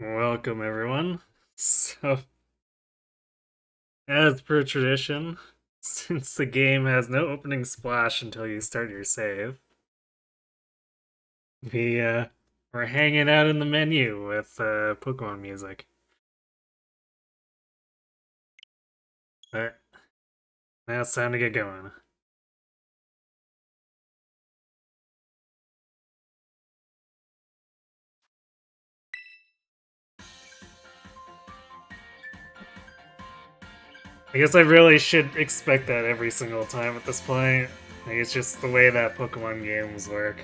Welcome, everyone. So, as per tradition, since the game has no opening splash until you start your save, we're hanging out in the menu with Pokemon music. But now it's time to get going. I guess I really should expect that every single time at this point. Like, it's just the way that Pokemon games work.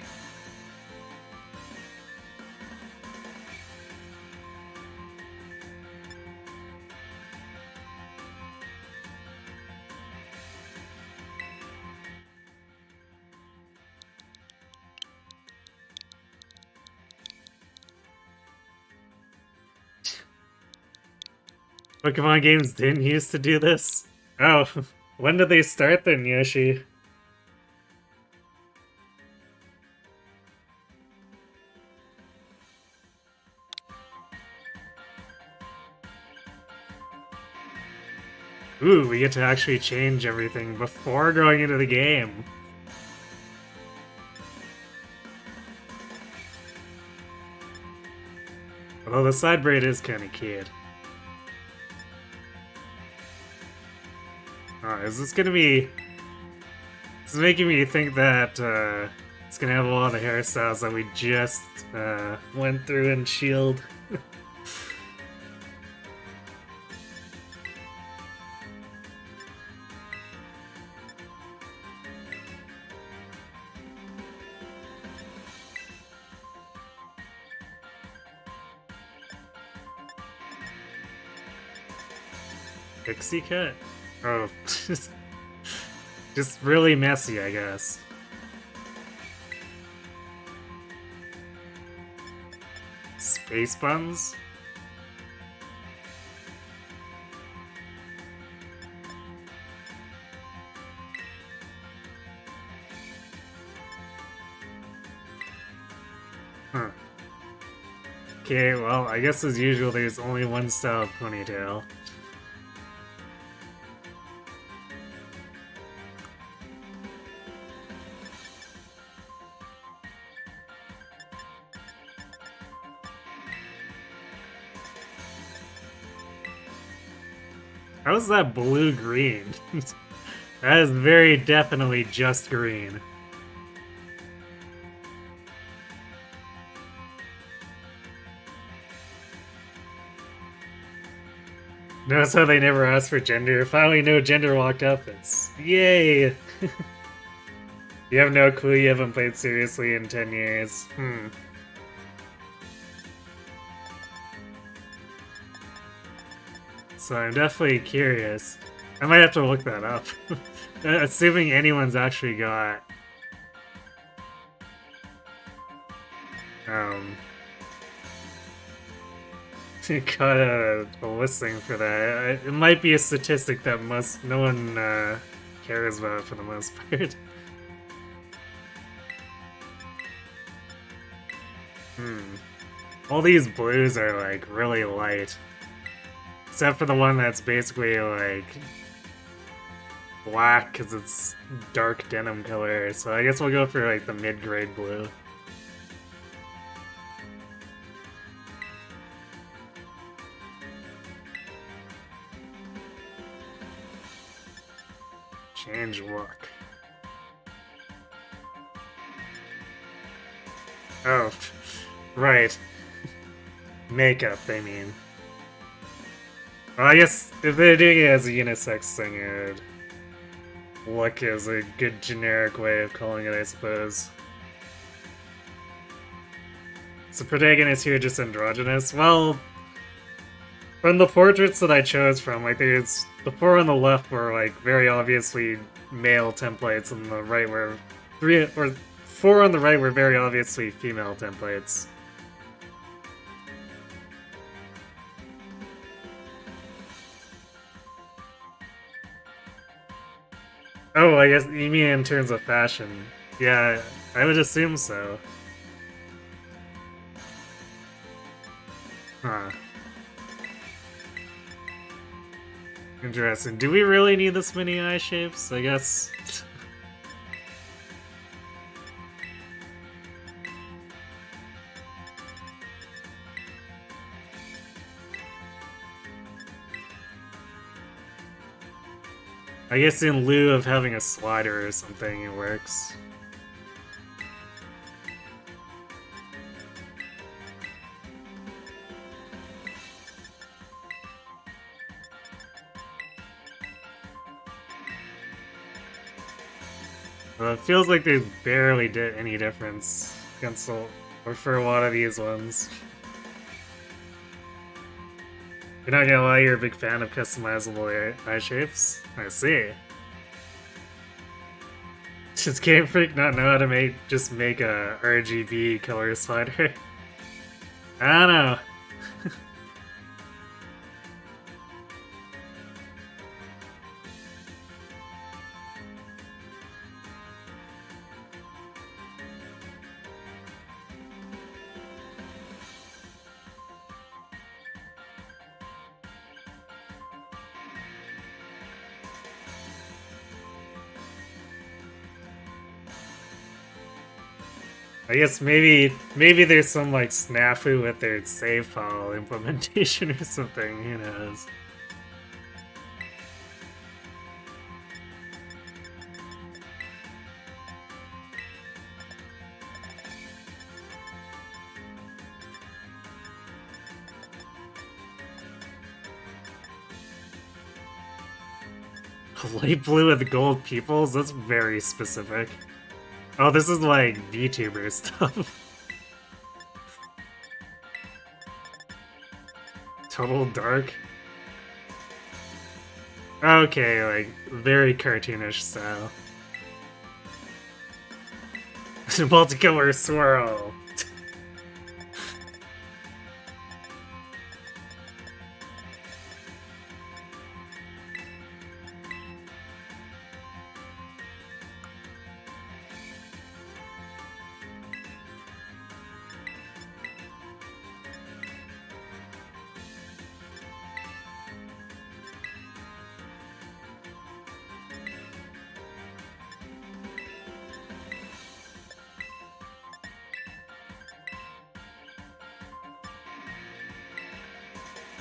Pokemon games didn't used to do this? Oh, when did they start then, Yoshi? Ooh, we get to actually change everything before going into the game. Although the side braid is kind of cute. Oh, is this gonna be... This is making me think that it's gonna have a lot of hairstyles that we just went through in Shield. Pixie cut? Oh, just really messy, I guess. Space buns? Huh. Okay, well, I guess as usual, there's only one style of ponytail. How is that blue-green? That is very definitely just green. Notice how they never asked for gender. Finally, no gender walked up. It's yay! You have no clue. You haven't played seriously in 10 years. So I'm definitely curious. I might have to look that up. Assuming anyone's actually got um got a listing for that. It might be a statistic that no one cares about for the most part. All these blues are like really light. Except for the one that's basically like black because it's dark denim color. So I guess we'll go for like the mid-grade blue. Change look. Oh, right. Makeup, I mean. Well, I guess if they're doing it as a unisex thing, it would look as a good generic way of calling it, I suppose. Is the protagonist here just androgynous? Well, from the portraits that I chose from, like, there's the four on the left were like very obviously male templates, and the right were four on the right were very obviously female templates. Oh, I guess you mean in terms of fashion. Yeah, I would assume so. Huh. Interesting. Do we really need this many eye shapes? I guess. I guess in lieu of having a slider or something, it works. Well, it feels like they barely did any difference against or for a lot of these ones. You're not gonna lie, you're a big fan of customizable eye shapes? I see. Does Game Freak not know how to just make a RGB color slider? I don't know. I guess maybe there's some like snafu with their save file implementation or something, who knows. Light blue with gold pupils? That's very specific. Oh, this is like VTuber stuff. Total dark. Okay, like, very cartoonish style. Multicolor swirl.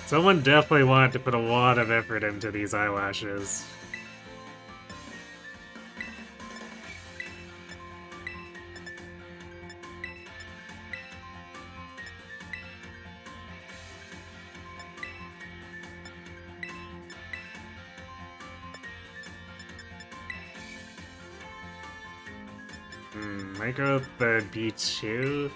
Someone definitely wanted to put a lot of effort into these eyelashes. Might go with the B2.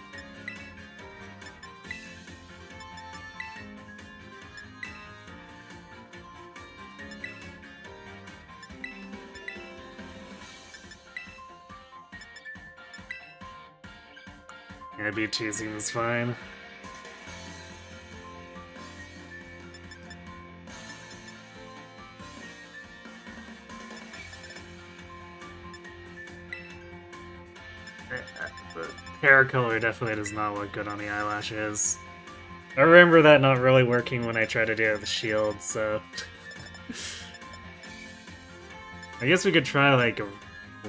Yeah, B2 seems fine. The hair color definitely does not look good on the eyelashes. I remember that not really working when I tried to do it with the shield, so... I guess we could try like a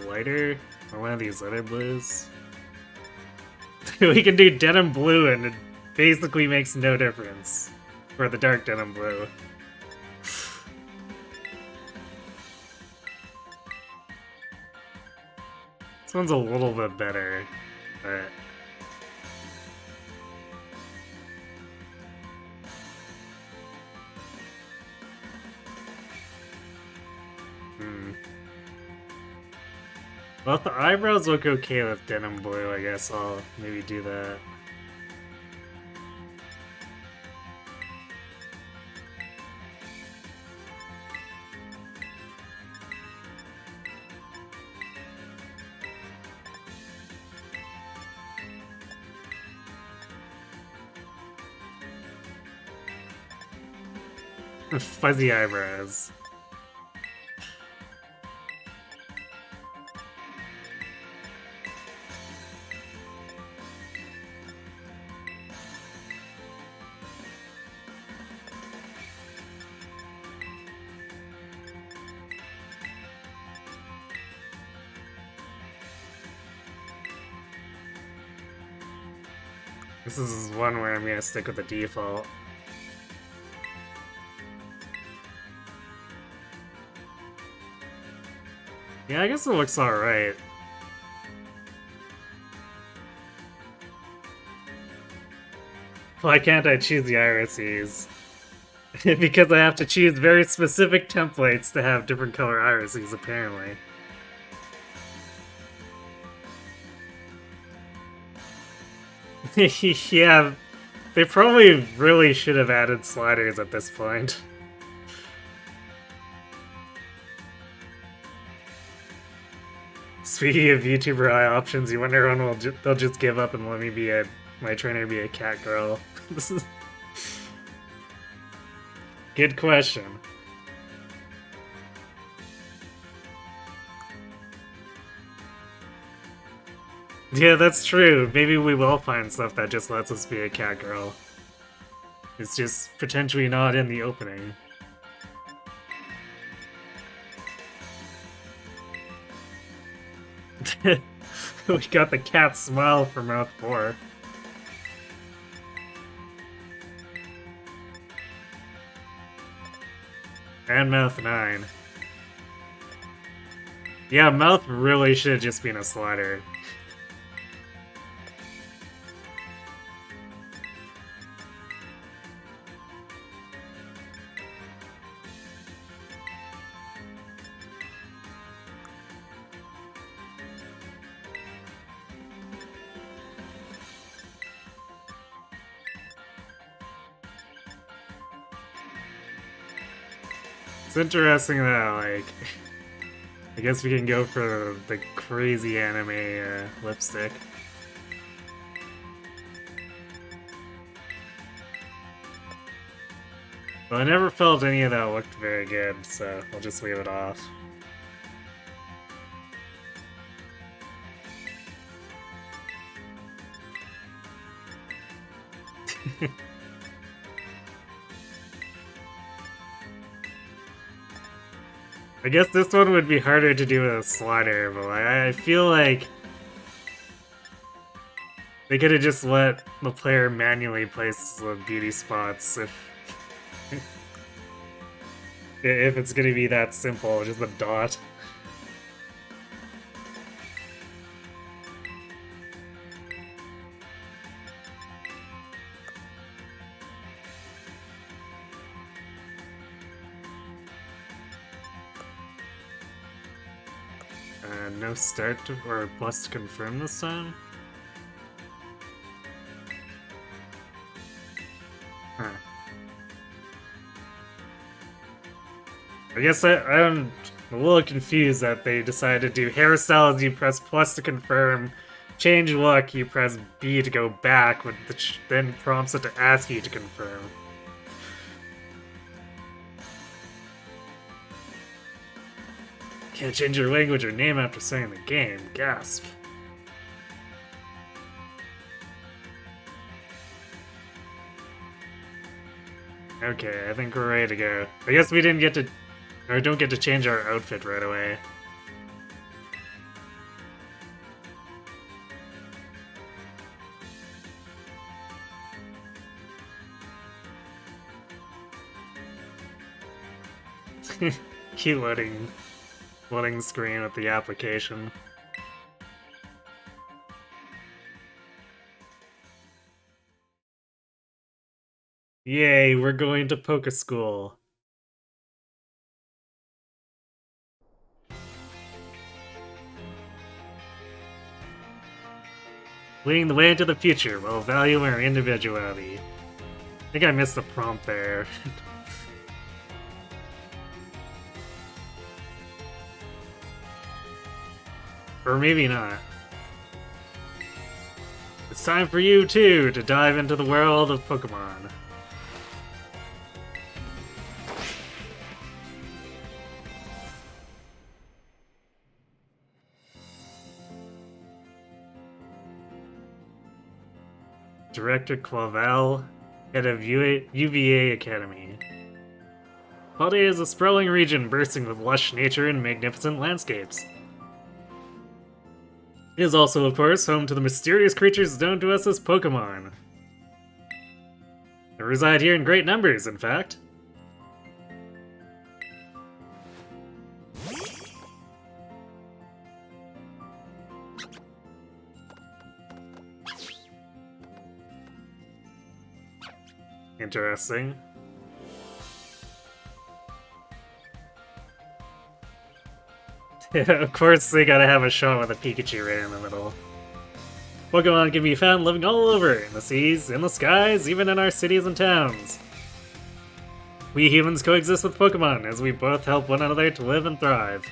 lighter, or one of these other blues. We can do denim blue and it basically makes no difference for the dark denim blue. This one's a little bit better, but... Well, if the eyebrows look okay with denim blue, I guess I'll maybe do that. Fuzzy eyebrows. This is one where I'm gonna stick with the default. Yeah, I guess it looks alright. Why can't I choose the irises? Because I have to choose very specific templates to have different color irises, apparently. Yeah, they probably really should have added sliders at this point. Speaking of YouTuber eye options, you wonder when they'll just give up and let me be my trainer be a cat girl. This is good question. Yeah, that's true. Maybe we will find stuff that just lets us be a cat girl. It's just potentially not in the opening. We got the cat smile for Mouth 4. And Mouth 9. Yeah, Mouth really should have just been a slider. It's interesting that, like, I guess we can go for the crazy anime lipstick. But I never felt any of that looked very good, so I'll just leave it off. I guess this one would be harder to do with a slider, but I feel like they could have just let the player manually place the beauty spots if it's gonna be that simple, just a dot. No start or plus to confirm this time? Huh. I guess I'm a little confused that they decided to do hairstyles, you press plus to confirm, change look, you press B to go back, which then prompts it to ask you to confirm. Can't change your language or name after starting the game. Gasp. Okay, I think we're ready to go. I guess we didn't get to, or don't get to change our outfit right away. Cute loading screen with the application. Yay, we're going to Poke School. Leading the way into the future while valuing our individuality. I think I missed the prompt there. Or maybe not. It's time for you, too, to dive into the world of Pokemon. Director Clavel, head of UVA Academy. Paldea is a sprawling region bursting with lush nature and magnificent landscapes. It is also, of course, home to the mysterious creatures known to us as Pokemon. They reside here in great numbers, in fact. Interesting. Of course, they gotta have a shot with a Pikachu right in the middle. Pokemon can be found living all over, in the seas, in the skies, even in our cities and towns. We humans coexist with Pokemon, as we both help one another to live and thrive.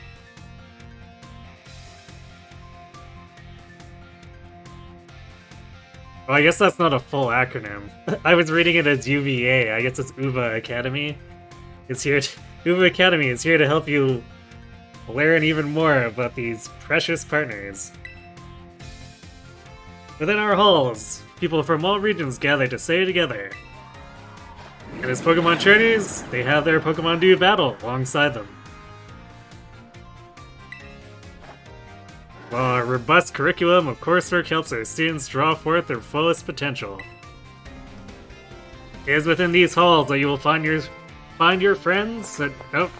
Well, I guess that's not a full acronym. I was reading it as UVA. I guess it's UVA Academy. UVA Academy is here to help you learn even more about these precious partners. Within our halls, people from all regions gather to stay together. And as Pokemon trainers, they have their Pokemon do battle alongside them. While our robust curriculum of coursework helps our students draw forth their fullest potential. It is within these halls that you will find your friends that... Oh,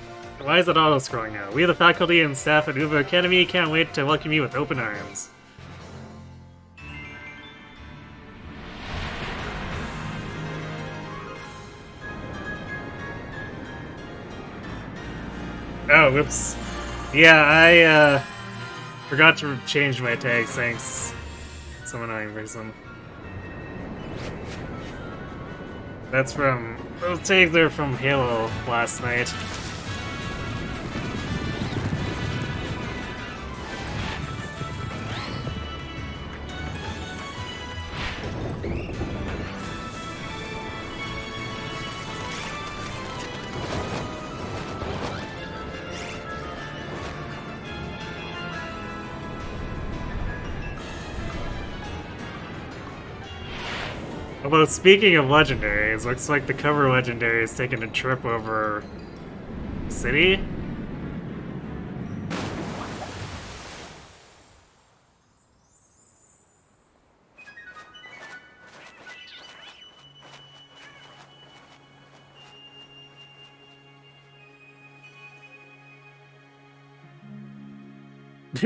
why is it auto-scrolling now? We, the faculty and staff at UVA Academy, can't wait to welcome you with open arms. Oh, whoops. Yeah, I, forgot to change my tags, thanks. Some annoying person. That's from... Those tags are from Halo last night. Although, speaking of legendaries, looks like the cover legendary is taking a trip over the city?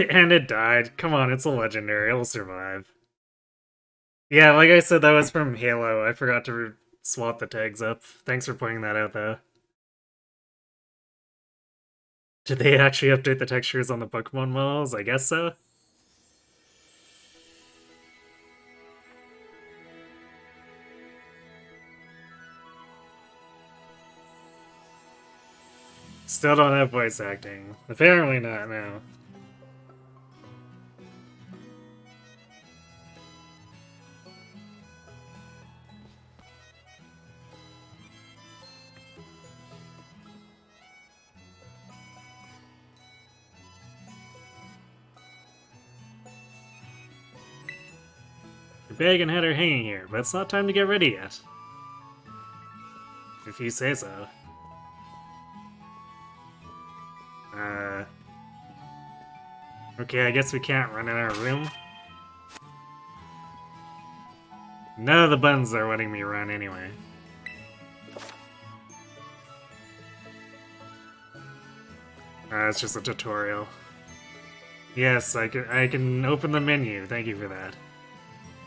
And it died. Come on, it's a legendary. It'll survive. Yeah, like I said, that was from Halo. I forgot to swap the tags up. Thanks for pointing that out, though. Did they actually update the textures on the Pokemon models? I guess so. Still don't have voice acting. Apparently not, no. The bag and hat are hanging here, but it's not time to get ready yet. If you say so. Okay, I guess we can't run in our room. None of the buttons are letting me run anyway. It's just a tutorial. Yes, I can open the menu. Thank you for that.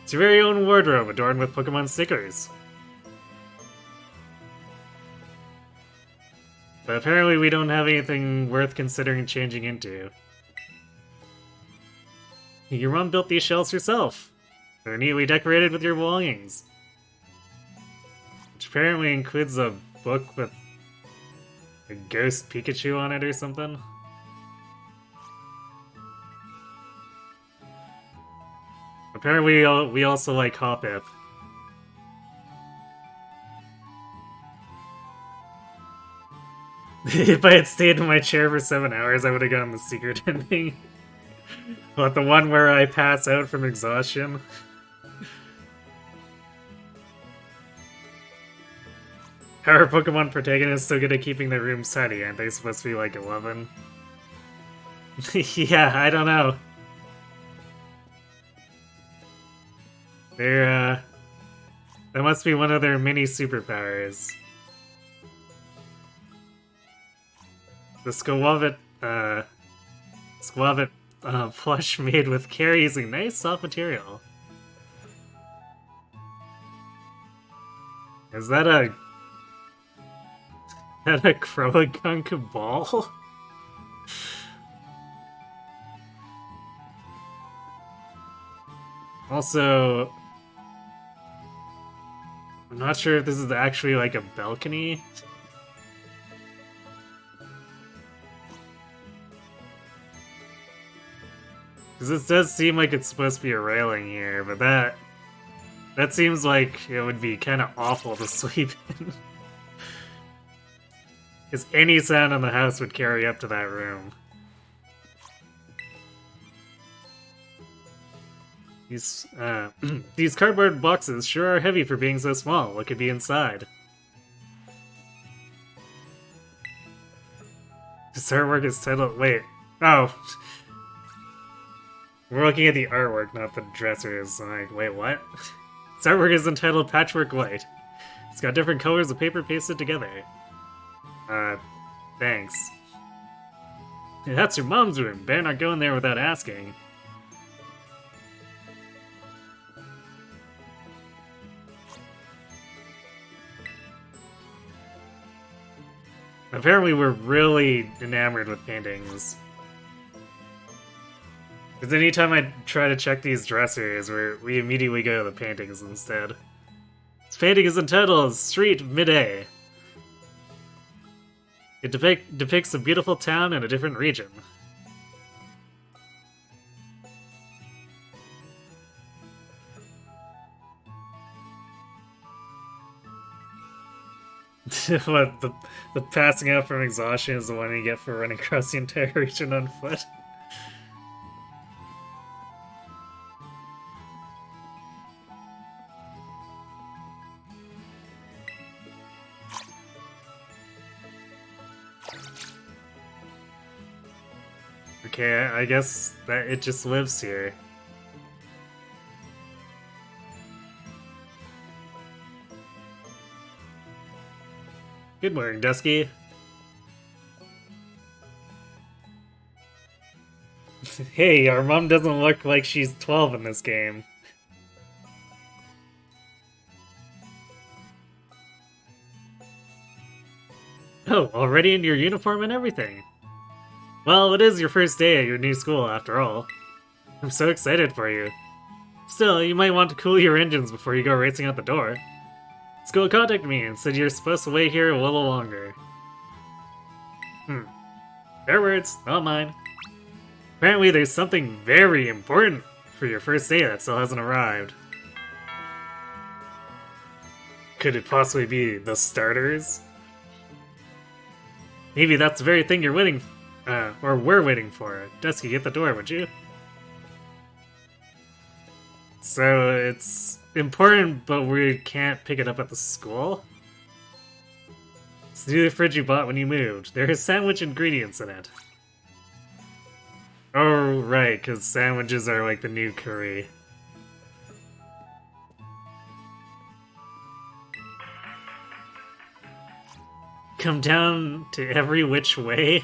It's your very own wardrobe adorned with Pokemon stickers. But apparently we don't have anything worth considering changing into. Your mom built these shelves herself. They're neatly decorated with your belongings. Which apparently includes a book with a ghost Pikachu on it or something. Apparently we also like Hoppip. If I had stayed in my chair for 7 hours, I would have gotten the secret ending. But the one where I pass out from exhaustion. How are Pokemon protagonists so good at keeping their rooms tidy? Aren't they supposed to be like 11? Yeah, I don't know. They're That must be one of their many superpowers. The Squavit plush made with care using nice soft material. Is that a Croagunk ball? Also, I'm not sure if this is actually like a balcony. Because this does seem like it's supposed to be a railing here, but that seems like it would be kind of awful to sleep in. Because any sound in the house would carry up to that room. These cardboard boxes sure are heavy for being so small. What could be inside? This artwork is titled... Wait. Oh. We're looking at the artwork, not the dressers. I'm like, wait, what? This artwork is entitled Patchwork White. It's got different colors of paper pasted together. Thanks. Hey, that's your mom's room. Better not go in there without asking. Apparently we're really enamored with paintings. Because anytime I try to check these dressers, we immediately go to the paintings instead. This painting is entitled Street Midday. It depicts a beautiful town in a different region. What, the passing out from exhaustion is the one you get for running across the entire region on foot? Okay, I guess that it just lives here. Good morning, Dusky. Hey, our mom doesn't look like she's 12 in this game. Oh, already in your uniform and everything. Well, it is your first day at your new school, after all. I'm so excited for you. Still, you might want to cool your engines before you go racing out the door. School contacted me and said you're supposed to wait here a little longer. Their words, not mine. Apparently there's something very important for your first day that still hasn't arrived. Could it possibly be the starters? Maybe that's the very thing you're waiting for. Or we're waiting for. Dusky, get the door, would you? So it's important, but we can't pick it up at the school? It's the new fridge you bought when you moved. There are sandwich ingredients in it. Oh, right, because sandwiches are like the new curry. Come down to every which way?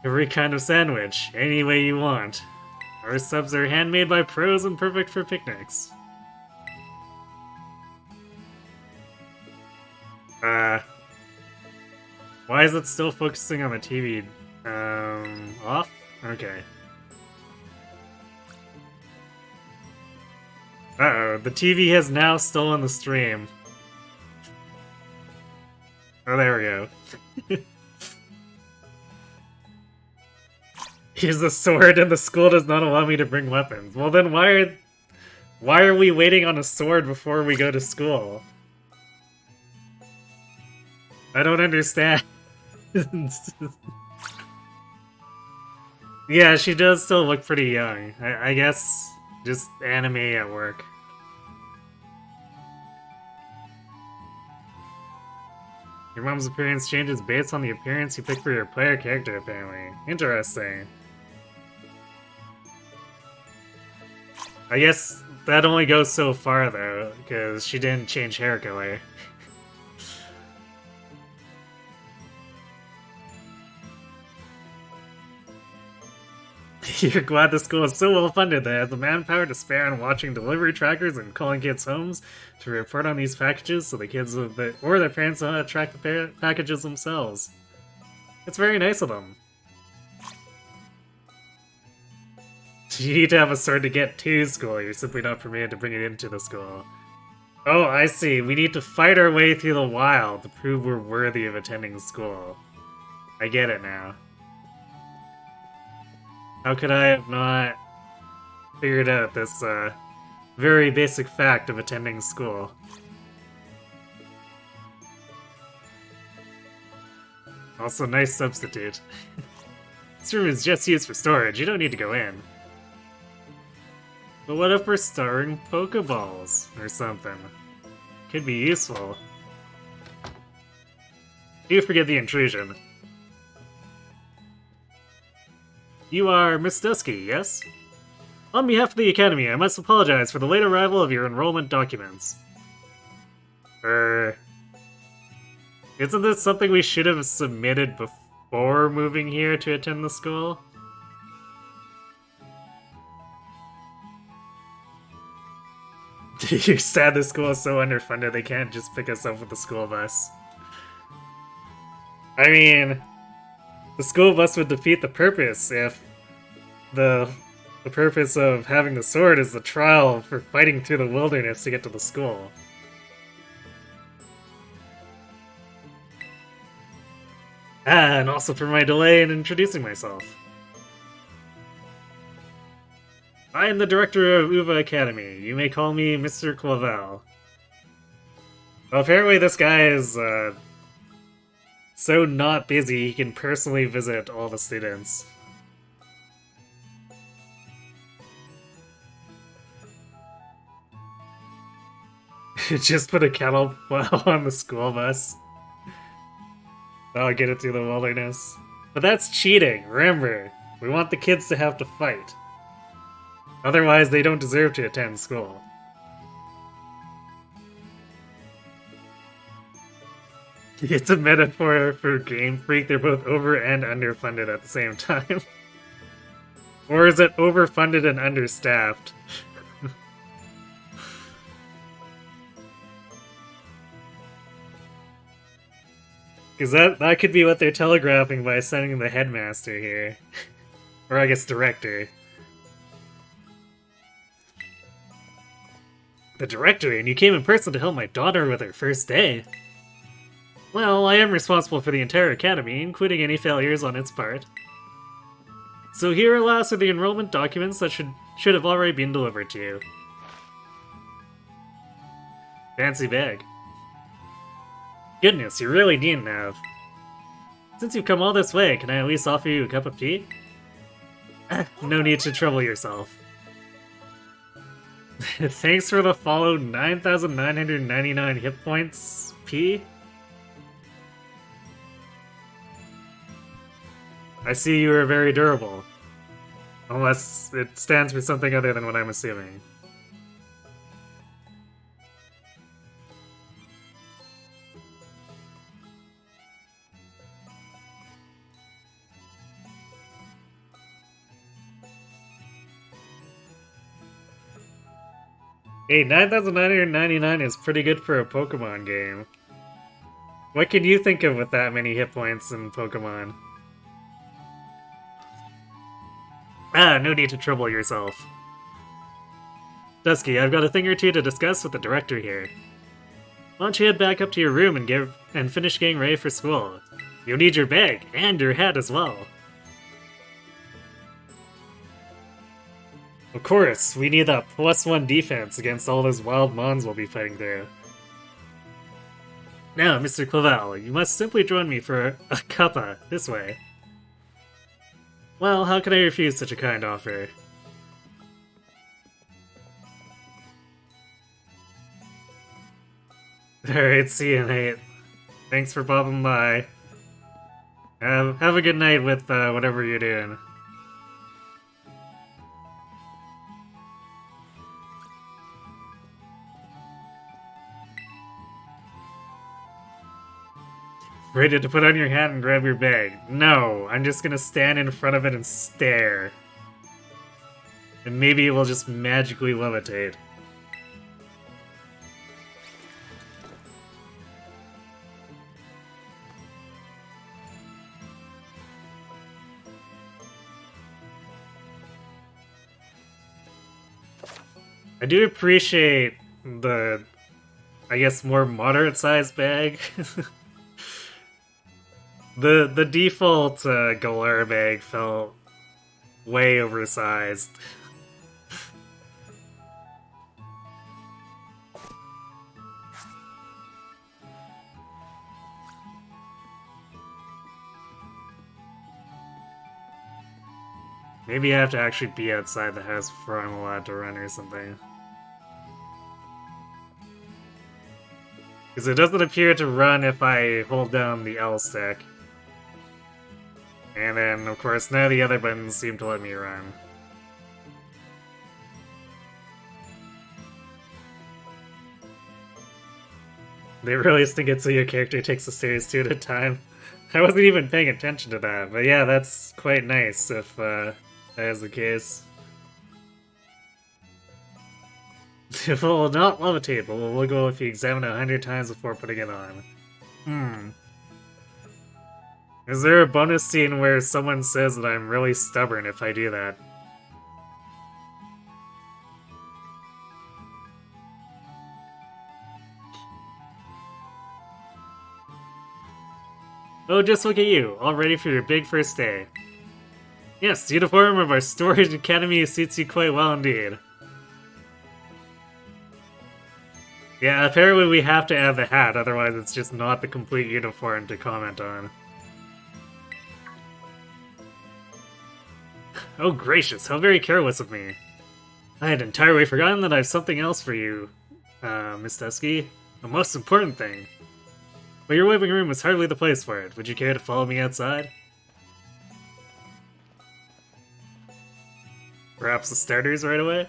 Every kind of sandwich, any way you want. Our subs are handmade by pros and perfect for picnics. Why is it still focusing on the TV? Off? Okay. Uh-oh, the TV has now stolen the stream. Oh, there we go. Use the sword and the school does not allow me to bring weapons. Well then why are we waiting on a sword before we go to school? I don't understand. Yeah, she does still look pretty young. I guess just anime at work. Your mom's appearance changes based on the appearance you pick for your player character, apparently. Interesting. I guess that only goes so far though, because she didn't change hair color. You're glad the school is so well funded that it has the manpower to spare on watching delivery trackers and calling kids' homes to report on these packages so the kids or their parents know how to track the packages themselves. It's very nice of them. You need to have a sword to get to school. You're simply not permitted to bring it into the school. Oh, I see. We need to fight our way through the wild to prove we're worthy of attending school. I get it now. How could I have not figured out this, very basic fact of attending school? Also, nice substitute. This room is just used for storage. You don't need to go in. But what if we're storing Pokeballs or something? Could be useful. Do forgive the intrusion. You are Miss Dusky, yes? On behalf of the Academy, I must apologize for the late arrival of your enrollment documents. Isn't this something we should have submitted before moving here to attend the school? You're sad the school is so underfunded they can't just pick us up with the school bus. I mean, the school bus would defeat the purpose if the purpose of having the sword is the trial for fighting through the wilderness to get to the school. And also for my delay in introducing myself. I am the director of Uva Academy. You may call me Mr. Clavel. Well, apparently this guy is, so not busy he can personally visit all the students. Just put a kettlebell on the school bus. That'll get it through the wilderness. But that's cheating, remember. We want the kids to have to fight. Otherwise, they don't deserve to attend school. It's a metaphor for Game Freak. They're both over and underfunded at the same time. Or is it overfunded and understaffed? Because that could be what they're telegraphing by sending the headmaster here. Or I guess director. The director, and you came in person to help my daughter with her first day. Well, I am responsible for the entire academy, including any failures on its part. So here, alas, are the enrollment documents that should have already been delivered to you. Fancy bag. Goodness, you really needn't have. Since you've come all this way, can I at least offer you a cup of tea? No need to trouble yourself. Thanks for the follow, 9,999 hit points, P. I see you are very durable. Unless it stands for something other than what I'm assuming. Hey, 9,999 is pretty good for a Pokemon game. What can you think of with that many hit points in Pokemon? Ah, no need to trouble yourself. Dusky, I've got a thing or two to discuss with the director here. Why don't you head back up to your room and finish getting ready for school? You'll need your bag, and your hat as well. Of course, we need that +1 defense against all those wild mons we'll be fighting through. Now, Mr. Clavel, you must simply join me for a cuppa, this way. Well, how can I refuse such a kind offer? Alright, see you, Nate. Thanks for popping by. Have a good night with whatever you're doing. Ready to put on your hat and grab your bag. No, I'm just gonna stand in front of it and stare. And maybe it will just magically levitate. I do appreciate the, I guess, more moderate-sized bag. The default Galar bag felt way oversized. Maybe I have to actually be outside the house before I'm allowed to run or something. Because it doesn't appear to run if I hold down the L stick. And then, of course, none of the other buttons seem to let me run. They really think it so your character takes the stairs 2 at a time. I wasn't even paying attention to that, but yeah, that's quite nice if that is the case. It will not levitate, but we'll go if you examine it 100 times before putting it on. Is there a bonus scene where someone says that I'm really stubborn if I do that? Oh, just look at you, all ready for your big first day. Yes, the uniform of our Storage Academy suits you quite well indeed. Yeah, apparently we have to add the hat, otherwise it's just not the complete uniform to comment on. Oh gracious, how very careless of me. I had entirely forgotten that I have something else for you, Miss Dusky. A most important thing. But your living room is hardly the place for it. Would you care to follow me outside? Perhaps the starters right away?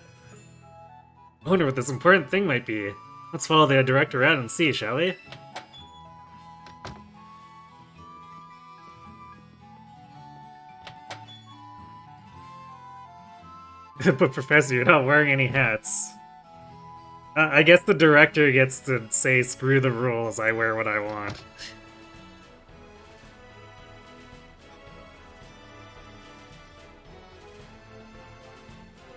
I wonder what this important thing might be. Let's follow the director around and see, shall we? But Professor, you're not wearing any hats. I guess the director gets to say, screw the rules, I wear what I want.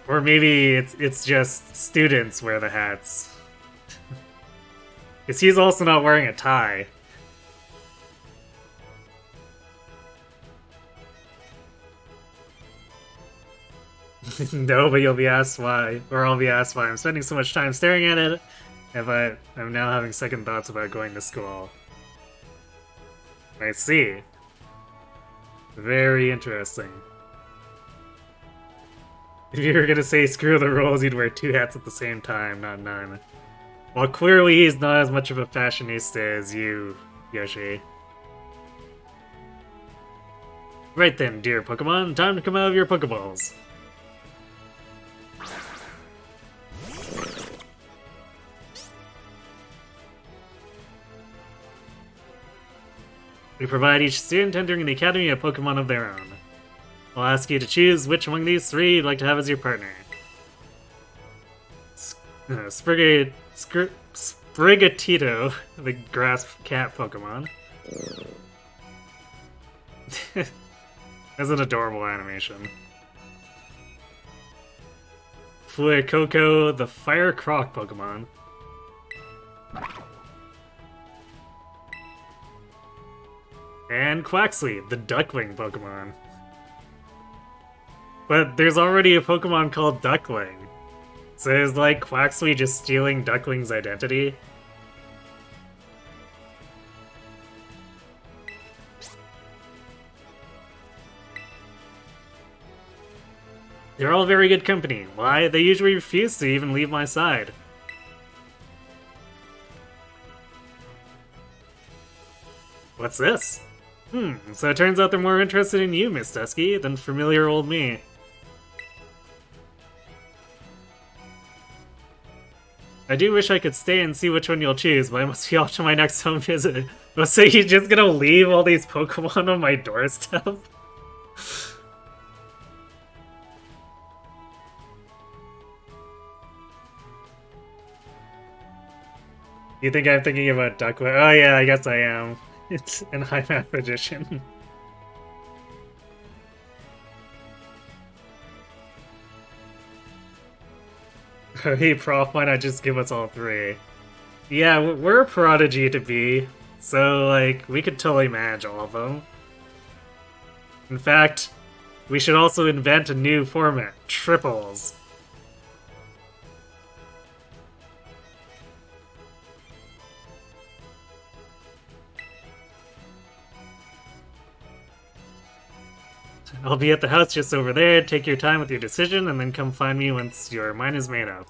Or maybe it's just students wear the hats. Because he's also not wearing a tie. No, but you'll be asked why, or I'll be asked why I'm spending so much time staring at it, if I'm now having second thoughts about going to school. I see. Very interesting. If you were gonna say screw the rules, you'd wear 2 hats at the same time, not none. Well, clearly he's not as much of a fashionista as you, Yoshi. Right then, dear Pokemon, time to come out of your Pokeballs. We provide each student entering the Academy a Pokemon of their own. I'll ask you to choose which among these 3 you'd like to have as your partner. Sprigatito, the grass cat Pokemon. That's an adorable animation. Fuecoco, the fire croc Pokemon. And Quaxly, the duckling Pokemon. But there's already a Pokemon called Duckling. So is like Quaxly just stealing Duckling's identity? They're all very good company. Why? They usually refuse to even leave my side. What's this? So it turns out they're more interested in you, Miss Dusky, than familiar old me. I do wish I could stay and see which one you'll choose, but I must be off to my next home visit. So you're just gonna leave all these Pokemon on my doorstep? You think I'm thinking about Duckwood? Oh yeah, I guess I am. It's an high math magician. Hey Prof, why not just give us all three? Yeah, we're a prodigy to be, so like, we could totally manage all of them. In fact, we should also invent a new format, triples. I'll be at the house just over there, take your time with your decision, and then come find me once your mind is made up.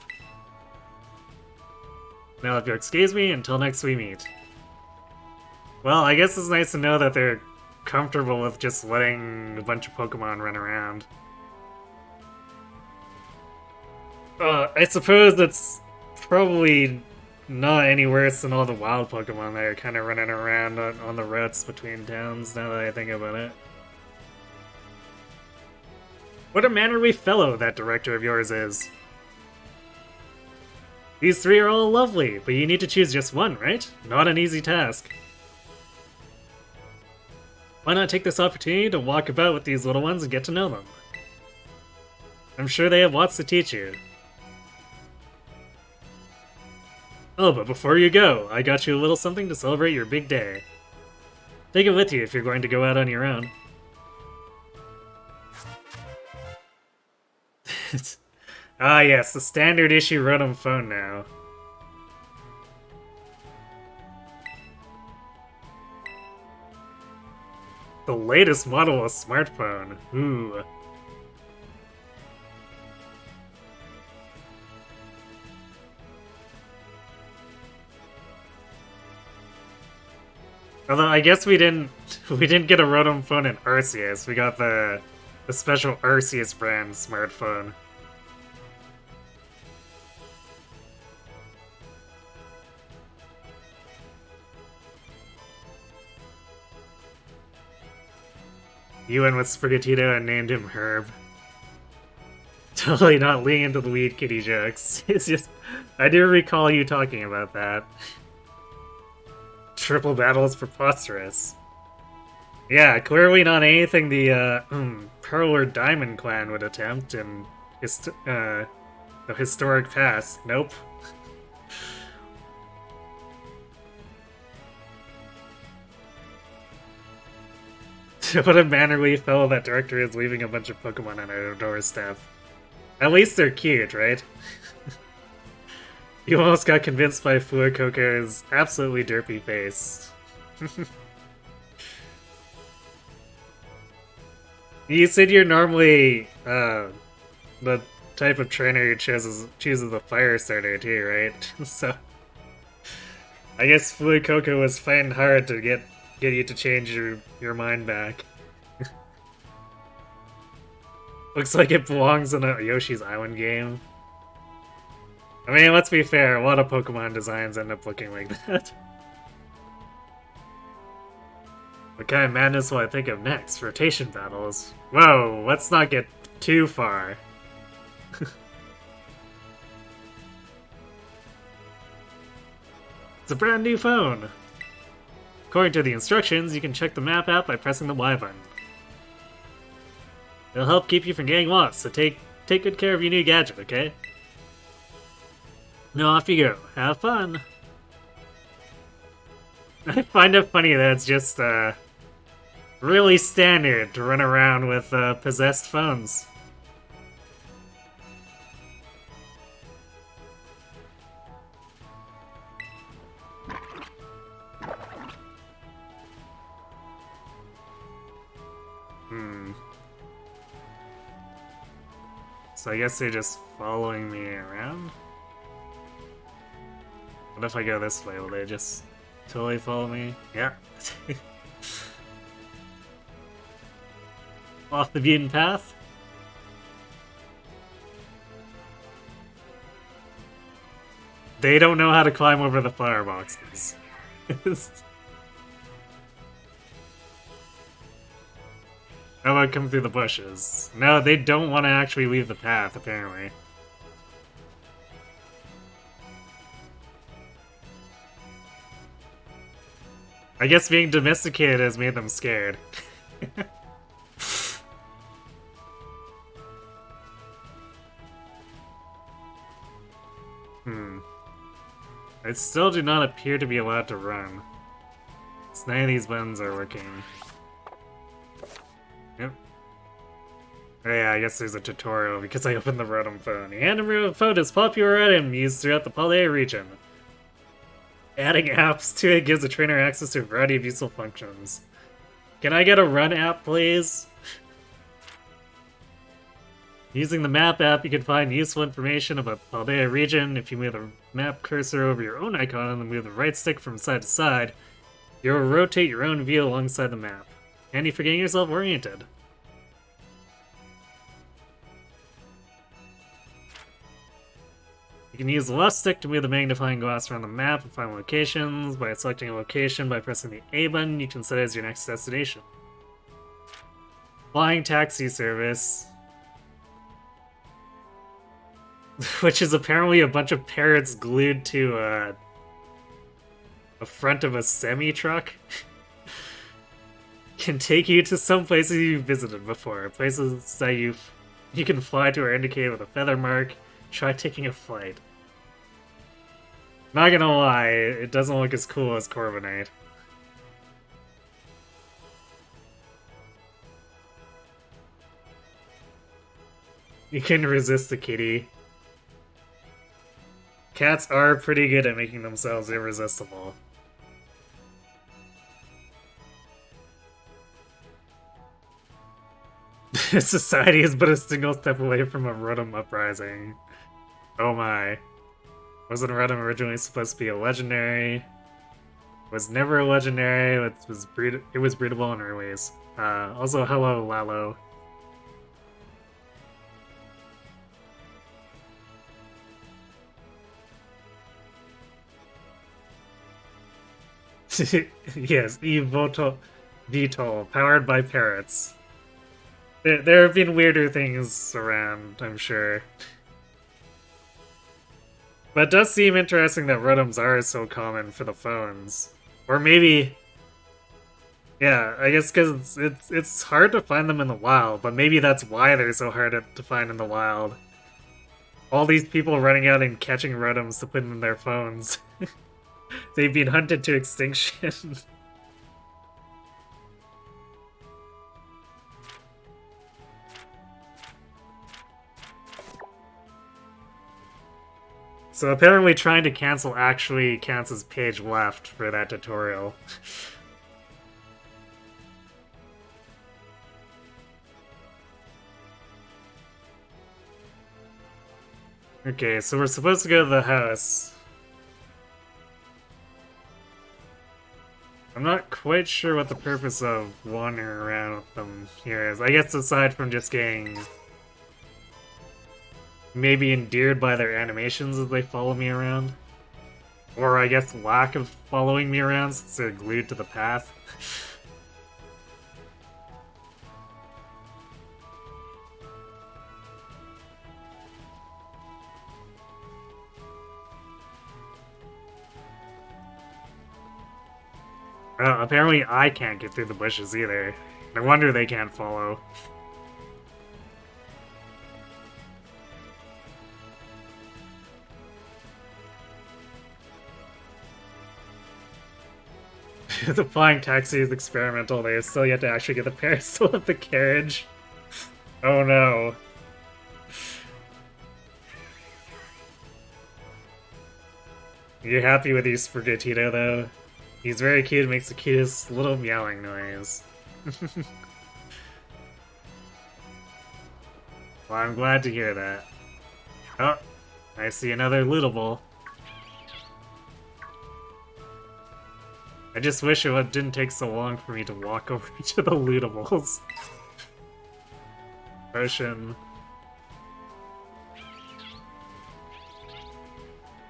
Now if you'll excuse me, until next we meet. Well, I guess it's nice to know that they're comfortable with just letting a bunch of Pokemon run around. I suppose that's probably not any worse than all the wild Pokemon that are kind of running around on the routes between towns, now that I think about it. What a mannerly fellow that director of yours is. These three are all lovely, but you need to choose just one, right? Not an easy task. Why not take this opportunity to walk about with these little ones and get to know them? I'm sure they have lots to teach you. Oh, but before you go, I got you a little something to celebrate your big day. Take it with you if you're going to go out on your own. Ah yes, the standard issue Rotom phone now. The latest model of smartphone. Ooh. Although I guess we didn't get a Rotom phone in Arceus. We got the special Arceus brand smartphone. You went with Sprigatito and named him Herb. Totally not leaning into the weed kitty jokes. It's just, I do recall you talking about that. Triple battle is preposterous. Yeah, clearly not anything the Pearl or Diamond clan would attempt in the historic past. Nope. What a mannerly fellow that director is, leaving a bunch of Pokemon on our doorstep. At least they're cute, right? You almost got convinced by Fuecoco's absolutely derpy face. You said you're normally the type of trainer who chooses the fire starter too, right? So I guess Fuecoco was fighting hard to get you to change your mind back. Looks like it belongs in a Yoshi's Island game. I mean, let's be fair, a lot of Pokemon designs end up looking like that. What kind of madness will I think of next? Rotation battles? Whoa, let's not get too far. It's a brand new phone! According to the instructions, you can check the map out by pressing the Y button. It'll help keep you from getting lost, so take good care of your new gadget, okay? Now off you go. Have fun! I find it funny that it's just, really standard to run around with, possessed phones. So I guess they're just following me around? What if I go this way? Will they just totally follow me? Yeah. Off the beaten path? They don't know how to climb over the fireboxes. How about come through the bushes? No, they don't want to actually leave the path, apparently. I guess being domesticated has made them scared. I still do not appear to be allowed to run. So none of these buttons are working. Yep. Oh yeah, I guess there's a tutorial because I opened the Rotom phone. The Anime phone is a popular item used throughout the Paldea region. Adding apps to it gives a trainer access to a variety of useful functions. Can I get a run app, please? Using the map app, you can find useful information about the Paldea region. If you move the map cursor over your own icon and then move the right stick from side to side, you'll rotate your own view alongside the map. Handy for getting yourself oriented. You can use the left stick to move the magnifying glass around the map and find locations. By selecting a location by pressing the A button, you can set it as your next destination. Flying taxi service. Which is apparently a bunch of parrots glued to a front of a semi-truck. Can take you to some places you've visited before. Places that you can fly to are indicated with a feather mark. Try taking a flight. Not gonna lie, it doesn't look as cool as Corviknight. You can resist the kitty. Cats are pretty good at making themselves irresistible. Society is but a single step away from a Rotom uprising. Oh my. Wasn't Rotom originally supposed to be a legendary? Was never a legendary, it was breedable in earlies. Also, hello, Lalo. Yes, Evoltol, powered by parrots. There have been weirder things around, I'm sure. But it does seem interesting that Rotoms are so common for the phones. Or maybe... Yeah, I guess because it's hard to find them in the wild, but maybe that's why they're so hard to find in the wild. All these people running out and catching Rotoms to put in their phones. They've been hunted to extinction. So apparently trying to cancel actually counts as page left for that tutorial. Okay, so we're supposed to go to the house. I'm not quite sure what the purpose of wandering around with them here is. I guess aside from just getting maybe endeared by their animations as they follow me around. Or I guess lack of following me around since they're glued to the path. Apparently I can't get through the bushes either. No wonder they can't follow. The flying taxi is experimental. They have still yet to actually get the parents to lift the carriage. Oh no. You happy with your Sprigatito though? He's very cute, makes the cutest little meowing noise. Well, I'm glad to hear that. Oh, I see another Ludable. I just wish it didn't take so long for me to walk over to the Ludables. Potion.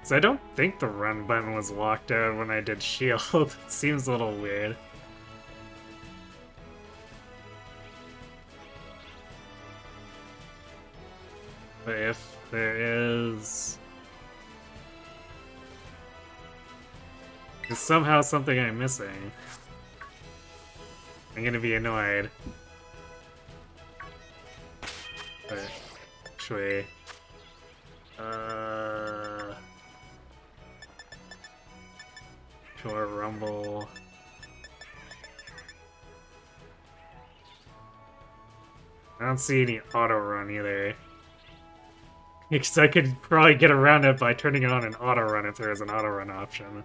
So I don't think the run button was locked out when I did shield. It seems a little weird. But if there is somehow something I'm missing, I'm gonna be annoyed. But actually, sure, rumble. I don't see any auto run either. Because I could probably get around it by turning it on an auto run if there is an auto run option.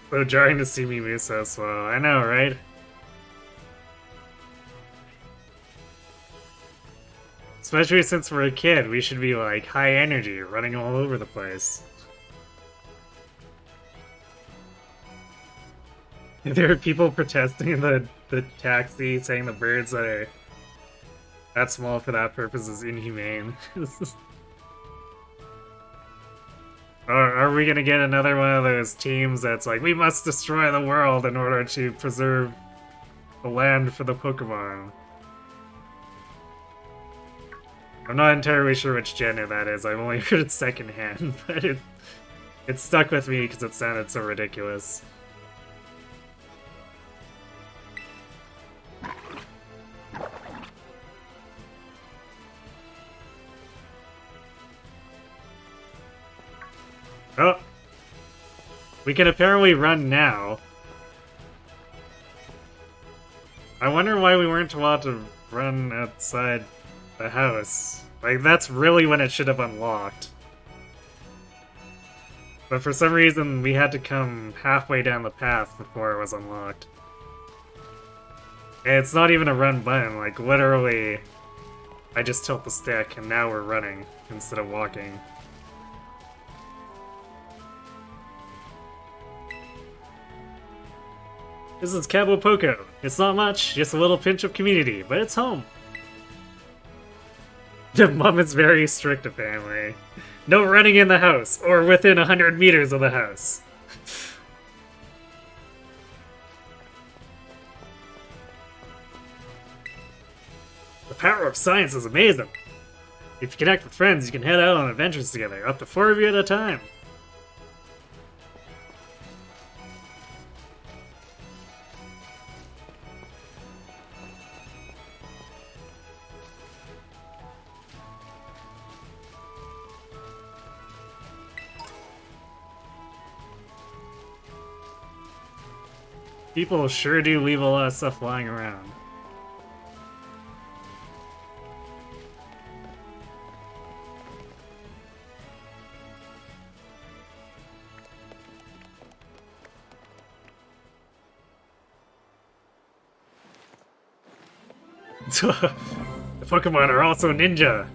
So jarring to see me move so slow. I know, right? Especially since we're a kid, we should be like high energy, running all over the place. There are people protesting in the taxi, saying the birds that are that small for that purpose is inhumane. Are we gonna get another one of those teams that's like, we must destroy the world in order to preserve the land for the Pokemon? I'm not entirely sure which genre that is. I've only heard it secondhand, but it stuck with me because it sounded so ridiculous. Oh! We can apparently run now. I wonder why we weren't allowed to run outside the house. Like, that's really when it should have unlocked. But for some reason, we had to come halfway down the path before it was unlocked. And it's not even a run button, like, literally, I just tilt the stick and now we're running instead of walking. This is Cabo Poco. It's not much, just a little pinch of community, but it's home. The mom is very strict, apparently. No running in the house, or within 100 meters of the house. The power of science is amazing. If you connect with friends, you can head out on adventures together, up to 4 of you at a time. People sure do leave a lot of stuff lying around. The Pokemon are also ninja.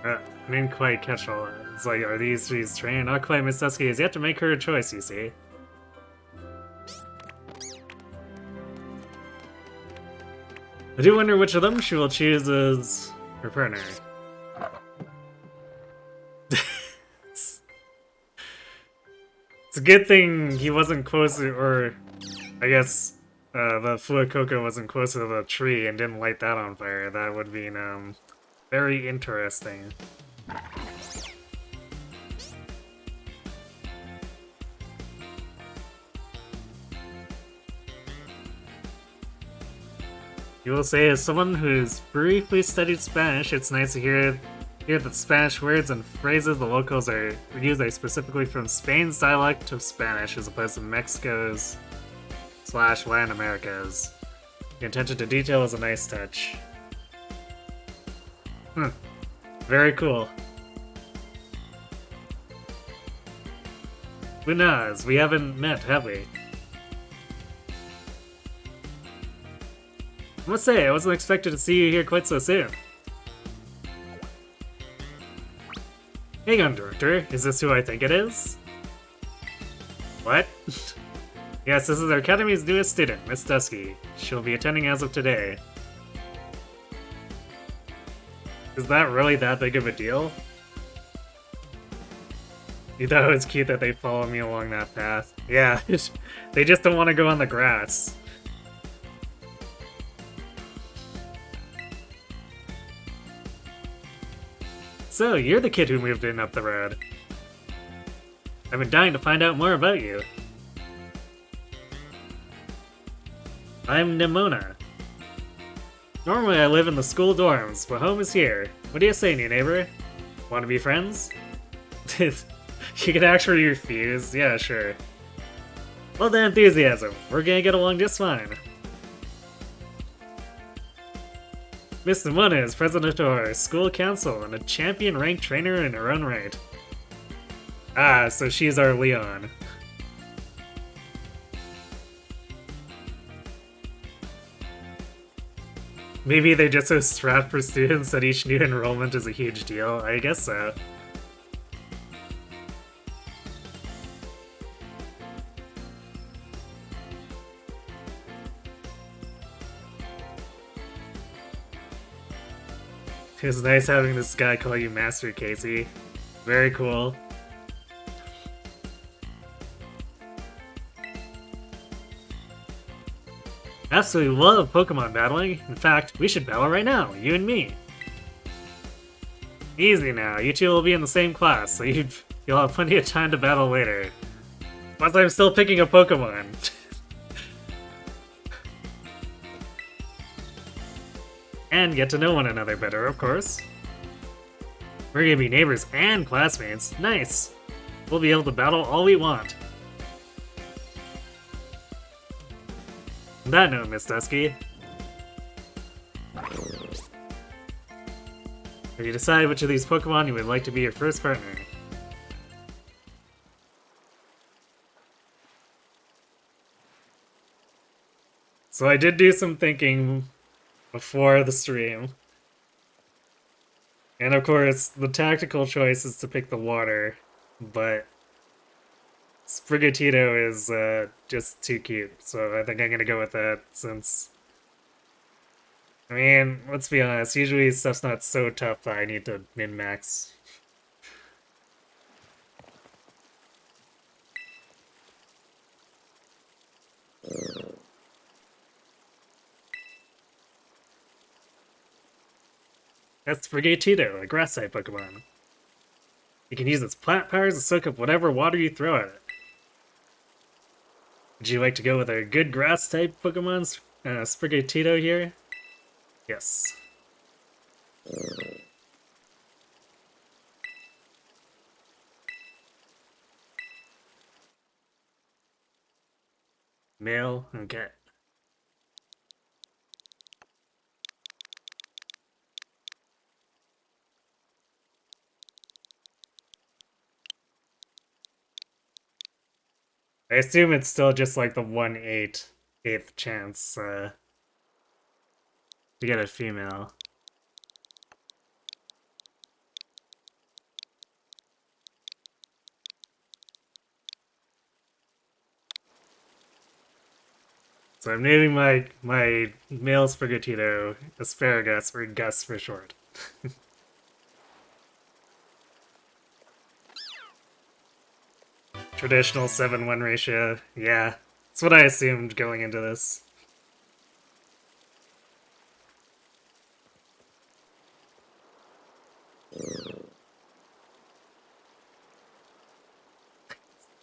I didn't quite catch all that. It's like, are these trained? Not quite. Miss Dusky has yet to make her choice, you see. I do wonder which of them she will choose as her partner. It's a good thing he wasn't closer, or I guess the Fuecoco wasn't closer to the tree and didn't light that on fire. That would be very interesting. You will say, as someone who's briefly studied Spanish, it's nice to hear that Spanish words and phrases the locals use are specifically from Spain's dialect of Spanish as opposed to Mexico's / Latin America's. The attention to detail is a nice touch. Very cool. Buenas, we haven't met, have we? I must say, I wasn't expected to see you here quite so soon. Hang on, Director, is this who I think it is? What? Yes, this is our Academy's newest student, Miss Dusky. She'll be attending as of today. Is that really that big of a deal? You thought it was cute that they follow me along that path. Yeah, they just don't want to go on the grass. So, you're the kid who moved in up the road. I've been dying to find out more about you. I'm Nimona. Normally I live in the school dorms, but home is here. What do you say, new neighbor? Want to be friends? You can actually refuse? Yeah, sure. Well, the enthusiasm. We're gonna get along just fine. Miss Nimona is president of our school council and a champion-ranked trainer in her own right. Ah, so she's our Leon. Maybe they're just so strapped for students that each new enrollment is a huge deal. I guess so. It's nice having this guy call you Master Casey. Very cool. Absolutely love Pokemon battling. In fact, we should battle right now, you and me. Easy now, you two will be in the same class, so you'll have plenty of time to battle later. Plus, I'm still picking a Pokemon. And get to know one another better, of course. We're gonna be neighbors and classmates. Nice! We'll be able to battle all we want. On that note, Miss Dusky, have you decided which of these Pokemon you would like to be your first partner? So I did do some thinking before the stream. And of course, the tactical choice is to pick the water, but Sprigatito is just too cute, so I think I'm gonna go with that since... I mean, let's be honest, usually stuff's not so tough that I need to min-max. That's Sprigatito, a grass-type Pokemon. You can use its plant powers to soak up whatever water you throw at it. Would you like to go with a good grass-type Pokemon, Sprigatito here? Yes. Male? Okay. I assume it's still just like the 1/8th chance to get a female. So I'm naming my male Sprigatito Asparagus, or Gus for short. Traditional 7-1 ratio. Yeah, that's what I assumed going into this.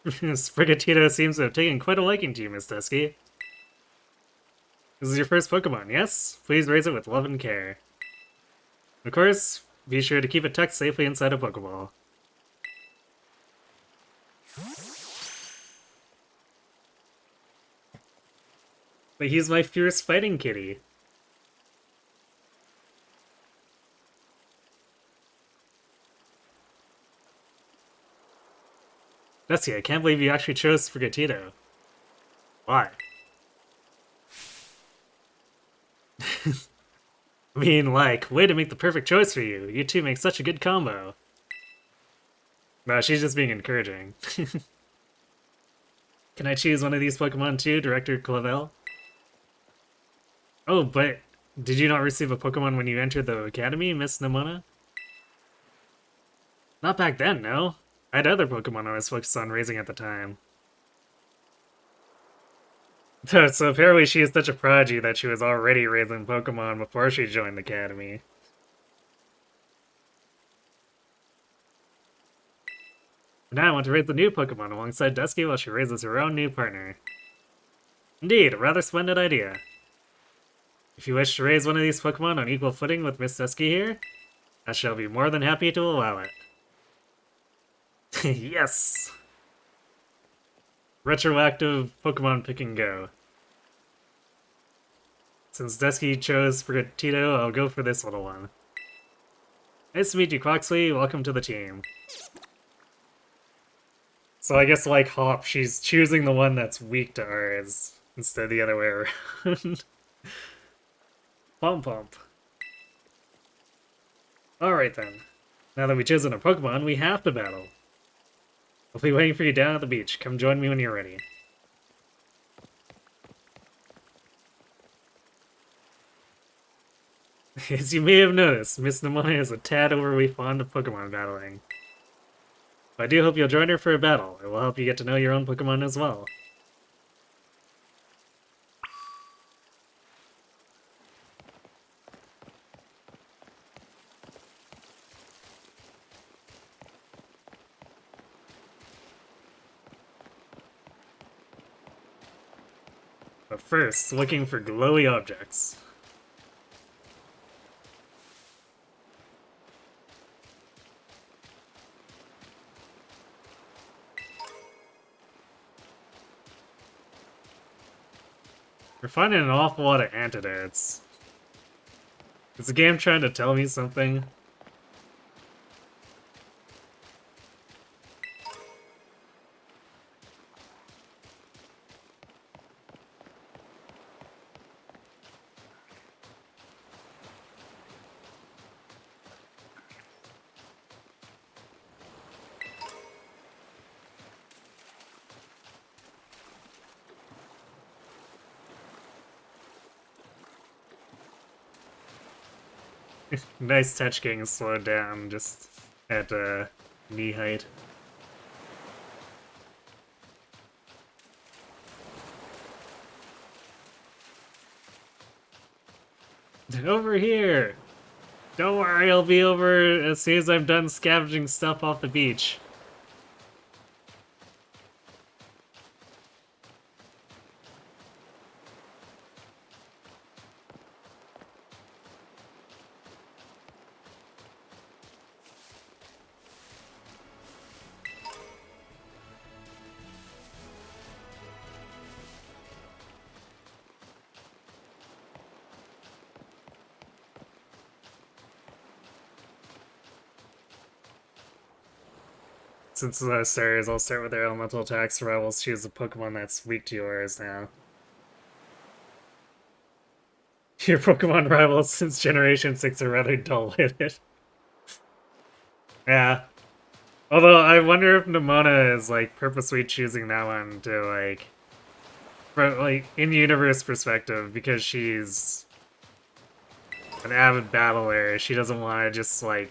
Sprigatito seems to have taken quite a liking to you, Miss Dusky. This is your first Pokemon, yes? Please raise it with love and care. Of course, be sure to keep it tucked safely inside a Pokeball. But he's my fierce fighting kitty. Dusty, I can't believe you actually chose Sprigatito. Why? I mean, like, way to make the perfect choice for you. You two make such a good combo. No, she's just being encouraging. Can I choose one of these Pokemon too, Director Clavel? Oh, but did you not receive a Pokemon when you entered the academy, Miss Nemona? Not back then, no. I had other Pokemon I was focused on raising at the time. So apparently she is such a prodigy that she was already raising Pokemon before she joined the academy. Now I want to raise a new Pokemon alongside Dusky while she raises her own new partner. Indeed, a rather splendid idea. If you wish to raise one of these Pokemon on equal footing with Miss Dusky here, I shall be more than happy to allow it. Yes! Retroactive Pokemon Pick and Go. Since Dusky chose Sprigatito, I'll go for this little one. Nice to meet you, Quoxley. Welcome to the team. So I guess like Hop, she's choosing the one that's weak to ours, instead of the other way around. Pump. Alright then. Now that we've chosen a Pokemon, we have to battle. I'll be waiting for you down at the beach. Come join me when you're ready. As you may have noticed, Miss Nemona is a tad overly fond of Pokemon battling. I do hope you'll join her for a battle. It will help you get to know your own Pokemon as well. But first, looking for glowy objects. We're finding an awful lot of antidotes. Is the game trying to tell me something? Nice touch getting slowed down just at knee height. Over here! Don't worry, I'll be over as soon as I'm done scavenging stuff off the beach. Since starters, I'll start with their elemental attacks. Rivals choose a Pokemon that's weak to yours now. Your Pokemon rivals since Generation 6 are rather dull-witted. Yeah. Although, I wonder if Nemona is, like, purposely choosing that one to, like... From, like, in-universe perspective, because she's... an avid battler, she doesn't want to just, like...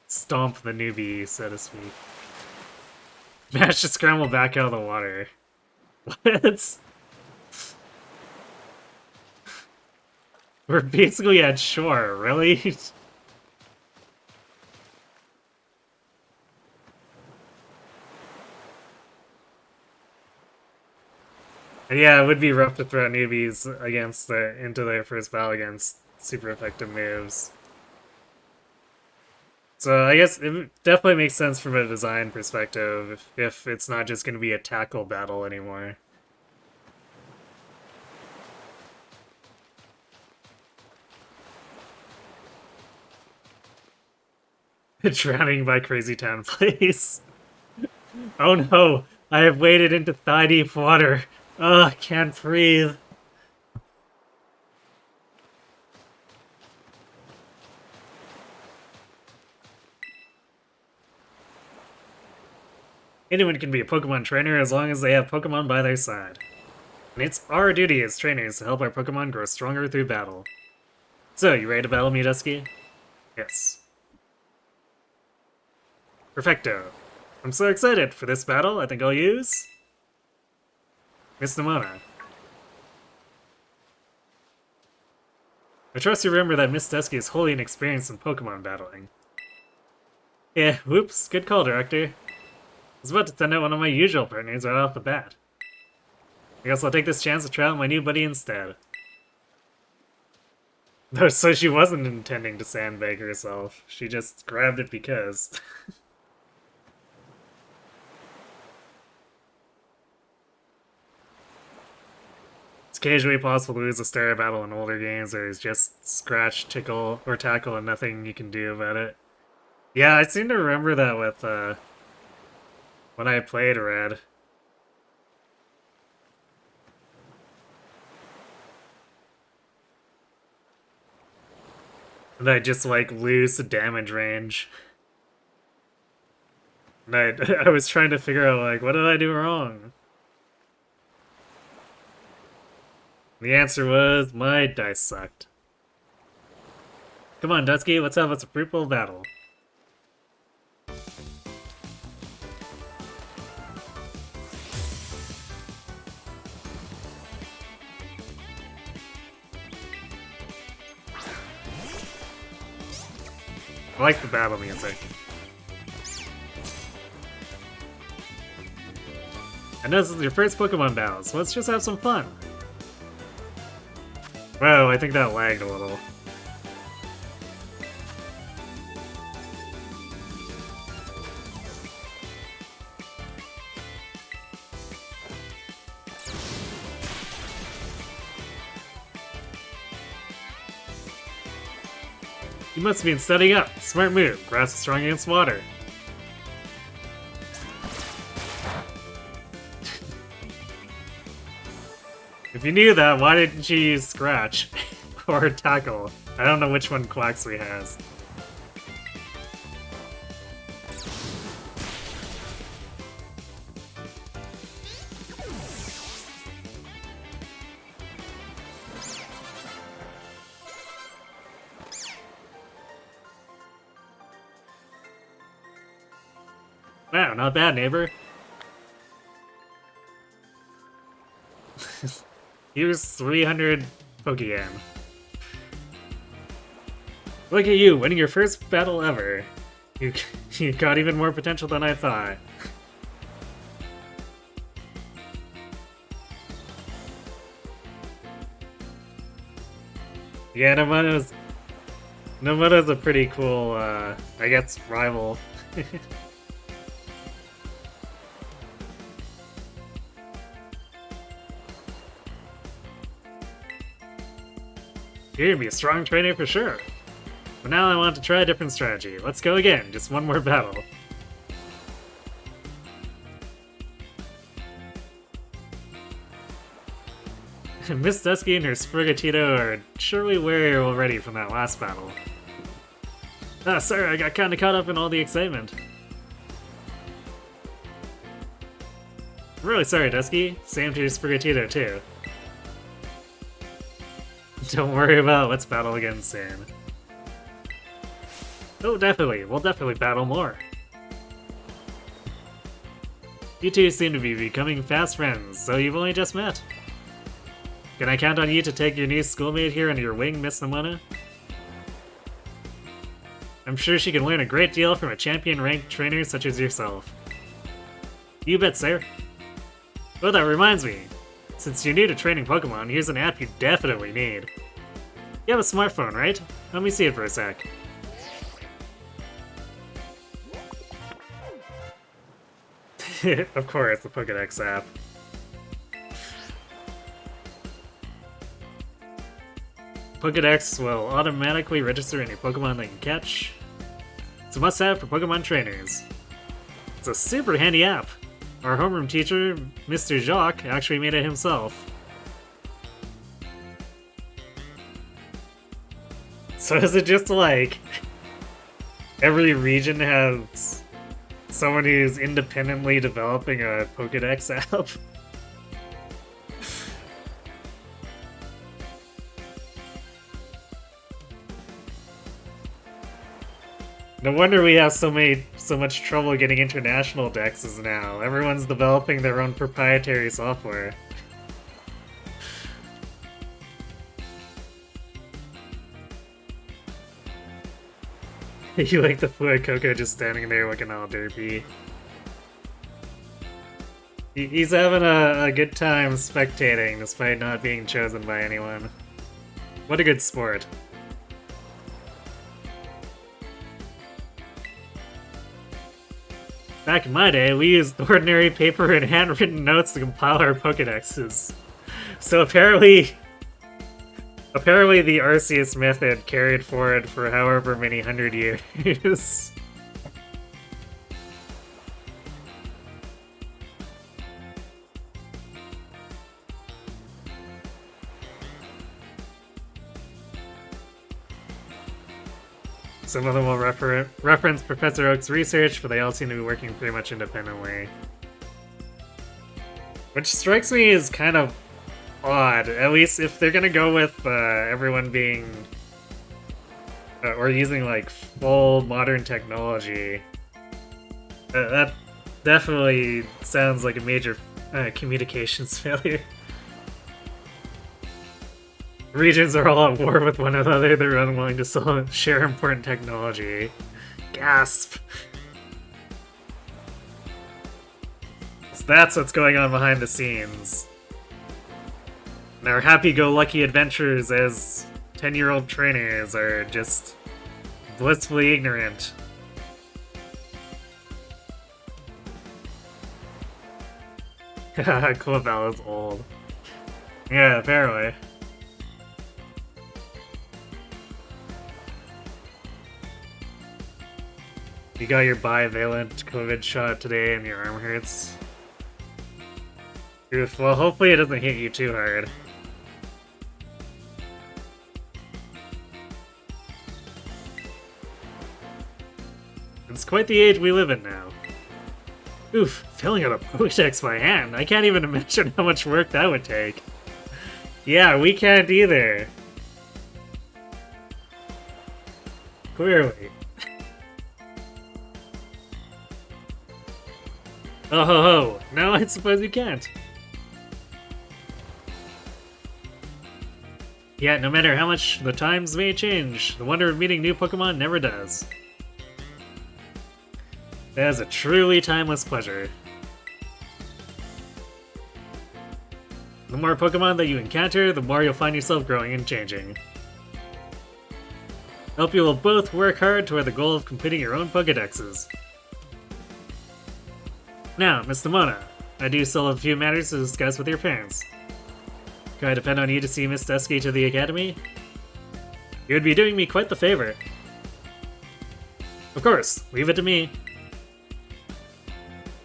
stomp the newbie, so to speak. Managed to scramble back out of the water. What? We're basically at shore, really? And yeah, it would be rough to throw newbies into their first battle against super effective moves. So I guess it definitely makes sense from a design perspective if it's not just going to be a tackle battle anymore. Drowning by Crazy Town, please. Oh no, I have waded into thigh-deep water. Ugh, can't breathe. Anyone can be a Pokemon trainer as long as they have Pokemon by their side. And it's our duty as trainers to help our Pokemon grow stronger through battle. So, you ready to battle me, Dusky? Yes. Perfecto. I'm so excited for this battle, I think I'll use... Miss Nemona. I trust you remember that Miss Dusky is wholly inexperienced in Pokemon battling. Yeah, whoops, good call, Director. I was about to send out one of my usual partners right off the bat. I guess I'll take this chance to try out my new buddy instead. No, so she wasn't intending to sandbag herself. She just grabbed it because. It's occasionally possible to lose a star battle in older games where it's just scratch, tickle, or tackle and nothing you can do about it. Yeah, I seem to remember that with, when I played Red. And I just, like, lose the damage range. And I was trying to figure out, like, what did I do wrong? The answer was, my dice sucked. Come on, Dusky, let's have a fruitful battle. I like the battle music. I know this is your first Pokemon battle, so let's just have some fun. Whoa, I think that lagged a little. You must have been studying up. Smart move. Grass is strong against water. If you knew that, why didn't you use Scratch? Or Tackle? I don't know which one Quaxley has. Wow, not bad, neighbor. Here's 300 Pokéyen. Look at you, winning your first battle ever. You got even more potential than I thought. Yeah, Nomona's a pretty cool, I guess, rival. You're gonna be a strong trainer for sure. But now I want to try a different strategy. Let's go again, just one more battle. Miss Dusky and her Sprigatito are surely wary already from that last battle. Ah, sorry, I got kinda caught up in all the excitement. I'm really sorry, Dusky. Same to your Sprigatito, too. Don't worry about it, let's battle again soon. Oh, definitely. We'll definitely battle more. You two seem to be becoming fast friends, so you've only just met. Can I count on you to take your new schoolmate here under your wing, Miss Nemona? I'm sure she can learn a great deal from a champion-ranked trainer such as yourself. You bet, sir. Oh, that reminds me. Since you're new to training Pokemon, here's an app you definitely need. You have a smartphone, right? Let me see it for a sec. Of course, the Pokédex app. Pokédex will automatically register any Pokemon that you catch. It's a must-have for Pokemon trainers. It's a super handy app. Our homeroom teacher, Mr. Jacques, actually made it himself. So is it just like every region has someone who's independently developing a Pokédex app? No wonder we have so much trouble getting international dexes now. Everyone's developing their own proprietary software. You like the Fuecoco just standing there looking all derpy. He's having a good time spectating despite not being chosen by anyone. What a good sport. Back in my day, we used ordinary paper and handwritten notes to compile our Pokédexes. So apparently the Arceus method carried forward for however many 100 years. Some of them will reference Professor Oak's research, but they all seem to be working pretty much independently. Which strikes me as kind of odd, at least if they're gonna go with everyone being or using like full modern technology. That definitely sounds like a major communications failure. Regions are all at war with one another. They're unwilling to share important technology. Gasp! So that's what's going on behind the scenes. And our happy-go-lucky adventures as 10-year-old trainers are just blissfully ignorant. Clavell is old. Yeah, apparently. You got your bivalent COVID shot today and your arm hurts. Oof, well, hopefully it doesn't hit you too hard. It's quite the age we live in now. Oof, filling out a Pokédex by hand. I can't even imagine how much work that would take. Yeah, we can't either. Clearly. Oh ho ho! No, I suppose you can't. Yeah, no matter how much the times may change, the wonder of meeting new Pokemon never does. That is a truly timeless pleasure. The more Pokemon that you encounter, the more you'll find yourself growing and changing. I hope you will both work hard toward the goal of completing your own Pokédexes. Now, Mr. Mona, I do still have a few matters to discuss with your parents. Can I depend on you to see Miss Dusky to the academy? You would be doing me quite the favor. Of course, leave it to me.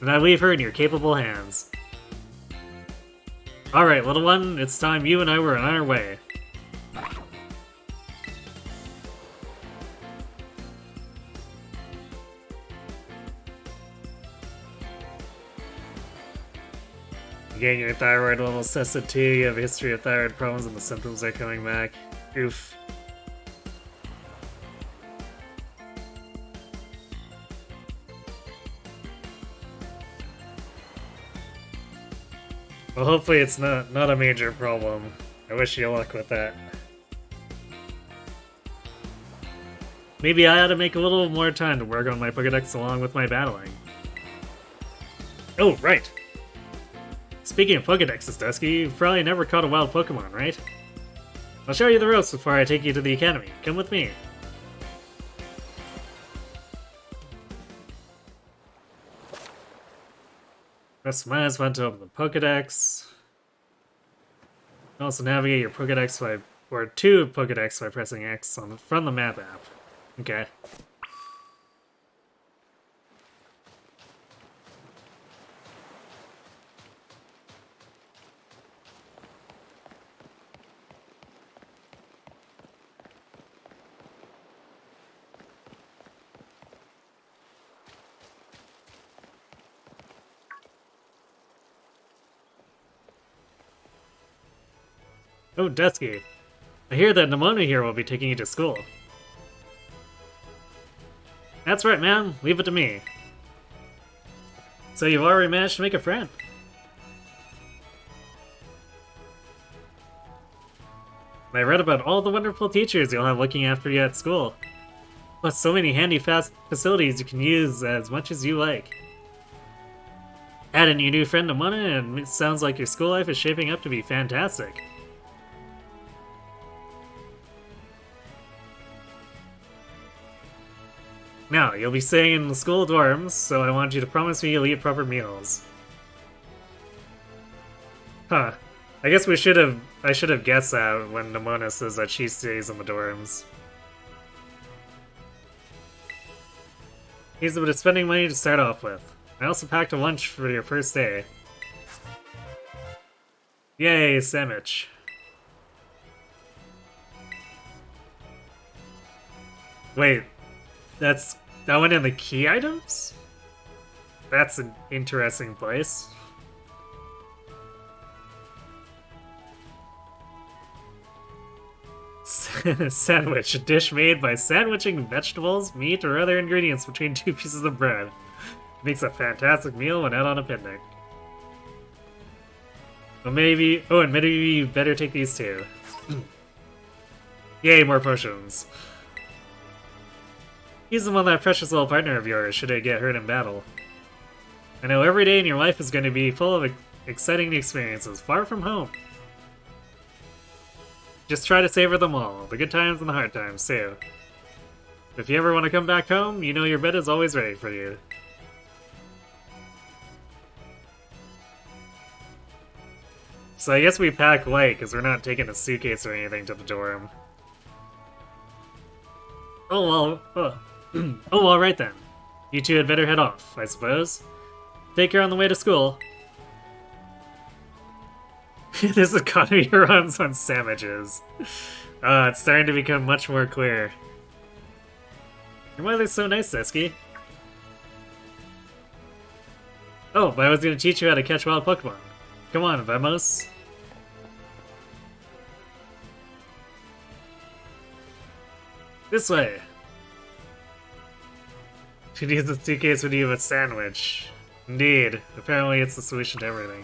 And I leave her in your capable hands. Alright, little one, it's time you and I were on our way. Getting your thyroid levels tested too, you have a history of thyroid problems and the symptoms are coming back. Oof. Well, hopefully it's not a major problem. I wish you luck with that. Maybe I ought to make a little more time to work on my Pokédex along with my battling. Oh, right! Speaking of Pokedexes, Dusky, you've probably never caught a wild Pokemon, right? I'll show you the ropes before I take you to the academy. Come with me. Press minus button to open the Pokedex. You can also navigate your Pokedex or to Pokedex by pressing X from the map app. Okay. Oh, Dusky. I hear that Nemona here will be taking you to school. That's right, man. Leave it to me. So you've already managed to make a friend. I read about all the wonderful teachers you'll have looking after you at school. Plus so many handy fast facilities you can use as much as you like. Add in your new friend Nemona and it sounds like your school life is shaping up to be fantastic. Now, you'll be staying in the school dorms, so I want you to promise me you'll eat proper meals. Huh. I guess I should have guessed that when Nemona says that she stays in the dorms. Here's a bit of spending money to start off with. I also packed a lunch for your first day. Yay, sandwich. Wait, that went in the key items? That's an interesting place. Sandwich, a dish made by sandwiching vegetables, meat, or other ingredients between two pieces of bread. Makes a fantastic meal when out on a picnic. Well, maybe... Oh, and maybe you better take these too. Yay, more potions. Use them on that precious little partner of yours should it get hurt in battle. I know every day in your life is going to be full of exciting experiences, far from home. Just try to savor them all, the good times and the hard times too. If you ever want to come back home, you know your bed is always ready for you. So I guess we pack light, because we're not taking a suitcase or anything to the dorm. Oh, well, oh, alright then. You two had better head off, I suppose. Take care on the way to school. This economy runs on sandwiches. It's starting to become much more clear. Your mother's so nice, Seski. Oh, but I was going to teach you how to catch wild Pokemon. Come on, Vamos. This way. She needs a suitcase when you have a sandwich. Indeed. Apparently it's the solution to everything.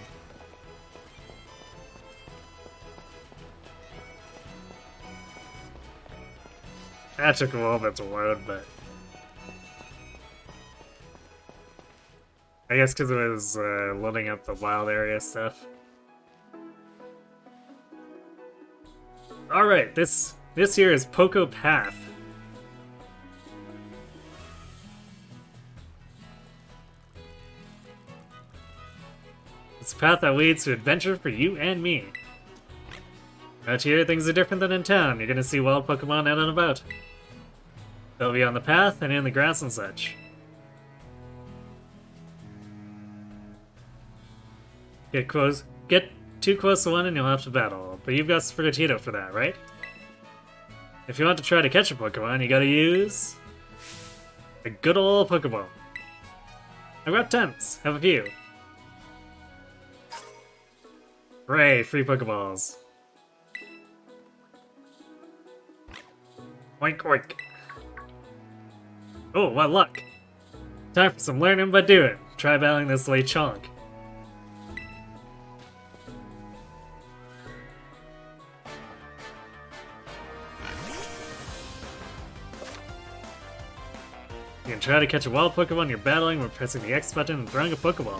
That took a little bit to load, but... I guess because it was loading up the wild area stuff. Alright, this here is Poco Path. It's a path that leads to adventure for you and me. Out here, things are different than in town. You're gonna see wild Pokemon out and about. They'll be on the path and in the grass and such. Get too close to one and you'll have to battle, but you've got Sprigatito for that, right? If you want to try to catch a Pokemon, you gotta use... a good old Pokeball. I've got tons. Have a few. Hooray, free Pokeballs. Oink oink. Oh, what luck. Time for some learning by doing. Try battling this Lechonk. You can try to catch a wild Pokemon you're battling by pressing the X button and throwing a Pokeball.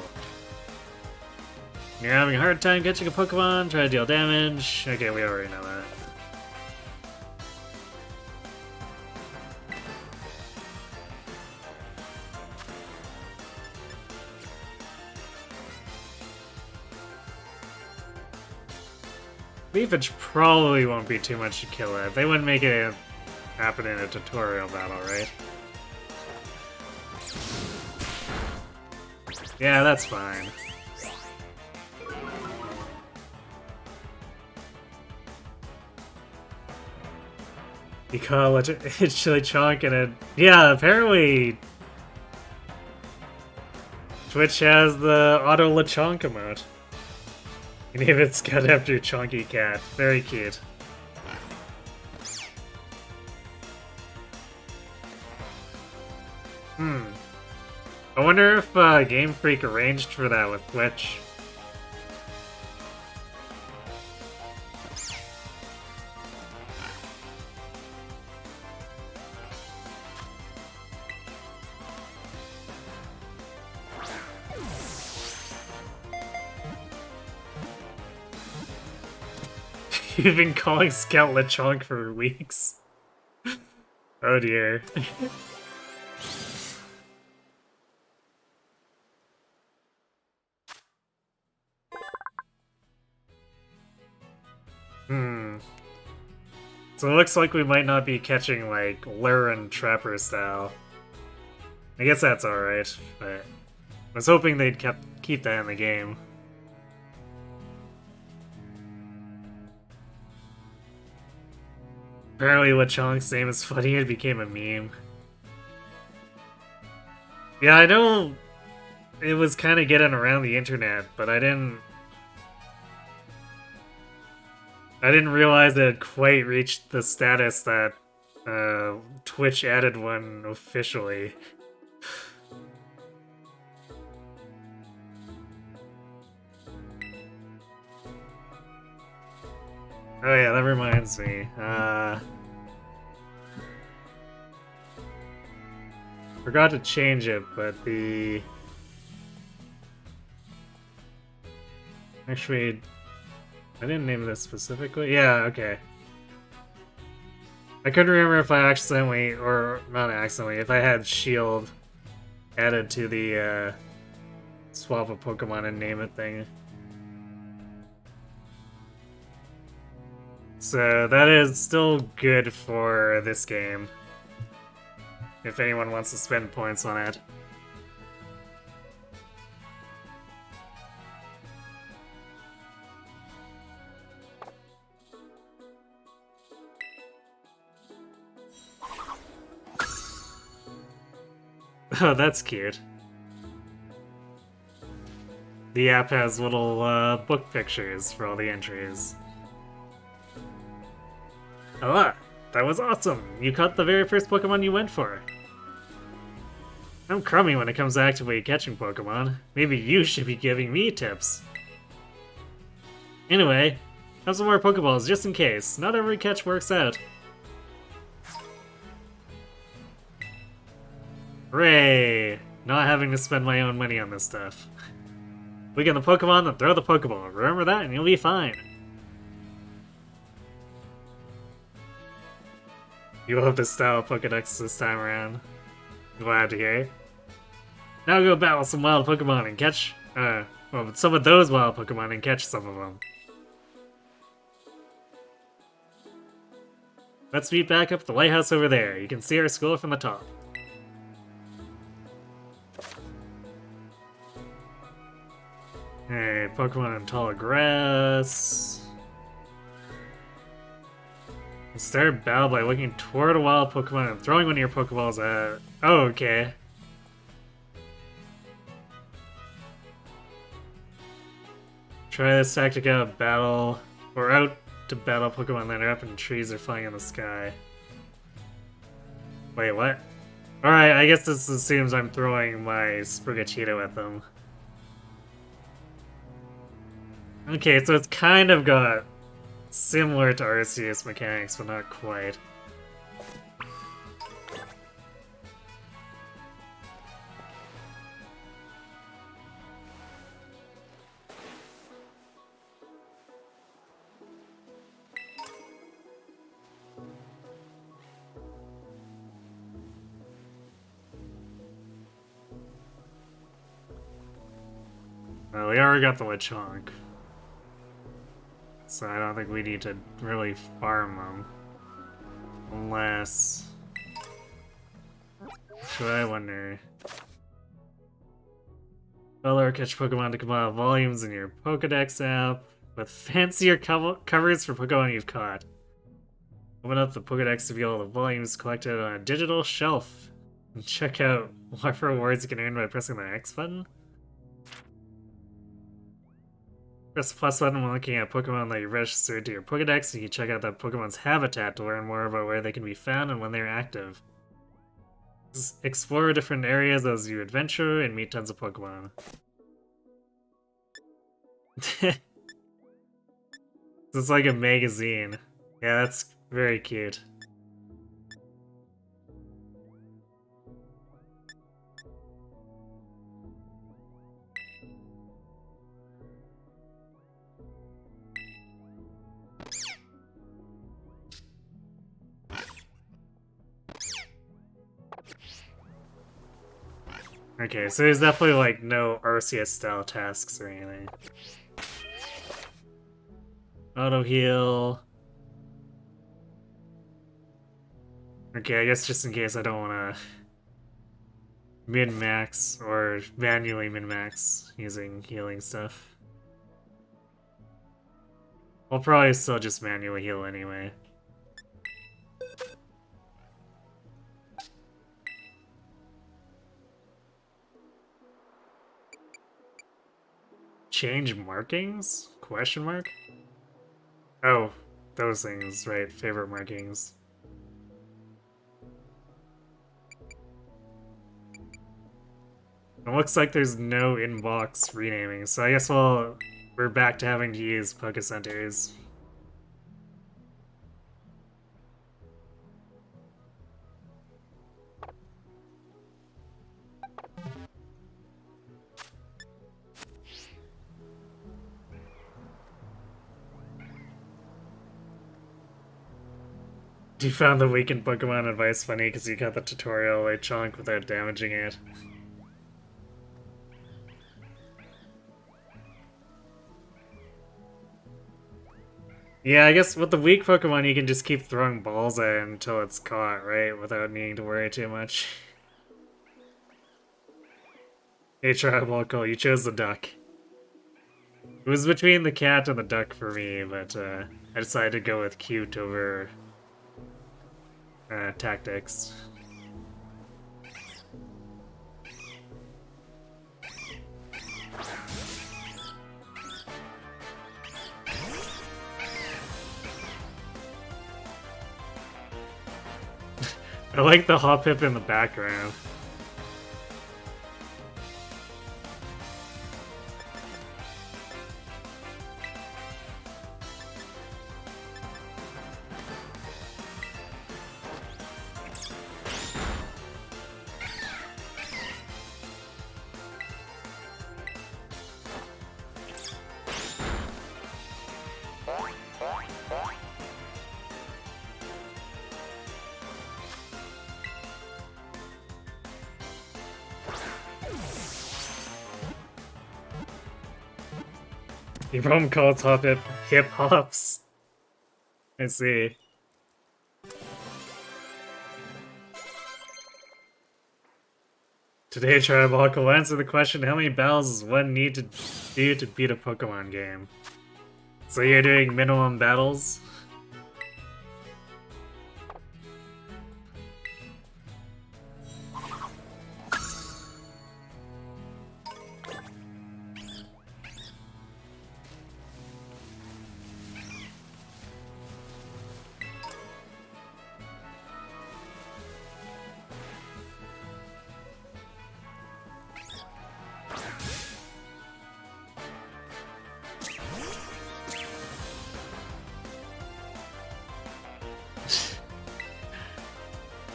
You're having a hard time catching a Pokemon, try to deal damage. Okay, we already know that. Leafage probably won't be too much to kill it. They wouldn't make it happen in a tutorial battle, right? Yeah, that's fine. You call it Chili Chonk and it... Yeah, apparently... Twitch has the Auto Lechonk emote. You name it Scout after Chonky Cat. Very cute. I wonder if Game Freak arranged for that with Twitch. You've been calling Scout Lechonk for weeks. Oh dear. So it looks like we might not be catching, like, Lure and Trapper style. I guess that's alright, but I was hoping they'd keep that in the game. Apparently Lechonk's name is funny, it became a meme. Yeah, I know it was kind of getting around the internet, but I didn't realize it had quite reached the status that Twitch added one officially. Oh yeah, that reminds me. Forgot to change it, but the... Actually, I didn't name this specifically. Yeah, okay. I couldn't remember if I accidentally, or not accidentally, if I had Shield added to the swap a Pokemon and name it thing. So that is still good for this game, if anyone wants to spend points on it. Oh, that's cute. The app has little book pictures for all the entries. Ah, that was awesome! You caught the very first Pokemon you went for. I'm crummy when it comes to actively catching Pokemon. Maybe you should be giving me tips. Anyway, have some more Pokeballs just in case. Not every catch works out. Hooray! Not having to spend my own money on this stuff. Weaken the Pokemon, then throw the Pokeball. Remember that and you'll be fine. You love this style of Pokedex this time around. Glad to hear. Now go battle some wild Pokemon and catch, well, some of those wild Pokemon and catch some of them. Let's meet back up at the lighthouse over there. You can see our school from the top. Hey, Pokemon in tall grass. Start battle by looking toward a wild Pokemon and throwing one of your Pokeballs at... Oh, okay. Try this tactic out of battle, or out to battle Pokemon that are up in trees or flying in the sky. Wait, what? Alright, I guess this assumes I'm throwing my Sprigatito at them. Okay, so it's kind of got similar to Arceus mechanics, but not quite. Well, we already got the Lechonk. So I don't think we need to really farm them. Unless... Should I wonder? Spell or catch Pokemon to compile volumes in your Pokedex app with fancier covers for Pokemon you've caught. Open up the Pokedex to view all the volumes collected on a digital shelf. And check out what rewards you can earn by pressing the X button. Press the plus button when looking at Pokemon that you registered to your Pokedex, and you can check out that Pokemon's habitat to learn more about where they can be found and when they're active. Just explore different areas as you adventure and meet tons of Pokemon. It's like a magazine. Yeah, that's very cute. Okay, so there's definitely like no Arceus style tasks or anything. Auto heal. Okay, I guess just in case I don't want to min-max or manually min-max using healing stuff. I'll probably still just manually heal anyway. Change markings? Question mark? Oh, those things, right. Favorite markings. It looks like there's no inbox renaming, so I guess we're back to having to use Pokecenters. You found the weakened Pokemon advice funny because you got the tutorial Lechonk without damaging it. Yeah, I guess with the weak Pokemon you can just keep throwing balls at it until it's caught, right? Without needing to worry too much. Hey, Tribalco, you chose the duck. It was between the cat and the duck for me, but I decided to go with cute over tactics. I like the Hoppip in the background. You probably call Hoppip hip hops. I see. Today, Tribalco will answer the question, how many battles does one need to do to beat a Pokemon game? So you're doing minimum battles?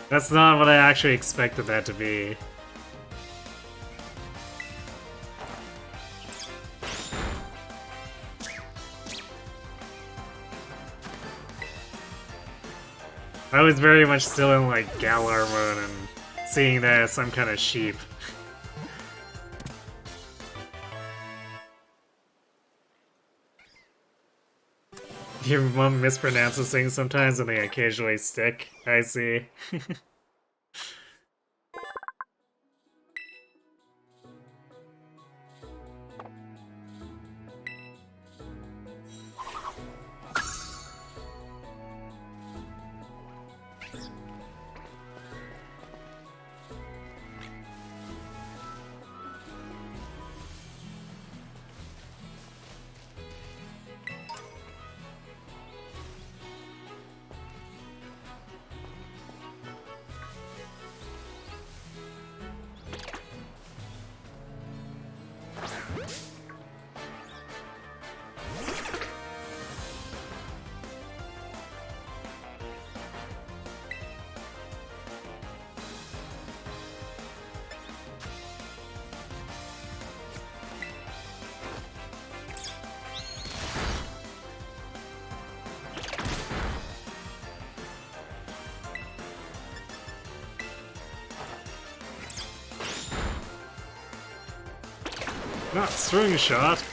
That's not what I actually expected that to be. I was very much still in like Galar mode and seeing that as some kind of sheep. Your mom mispronounces things sometimes and they occasionally stick. I see. Not string shot.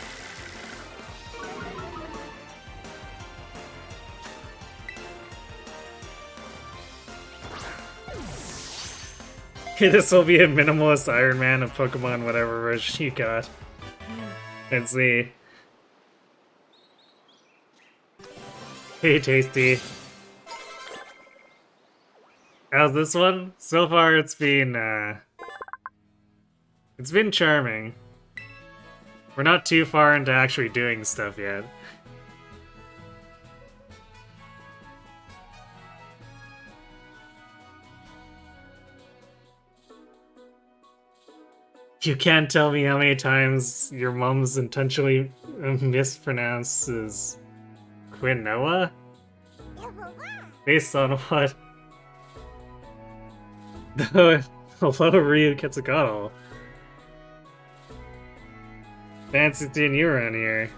This will be a minimalist Iron Man of Pokemon, whatever version you got. Let's see. Hey, Tasty. How's this one? So far, it's been charming. We're not too far into actually doing stuff yet. You can't tell me how many times your mom's intentionally mispronounces Quinoa? Based on what? Hello, Ryu Quetzalcoatl. Fancy seeing you around here.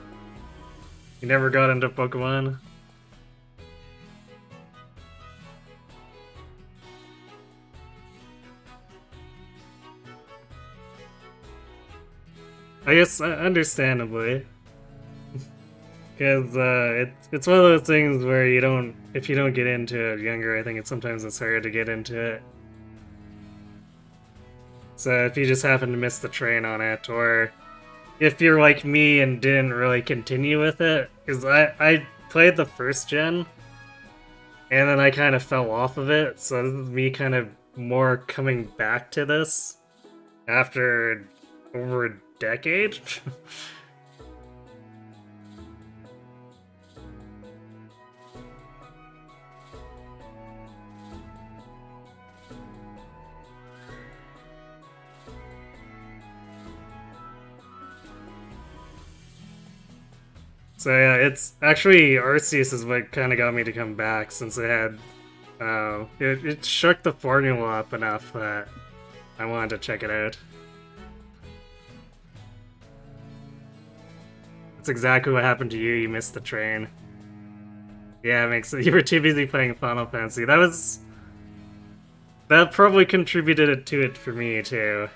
You never got into Pokemon? I guess, understandably. Because, it's one of those things where if you don't get into it younger, I think sometimes it's hard to get into it. So if you just happen to miss the train on it, or if you're like me and didn't really continue with it, because I played the first gen, and then I kind of fell off of it, so this is me kind of more coming back to this after over a decade. So yeah, it's actually Arceus is what kind of got me to come back, since it had it shook the formula up enough that I wanted to check it out. That's exactly what happened to you. You missed the train. Yeah, it makes sense. You were too busy playing Final Fantasy. That probably contributed to it for me too.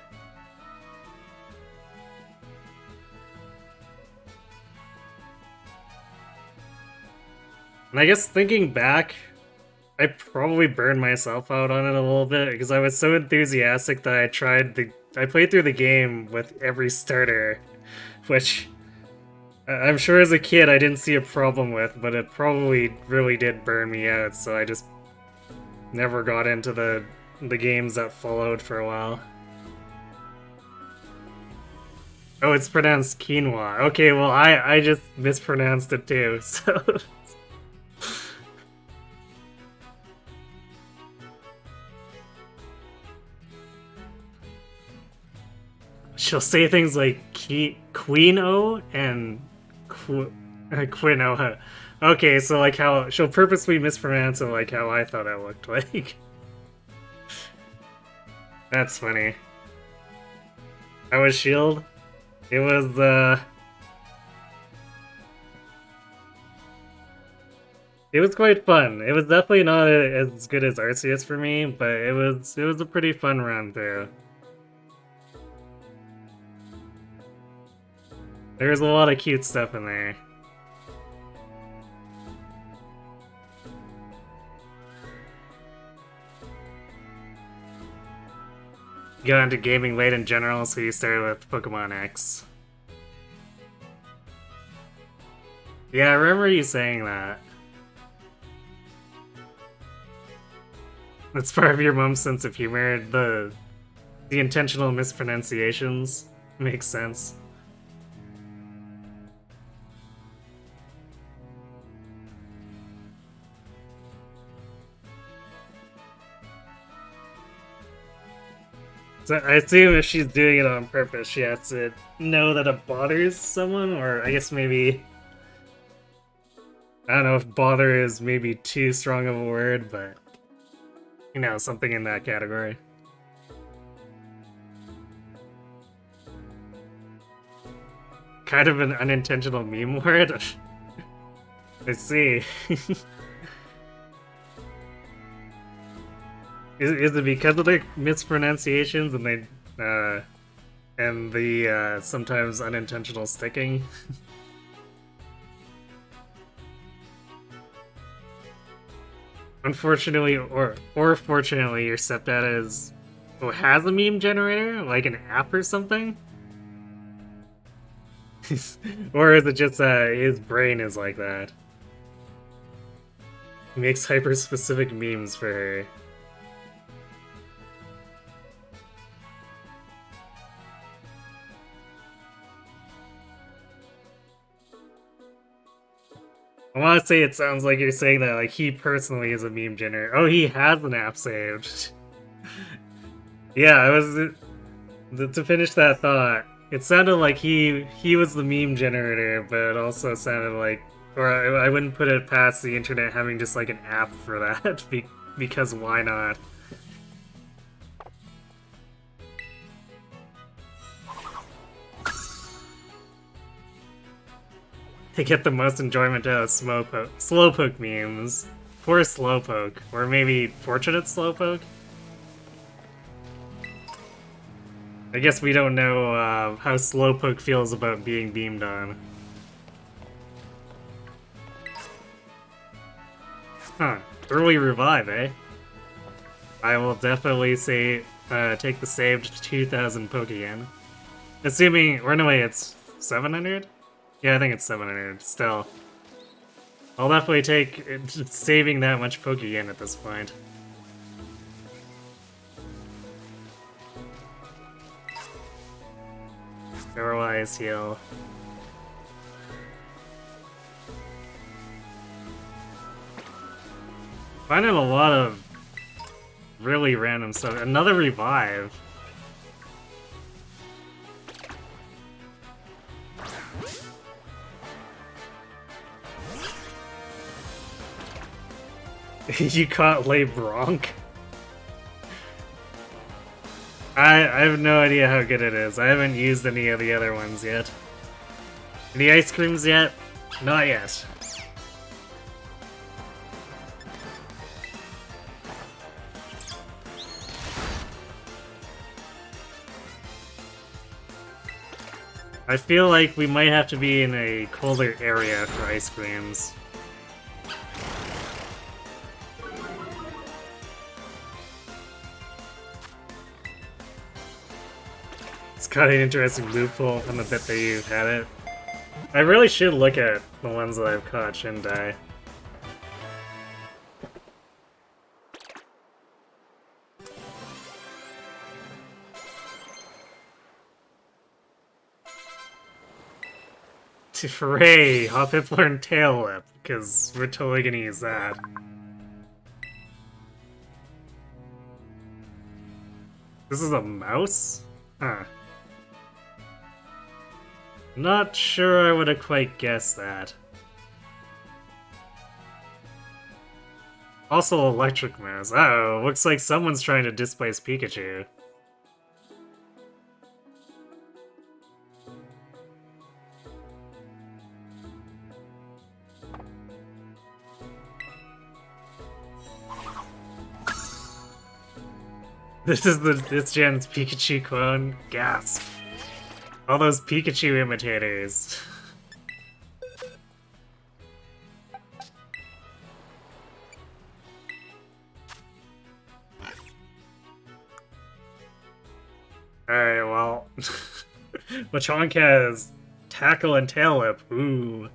And I guess thinking back, I probably burned myself out on it a little bit because I was so enthusiastic that I played through the game with every starter, which I'm sure as a kid I didn't see a problem with, but it probably really did burn me out, so I just never got into the games that followed for a while. Oh, it's pronounced quinoa. Okay, well I just mispronounced it too, so... She'll say things like Queen-O and Quinoa. Okay, so like how she'll purposely mispronounce it like how I thought it looked like. That's funny. How was Shield? It was it was quite fun. It was definitely not as good as Arceus for me, but it was a pretty fun run through. There's a lot of cute stuff in there. got into gaming late in general, so you started with Pokemon X. Yeah, I remember you saying that. That's part of your mom's sense of humor. The intentional mispronunciations makes sense. So I assume if she's doing it on purpose, she has to know that it bothers someone, or I guess maybe... I don't know if bother is maybe too strong of a word, but... You know, something in that category. Kind of an unintentional meme word? I see. Is it because of the mispronunciations and the sometimes unintentional sticking? Unfortunately, or fortunately, your stepdad has a meme generator, like an app or something. Or is it just his brain is like that? He makes hyper-specific memes for her. I want to say it sounds like you're saying that like he personally is a meme generator. Oh, he has an app saved. Yeah, I was to finish that thought. It sounded like he was the meme generator, but it also sounded like, or I wouldn't put it past the internet having just like an app for that because why not? To get the most enjoyment out of Slowpoke memes. Poor Slowpoke. Or maybe Fortunate Slowpoke? I guess we don't know how Slowpoke feels about being beamed on. Huh. Early revive, eh? I will definitely say take the saved 2,000 Pokeyen. Assuming, or no way, it's 700? Yeah, I think it's 700, still. I'll definitely take saving that much Pokeyen at this point. Paralyze heal. Finding a lot of really random stuff. Another revive. You caught Lebronk? I have no idea how good it is. I haven't used any of the other ones yet. Any ice creams yet? Not yet. I feel like we might have to be in a colder area for ice creams. It's got an interesting loophole from the bit that you've had it. I really should look at the ones that I've caught, shouldn't I? Hooray! Hoppip learned Tail Whip, because we're totally gonna use that. This is a mouse? Huh. Not sure I would have quite guessed that. Also electric mouse. Uh-oh, looks like someone's trying to displace Pikachu. This is this gen's Pikachu clone. Gasp. All those Pikachu imitators. Alright, well. Lechonk has Tackle and Tail Whip. Ooh.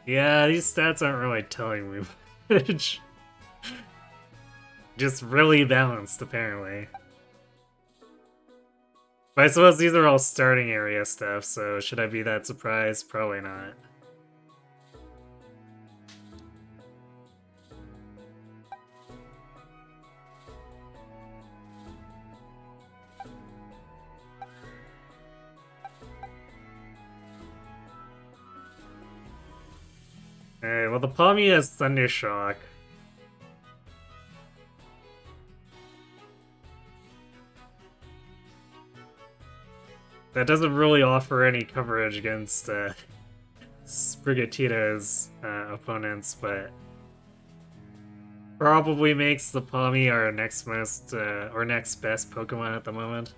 Yeah, these stats aren't really telling me much. Just really balanced, apparently. But I suppose these are all starting area stuff, so should I be that surprised? Probably not. Alright, well the Palmy has Thunder Shock. That doesn't really offer any coverage against Sprigatito's opponents, but probably makes the Palmy our next most, or next best Pokemon at the moment.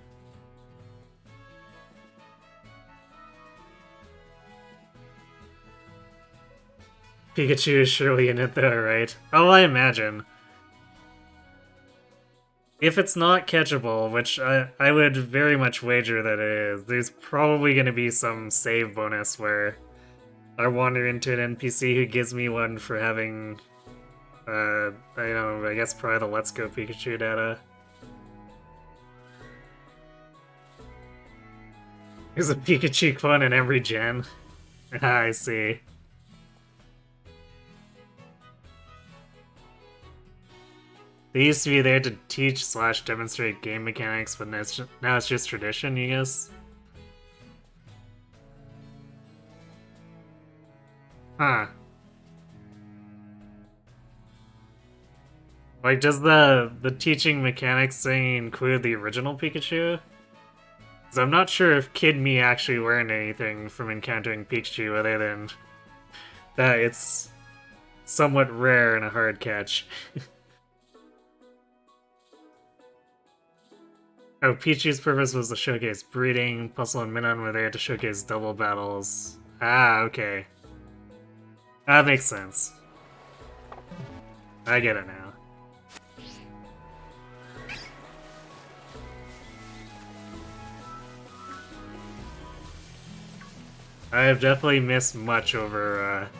Pikachu is surely in it though, right? Oh, I imagine. If it's not catchable, which I would very much wager that it is, there's probably going to be some save bonus where I wander into an NPC who gives me one for having, I guess probably the Let's Go Pikachu data. There's a Pikachu clone in every gen. I see. They used to be there to teach / demonstrate game mechanics, but now it's just tradition, you guess? Huh. Like, does the teaching mechanics thing include the original Pikachu? Because I'm not sure if Kid Me actually learned anything from encountering Pikachu other than that it's somewhat rare and a hard catch. Oh, Pichu's purpose was to showcase breeding. Puzzle and Minun were there to showcase double battles. Ah, okay. That makes sense. I get it now. I have definitely missed much over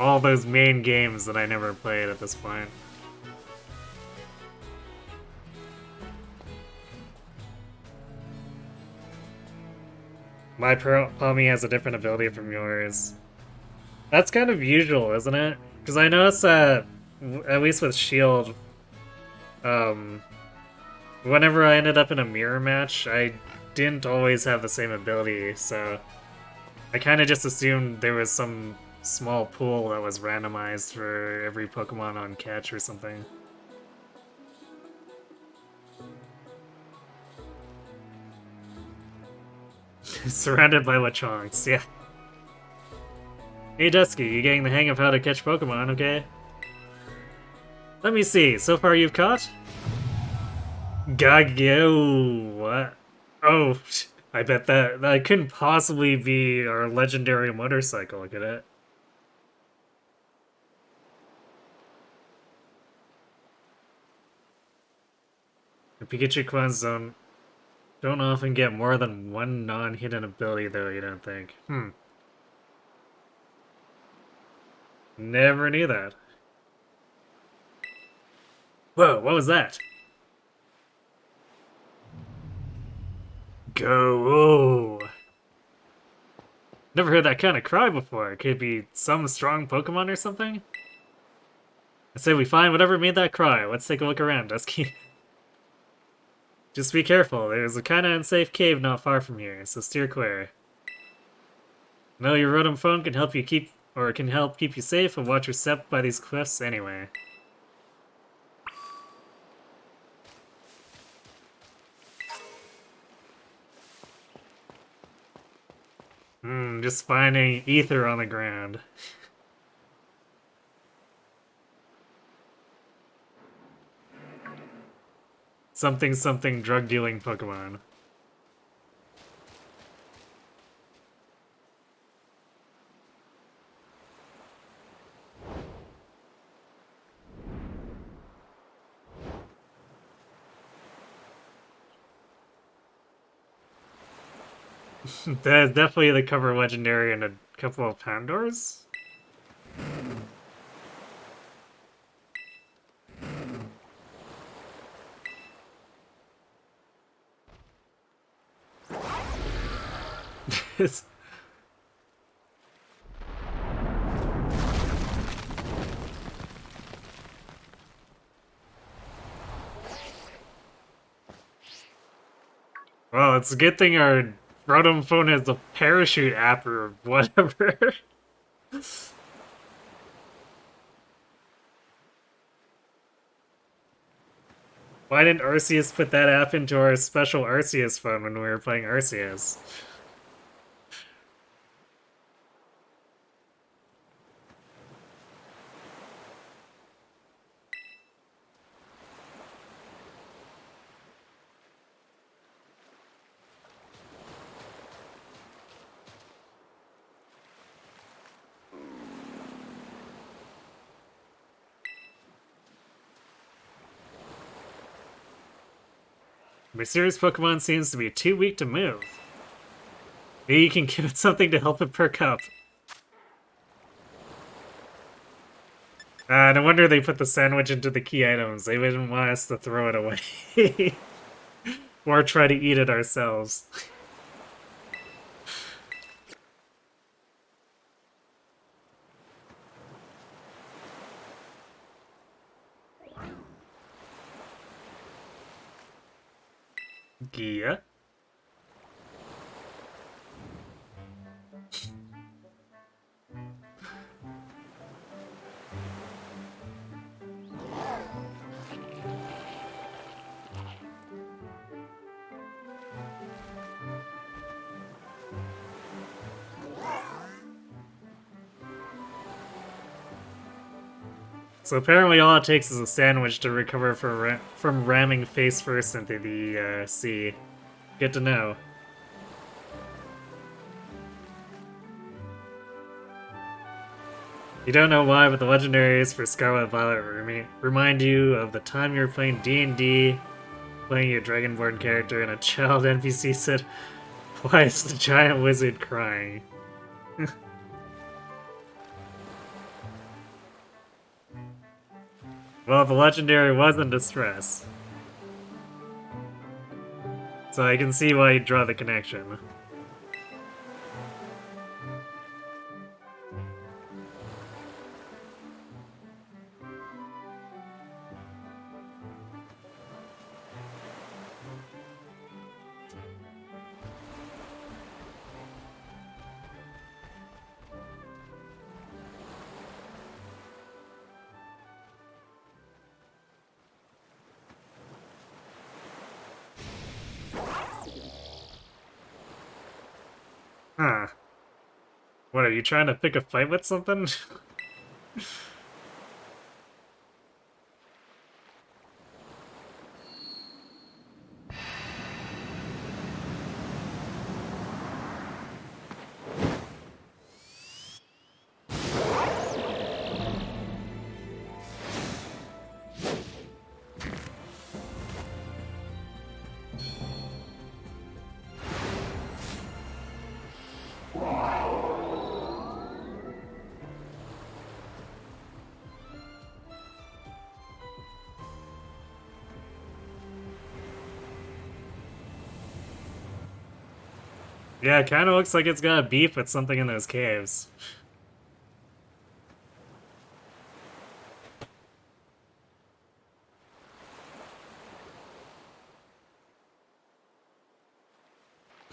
all those main games that I never played at this point. My Palmy has a different ability from yours. That's kind of usual, isn't it? Because I noticed that, at least with Shield, whenever I ended up in a mirror match, I didn't always have the same ability, so I kind of just assumed there was some small pool that was randomized for every Pokemon on catch or something. Surrounded by Lechonks, yeah. Hey Dusky, you getting the hang of how to catch Pokemon, okay? Let me see, so far you've caught? Gagyo, what? Oh, I bet that couldn't possibly be our legendary motorcycle, could it? The Pikachu clones don't often get more than one non-hidden ability, though, you don't think? Never knew that. Whoa, what was that? Go! Oh. Never heard that kind of cry before. Could it be some strong Pokemon or something? I say we find whatever made that cry. Let's take a look around, Dusky. Just be careful. There's a kind of unsafe cave not far from here, so steer clear. No, your Rotom phone can help you keep you safe and watch your step by these cliffs anyway. Just finding ether on the ground. Something drug dealing Pokemon. That is definitely the cover legendary and a couple of Pandors. It's... Well, it's a good thing our Rotom phone has the parachute app or whatever. Why didn't Arceus put that app into our special Arceus phone when we were playing Arceus? My serious Pokemon seems to be too weak to move. Maybe you can give it something to help it perk up. No wonder they put the sandwich into the key items. They didn't want us to throw it away. Or try to eat it ourselves. Yeah. So apparently all it takes is a sandwich to recover from ramming face first into the sea. Good to know. You don't know why, but the legendaries for Scarlet Violet remind you of the time you were playing D&D, playing your Dragonborn character, and a child NPC said, "Why is the giant wizard crying?" Well, the legendary was in distress. So I can see why you draw the connection. Huh. What, are you trying to pick a fight with something? Yeah, it kinda looks like it's got a beef with something in those caves.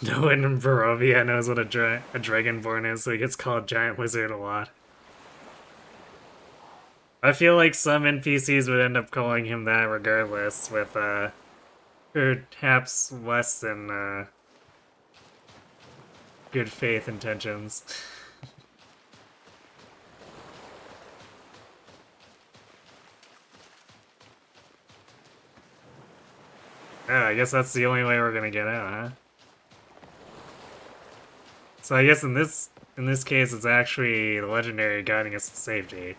No one in Barovia knows what a Dragonborn is, so he gets called Giant Wizard a lot. I feel like some NPCs would end up calling him that regardless, with, perhaps less than, good faith intentions. Yeah, I guess that's the only way we're gonna get out, huh? So I guess in this case it's actually the legendary guiding us to safety.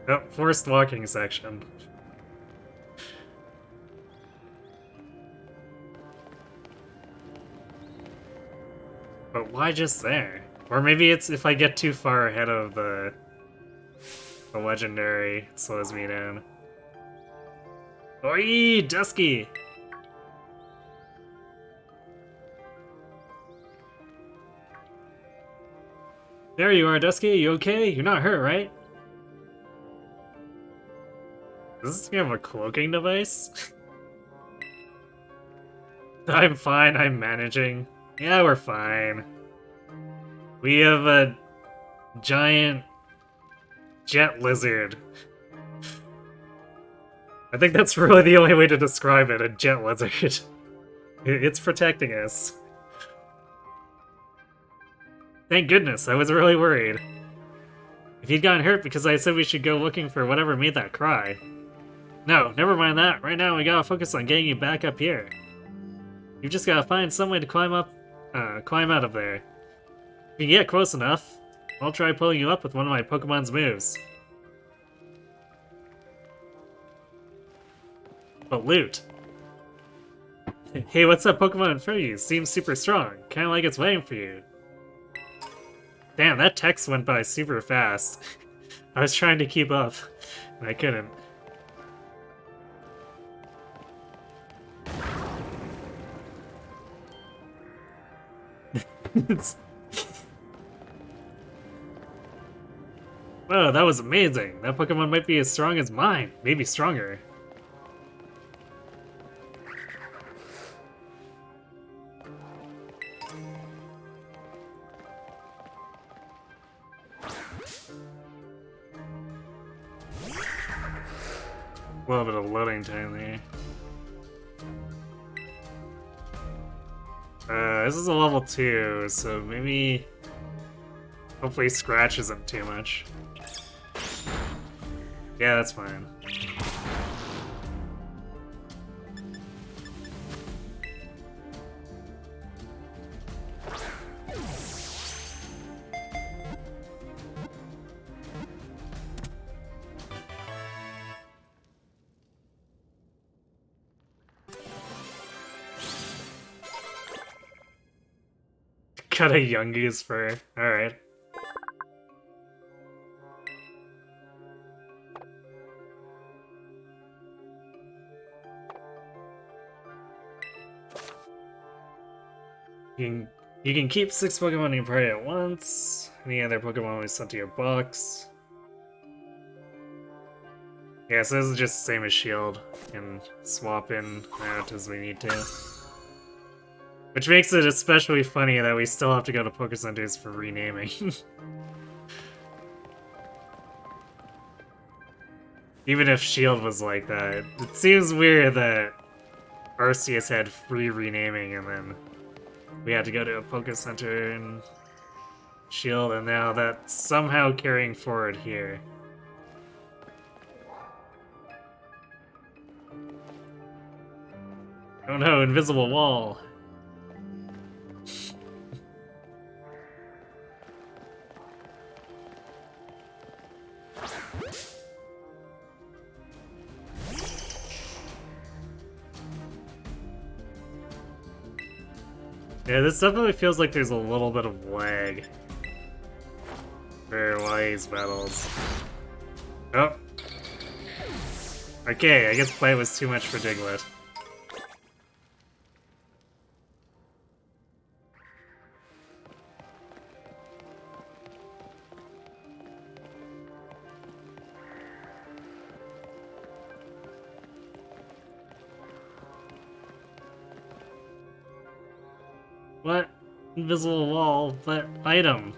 Oh, forced walking section. But why just there? Or maybe it's if I get too far ahead of the legendary, it slows me down. Oi, Dusky! There you are, Dusky. You okay? You're not hurt, right? Does this thing have a cloaking device? I'm fine, I'm managing. Yeah, we're fine. We have a giant jet lizard. I think that's really the only way to describe it, a jet lizard. It's protecting us. Thank goodness, I was really worried. If you'd gotten hurt because I said we should go looking for whatever made that cry. No, never mind that. Right now we gotta focus on getting you back up here. You've just gotta find some way to climb out of there. If you can get close enough, I'll try pulling you up with one of my Pokemon's moves. But loot. Hey, what's that Pokemon in front of you? Seems super strong. Kinda like it's waiting for you. Damn, that text went by super fast. I was trying to keep up, and I couldn't. Whoa, that was amazing. That Pokemon might be as strong as mine. Maybe stronger. A little bit of loading time there. This is a level 2, so maybe... Hopefully Scratch isn't too much. Yeah, that's fine. Got a Youngie's fur. Alright. You can keep 6 Pokemon in your party at once. Any other Pokemon will be sent to your box. Yeah, so this is just the same as Shield. And swap in out as we need to. Which makes it especially funny that we still have to go to Pokécenters for renaming. Even if Shield was like that. It seems weird that Arceus had free renaming and then we had to go to a Pokécenter in Shield, and now that's somehow carrying forward here. Oh no, invisible wall. Yeah, this definitely feels like there's a little bit of lag for Wise battles. Oh. Okay, I guess play was too much for Diglett. What? Invisible wall, but item.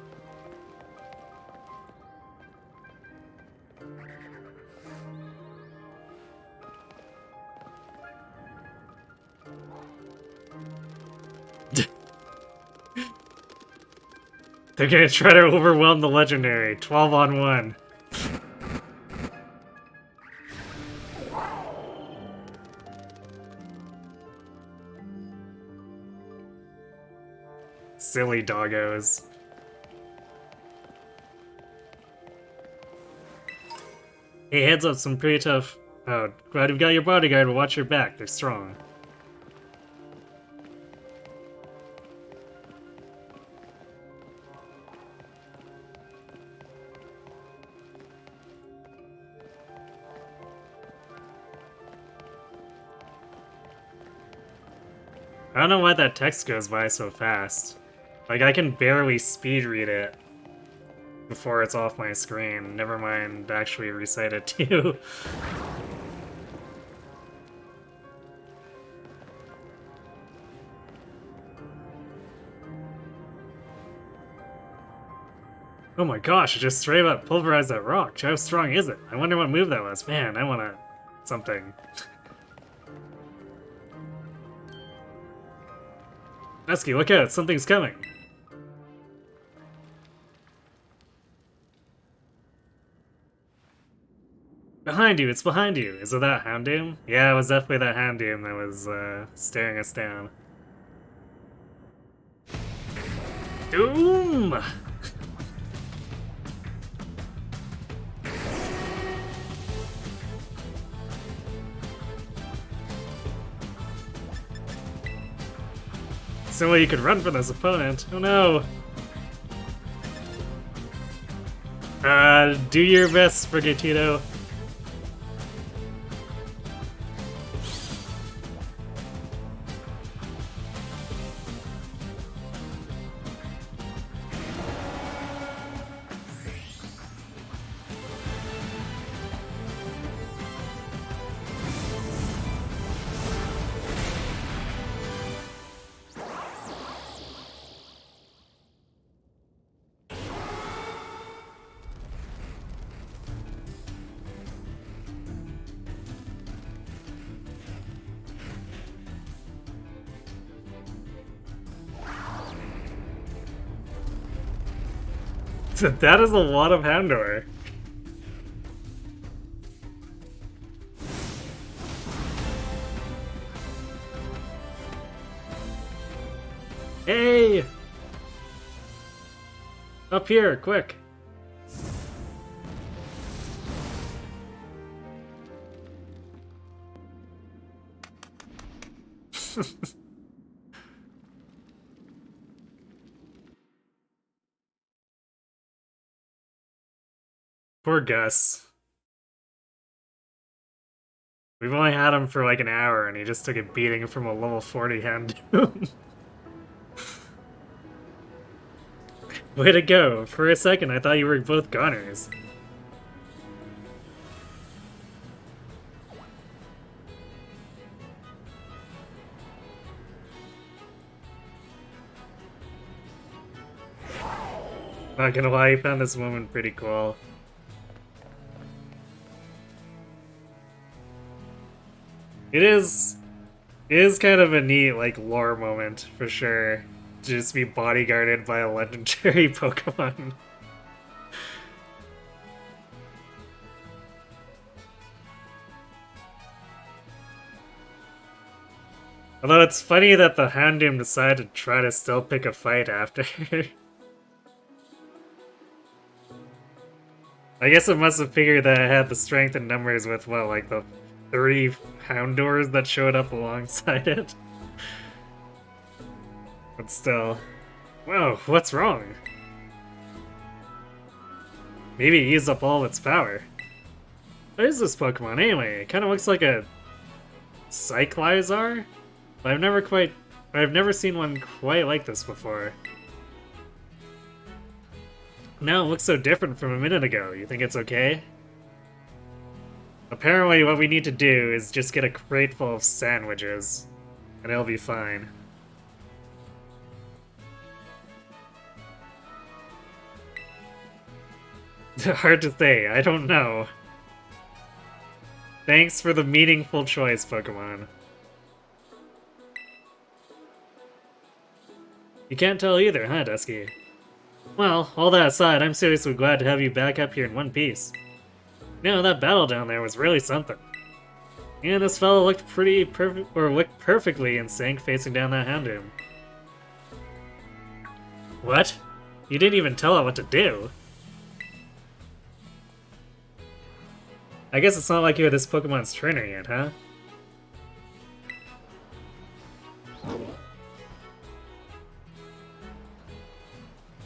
They're gonna try to overwhelm the legendary. 12 on 1. Silly doggos. Hey, heads up, some pretty tough... Oh, glad you've got your bodyguard, but watch your back, they're strong. I don't know why that text goes by so fast. Like, I can barely speed read it before it's off my screen. Never mind actually recite it to you. Oh my gosh, it just straight up pulverized that rock. How strong is it? I wonder what move that was. Man, I wanna... something. Nesky, look out, something's coming. Behind you, it's behind you. Is it that Houndoom? Yeah, it was definitely that Houndoom that was staring us down. Doom! So you could run from this opponent. Oh no! Do your best, Brigatito. That is a lot of Houndour. Hey! Up here, quick! Poor Gus. We've only had him for like an hour and he just took a beating from a level 40 Houndoom. Way to go! For a second I thought you were both goners. Not gonna lie, I found this moment pretty cool. It is kind of a neat, like, lore moment, for sure. To just be bodyguarded by a legendary Pokemon. Although it's funny that the Houndoom decided to try to still pick a fight after. I guess it must have figured that it had the strength and numbers with, well, like the 30 Houndours that showed up alongside it. But still. Whoa, what's wrong? Maybe it used up all of its power. What is this Pokemon anyway? It kind of looks like a Cyclizar? But I've never seen one quite like this before. Now it looks so different from a minute ago. You think it's okay? Apparently what we need to do is just get a crate full of sandwiches, and it'll be fine. Hard to say, I don't know. Thanks for the meaningful choice, Pokemon. You can't tell either, huh, Dusky? Well, all that aside, I'm seriously glad to have you back up here in one piece. You know, that battle down there was really something. And this fellow looked looked perfectly in sync facing down that Houndoom. What? You didn't even tell it what to do. I guess it's not like you're this Pokemon's trainer yet, huh?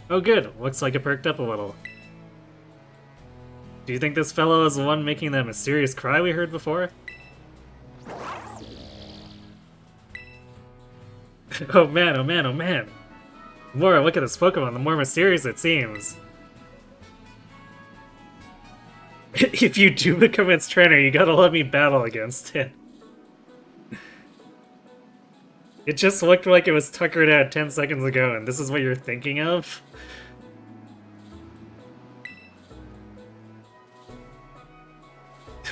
Oh good, looks like it perked up a little. Do you think this fellow is the one making that mysterious cry we heard before? Oh man, oh man, oh man! The more I look at this Pokemon, the more mysterious it seems. If you do become its trainer, you gotta let me battle against it. It just looked like it was tuckered out 10 seconds ago, and this is what you're thinking of?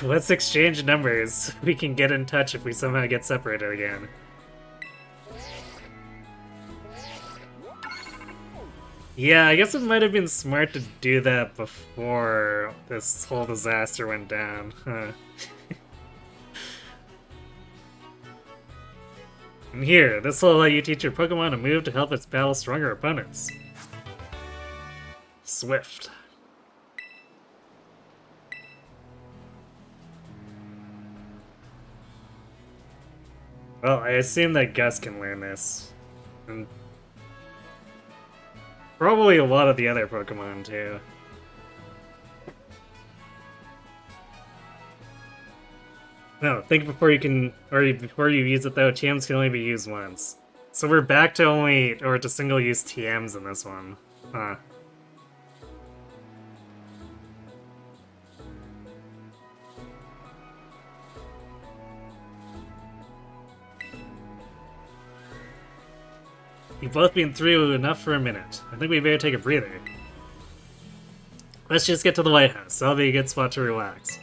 Let's exchange numbers. We can get in touch if we somehow get separated again. Yeah, I guess it might have been smart to do that before this whole disaster went down, huh? And here, this will allow you to teach your Pokemon a move to help its battle stronger opponents. Swift. Well, I assume that Gus can learn this. And probably a lot of the other Pokemon, too. No, think before you can, or before you use it though, TMs can only be used once. So we're back to only, or to single-use TMs in this one. Huh. You've both been through enough for a minute. I think we better take a breather. Let's just get to the lighthouse. That'll be a good spot to relax.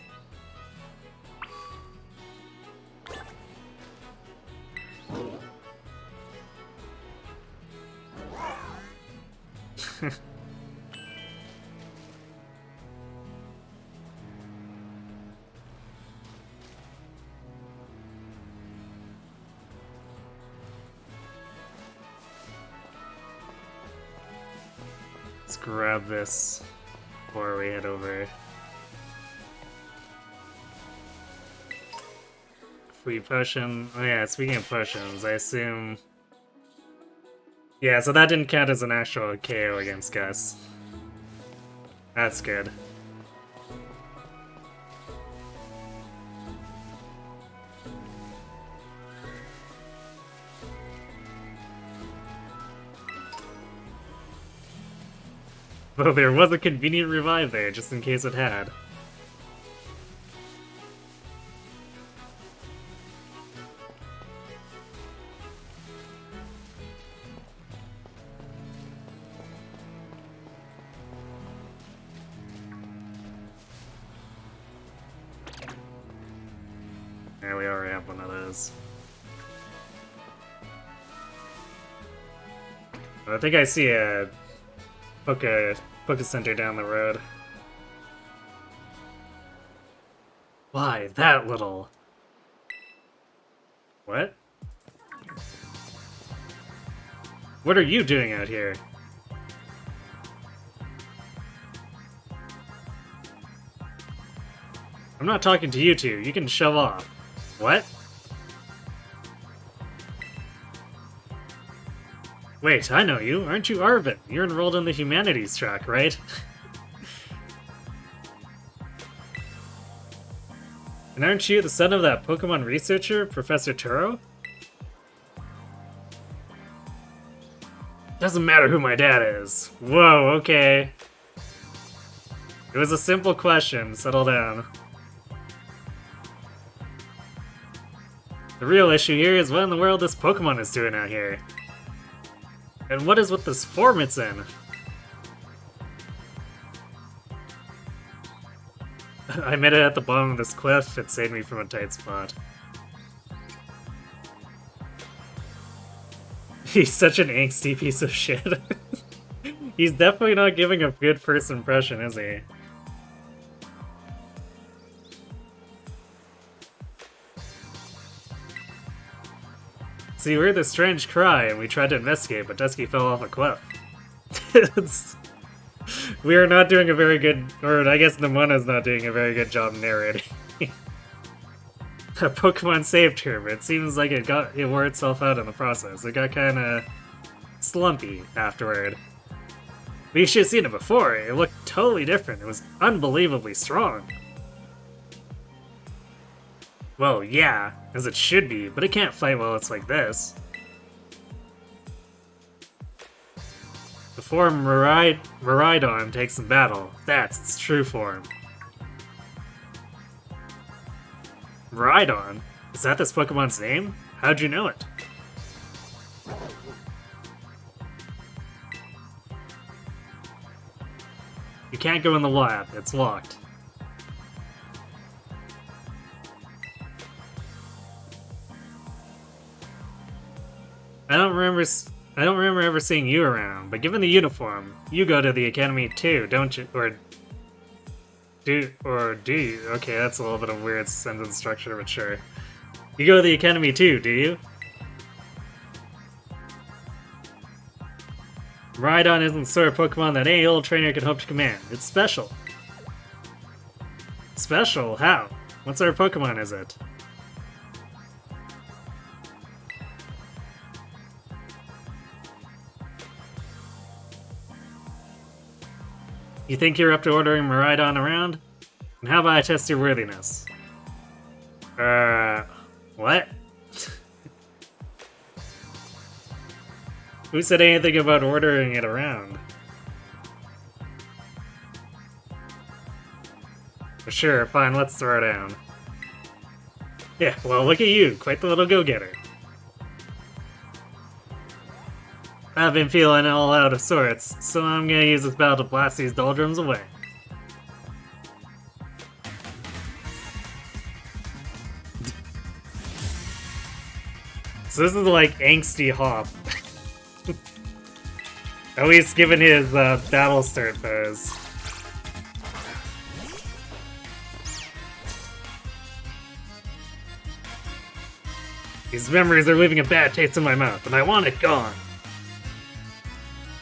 Let's grab this before we head over. Free potion. Oh yeah, speaking of potions, I assume... Yeah, so that didn't count as an actual KO against Gus. That's good. Though there was a convenient revive there, just in case it had. Yeah, we already have one of those. I think I see a Poke Center down the road. Why, that little... What? What are you doing out here? I'm not talking to you two, you can shove off. What? Wait, I know you. Aren't you Arvin? You're enrolled in the humanities track, right? And aren't you the son of that Pokemon researcher, Professor Turo? Doesn't matter who my dad is. Whoa, okay. It was a simple question. Settle down. The real issue here is what in the world this Pokemon is doing out here. And what is with this form it's in? I met it at the bottom of this cliff. It saved me from a tight spot. He's such an angsty piece of shit. He's definitely not giving a good first impression, is he? See, we heard this strange cry and we tried to investigate, but Dusky fell off a cliff. We are not doing a very good, or I guess Nemona's not doing a very good job narrating. Pokemon saved her, but it seems like it wore itself out in the process. It got kinda slumpy afterward. But you should have seen it before. It looked totally different. It was unbelievably strong. Well, yeah, as it should be, but it can't fight while it's like this. The form Miraidon takes in battle. That's its true form. Miraidon? Is that this Pokemon's name? How'd you know it? You can't go in the lab. It's locked. I don't remember ever seeing you around, but given the uniform, you go to the academy too, don't you? Or do you? Okay, that's a little bit of weird sentence structure, but sure. You go to the academy too, do you? Miraidon isn't the sort of Pokemon that any old trainer can hope to command. It's special. Special? How? What sort of Pokemon is it? You think you're up to ordering Miraidon around? And how about I test your worthiness? What? Who said anything about ordering it around? Sure, fine, let's throw down. Yeah, well, look at you, quite the little go-getter. I've been feeling all out of sorts, so I'm gonna use this battle to blast these doldrums away. So this is like angsty Hop. At least given his battle start pose. These memories are leaving a bad taste in my mouth, and I want it gone.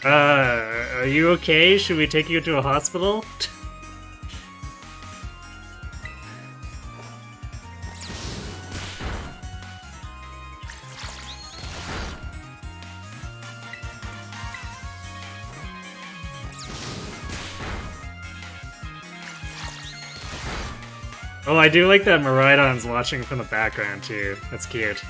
Are you okay? Should we take you to a hospital? Oh, I do like that Miraidon's watching from the background too. That's cute.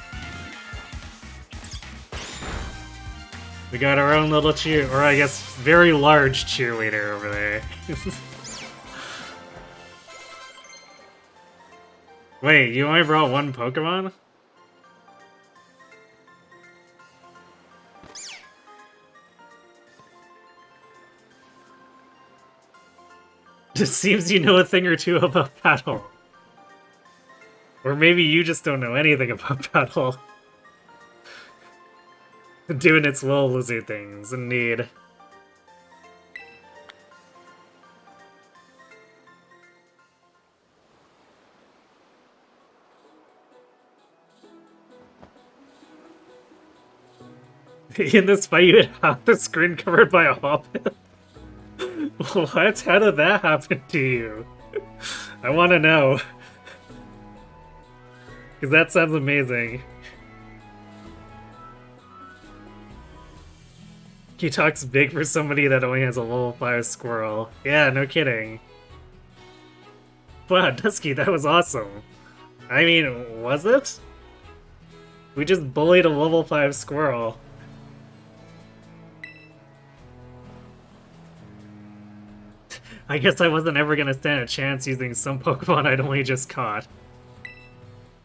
We got our own little or I guess very large cheerleader over there. Wait, you only brought one Pokemon? Just seems you know a thing or two about battle. Or maybe you just don't know anything about battle. Doing its little lizard things, indeed. In this fight, you had half the screen covered by a Hoppip? What? How did that happen to you? I want to know. Because that sounds amazing. He talks big for somebody that only has a level 5 squirrel. Yeah, no kidding. Wow, Dusky, that was awesome. I mean, was it? We just bullied a level 5 squirrel. I guess I wasn't ever gonna stand a chance using some Pokemon I'd only just caught.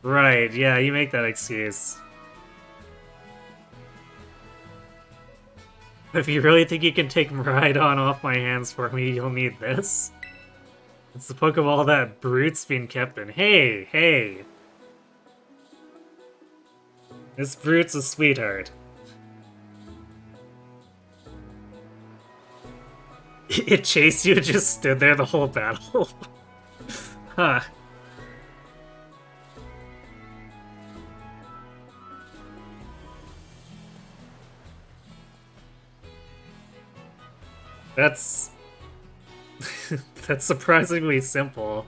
Right, yeah, you make that excuse. If you really think you can take Miraidon off my hands for me, you'll need this. It's the Pokeball that Brute's been kept in. Hey, hey! This Brute's a sweetheart. It chased you and just stood there the whole battle? Huh. That's That's surprisingly simple.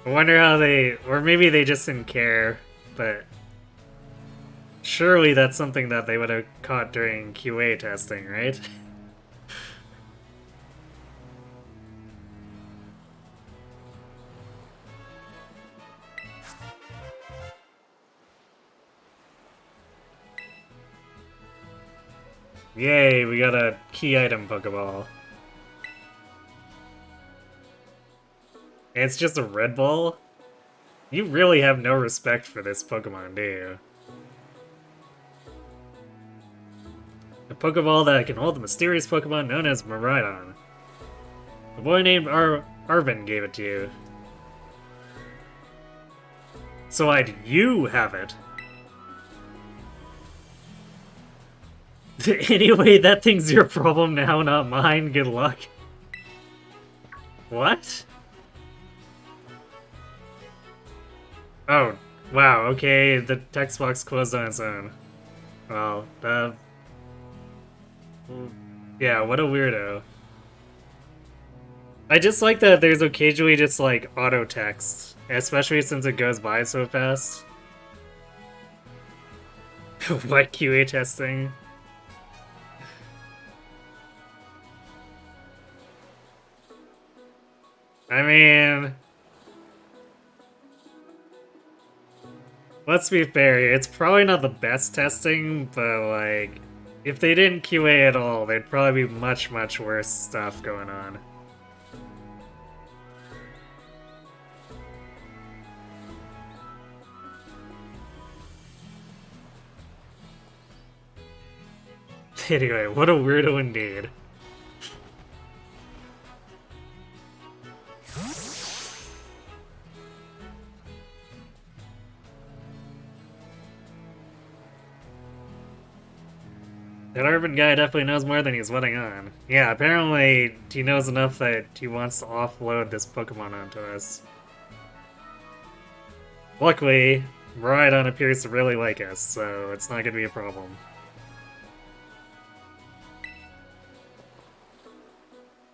I wonder how they... Or maybe they just didn't care, but... Surely that's something that they would have caught during QA testing, right? Yay, we got a key item Pokeball. And it's just a red ball? You really have no respect for this Pokemon, do you? A Pokeball that can hold the mysterious Pokemon known as Miraidon. A boy named Arvin gave it to you. So why'd you have it? Anyway, that thing's your problem now, not mine. Good luck. What? Oh, wow, okay, the text box closed on its own. Well, yeah, what a weirdo. I just like that there's occasionally just, like, auto text, especially since it goes by so fast. What QA testing? I mean... Let's be fair, it's probably not the best testing, but like, if they didn't QA at all, there'd probably be much, much worse stuff going on. Anyway, what a weirdo indeed. That urban guy definitely knows more than he's letting on. Yeah, apparently he knows enough that he wants to offload this Pokemon onto us. Luckily, Miraidon appears to really like us, so it's not gonna be a problem.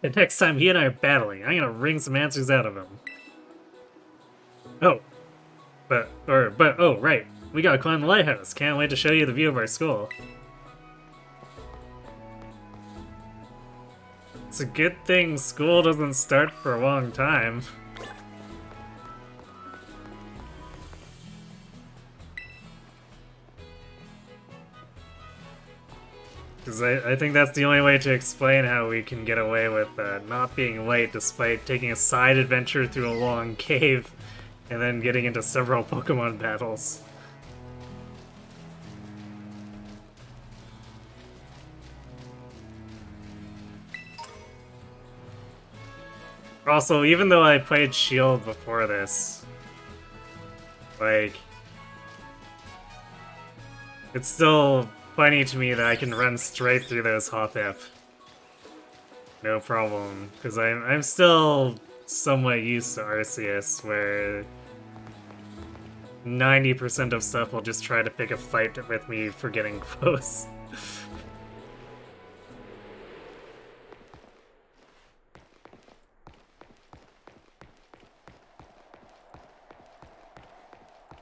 And next time he and I are battling, I'm gonna wring some answers out of him. Oh. Oh, right. We gotta climb the lighthouse. Can't wait to show you the view of our school. It's a good thing school doesn't start for a long time. Because I think that's the only way to explain how we can get away with not being late despite taking a side adventure through a long cave and then getting into several Pokemon battles. Also, even though I played Shield before this, like, it's still funny to me that I can run straight through those Hoppip. No problem, because I'm still somewhat used to Arceus, where 90% of stuff will just try to pick a fight with me for getting close.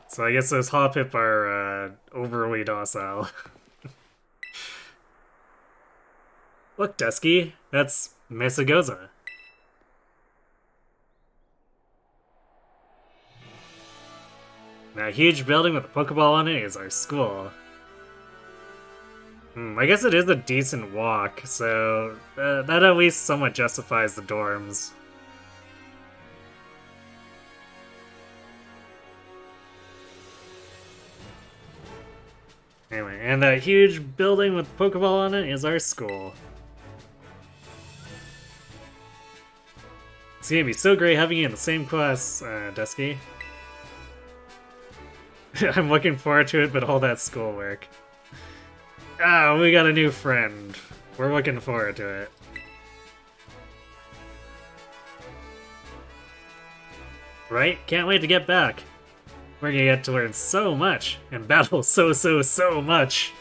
So I guess those Hoppip are overly docile. Look, Dusky, that's Mesagoza. That huge building with a Pokeball on it is our school. I guess it is a decent walk, so that at least somewhat justifies the dorms. Anyway, and that huge building with Pokeball on it is our school. It's gonna be so great having you in the same class, Dusky. I'm looking forward to it, but all that schoolwork. Ah, we got a new friend. We're looking forward to it. Right? Can't wait to get back. We're gonna get to learn so much, and battle so much.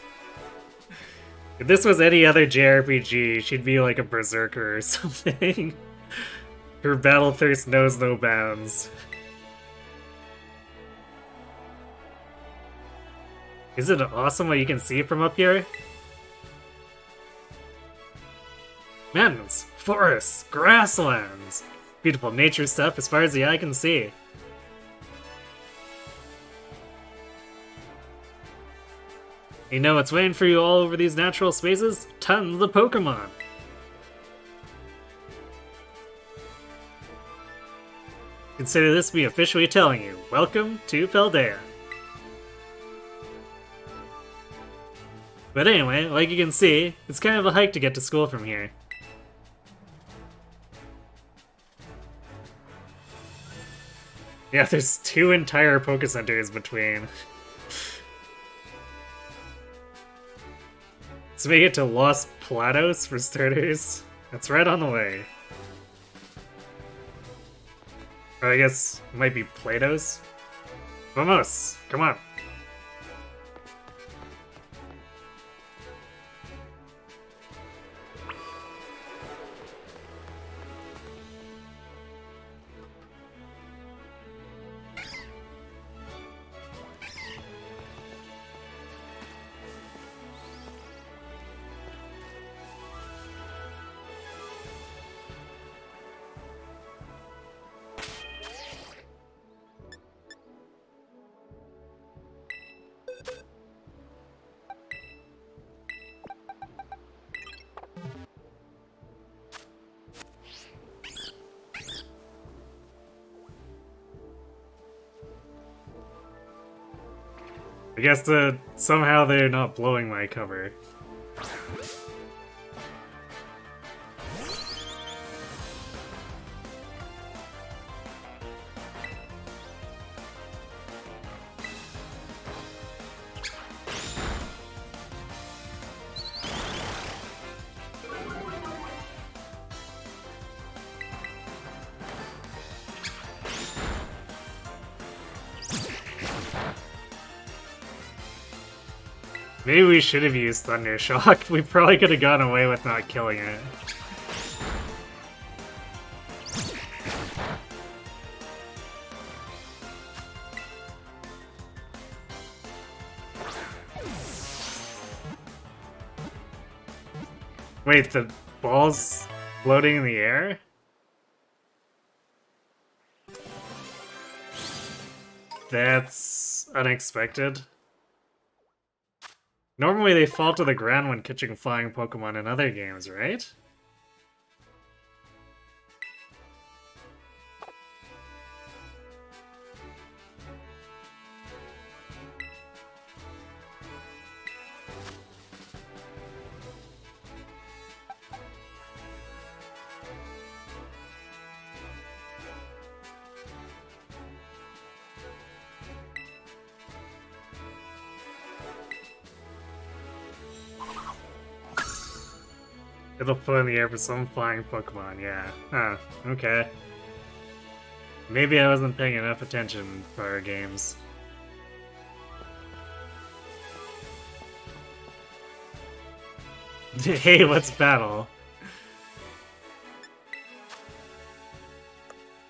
If this was any other JRPG, she'd be like a berserker or something. Her battle thirst knows no bounds. Isn't it awesome what you can see from up here? Mountains, forests, grasslands. Beautiful nature stuff as far as the eye can see. You know what's waiting for you all over these natural spaces? Tons of Pokemon! Consider this me officially telling you, welcome to Paldea. But anyway, like you can see, it's kind of a hike to get to school from here. Yeah, there's 2 entire Pokecenters between. Let's make it to Los Platos for starters. That's right on the way. Or I guess it might be Platos. Vamos! Come on! I guess somehow they're not blowing my cover. Maybe we should have used Thunder Shock. We probably could have gotten away with not killing it. Wait, the ball's floating in the air? That's unexpected. Normally they fall to the ground when catching flying Pokemon in other games, right? It'll float in the air for some flying Pokemon, yeah. Huh, okay. Maybe I wasn't paying enough attention for our games. Hey, let's battle.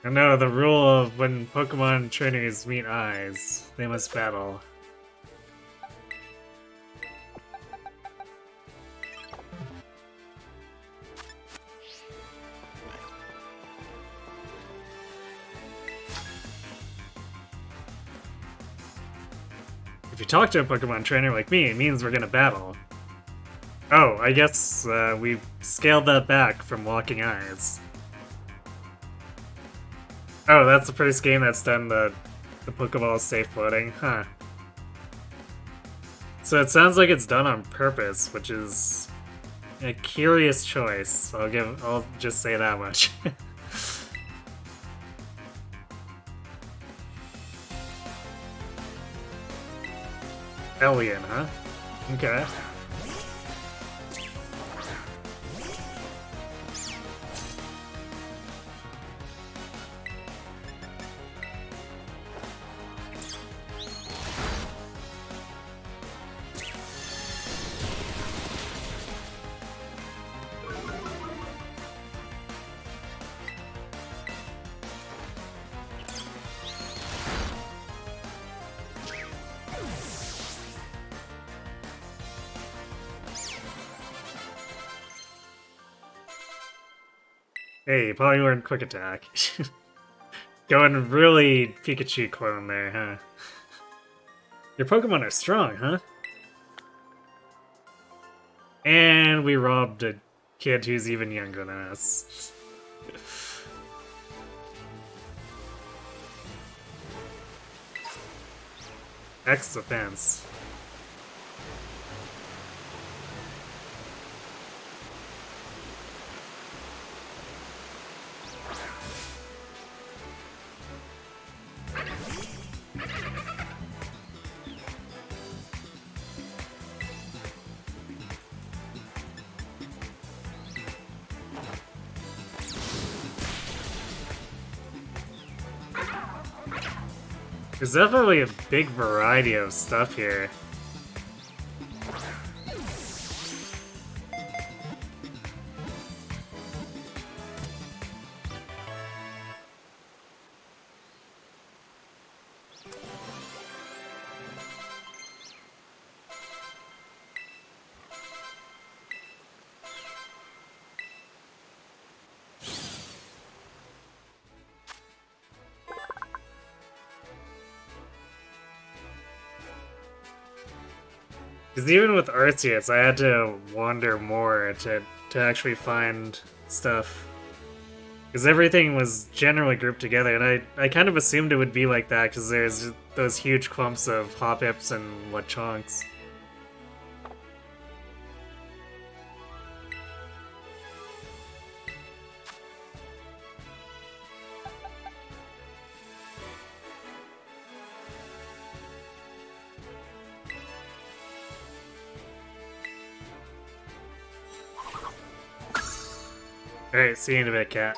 I know the rule of when Pokemon trainers meet eyes, they must battle. If you talk to a Pokemon trainer like me, it means we're gonna battle. Oh, I guess we scaled that back from Locking Eyes. Oh, that's the first game that's done the Pokeball safe floating, huh. So it sounds like it's done on purpose, which is a curious choice. I'll just say that much. Alien, huh? Okay. Hey, you probably learned Quick Attack. Going really Pikachu clone there, huh? Your Pokemon are strong, huh? And we robbed a kid who's even younger than us. X defense. There's definitely a big variety of stuff here. Because even with Arceus, I had to wander more to actually find stuff. Because everything was generally grouped together, and I kind of assumed it would be like that because there's those huge clumps of Hoppips and Lechonks. Alright, see you in a bit, cat.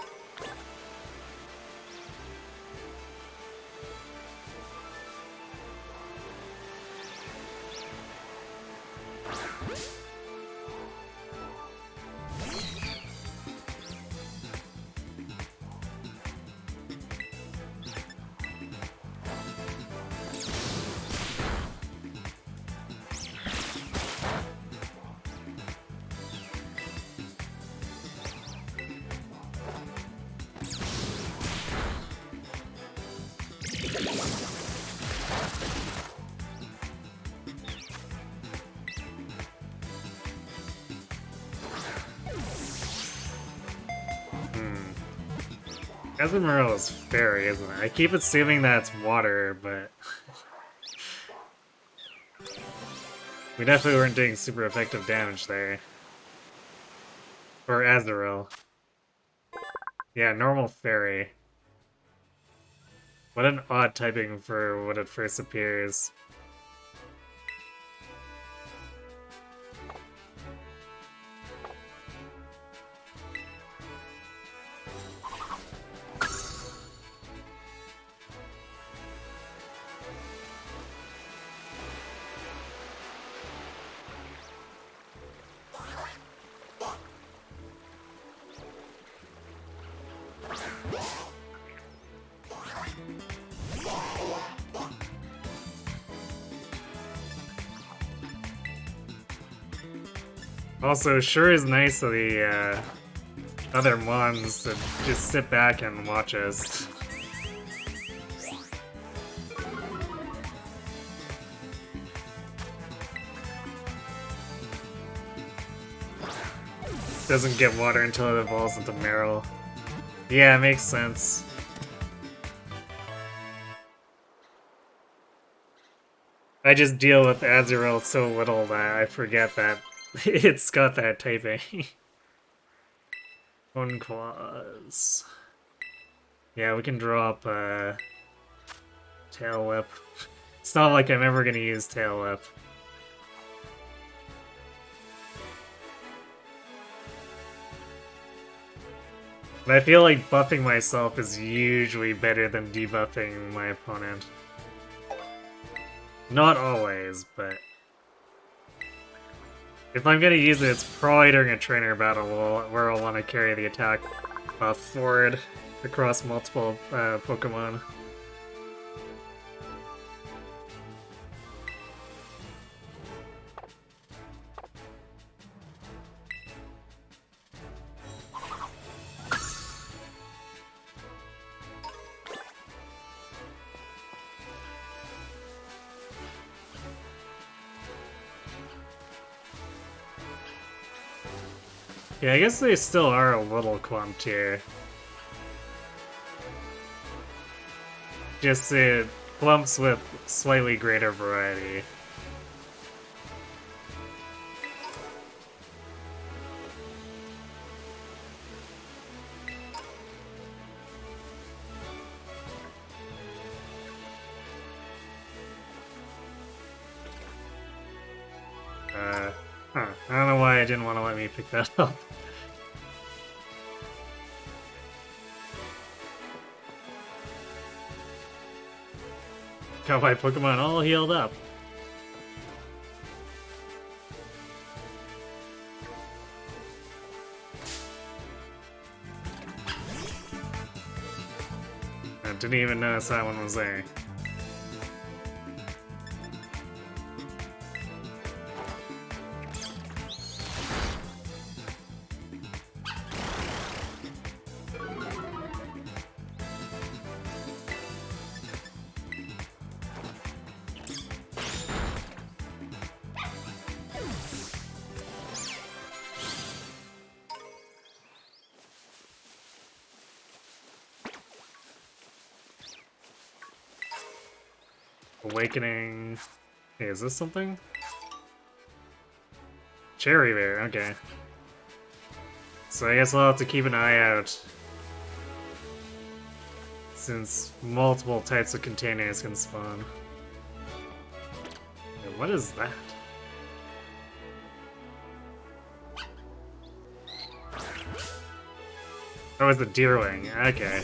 Azumarill is fairy, isn't it? I keep assuming that's water, but... we definitely weren't doing super effective damage there. Or Azurill. Yeah, normal fairy. What an odd typing for when it first appears. Also, sure is nice of the other Mons to just sit back and watch us. Doesn't get water until it evolves into Meryl. Yeah, it makes sense. I just deal with Azurill so little that I forget that it's got that typing. One claws. Yeah, we can drop Tail Whip. It's not like I'm ever gonna use Tail Whip. But I feel like buffing myself is usually better than debuffing my opponent. Not always, but... if I'm gonna use it, it's probably during a trainer battle where I'll want to carry the attack buff forward across multiple Pokemon. Yeah, I guess they still are a little clumped here. Just clumps with slightly greater variety. I don't know why I didn't want to let me pick that up. Got my Pokemon all healed up. I didn't even notice that one was there. Awakening. Hey, is this something? Cherry Bear, okay. So I guess I'll have to keep an eye out. Since multiple types of containers can spawn. Wait, what is that? Oh, it's the Deerwing, okay.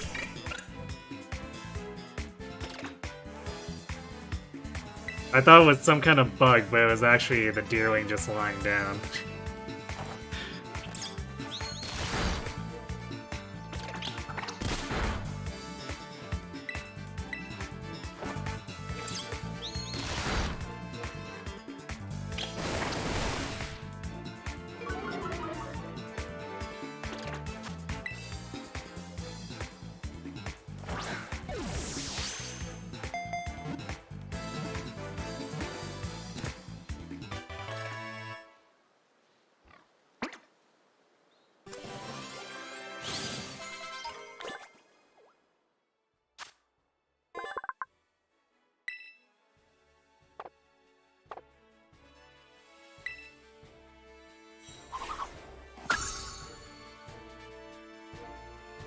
I thought it was some kind of bug, but it was actually the Deerwing just lying down.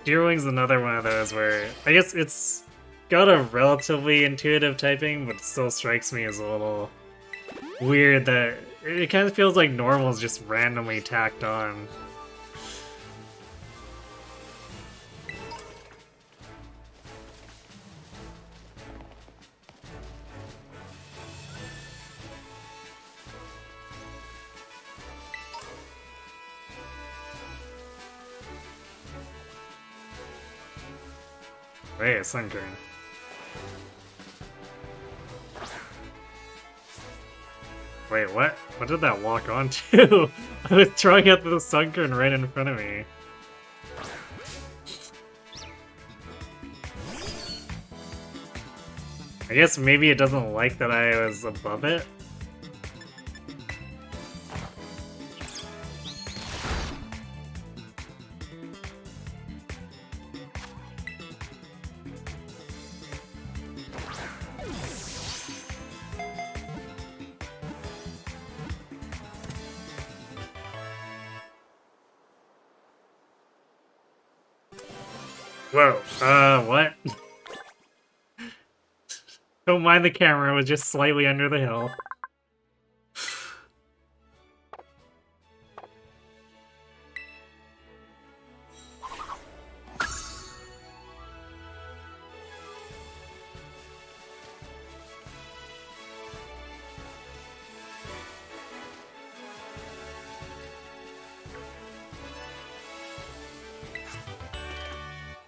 Deerwing's another one of those where I guess it's got a relatively intuitive typing, but it still strikes me as a little weird that it kind of feels like normal is just randomly tacked on. Wait, a Sunkern. Wait, what? What did that walk onto? I was throwing at the Sunkern right in front of me. I guess maybe it doesn't like that I was above it. Whoa, what? Don't mind the camera, it was just slightly under the hill.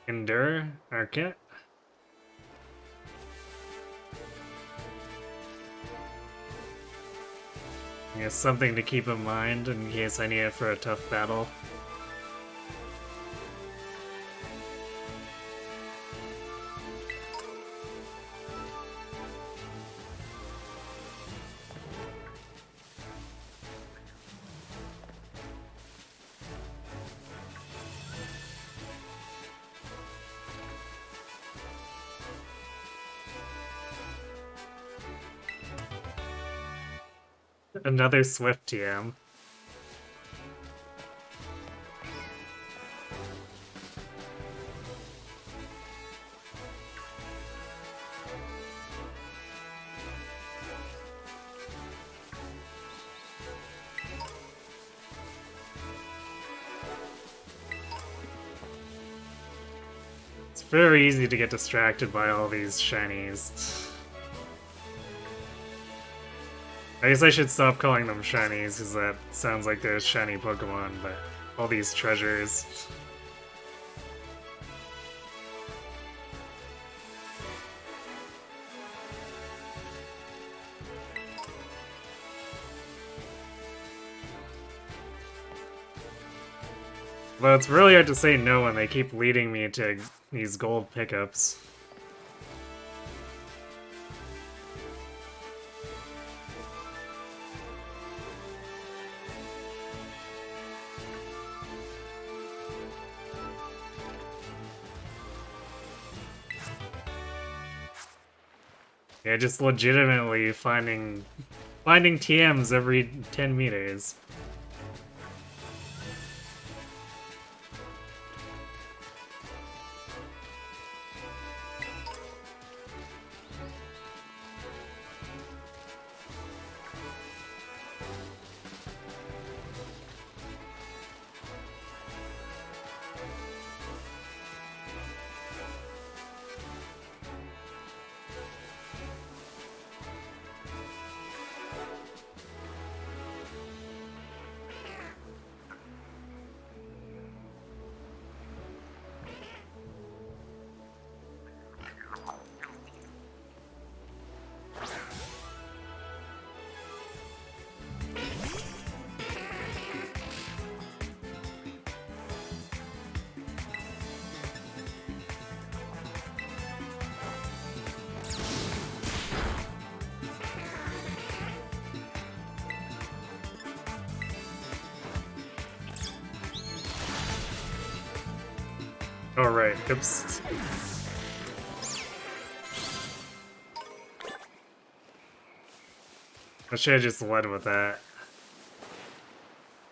Endure, okay. I guess something to keep in mind in case I need it for a tough battle. Another Swift TM. It's very easy to get distracted by all these shinies. I guess I should stop calling them shinies, because that sounds like they're shiny Pokemon, but all these treasures. But it's really hard to say no when they keep leading me to these gold pickups. Yeah, just legitimately finding TMs every 10 meters. Oh, right. Oops. I should have just led with that.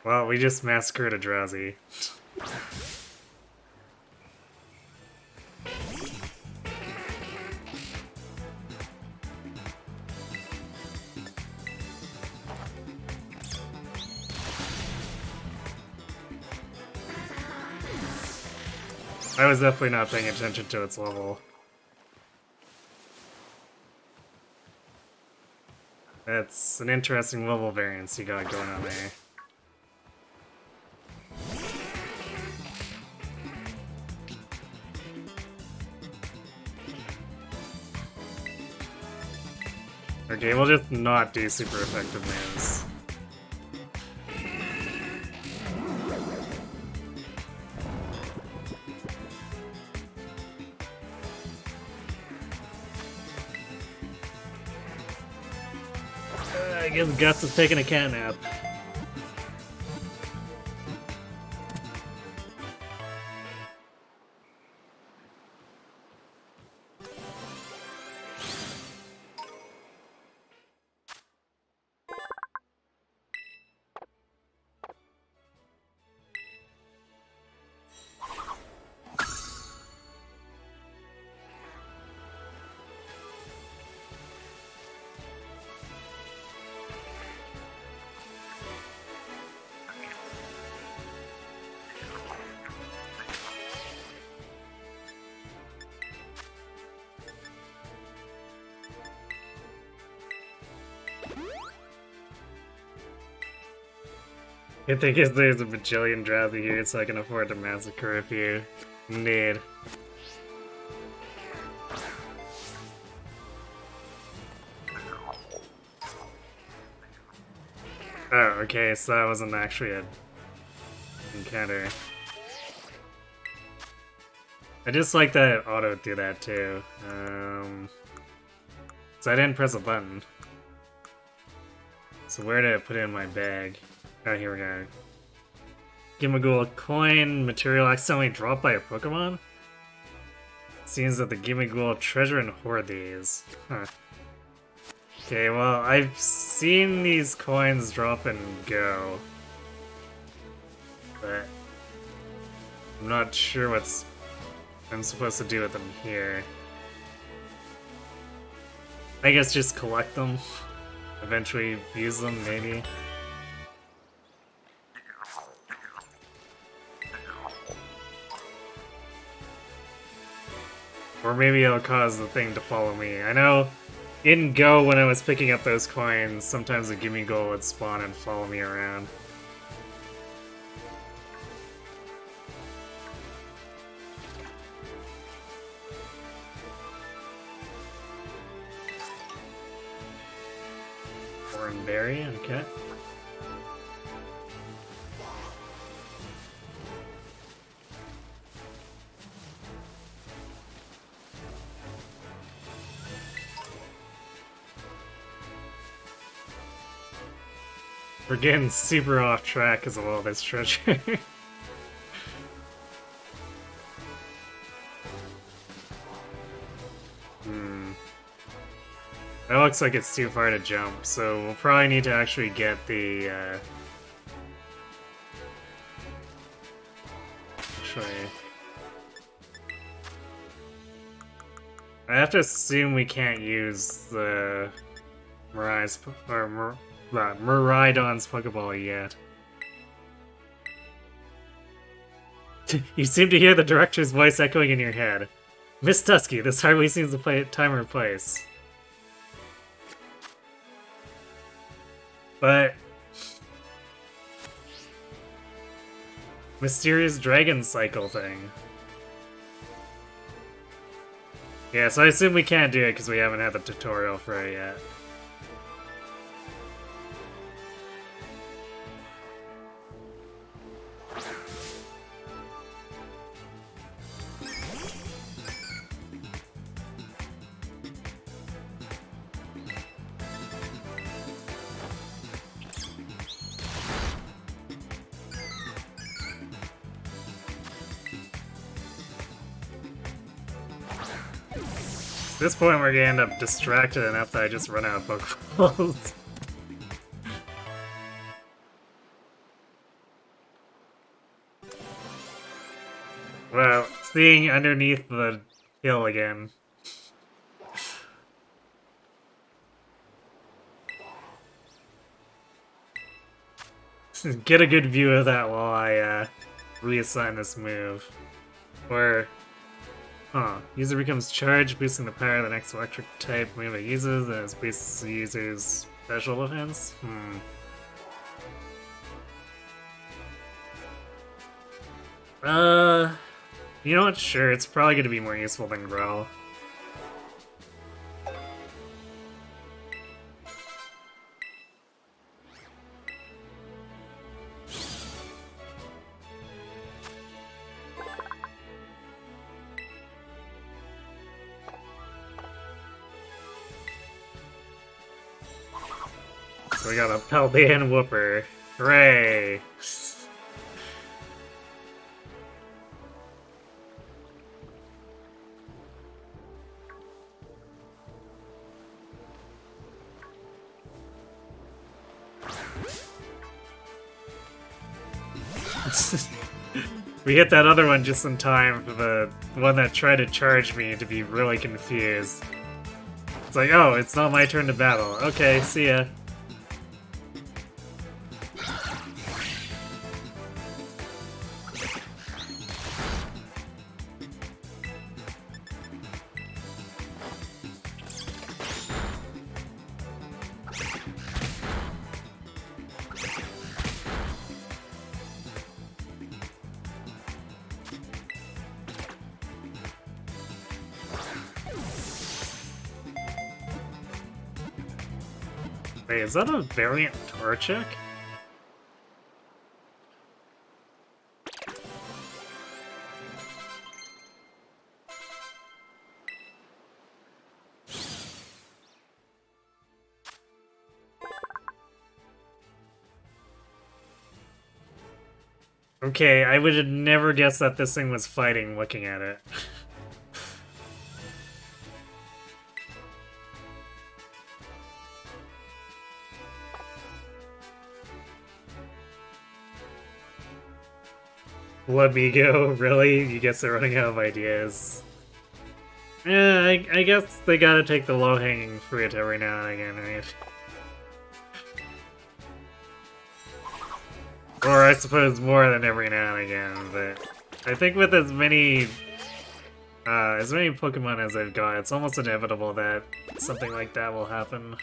Well, we just massacred a Drowsy. I was definitely not paying attention to its level. That's an interesting level variance you got going on there. Okay, we'll just not do super effective moves. I guess Gus is taking a cat nap. I think there's a bajillion Drowsy here, so I can afford to massacre a few. Need. Oh, okay, so that wasn't actually an encounter. I just like that auto do that too. So I didn't press a button. So where did I put it in my bag? Oh, here we go. Gimmighoul coin material accidentally dropped by a Pokemon? Seems that the Gimmighoul treasure and hoard these. Huh. Okay, well, I've seen these coins drop and go, but I'm not sure what I'm supposed to do with them here. I guess just collect them, eventually use them, maybe. Or maybe it'll cause the thing to follow me. I know in Go, when I was picking up those coins, sometimes a gimme goal would spawn and follow me around. Berry, okay. We're getting super off track as well, this treasure. That looks like it's too far to jump, so we'll probably need to actually get the, actually... I have to assume we can't use the Miraidon's Pokeball yet. You seem to hear the director's voice echoing in your head. Miss Tusky, this hardly seems to play time or place. But... Mysterious Dragon Cycle thing. Yeah, so I assume we can't do it because we haven't had the tutorial for it yet. At this point, we're gonna end up distracted enough that I just run out of Pokeballs. Well, seeing underneath the hill again. Get a good view of that while I reassign this move. Or... Huh. User becomes charged, boosting the power of the next electric type move it uses, and it boosts the user's special defense? You know what? Sure, it's probably gonna be more useful than Growl. So we got a Paldean Whooper. Hooray! We hit that other one just in time for the one that tried to charge me to be really confused. It's like, oh, it's not my turn to battle. Okay, see ya. Wait, is that a variant Torchic? Okay, I would have never guessed that this thing was fighting looking at it. Flamigo, really? You guess they're running out of ideas. Yeah, I guess they gotta take the low-hanging fruit every now and again, right? Or I suppose more than every now and again, but I think with as many Pokemon as I've got, it's almost inevitable that something like that will happen.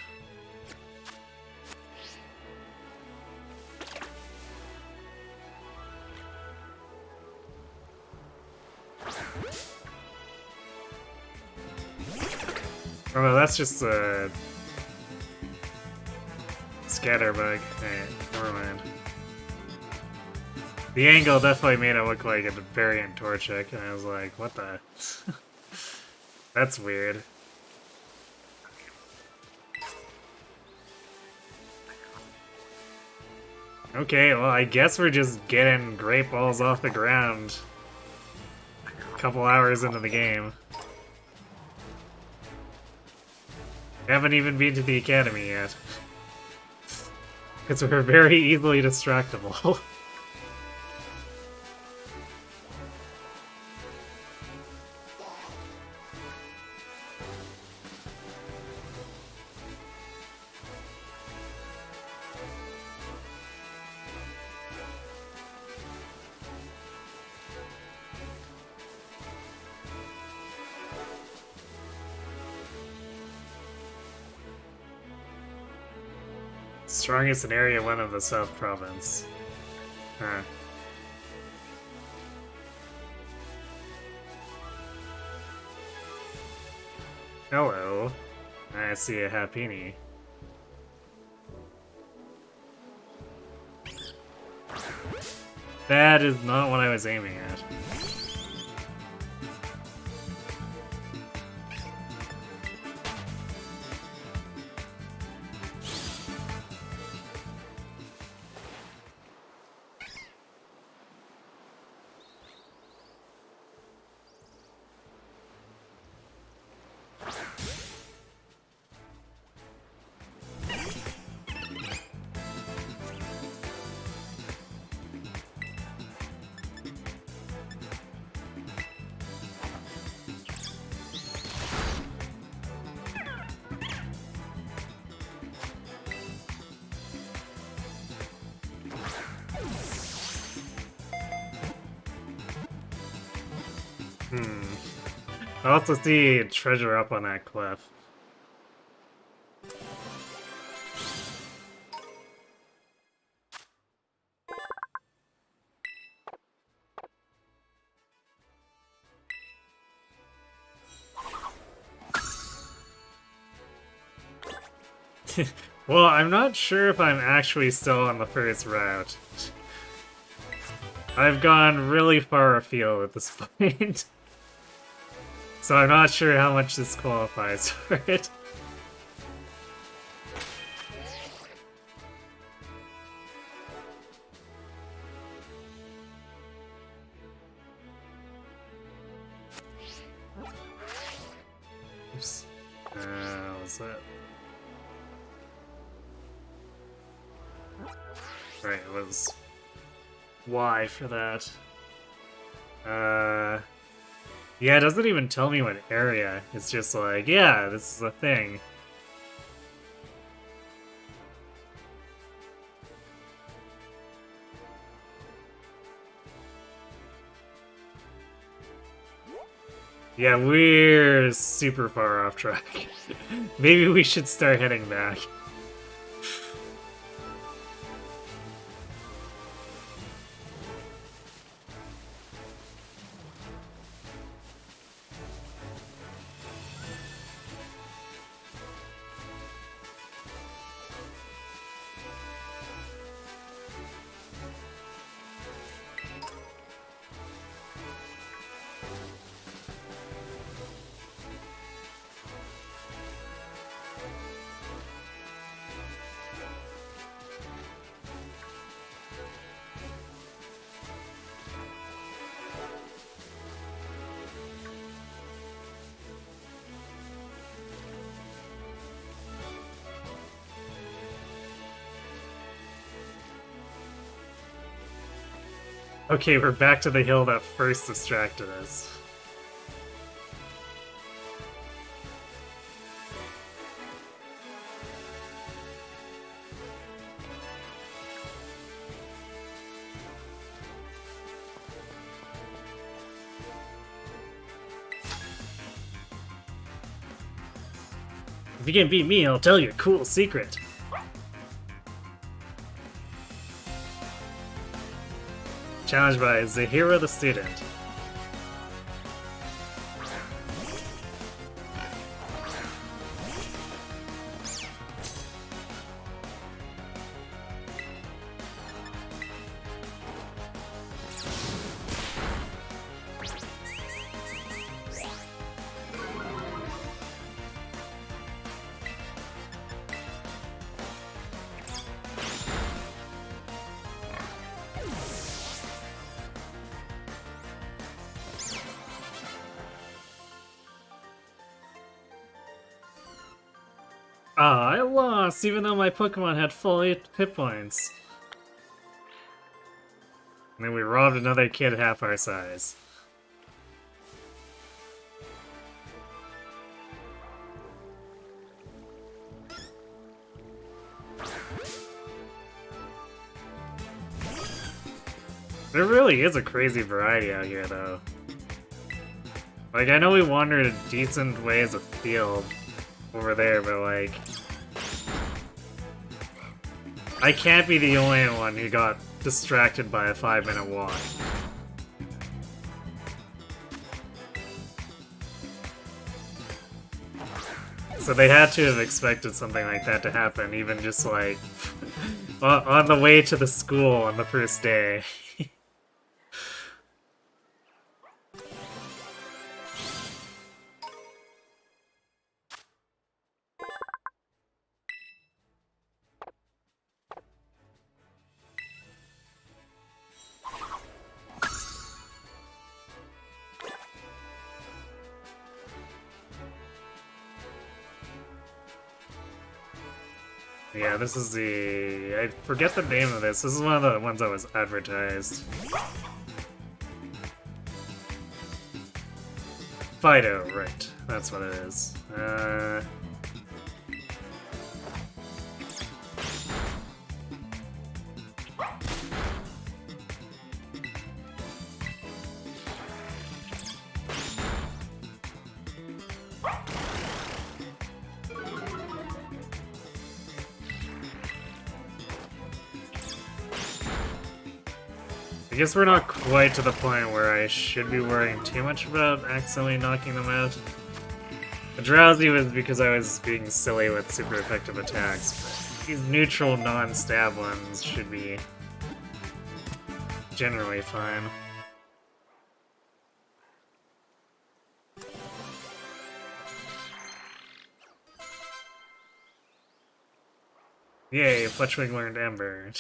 Oh, no, that's just a scatterbug. Hey, never mind. The angle definitely made it look like a variant Torchic, and I was like, what the? That's weird. Okay, well, I guess we're just getting Great Balls off the ground a couple hours into the game. Haven't even been to the academy yet. Because we're very easily distractible. Strongest in Area 1 of the South Province. Huh. Hello. I see a Happiny. That is not what I was aiming at. I also see treasure up on that cliff. Well, I'm not sure if I'm actually still on the first route. I've gone really far afield at this point. So I'm not sure how much this qualifies for it. Oops. What's that? Right, it was Y for that. Yeah, it doesn't even tell me what area. It's just like, yeah, this is a thing. Yeah, we're super far off track. Maybe we should start heading back. Okay, we're back to the hill that first distracted us. If you can beat me, I'll tell you a cool secret. Challenged by Zahira the Student. Ah, I lost, even though my Pokemon had full 8 hit points. And then we robbed another kid half our size. There really is a crazy variety out here, though. Like, I know we wandered a decent ways of field over there, but like... I can't be the only one who got distracted by a 5-minute walk. So they had to have expected something like that to happen, even just like... on the way to the school on the first day. Yeah, this is the... I forget the name of this. This is one of the ones that was advertised. Fido, right. That's what it is. I guess we're not quite to the point where I should be worrying too much about accidentally knocking them out. The Drowsy was because I was being silly with super effective attacks, but these neutral non-stab ones should be generally fine. Yay, Fletchwing learned Ember.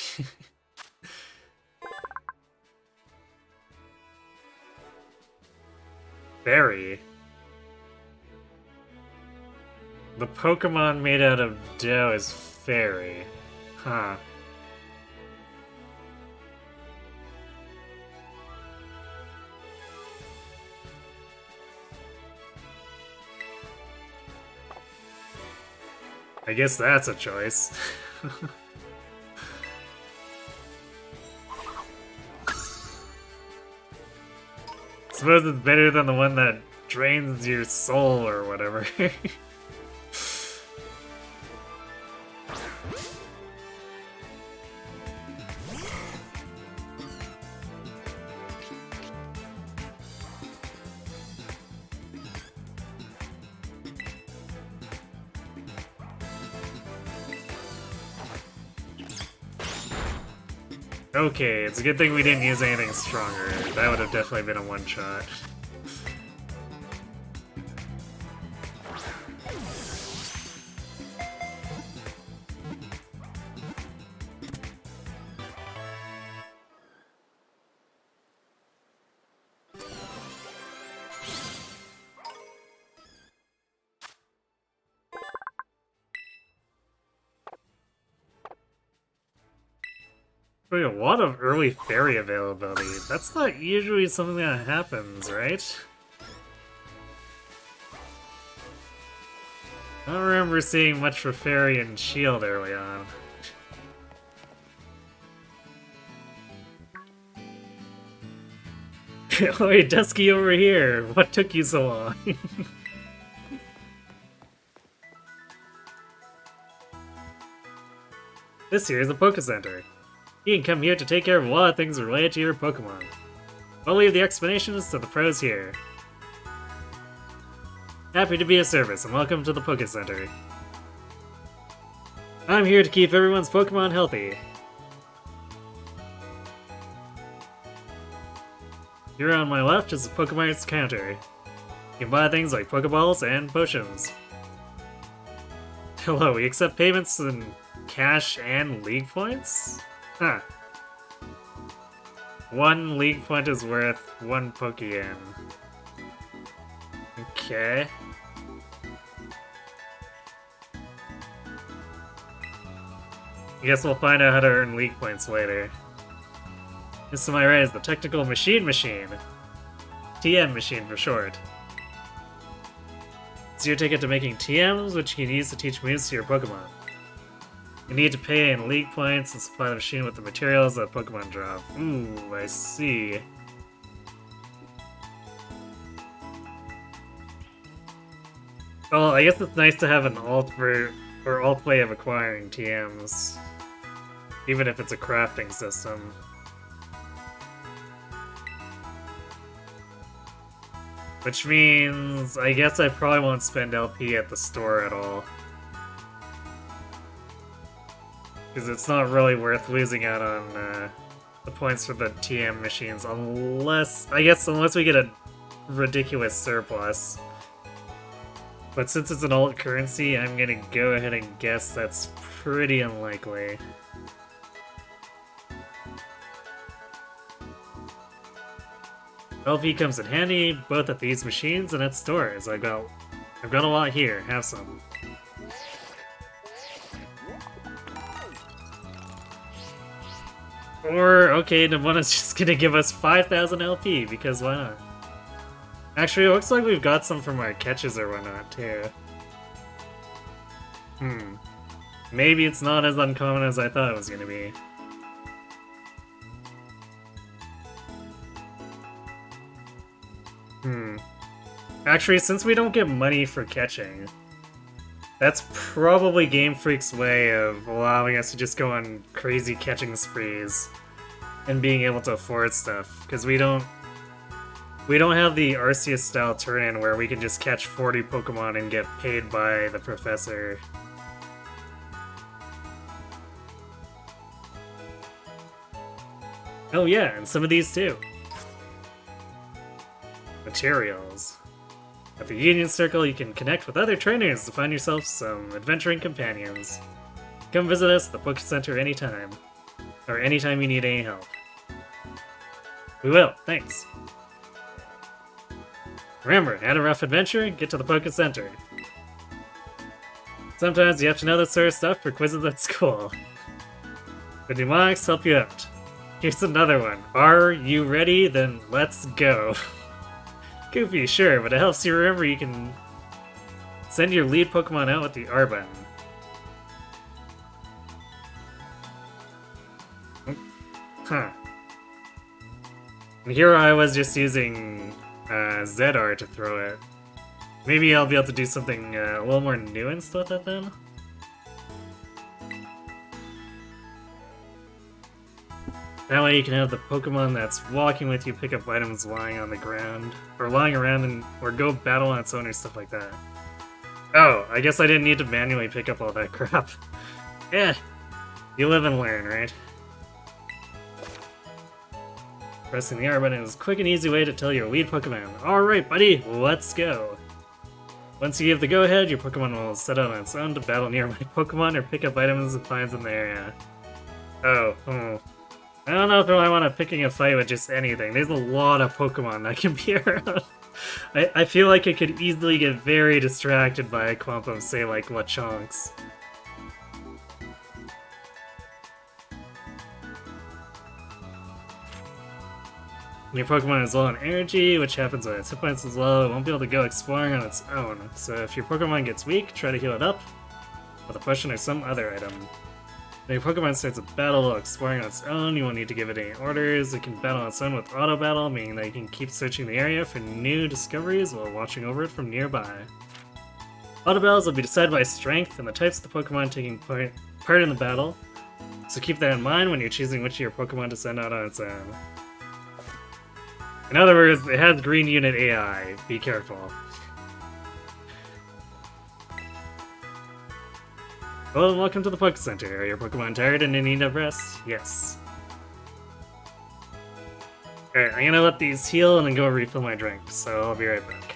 Fairy. The Pokemon made out of dough is Fairy. Huh. I guess that's a choice. Suppose it's better than the one that drains your soul or whatever. Okay, it's a good thing we didn't use anything stronger. That would have definitely been a one-shot. Wait, a lot of early fairy availability. That's not usually something that happens, right? I don't remember seeing much for fairy and shield early on. Oh, hey, Dusky over here! What took you so long? This here is a Poké Center. You can come here to take care of a lot of things related to your Pokemon. I'll leave the explanations to the pros here. Happy to be of service, and welcome to the Poké Center. I'm here to keep everyone's Pokemon healthy. Here on my left is the Pokemon's counter. You can buy things like Pokeballs and potions. Hello, we accept payments in cash and league points? Huh. 1 league point is worth 1 Pokeyen. Okay. I guess we'll find out how to earn league points later. This to my right is the Technical Machine Machine. TM Machine for short. It's your ticket to making TMs, which you can use to teach moves to your Pokemon. You need to pay in league points and supply the machine with the materials that Pokemon drop. Ooh, I see. Well, I guess it's nice to have an alt way of acquiring TMs. Even if it's a crafting system. Which means, I guess I probably won't spend LP at the store at all. Because it's not really worth losing out on the points for the TM machines, unless we get a ridiculous surplus. But since it's an alt currency, I'm gonna go ahead and guess that's pretty unlikely. LP comes in handy both at these machines and at stores. I've got a lot here. Have some. Or, okay, Nibona's just gonna give us 5,000 LP, because why not? Actually, it looks like we've got some from our catches or whatnot, too. Maybe it's not as uncommon as I thought it was gonna be. Actually, since we don't get money for catching, that's probably Game Freak's way of allowing us to just go on crazy catching sprees and being able to afford stuff, because we don't have the Arceus-style turn-in where we can just catch 40 Pokemon and get paid by the professor. Oh yeah, and some of these too. Materials. At the Union Circle, you can connect with other trainers to find yourself some adventuring companions. Come visit us at the Poké Center anytime. Or anytime you need any help. We will, thanks. Remember, had a rough adventure? Get to the Poké Center. Sometimes you have to know this sort of stuff for quizzes at school. The mnemonics help you out. Here's another one. Are you ready? Then let's go. Goofy, sure, but it helps you remember you can send your lead Pokemon out with the R button. Huh. And here I was just using ZR to throw it. Maybe I'll be able to do something a little more nuanced with it then? That way you can have the Pokemon that's walking with you pick up items lying on the ground, or lying around, or go battle on its own or stuff like that. Oh, I guess I didn't need to manually pick up all that crap. Yeah, you live and learn, right? Pressing the R button is a quick and easy way to tell your lead Pokemon, "Alright buddy, let's go!" Once you give the go-ahead, your Pokemon will set out on its own to battle nearby Pokemon or pick up items it finds in the area. Oh, I don't know if I want to picking a fight with just anything. There's a lot of Pokemon that can be around. I feel like it could easily get very distracted by a clump of, say, like, Lechonks. When your Pokemon is low on energy, which happens when its hit points is low, it won't be able to go exploring on its own. So if your Pokemon gets weak, try to heal it up with a potion or some other item. When your Pokemon starts a battle while exploring on its own, you won't need to give it any orders. It can battle on its own with Auto Battle, meaning that you can keep searching the area for new discoveries while watching over it from nearby. Auto Battles will be decided by strength and the types of the Pokemon taking part in the battle, so keep that in mind when you're choosing which of your Pokemon to send out on its own. In other words, it has Green Unit AI. Be careful. Hello and welcome to the Poke Center. Are your Pokemon tired and in need of rest? Yes. Alright, I'm gonna let these heal and then go refill my drink, so I'll be right back.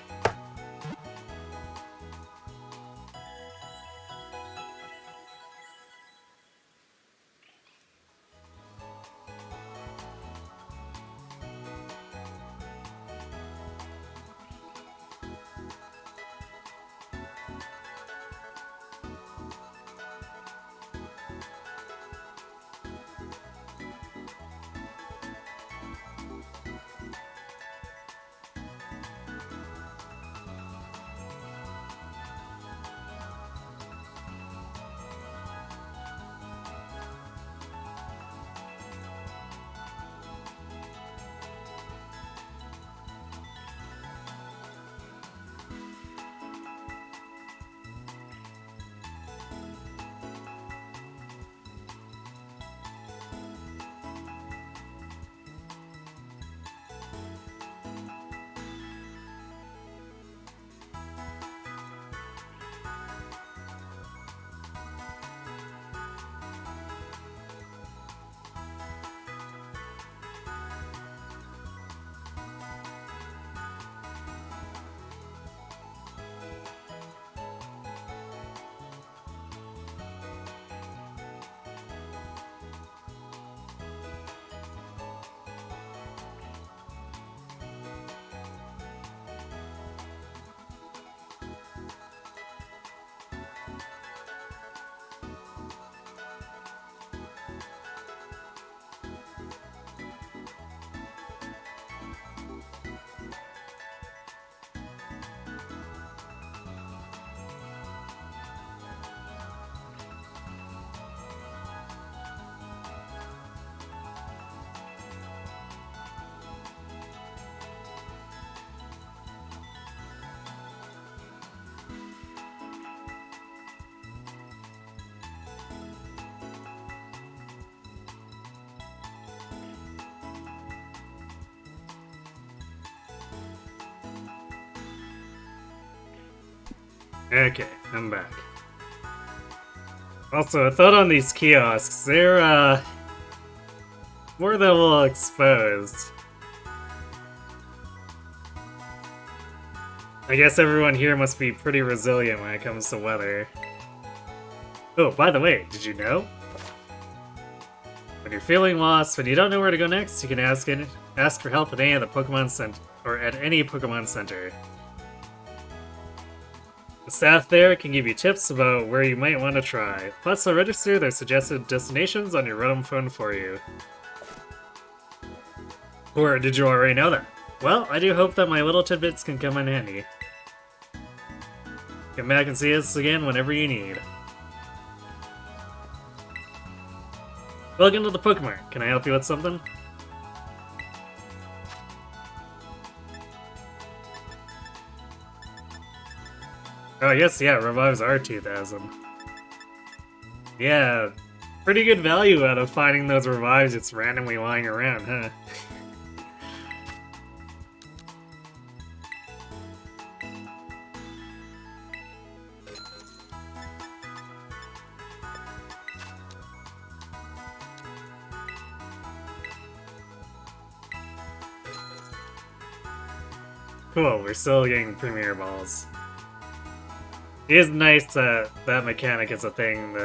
Okay, I'm back. Also, a thought on these kiosks. They're, more than a little exposed. I guess everyone here must be pretty resilient when it comes to weather. Oh, by the way, did you know? When you're feeling lost, when you don't know where to go next, you can ask for help at any of the Pokemon Center, or at any Pokemon Center. The staff there can give you tips about where you might want to try. Plus, they'll register their suggested destinations on your Rotom phone for you. Or did you already know that? Well, I do hope that my little tidbits can come in handy. Come back and see us again whenever you need. Welcome to the Pokemon. Can I help you with something? Oh, yes, yeah, revives are 2,000. Yeah, pretty good value out of finding those revives just randomly lying around, huh? Cool, we're still getting Premier Balls. It is nice that that mechanic is a thing.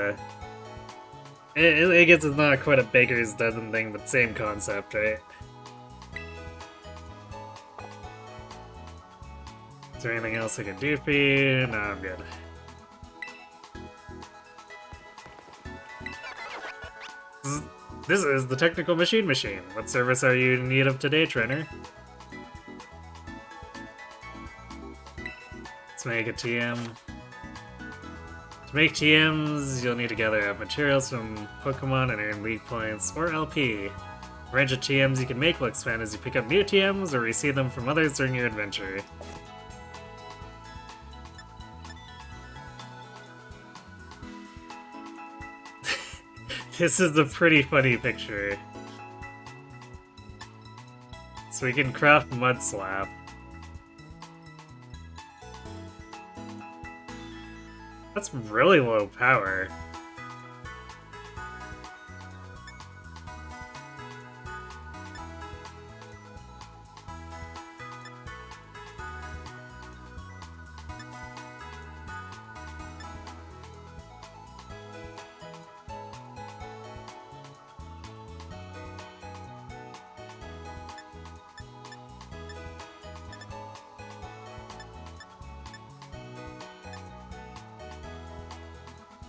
I guess it's not quite a baker's dozen thing, but same concept, right? Is there anything else I can do for you? No, I'm good. This is the Technical Machine Machine. What service are you in need of today, trainer? Let's make a TM. To make TMs, you'll need to gather up materials from Pokemon and earn League Points, or LP. The range of TMs you can make will expand as you pick up new TMs or receive them from others during your adventure. This is a pretty funny picture. So we can craft Mud Slap. That's really low power.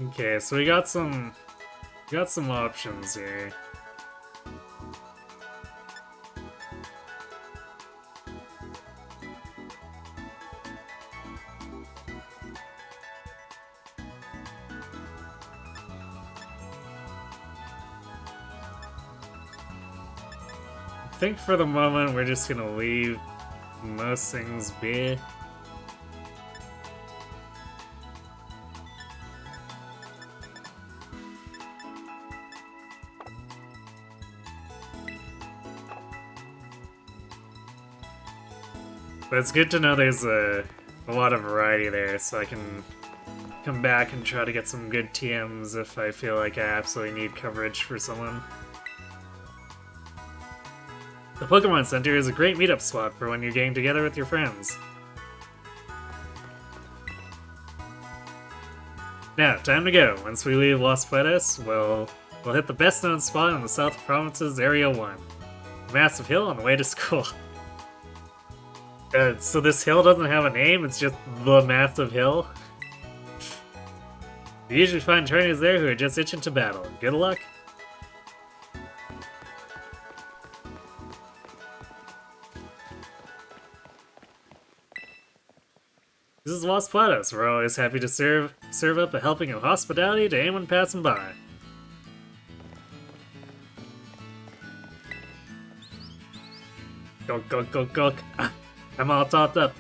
Okay, so we got some options here. I think for the moment we're just gonna leave most things be. But it's good to know there's a lot of variety there, so I can come back and try to get some good TMs if I feel like I absolutely need coverage for someone. The Pokemon Center is a great meetup spot for when you're getting together with your friends. Now, time to go. Once we leave Los Puertos, we'll hit the best known spot in the South Province's Area 1. A massive hill on the way to school. So this hill doesn't have a name, it's just the massive hill? You usually find trainers there who are just itching to battle. Good luck! This is Los Platos. We're always happy to serve up a helping of hospitality to anyone passing by. Go. I'm all topped up.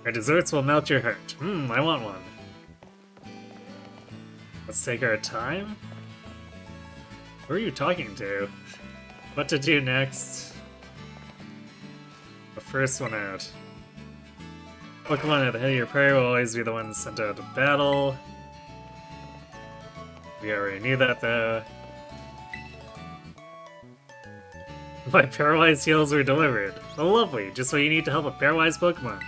Our desserts will melt your heart. I want one. Let's take our time. Who are you talking to? What to do next? The first one out. Pokemon at the head of your prairie will always be the ones sent out to battle. We already knew that though. My Paralyzed heals were delivered. Oh, lovely. Just what you need to help a paralyzed Pokemon.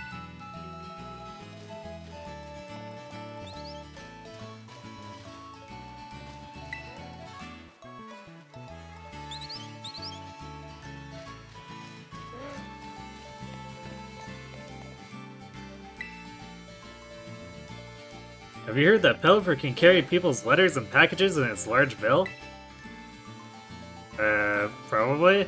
Have you heard that Pelipper can carry people's letters and packages in its large bill? Probably?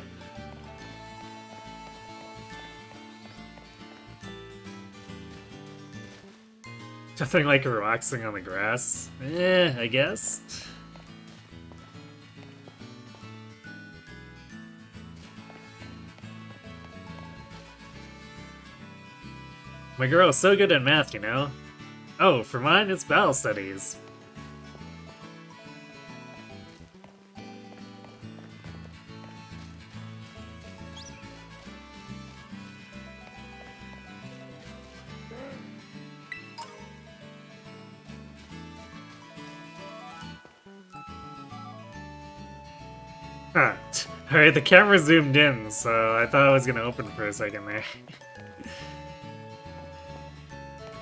Nothing like relaxing on the grass. I guess. My girl's so good at math, you know? Oh, for mine, it's battle studies. Huh. Alright, the camera zoomed in, so I thought I was gonna open for a second there.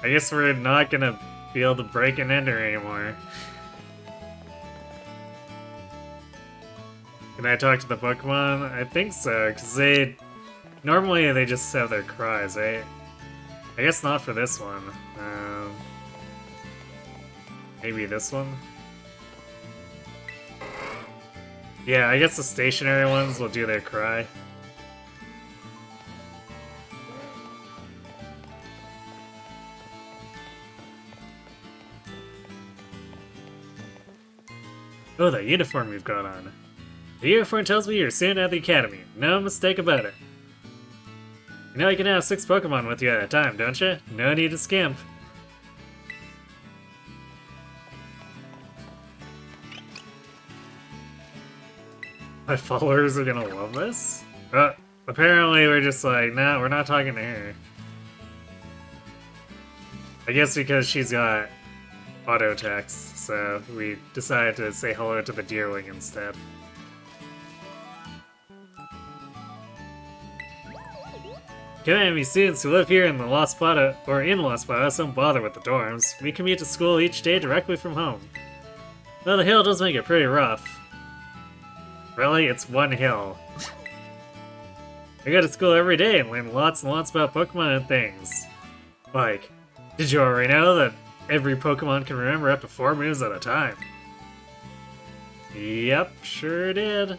I guess we're not gonna be able to break and enter anymore. Can I talk to the Pokemon? I think so, because normally they just have their cries, right? I guess not for this one. Maybe this one? Yeah, I guess the stationary ones will do their cry. Oh, that uniform you've got on. The uniform tells me you're soon at the academy. No mistake about it. You know you can have 6 Pokemon with you at a time, don't you? No need to skimp. My followers are gonna love this? Apparently we're just like, nah, we're not talking to her. I guess because she's got auto text, so we decided to say hello to the Deerling instead. Academy students who live here in the Lost Plata, or in Lost Plata, don't bother with the dorms. We commute to school each day directly from home. Though the hill does make it pretty rough. Really? It's one hill. I go to school every day and learn lots and lots about Pokemon and things. Like, did you already know that every Pokemon can remember up to 4 moves at a time? Yep, sure did.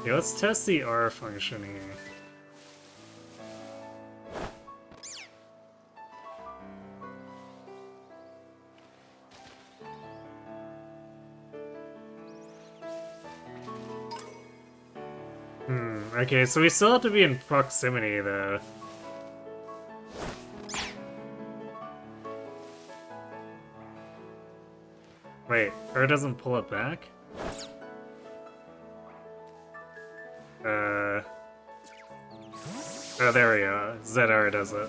Yeah, let's test the R function here. Okay, so we still have to be in proximity, though. Wait, R doesn't pull it back? Oh, there we go. ZR does it.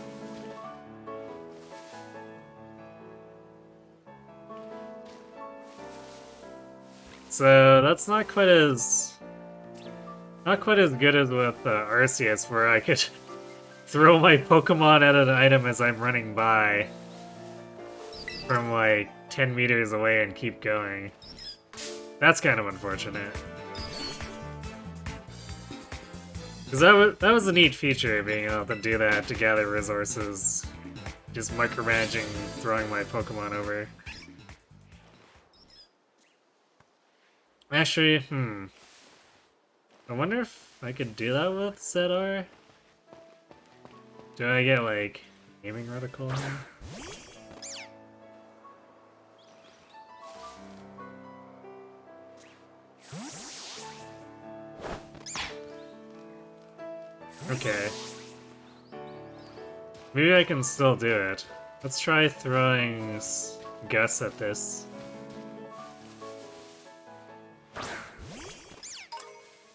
So that's not quite as good as with Arceus, where I could throw my Pokemon at an item as I'm running by from like 10 meters away and keep going. That's kind of unfortunate. Because that was a neat feature, being able to do that to gather resources. Just micromanaging, throwing my Pokemon over. Actually, I wonder if I could do that with ZR? Do I get, like, aiming reticle on him? Okay. Maybe I can still do it. Let's try throwing Gus at this.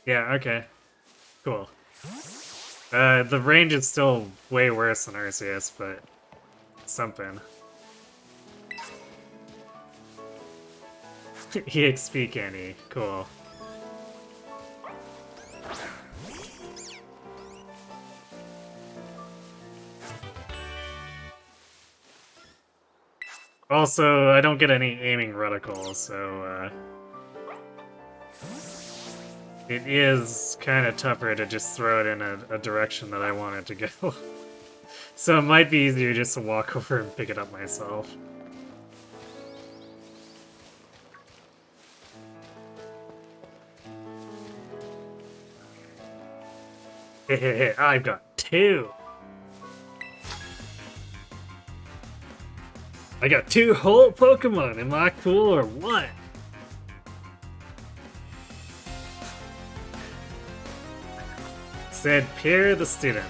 Yeah, okay. Cool. The range is still way worse than Arceus, but it's something. EXP candy. Cool. Also, I don't get any aiming reticle, so it is kind of tougher to just throw it in a direction that I want it to go. So it might be easier just to walk over and pick it up myself. I've got 2! I got 2 whole Pokemon! Am I cool or what? Said Pierre the student.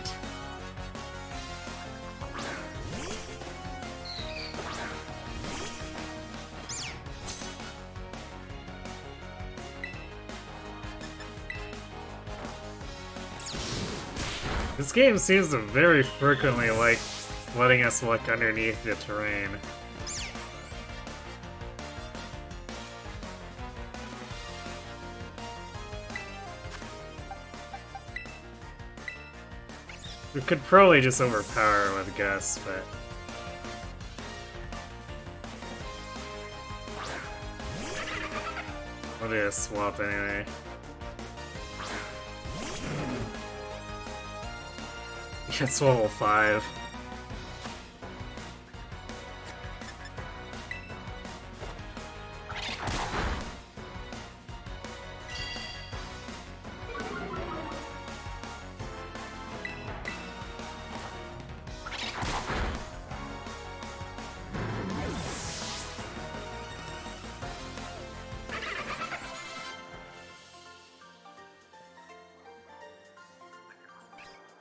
This game seems to very frequently like letting us look underneath the terrain. We could probably just overpower with Gus, but... We'll do a swap anyway. It's level 5.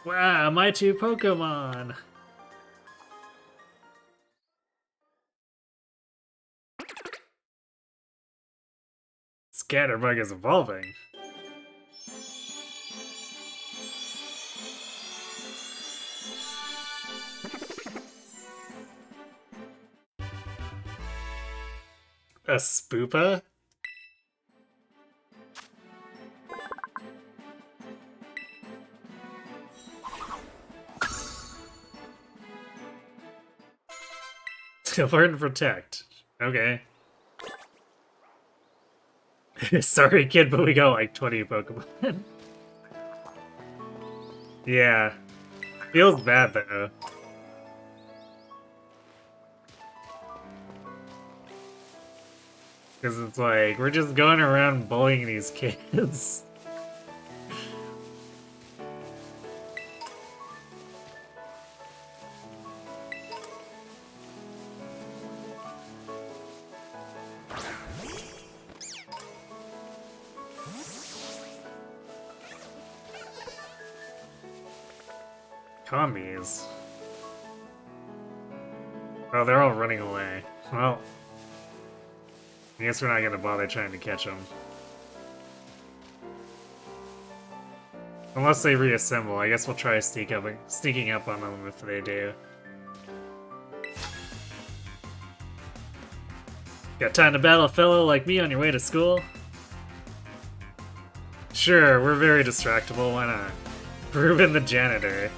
Wow, my 2 Pokemon! Scatterbug is evolving. A Spoopa? Learn and protect. Okay. Sorry, kid, but we got like 20 Pokemon. Yeah. Feels bad, though. Because it's like, we're just going around bullying these kids. Combies. Oh, they're all running away. Well, I guess we're not gonna bother trying to catch them. Unless they reassemble, I guess we'll try sneaking up on them if they do. Got time to battle a fellow like me on your way to school? Sure, we're very distractible, why not? Ruben the janitor.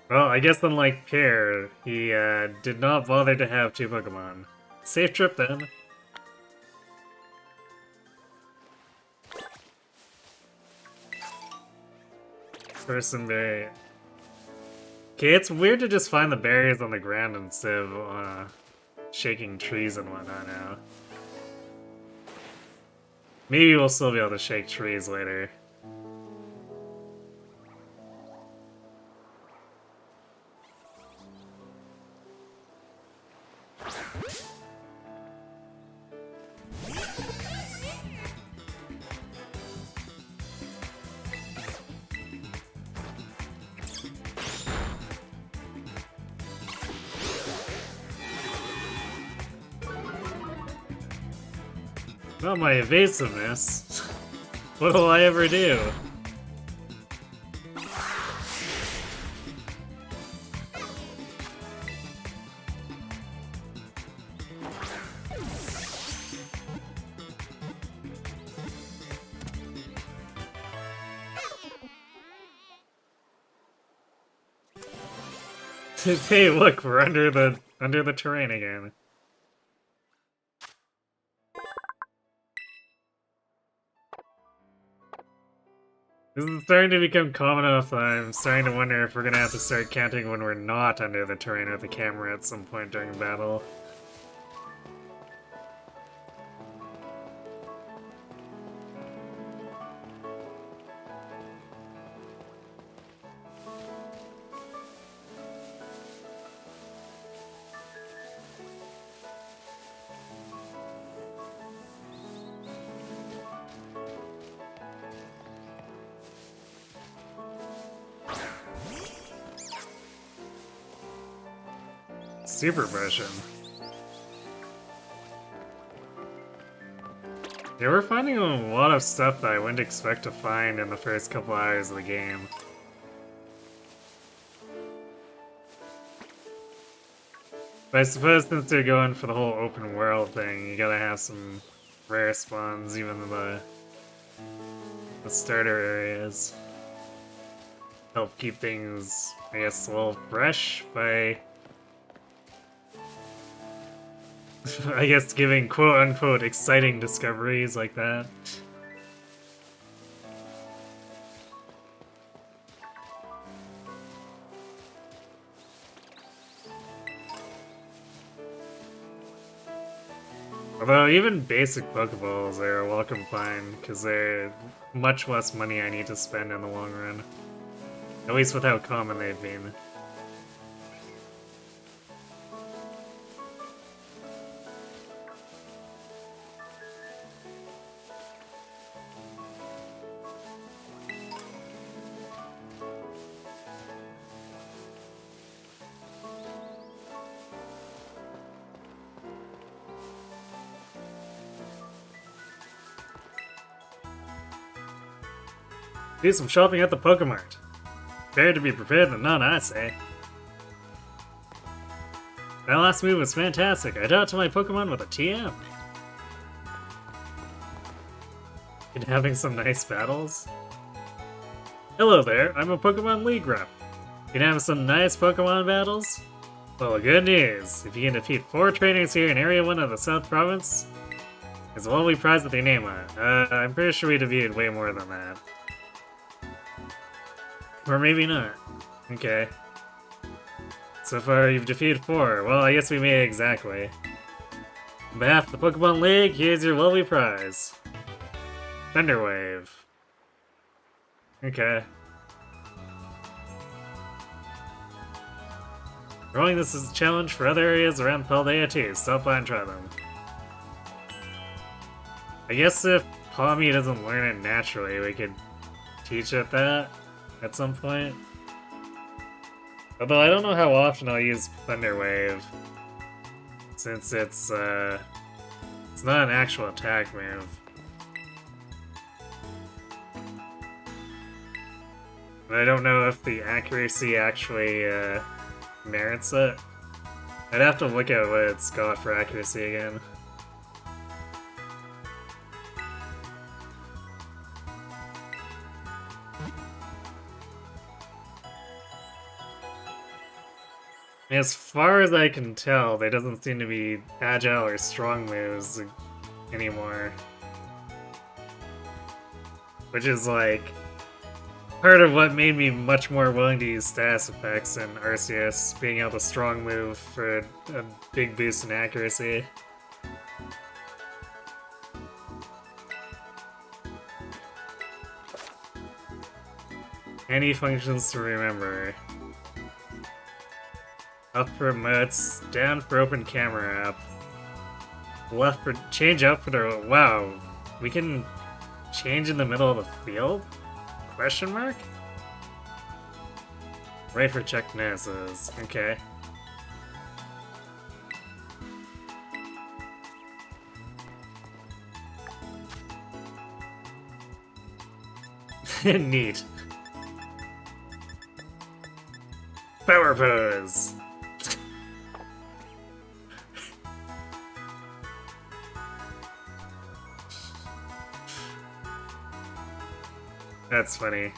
Well, I guess unlike Pear, he did not bother to have 2 Pokemon. Safe trip then. Person berry. Okay, it's weird to just find the berries on the ground instead of shaking trees and whatnot now. Maybe we'll still be able to shake trees later. Not my evasiveness. What will I ever do? Hey, look, we're under the terrain again. This is starting to become common enough that I'm starting to wonder if we're gonna have to start counting when we're not under the terrain with the camera at some point during battle. Super Potion. Yeah, we're finding a lot of stuff that I wouldn't expect to find in the first couple hours of the game. But I suppose since they're going for the whole open world thing, you gotta have some rare spawns, even in the starter areas. Help keep things, I guess, a little fresh by, I guess, giving quote-unquote exciting discoveries like that. Although even basic Pokeballs are a welcome find, because they're much less money I need to spend in the long run. At least with how common they've been. Do some shopping at the Pokemart. Better to be prepared than none, I say. That last move was fantastic. I taught to my Pokemon with a TM. Been having some nice battles? Hello there, I'm a Pokemon League rep. Been having some nice Pokemon battles? Well, good news. If you can defeat 4 trainers here in Area 1 of the South Province, there's a lovely prize with your name on it. I'm pretty sure we defeated way more than that. Or maybe not. Okay. So far, you've defeated 4. Well, I guess we made it exactly. On behalf of the Pokemon League, here's your lovely prize. Thunderwave. Okay. Rolling this as a challenge for other areas around Paldea too. Stop by and try them. I guess if Palmy doesn't learn it naturally, we could teach it that at some point. Although I don't know how often I'll use Thunder Wave, since it's not an actual attack move. But I don't know if the accuracy actually merits it. I'd have to look at what it's got for accuracy again. As far as I can tell, there doesn't seem to be agile or strong moves anymore. Which is like part of what made me much more willing to use status effects in Arceus, being able to strong move for a big boost in accuracy. Any functions to remember. Up for emotes, down for open camera app, left for change outfit or wow, we can change in the middle of the field? Question mark? Right for check noses, okay. Neat. Power pose! That's funny.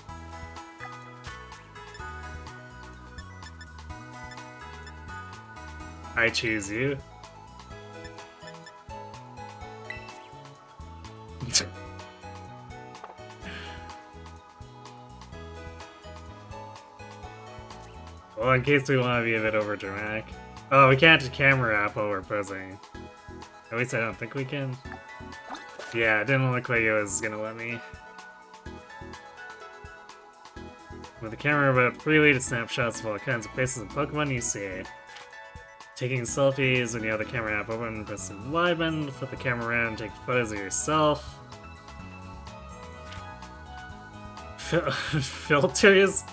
I choose you. Well, in case we want to be a bit overdramatic. Oh, we can't camera app while we're posing. At least I don't think we can. Yeah, it didn't look like it was gonna let me. With the camera about freely to snapshots of all kinds of places and Pokemon you see. Taking selfies when you have the camera app open, press the Y button, flip the camera around and take photos of yourself. Filters?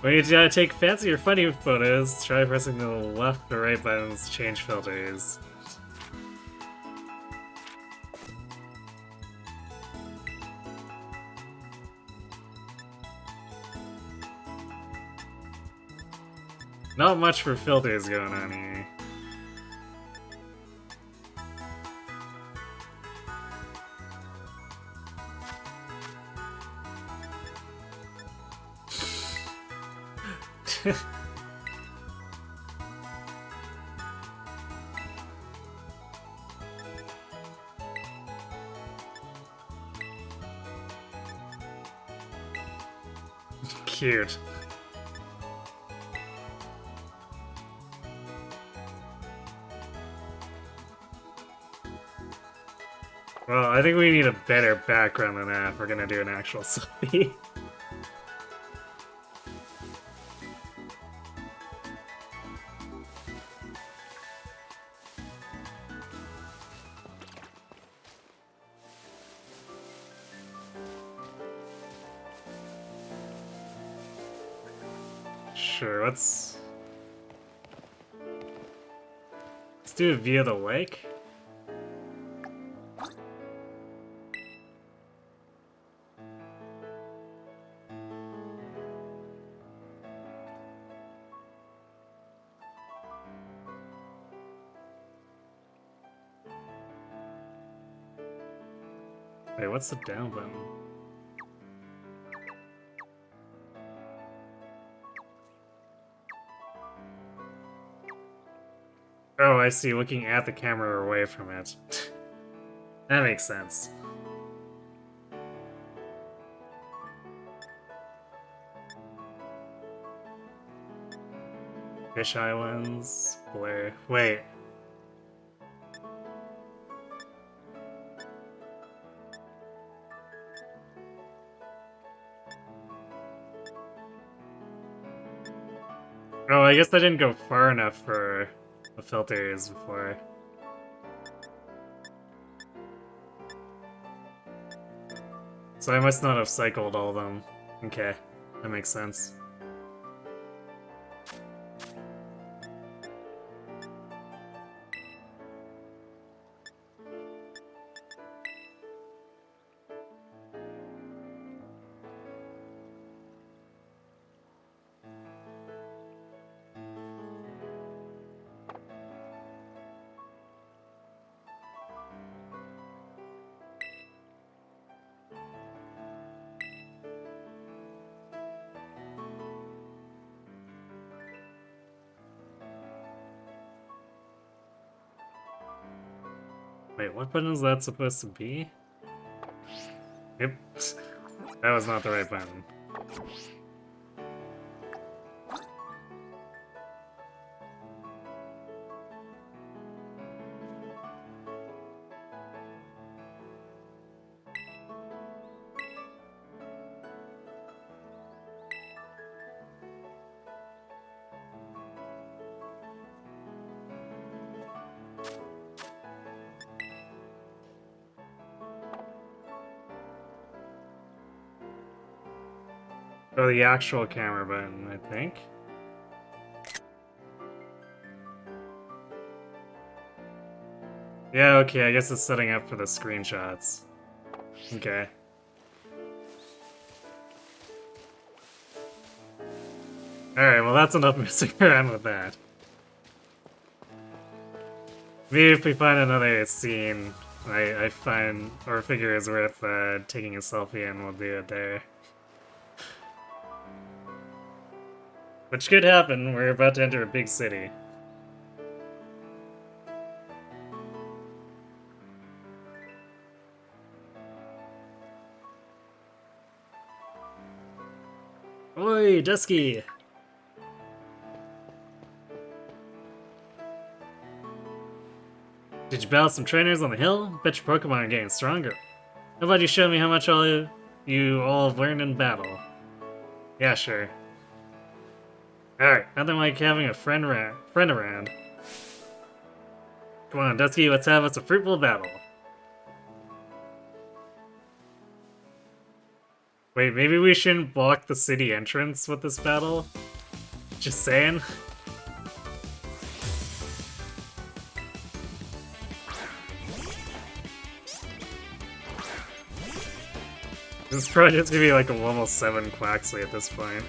When you gotta take fancy or funny photos, try pressing the left or right buttons to change filters. Not much for filters going on here. Cute. Well, I think we need a better background than that if we're gonna do an actual selfie. Sure, let's do it via the lake. Wait, what's the down button? Oh, I see, looking at the camera or away from it. That makes sense. Fish Islands, Blair. Wait. Oh, I guess I didn't go far enough for the filters before. So I must not have cycled all of them. Okay, that makes sense. Wait, what button is that supposed to be? Yep. That was not the right button. Oh, the actual camera button, I think. Yeah, okay, I guess it's setting up for the screenshots. Okay. Alright, well that's enough messing around with that. Maybe if we find another scene I find or figure is worth taking a selfie in, we'll do it there. Which could happen, we're about to enter a big city. Oi, Dusky! Did you battle some trainers on the hill? Bet your Pokemon are getting stronger. How about you show me how much you all have learned in battle? Yeah, sure. Alright, nothing like having a friend around. Come on, Dusky, let's have us a fruitful battle. Wait, maybe we shouldn't block the city entrance with this battle? Just saying. This is probably just gonna be like a level 7 Quaxley at this point.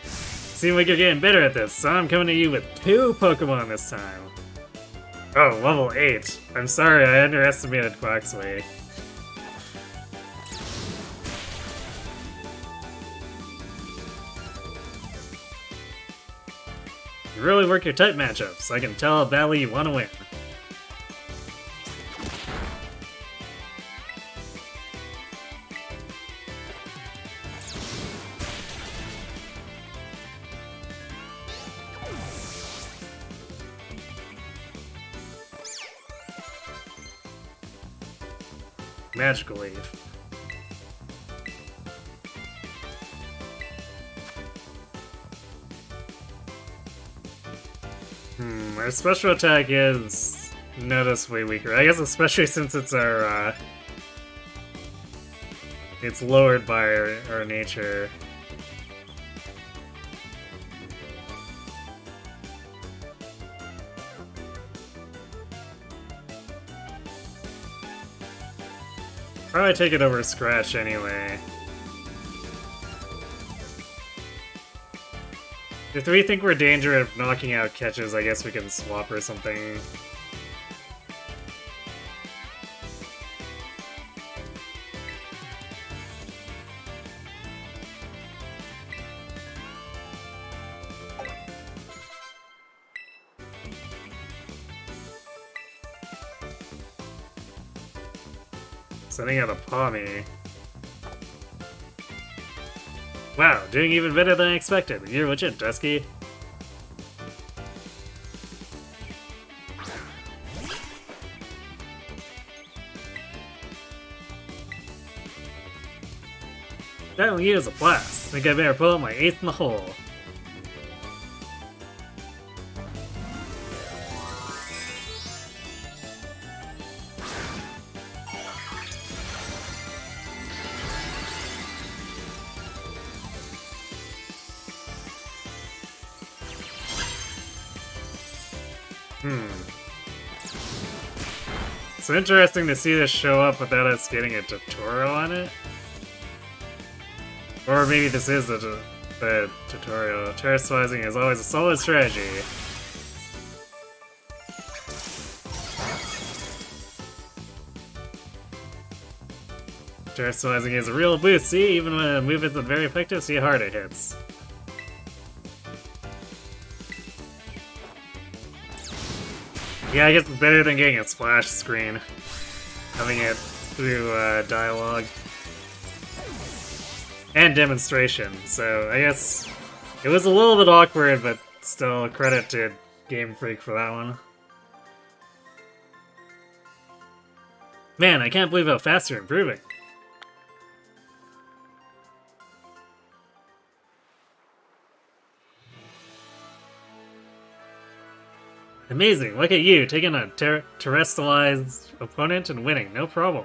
Seems like you're getting better at this, so I'm coming to you with 2 Pokemon this time. Oh, level 8. I'm sorry, I underestimated Quaxley. You really work your type matchups. I can tell how badly you want to win. Magical Leaf. Our special attack is noticeably weaker. I guess especially since it's our, it's lowered by our nature. Probably take it over Scratch anyway. If we think we're in danger of knocking out catches, I guess we can swap or something. Sending out a Palmy. Wow, doing even better than I expected. You're legit, Dusky. That one is a blast. Think I better pull out my 8th in the hole. It's interesting to see this show up without us getting a tutorial on it. Or maybe this is the tutorial. Terrestrializing is always a solid strategy. Terrestrializing is a real boost. See, even when a move isn't very effective, see how hard it hits. Yeah, I guess it's better than getting a splash screen. Having it through dialogue. And demonstration, so I guess it was a little bit awkward, but still credit to Game Freak for that one. Man, I can't believe how fast you're improving. Amazing, look at you, taking a terrestrialized opponent and winning, no problem.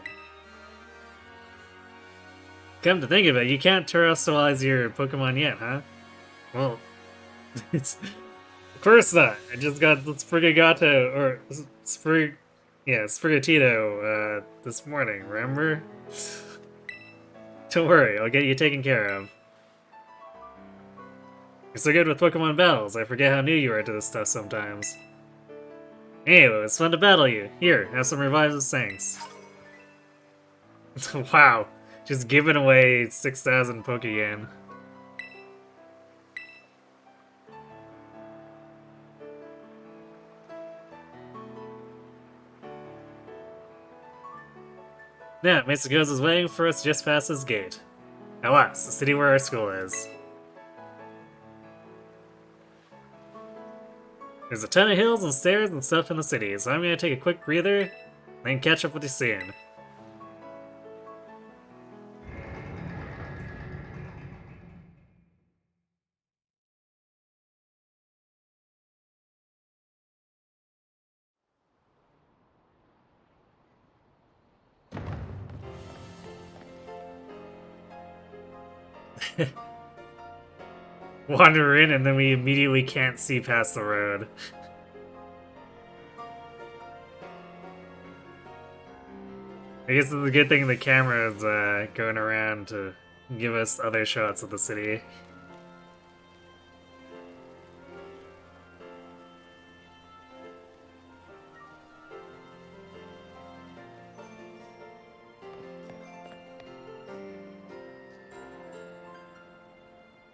Come to think of it, you can't terrestrialize your Pokemon yet, huh? Well, it's... Of course not! I just got Sprigato, or Sprigatito, this morning, remember? Don't worry, I'll get you taken care of. You're so good with Pokemon battles, I forget how new you are to this stuff sometimes. Anyway, it's fun to battle you. Here, have some revives thanks. Wow, just giving away 6,000 Pokeyen. Yeah, Mesa Goes is waiting for us just past this gate. At last, the city where our school is. There's a ton of hills and stairs and stuff in the city, so I'm gonna take a quick breather, then catch up with you soon. Wander in and then we immediately can't see past the road. I guess it's a good thing the camera is going around to give us other shots of the city.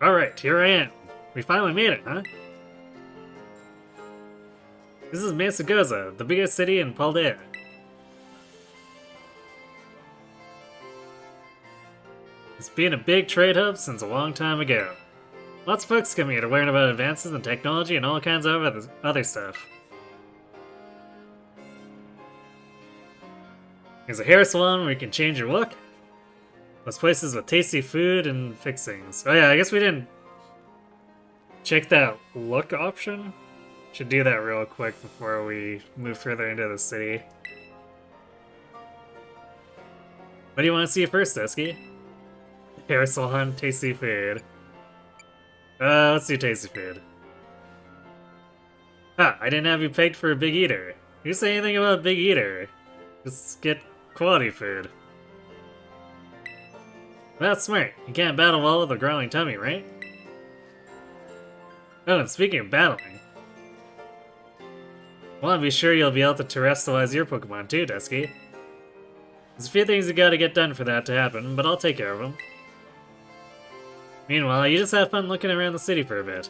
Alright, here I am. We finally made it, huh? This is Mesa Goza, the biggest city in Paldea. It's been a big trade hub since a long time ago. Lots of folks come here to learn about advances in technology and all kinds of other stuff. There's a hair salon where you can change your look. There's places with tasty food and fixings. Oh yeah, I guess we didn't check that look option. Should do that real quick before we move further into the city. What do you want to see first, Eski? Hair salon, tasty food. Let's do tasty food. Ah, I didn't have you pegged for a big eater. You say anything about a big eater? Just get quality food. That's smart. You can't battle well with a growling tummy, right? Oh, and speaking of battling, I want to be sure you'll be able to terrestrialize your Pokemon too, Dusky. There's a few things you gotta get done for that to happen, but I'll take care of them. Meanwhile, you just have fun looking around the city for a bit.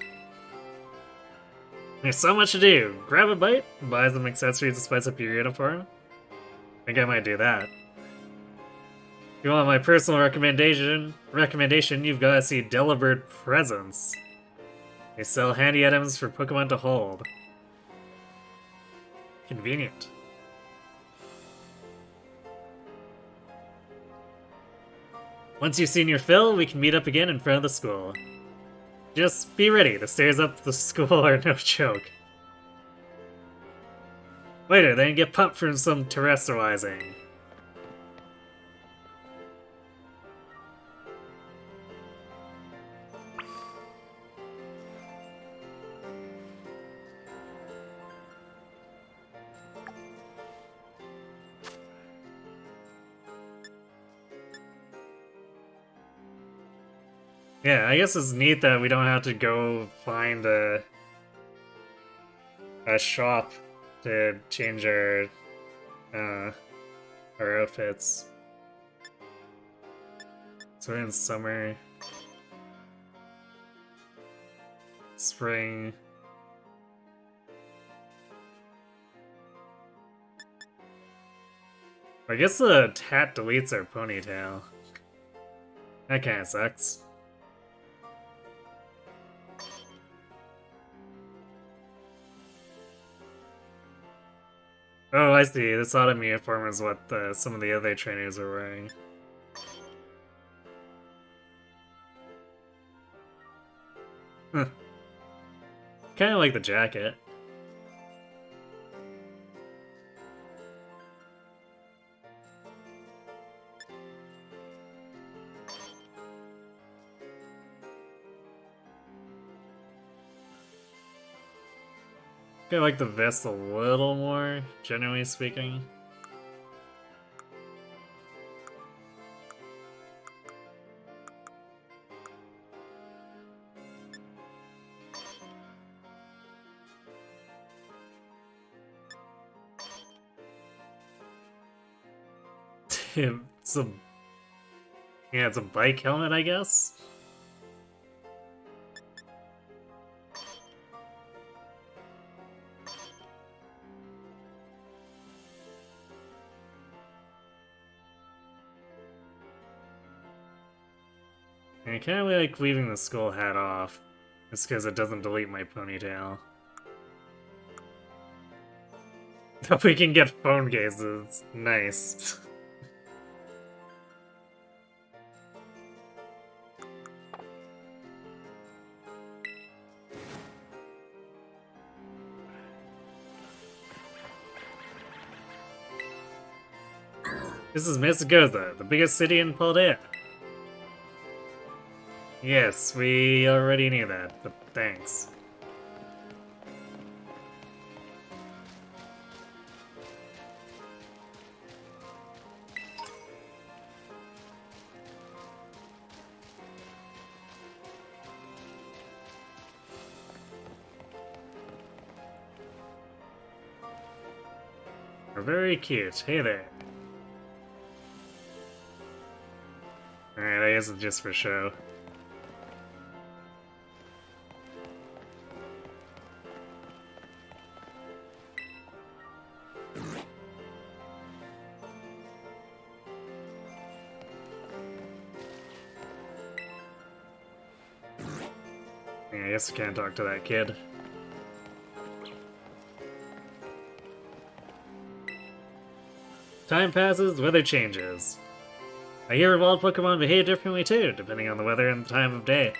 There's so much to do. Grab a bite, buy some accessories to spice up your uniform. Think I might do that. If you want my personal recommendation, you've gotta see Delibird Presents. They sell handy items for Pokemon to hold. Convenient. Once you've seen your fill, we can meet up again in front of the school. Just be ready, the stairs up the school are no joke. Later, then get pumped from some terrestrializing. Yeah, I guess it's neat that we don't have to go find a shop to change our outfits. So we're in summer, spring. I guess the hat deletes our ponytail. That kinda sucks. Oh, I see. This autumn uniform is what some of the other trainers are wearing. Huh. Kind of like the jacket. I like the vest a little more, generally speaking. It's a... Yeah, it's a bike helmet, I guess? I kinda like leaving the skull hat off, just because it doesn't delete my ponytail. We can get phone cases. Nice. This is Mesa Goza, the biggest city in Paldea. Yes, we already knew that, but thanks. We're very cute. Hey there. Alright, I guess it's just for show. Yeah, I guess I can't talk to that kid. Time passes, weather changes. I hear wild Pokemon behave differently too, depending on the weather and the time of day.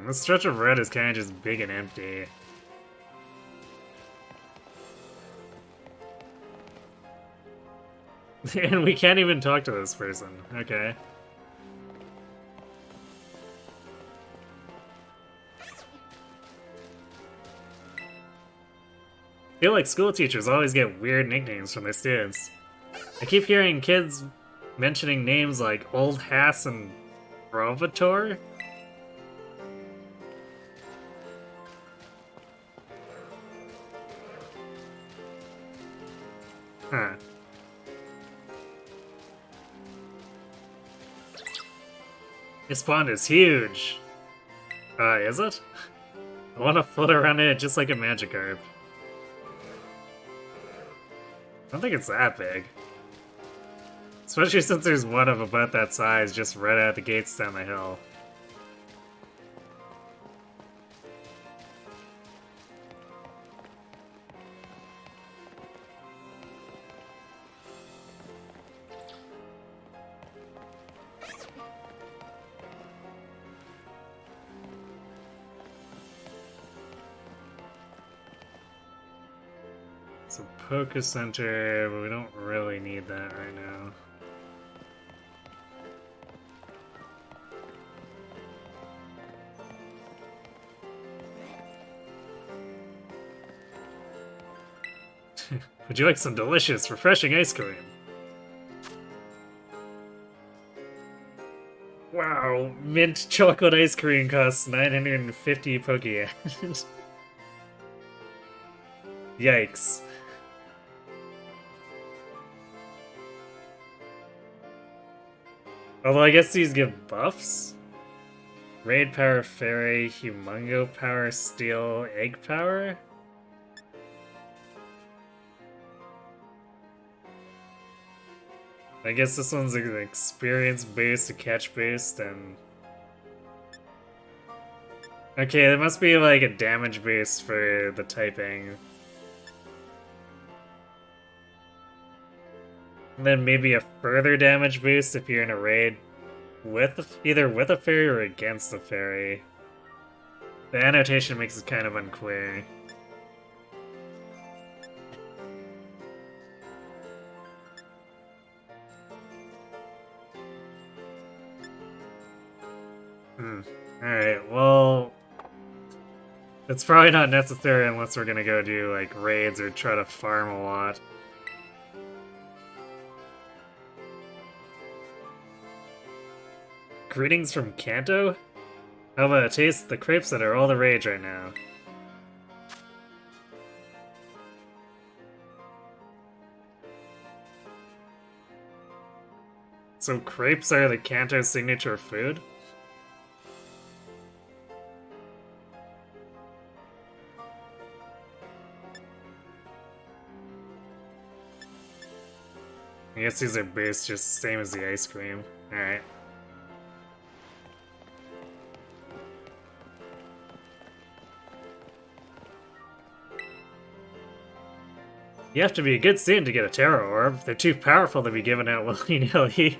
This stretch of red is kind of just big and empty. And we can't even talk to this person. Okay. I feel like school teachers always get weird nicknames from their students. I keep hearing kids mentioning names like Old Hass and Provator. Huh. This pond is huge. Is it? I want to float around in it just like a Magikarp. I don't think it's that big. Especially since there's one of about that size just right out the gates down the hill. So Poke Center, but we don't really need that right now. Would you like some delicious, refreshing ice cream? Wow, mint chocolate ice cream costs 950 Poké. Yikes. Although I guess these give buffs? Raid Power Fairy, Humongo Power Steel, Egg Power? I guess this one's an experience boost, a catch boost, and... Okay, there must be like a damage boost for the typing. And then maybe a further damage boost if you're in a raid with either with a fairy or against a fairy. The annotation makes it kind of unclear. Alright, well... It's probably not necessary unless we're gonna go do, like, raids or try to farm a lot. Greetings from Kanto? How about a taste? The crepes that are all the rage right now. So crepes are the Kanto signature food? I guess these are based just same as the ice cream. Alright. You have to be a good student to get a Taro Orb. They're too powerful to be given out willy-nilly.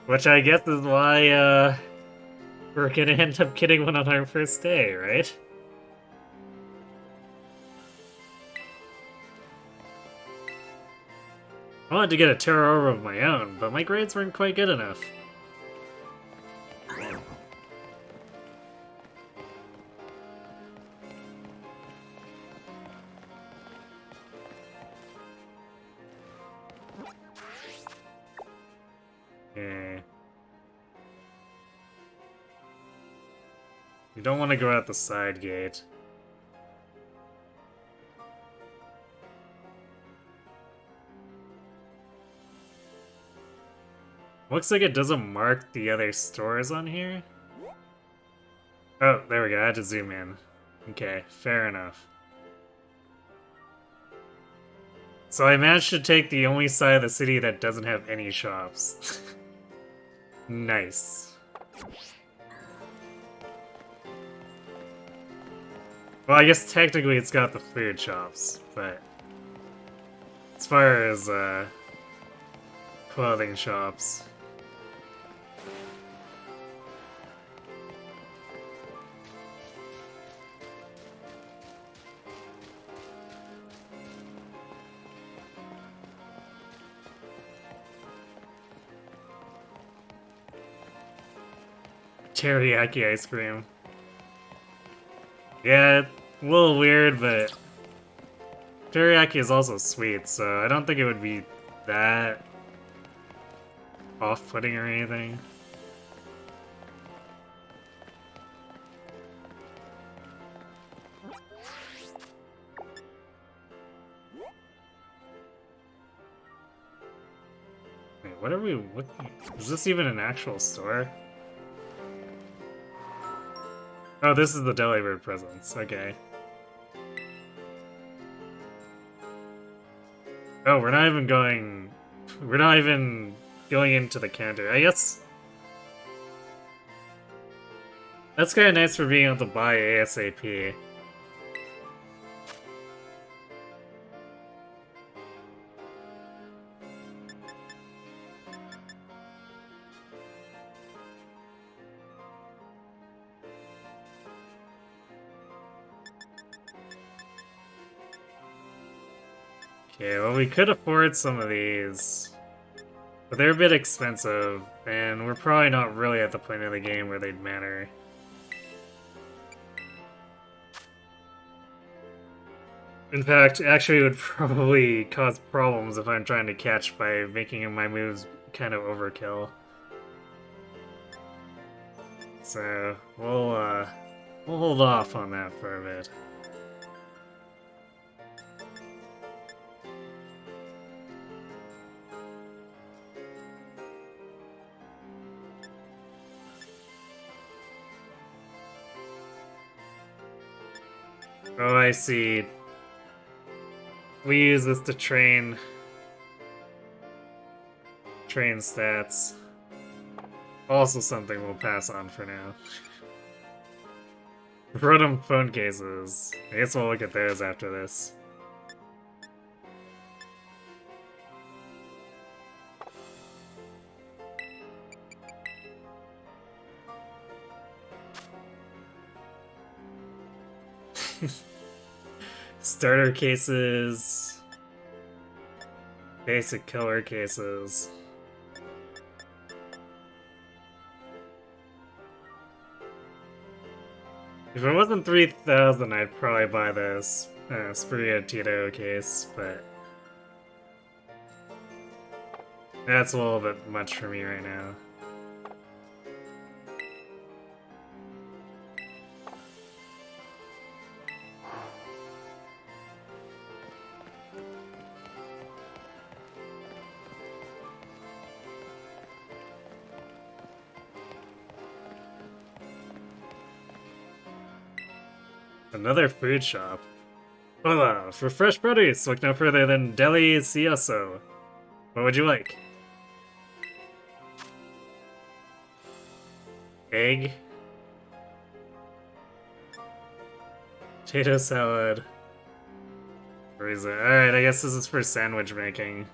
Which I guess is why, We're gonna end up getting one on our first day, right? I wanted to get a Terra of my own, but my grades weren't quite good enough. Yeah. You don't want to go out the side gate. Looks like it doesn't mark the other stores on here. Oh, there we go. I had to zoom in. Okay, fair enough. So I managed to take the only side of the city that doesn't have any shops. Nice. Well, I guess technically it's got the food shops, but as far as clothing shops. Teriyaki ice cream. Yeah, a little weird, but teriyaki is also sweet, so I don't think it would be that off-putting or anything. Wait, what are we looking? Is this even an actual store? Oh, this is the Delibird presence. Okay. Oh, we're not even going... We're not even going into the counter. I guess... That's kind of nice for being able to buy ASAP. Okay, well we could afford some of these. But they're a bit expensive, and we're probably not really at the point of the game where they'd matter. In fact, actually it would probably cause problems if I'm trying to catch by making my moves kind of overkill. So, we'll hold off on that for a bit. Oh, I see. We use this to train stats. Also something we'll pass on for now. Rotom phone cases. I guess we'll look at those after this. Starter cases. Basic killer cases. If it wasn't 3,000, I'd probably buy this Sprigatito case, but that's a little bit much for me right now. Another food shop. Hola, for fresh produce, look no further than Deli Cioso. What would you like? Egg? Potato salad. Where is it? Alright, I guess this is for sandwich making.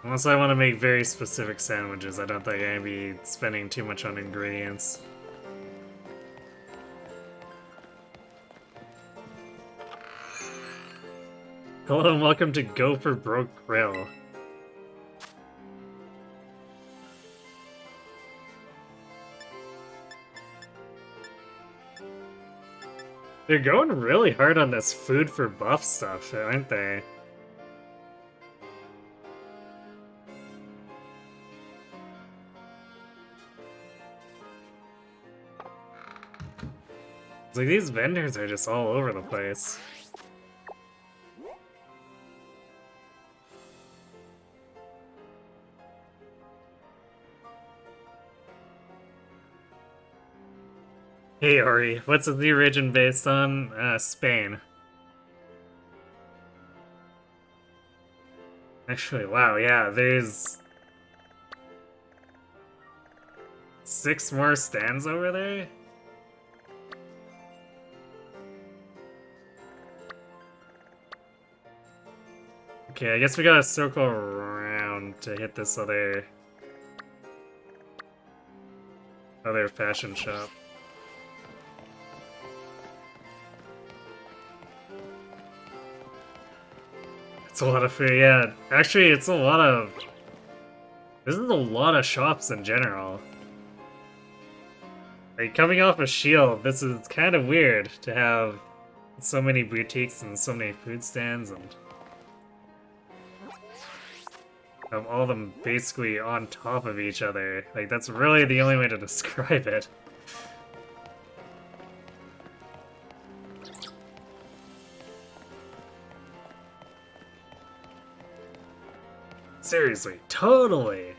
Unless I want to make very specific sandwiches, I don't think I'm gonna be spending too much on ingredients. Hello and welcome to Go for Broke Grill. They're going really hard on this food for buff stuff, aren't they? It's like these vendors are just all over the place. Hey Ori, what's the origin based on? Spain. Actually, wow, yeah, there's 6 more stands over there? Okay, I guess we gotta circle around to hit this other fashion shop. It's a lot of food, yeah. Actually, it's a lot of... This is a lot of shops in general. Like, coming off a Shield, this is kind of weird to have so many boutiques and so many food stands and have all of them basically on top of each other. Like, that's really the only way to describe it. Seriously, totally!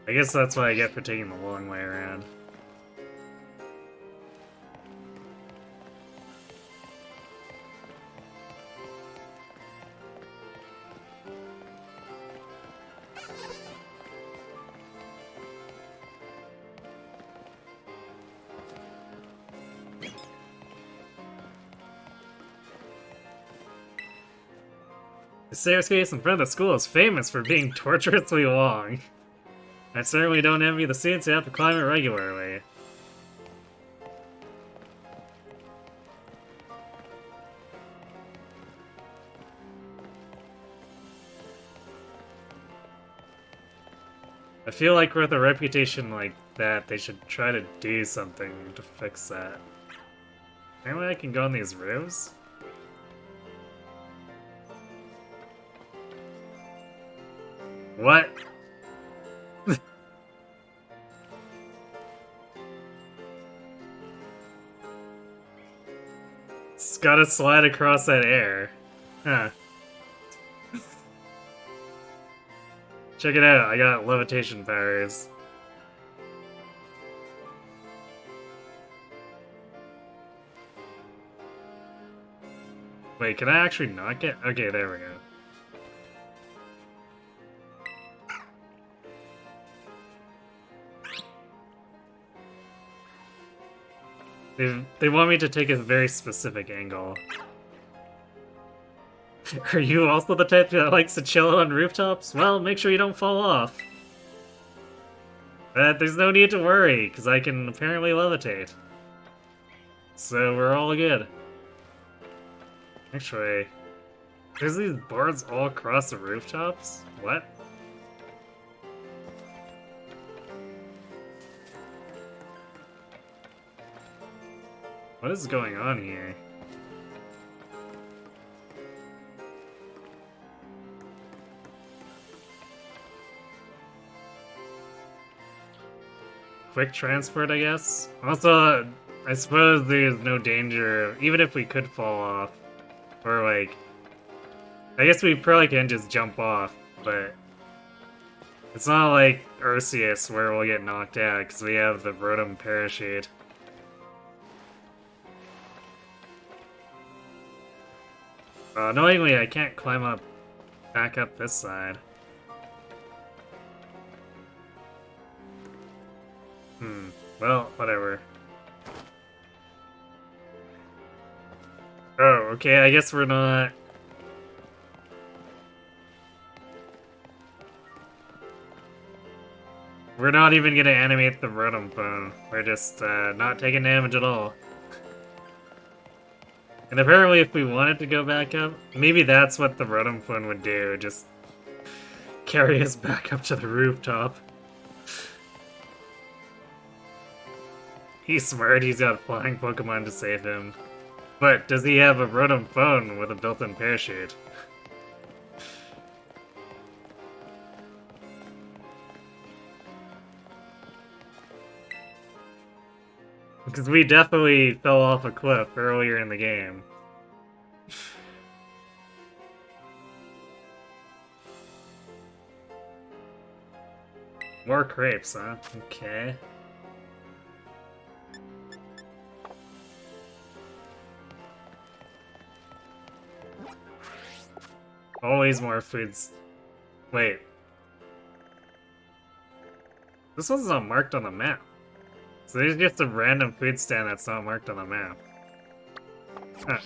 I guess that's what I get for taking the long way around. The staircase in front of the school is famous for being torturously long. I certainly don't envy the students who have to climb it regularly. I feel like with a reputation like that, they should try to do something to fix that. Apparently I can go on these roofs? What? It's gotta slide across that air. Huh. Check it out, I got levitation powers. Wait, can I actually not get... Okay, there we go. They want me to take a very specific angle. Are you also the type that likes to chill on rooftops? Well, make sure you don't fall off. There's no need to worry, because I can apparently levitate. So we're all good. Actually, there's these boards all across the rooftops? What? What is going on here? Quick transport, I guess? Also, I suppose there's no danger, even if we could fall off. Or like... I guess we probably can just jump off, but... It's not like Arceus where we'll get knocked out, because we have the Rotom Parachute. Annoyingly, I can't climb back up this side. Well, whatever. Oh, okay, I guess we're not... We're not even gonna animate the Rotom phone. We're just not taking damage at all. And apparently if we wanted to go back up, maybe that's what the Rotom phone would do, just carry us back up to the rooftop. He's smart, he's got flying Pokemon to save him. But does he have a Rotom phone with a built-in parachute? Because we definitely fell off a cliff earlier in the game. More crepes, huh? Okay. Always more foods. Wait. This one's not marked on the map. So there's just a random food stand that's not marked on the map. Huh.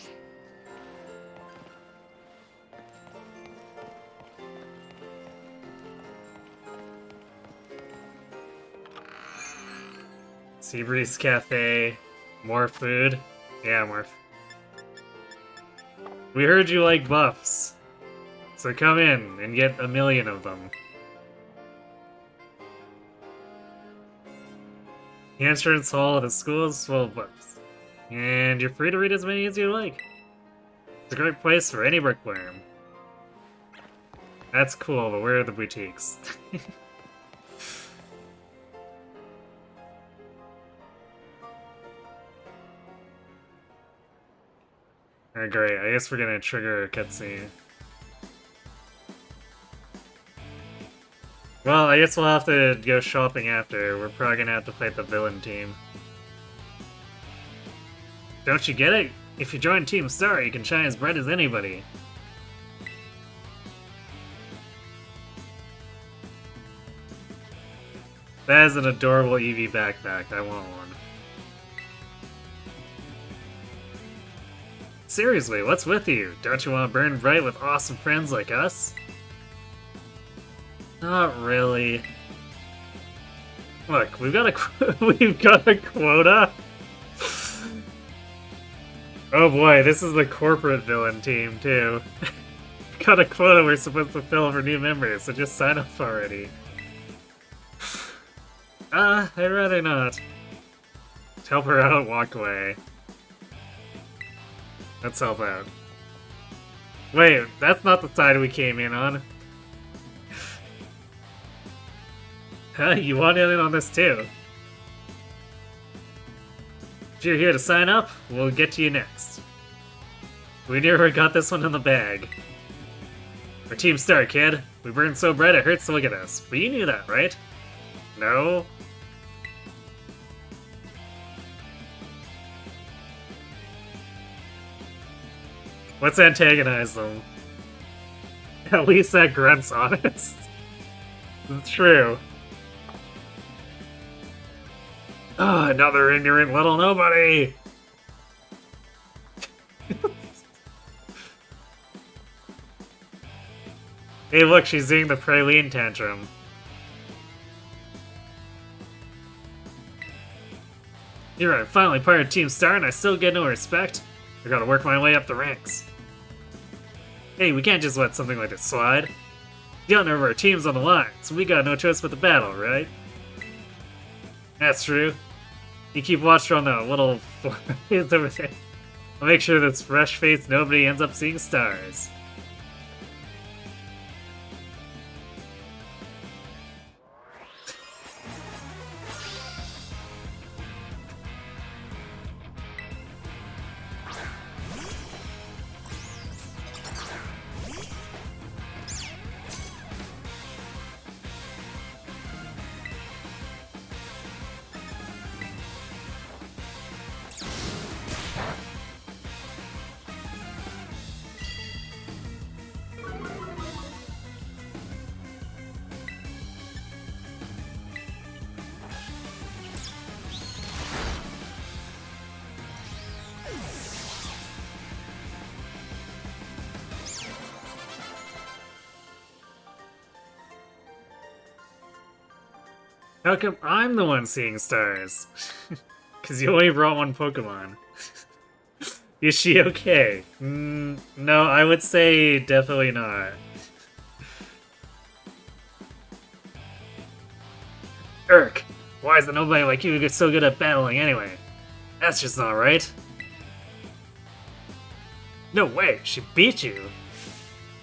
Seabreeze Cafe. More food? Yeah, more. We heard you like buffs. So come in and get 1,000,000 of them. The entrance hall of the school is full of books. And you're free to read as many as you like. It's a great place for any bookworm. That's cool, but where are the boutiques? Alright, great. I guess we're gonna trigger a cutscene. Well, I guess we'll have to go shopping after. We're probably gonna have to fight the villain team. Don't you get it? If you join Team Star, you can shine as bright as anybody. That is an adorable Eevee backpack. I want one. Seriously, what's with you? Don't you want to burn bright with awesome friends like us? Not really. Look, we've got a we've got a quota. Oh boy, this is the corporate villain team too. Got a quota we're supposed to fill for new members, so just sign up already. I'd rather not. Help her out, walk away. Let's help out. Wait, that's not the side we came in on. Huh, you want in on this too? If you're here to sign up, we'll get to you next. We never got this one in the bag. We're Team Star, kid. We burn so bright it hurts to look at us. But you knew that, right? No? Let's antagonize them. At least that grunt's honest. It's true. Oh, another ignorant little nobody! Hey look, she's doing the praline tantrum. You're right, finally part of Team Star and I still get no respect. I gotta work my way up the ranks. Hey, we can't just let something like this slide. The honor of our team's on the line, so we got no choice but the battle, right? That's true. You keep watch on that little face over there. I'll make sure this fresh-faced nobody ends up seeing stars. How come I'm the one seeing stars? Because you only brought one Pokemon. Is she okay? No, I would say definitely not. Urk, why is there nobody like you so good at battling anyway? That's just not right. No way, she beat you.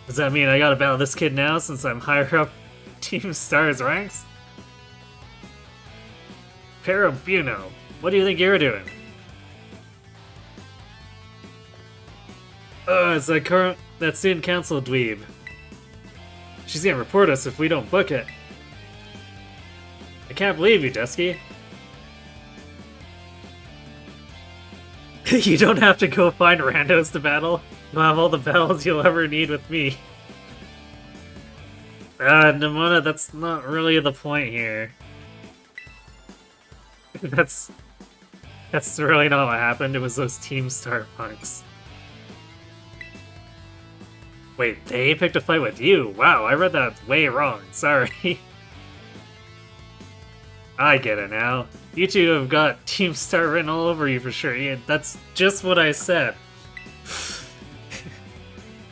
Does that mean I gotta battle this kid now since I'm higher up Team Star's ranks? Parabuno, what do you think you're doing? It's that student council dweeb. She's gonna report us if we don't book it. I can't believe you, Dusky. You don't have to go find randos to battle. You'll have all the battles you'll ever need with me. Nemona, that's not really the point here. That's really not what happened. It was those Team Star punks. Wait, they picked a fight with you? Wow, I read that way wrong. Sorry. I get it now. You two have got Team Star written all over you for sure. Yeah, that's just what I said.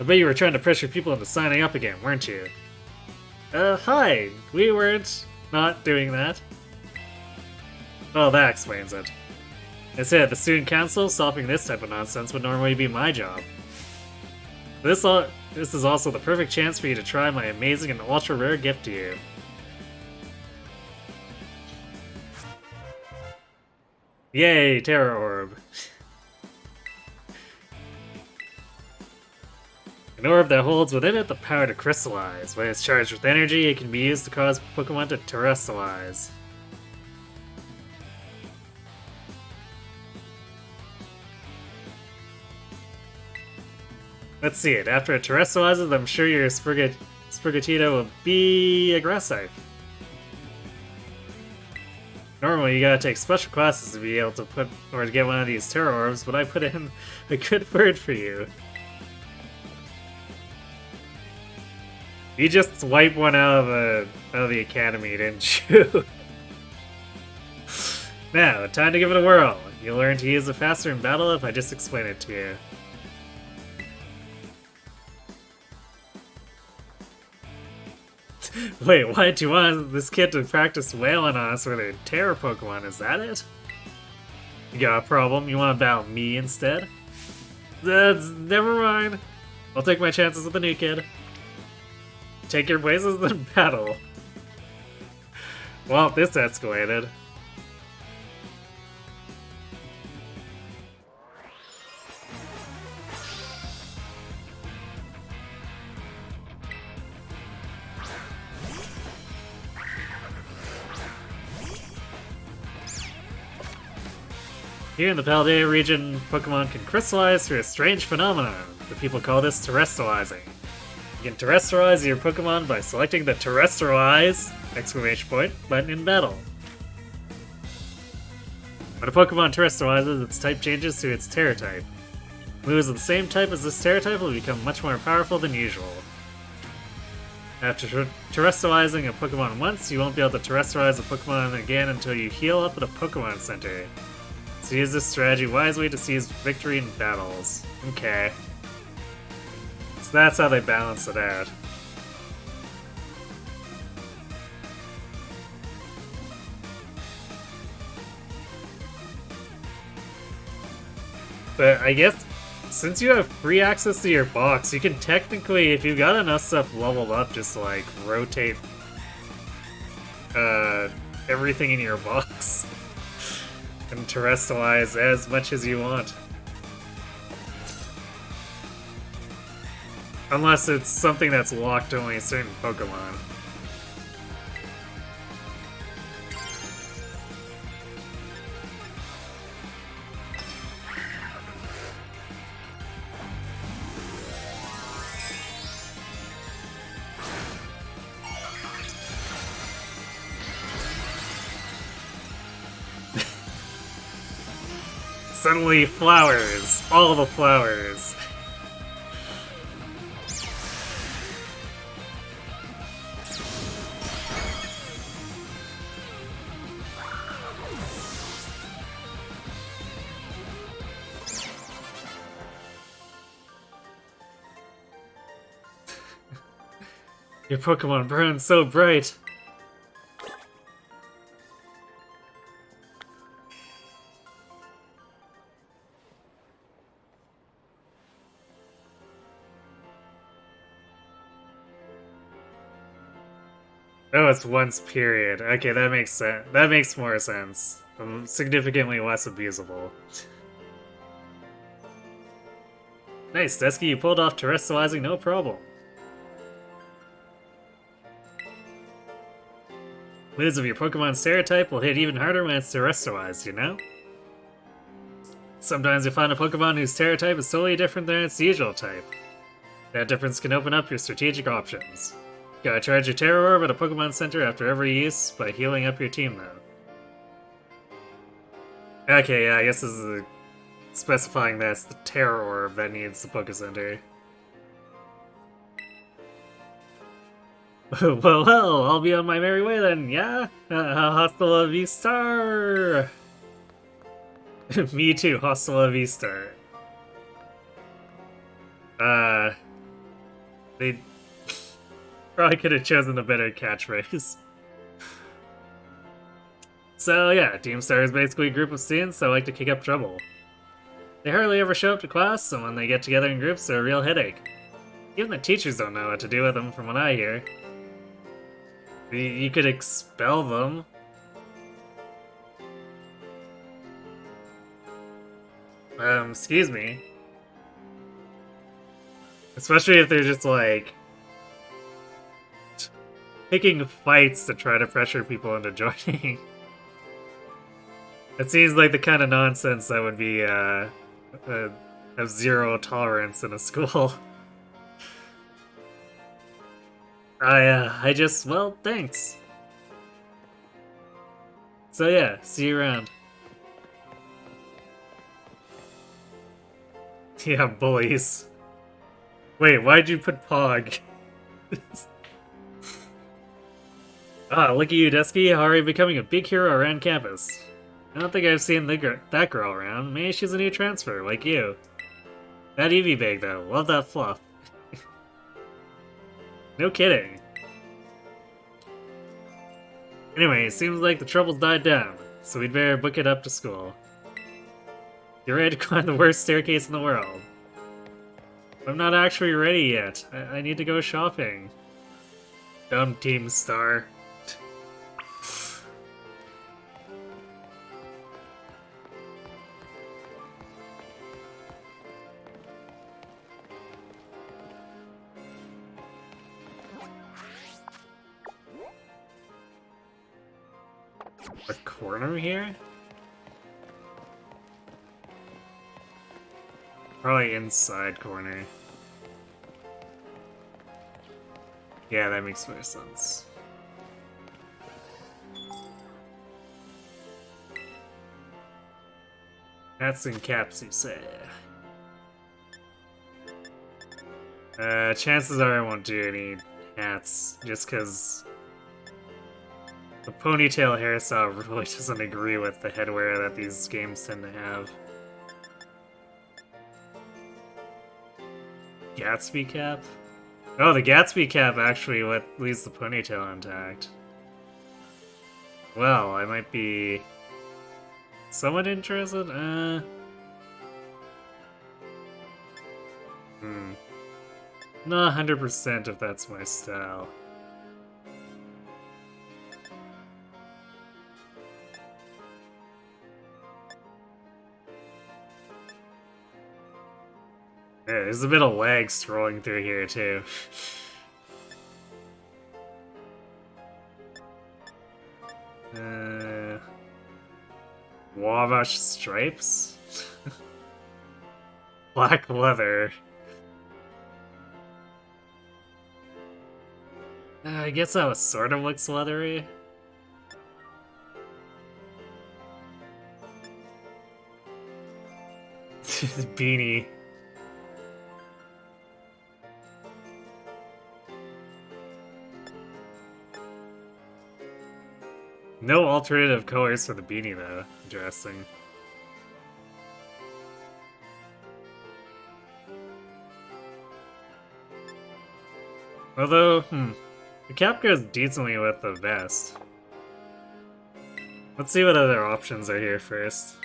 I bet you were trying to pressure people into signing up again, weren't you? Hi. We weren't not doing that. Well, that explains it. Instead, the student council, stopping this type of nonsense would normally be my job. This is also the perfect chance for you to try my amazing and ultra rare gift to you. Yay, Terra Orb. An orb that holds within it the power to crystallize. When it's charged with energy, it can be used to cause Pokemon to terrestrialize. Let's see it. After it terrestrializes, I'm sure your Sprigatito will be aggressive. Normally, you gotta take special classes to be able to to get one of these Terra Orbs, but I put in a good word for you. You just wiped one out of the academy, didn't you? Now, time to give it a whirl. You'll learn to use it faster in battle if I just explain it to you. Wait, why do you want this kid to practice wailing on us with a Terra Pokemon? Is that it? You got a problem? You want to battle me instead? Never mind. I'll take my chances with the new kid. Take your places in battle. Well, this escalated. Here in the Paldea region, Pokemon can crystallize through a strange phenomenon. The people call this terrestrializing. You can terrestrialize your Pokemon by selecting the terrestrialize button in battle. When a Pokemon terrestrializes, its type changes to its Terra type. Moves of the same type as this Terra type will become much more powerful than usual. After terrestrializing a Pokemon once, you won't be able to terrestrialize a Pokemon again until you heal up at a Pokemon Center. So use this strategy wisely to seize victory in battles. Okay. So that's how they balance it out. But I guess, since you have free access to your box, you can technically, if you got enough stuff leveled up, just like rotate everything in your box. And terrestrialize as much as you want. Unless it's something that's locked to only a certain Pokemon. Suddenly, flowers. All the flowers. Your Pokemon burns so bright. Oh, it's once period. Okay, that makes sense. That makes more sense. Significantly less abusable. Nice, Desky, you pulled off terrestrializing no problem. Moves of your Pokemon stereotype will hit even harder when it's terrestrialized, you know? Sometimes you find a Pokemon whose stereotype is totally different than its usual type. That difference can open up your strategic options. Gotta charge your Terror Orb at a Pokemon Center after every use by healing up your team, though. Okay, yeah, I guess this is specifying that it's the Terror Orb that needs the Poké Center. Well, I'll be on my merry way then, yeah? Hasta la vista! Me too, hasta la vista. They probably could have chosen a better catchphrase. So yeah, Team Star is basically a group of students that like to kick up trouble. They hardly ever show up to class, and when they get together in groups, they're a real headache. Even the teachers don't know what to do with them, from what I hear. You could expel them. Excuse me. Especially if they're just like picking fights to try to pressure people into joining. It seems like the kind of nonsense that would be have zero tolerance in a school. Well, thanks. So yeah, see you around. Yeah, bullies. Wait, why'd you put Pog? Look at you, Dusky, already becoming a big hero around campus. I don't think I've seen that girl around. Maybe she's a new transfer, like you. That Eevee bag, though. Love that fluff. No kidding. Anyway, it seems like the troubles died down, so we'd better book it up to school. You're ready to climb the worst staircase in the world. I'm not actually ready yet. I need to go shopping. Dumb Team Star. A corner here? Probably inside corner. Yeah, that makes more sense. Hats and caps, you say. Chances are I won't do any hats, just because the ponytail hairstyle really doesn't agree with the headwear that these games tend to have. Gatsby cap? Oh, the Gatsby cap actually leaves the ponytail intact. Well, I might be somewhat interested. Not 100% if that's my style. Yeah, there's a bit of lag scrolling through here, too. Wabash stripes? Black leather. I guess that was sort of looks leathery. Beanie. No alternative colors for the beanie, though. Interesting. Although, The cap goes decently with the vest. Let's see what other options are here first.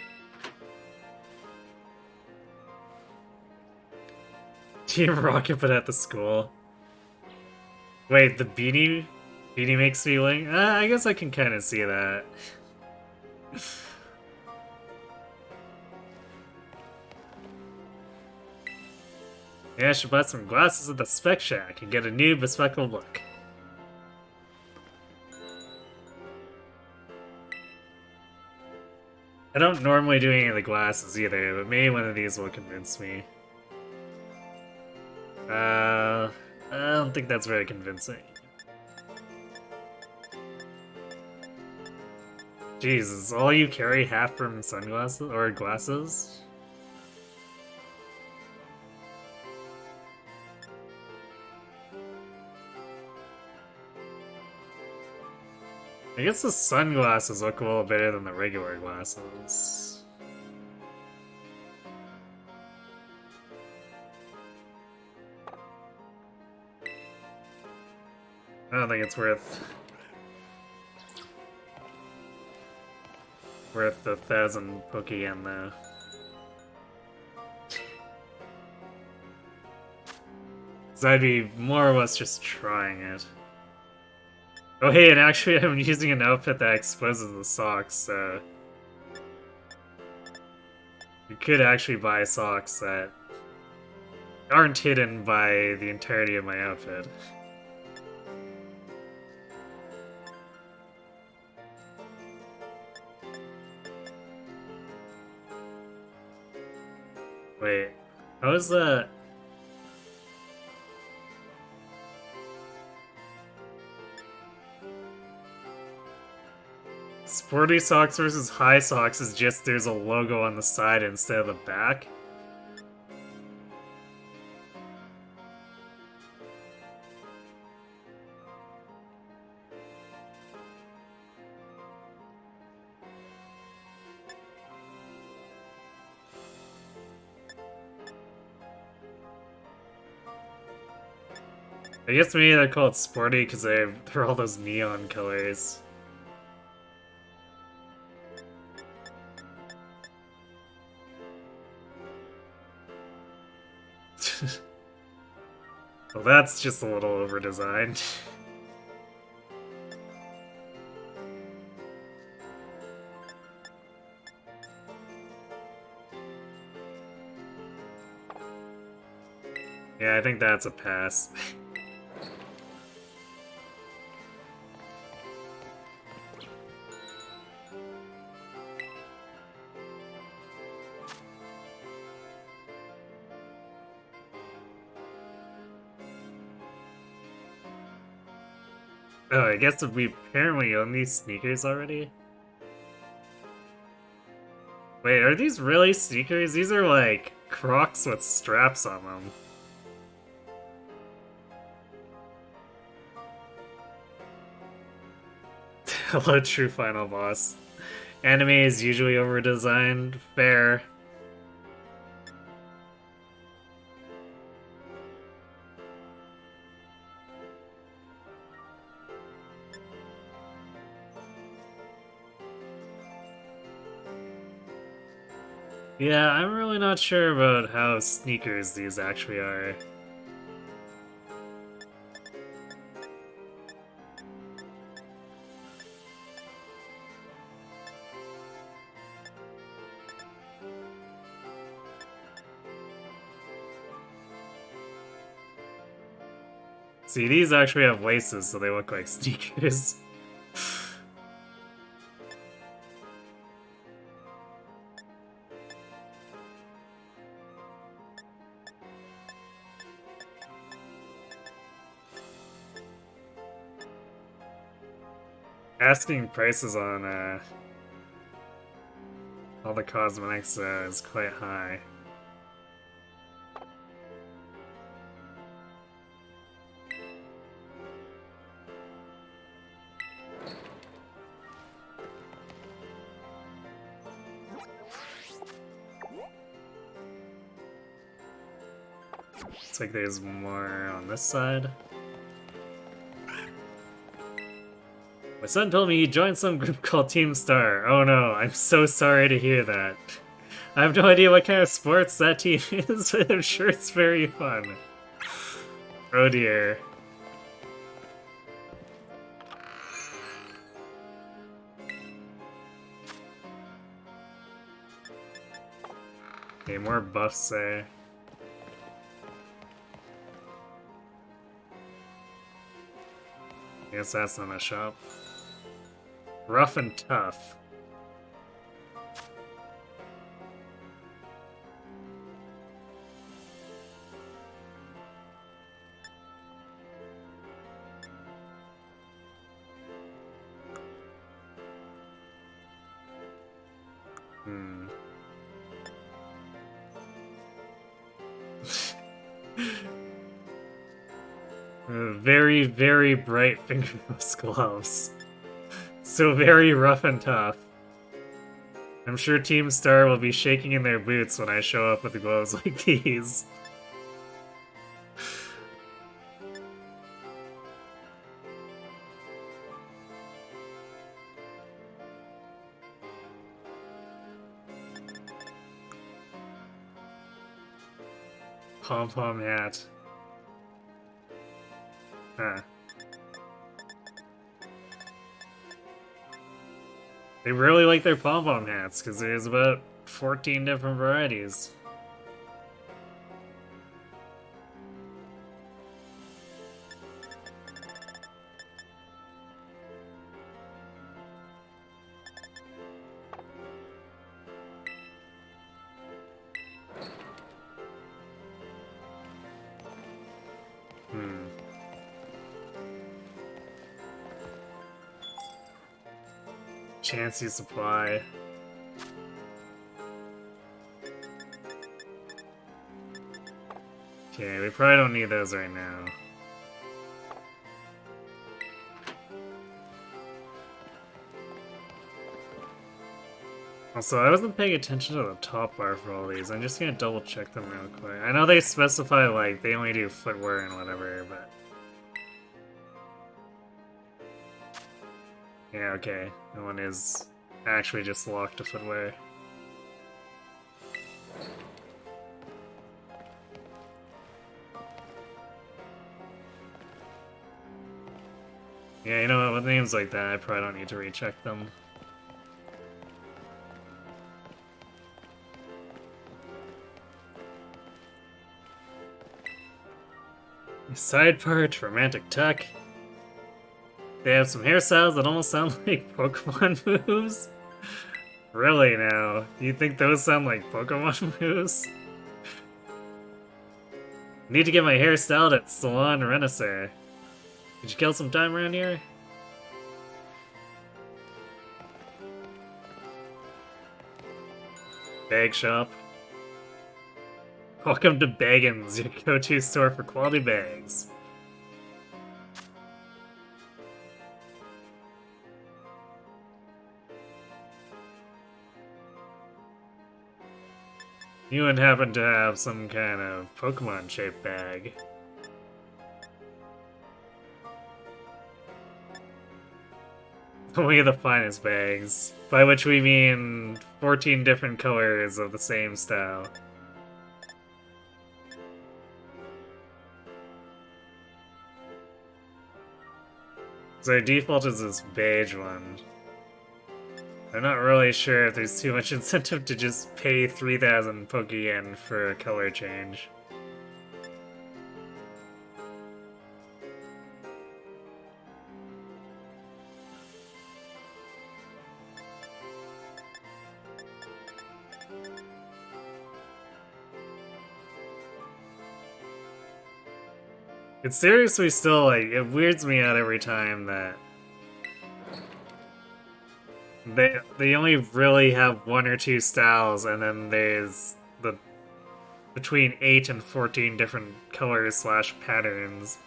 Team Rocket but at the school. Wait, the beanie? Beanie makes me wing? I guess I can kind of see that. Yeah, I should buy some glasses at the Spec Shack and get a new bespectacled look. I don't normally do any of the glasses either, but maybe one of these will convince me. I don't think that's very convincing. Jesus, all you carry half from sunglasses or glasses? I guess the sunglasses look a little better than the regular glasses. I don't think it's worth the 1,000 Pokeyen though. So I'd be more or less just trying it. Oh hey, and actually I'm using an outfit that exposes the socks, so... You could actually buy socks that aren't hidden by the entirety of my outfit. Wait, how is that? Sporty socks versus high socks is just there's a logo on the side instead of the back. I guess maybe they're called sporty because they're all those neon colors. Well, that's just a little over-designed. Yeah, I think that's a pass. Oh, I guess we apparently own these sneakers already? Wait, are these really sneakers? These are like Crocs with straps on them. Hello, true final boss. Anime is usually over-designed. Fair. Yeah, I'm really not sure about how sneakers these actually are. See, these actually have laces, so they look like sneakers. Asking prices on all the cosmetics is quite high. Looks like there's more on this side. My son told me he joined some group called Team Star. Oh no, I'm so sorry to hear that. I have no idea what kind of sports that team is, but I'm sure it's very fun. Oh dear. Okay, more buffs there. I guess that's not a shop. Rough and tough. Hmm. Very, very bright fingerless gloves. So very rough and tough. I'm sure Team Star will be shaking in their boots when I show up with gloves like these. Pom-pom hat. Huh. They really like their pom-pom hats, because there's about 14 different varieties. Hmm. Chansey supply. Okay, we probably don't need those right now. Also, I wasn't paying attention to the top bar for all these. I'm just gonna double check them real quick. I know they specify, like, they only do footwear and whatever, but... Yeah, okay. That one is actually just locked to footwear. Yeah, you know what, with names like that, I probably don't need to recheck them. Side part, romantic tuck. They have some hairstyles that almost sound like Pokemon moves. Really now? Do you think those sound like Pokemon moves? Need to get my hair styled at Salon Renaissance. Did you kill some time around here? Bag shop. Welcome to Baggins, your go-to store for quality bags. You would happen to have some kind of Pokemon-shaped bag. Only the finest bags, by which we mean 14 different colors of the same style. So our default is this beige one. I'm not really sure if there's too much incentive to just pay 3,000 Poké-Yen for a color change. It's seriously still, like, it weirds me out every time that they only really have one or two styles, and then there's the between 8 and 14 different colors slash patterns,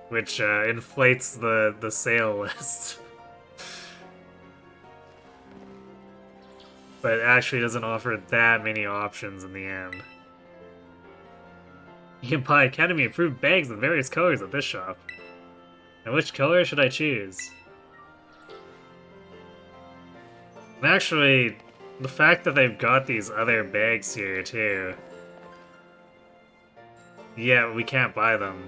which inflates the sale list. But actually doesn't offer that many options in the end. You can buy Academy approved bags in various colors at this shop. And which color should I choose? And actually, the fact that they've got these other bags here, too. Yeah, we can't buy them.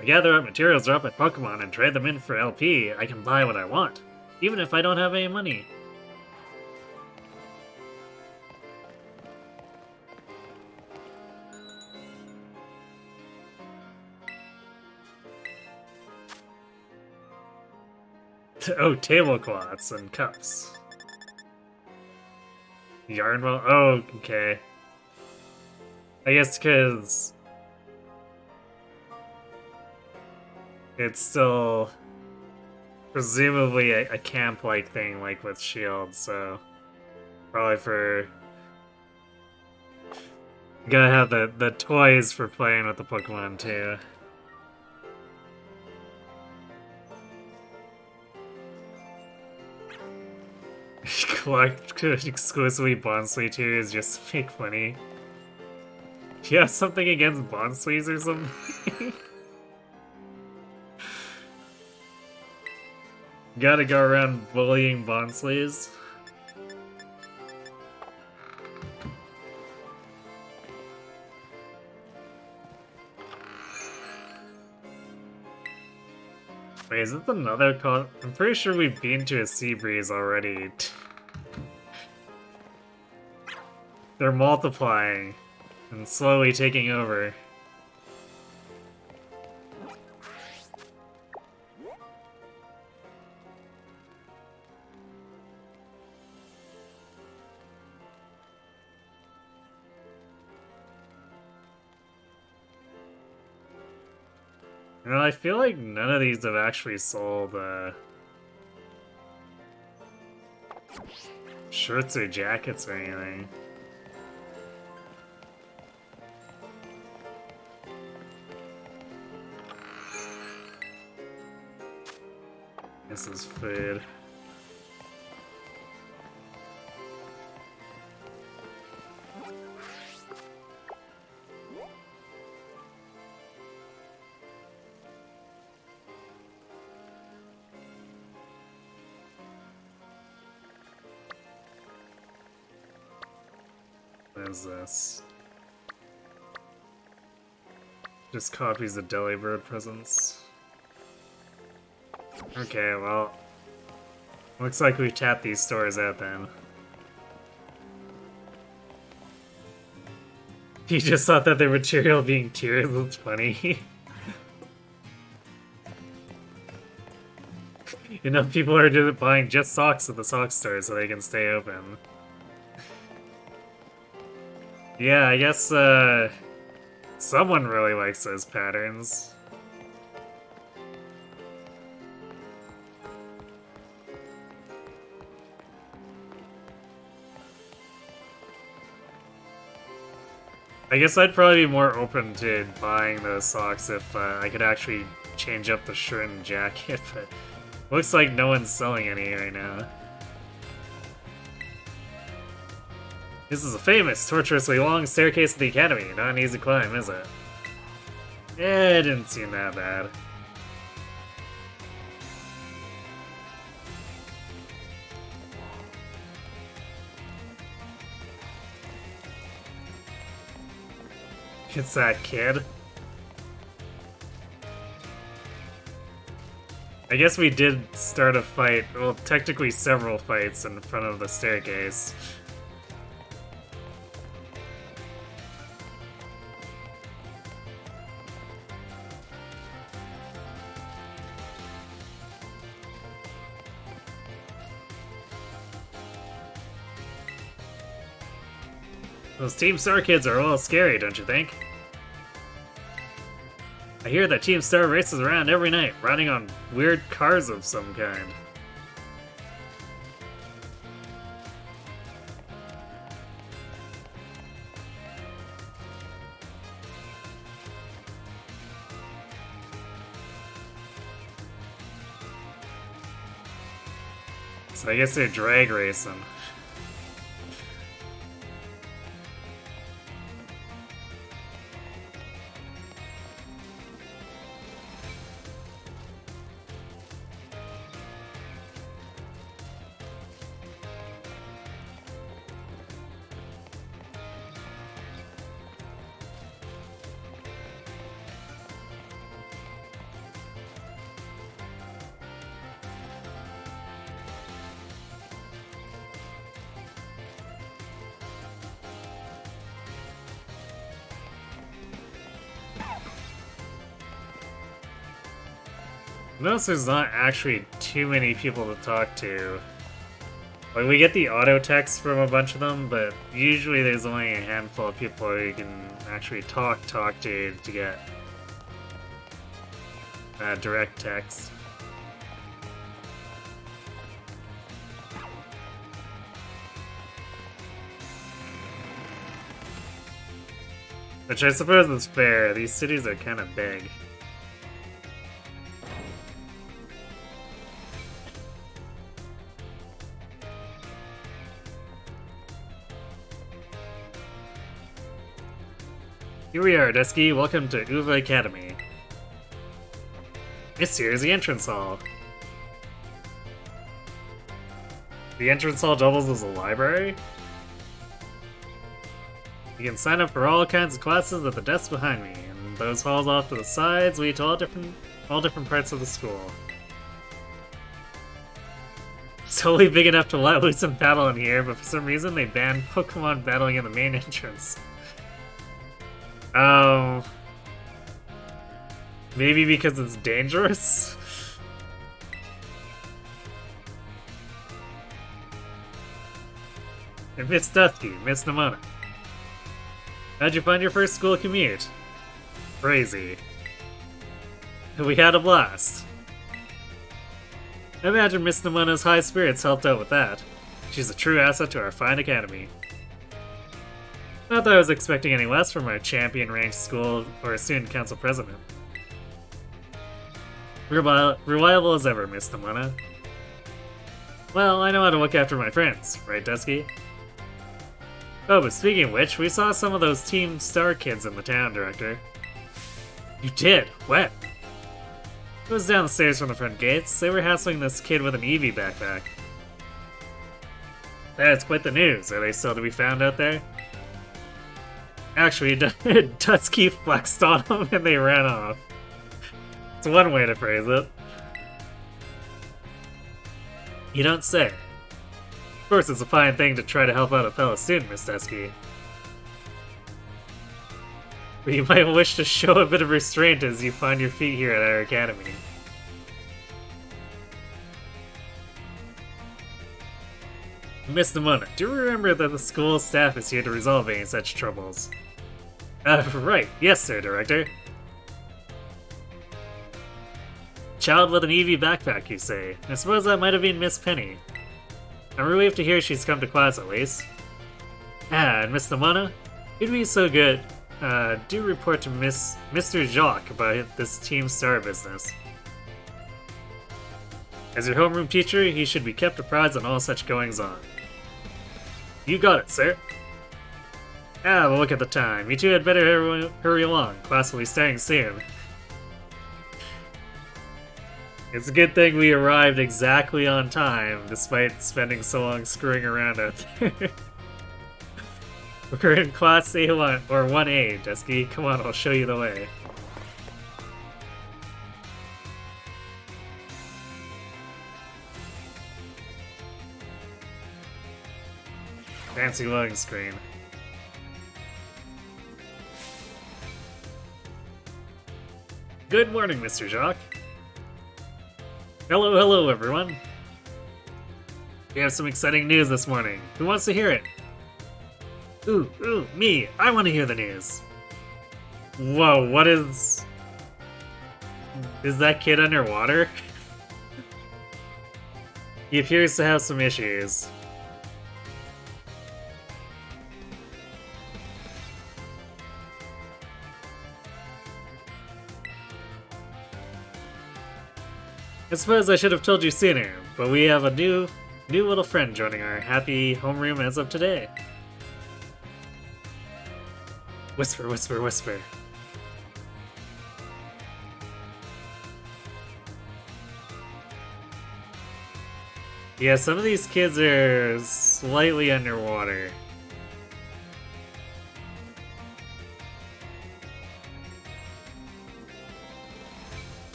I gather up materials drop at Pokemon and trade them in for LP. I can buy what I want, even if I don't have any money. Oh, tablecloths and cups. Yarnwell? Oh, okay. I guess because it's still presumably a camp-like thing, like with Shield, so probably for... You gotta have the toys for playing with the Pokemon, too. Collect exclusively Bonsly too is just fake funny. Do you have something against Bonslys or something? Gotta go around bullying Bonslys. Wait, is this another con? I'm pretty sure we've been to a Sea Breeze already. They're multiplying and slowly taking over. You know, I feel like none of these have actually sold shirts or jackets or anything. This is food. What is this? Just copies of Delibird presents. Okay, well, looks like we've tapped these stores out then. He just thought that their material being tiered was funny. You know, people are just buying just socks at the sock store so they can stay open. Yeah, I guess, someone really likes those patterns. I guess I'd probably be more open to buying those socks if I could actually change up the shirt and jacket, but looks like no one's selling any right now. This is a famous, tortuously long staircase to the Academy. Not an easy climb, is it? Eh, it didn't seem that bad. It's that kid. I guess we did start a fight, well, technically several fights in front of the staircase. Those Team Star kids are a little scary, don't you think? I hear that Team Star races around every night, riding on weird cars of some kind. So I guess they're drag racing. Notice there's not actually too many people to talk to. Like, we get the auto text from a bunch of them, but usually there's only a handful of people you can actually talk to get direct text. Which I suppose is fair, these cities are kind of big. Here we are, Dusky. Welcome to Uva Academy. This here is the entrance hall. The entrance hall doubles as a library? You can sign up for all kinds of classes at the desk behind me, and those halls off to the sides lead to all different parts of the school. It's totally big enough to let loose some battle in here, but for some reason they banned Pokemon battling in the main entrance. Maybe because it's dangerous? And Miss Dusky, Miss Nemona. How'd you find your first school commute? Crazy. We had a blast. I imagine Miss Nemona's high spirits helped out with that. She's a true asset to our fine academy. Not that I was expecting any less from our champion-ranked school or student council president. Reliable as ever, Miss Nemona. Well, I know how to look after my friends, right, Dusky? Oh, but speaking of which, we saw some of those Team Star kids in the town, Director. You did? When? It was down the stairs from the front gates. They were hassling this kid with an Eevee backpack. That's quite the news. Are they still to be found out there? Actually, Dusky flexed on them and they ran off. It's one way to phrase it. You don't say. Of course, it's a fine thing to try to help out a fellow student, Miss Dusky. But you might wish to show a bit of restraint as you find your feet here at our academy. Miss Nemona, do remember that the school staff is here to resolve any such troubles. Right. Yes, sir, Director. Child with an Eevee backpack, you say? I suppose that might have been Miss Penny. I'm relieved to hear she's come to class at least. And Miss Nemona, you'd be so good. Do report to Mr. Jacques about this Team Star business. As your homeroom teacher, he should be kept apprised on all such goings-on. You got it, sir. Well, look at the time. You two had better hurry along. Class will be starting soon. It's a good thing we arrived exactly on time, despite spending so long screwing around out there. We're in Class A1, or 1A, Dusky. Come on, I'll show you the way. Fancy loading screen. Good morning, Mr. Jacques. Hello, everyone. We have some exciting news this morning. Who wants to hear it? Ooh, me. I want to hear the news. Whoa, what is... Is that kid underwater? He appears to have some issues. I suppose I should have told you sooner, but we have a new little friend joining our happy homeroom as of today. Whisper, whisper, whisper. Yeah, some of these kids are slightly underwater.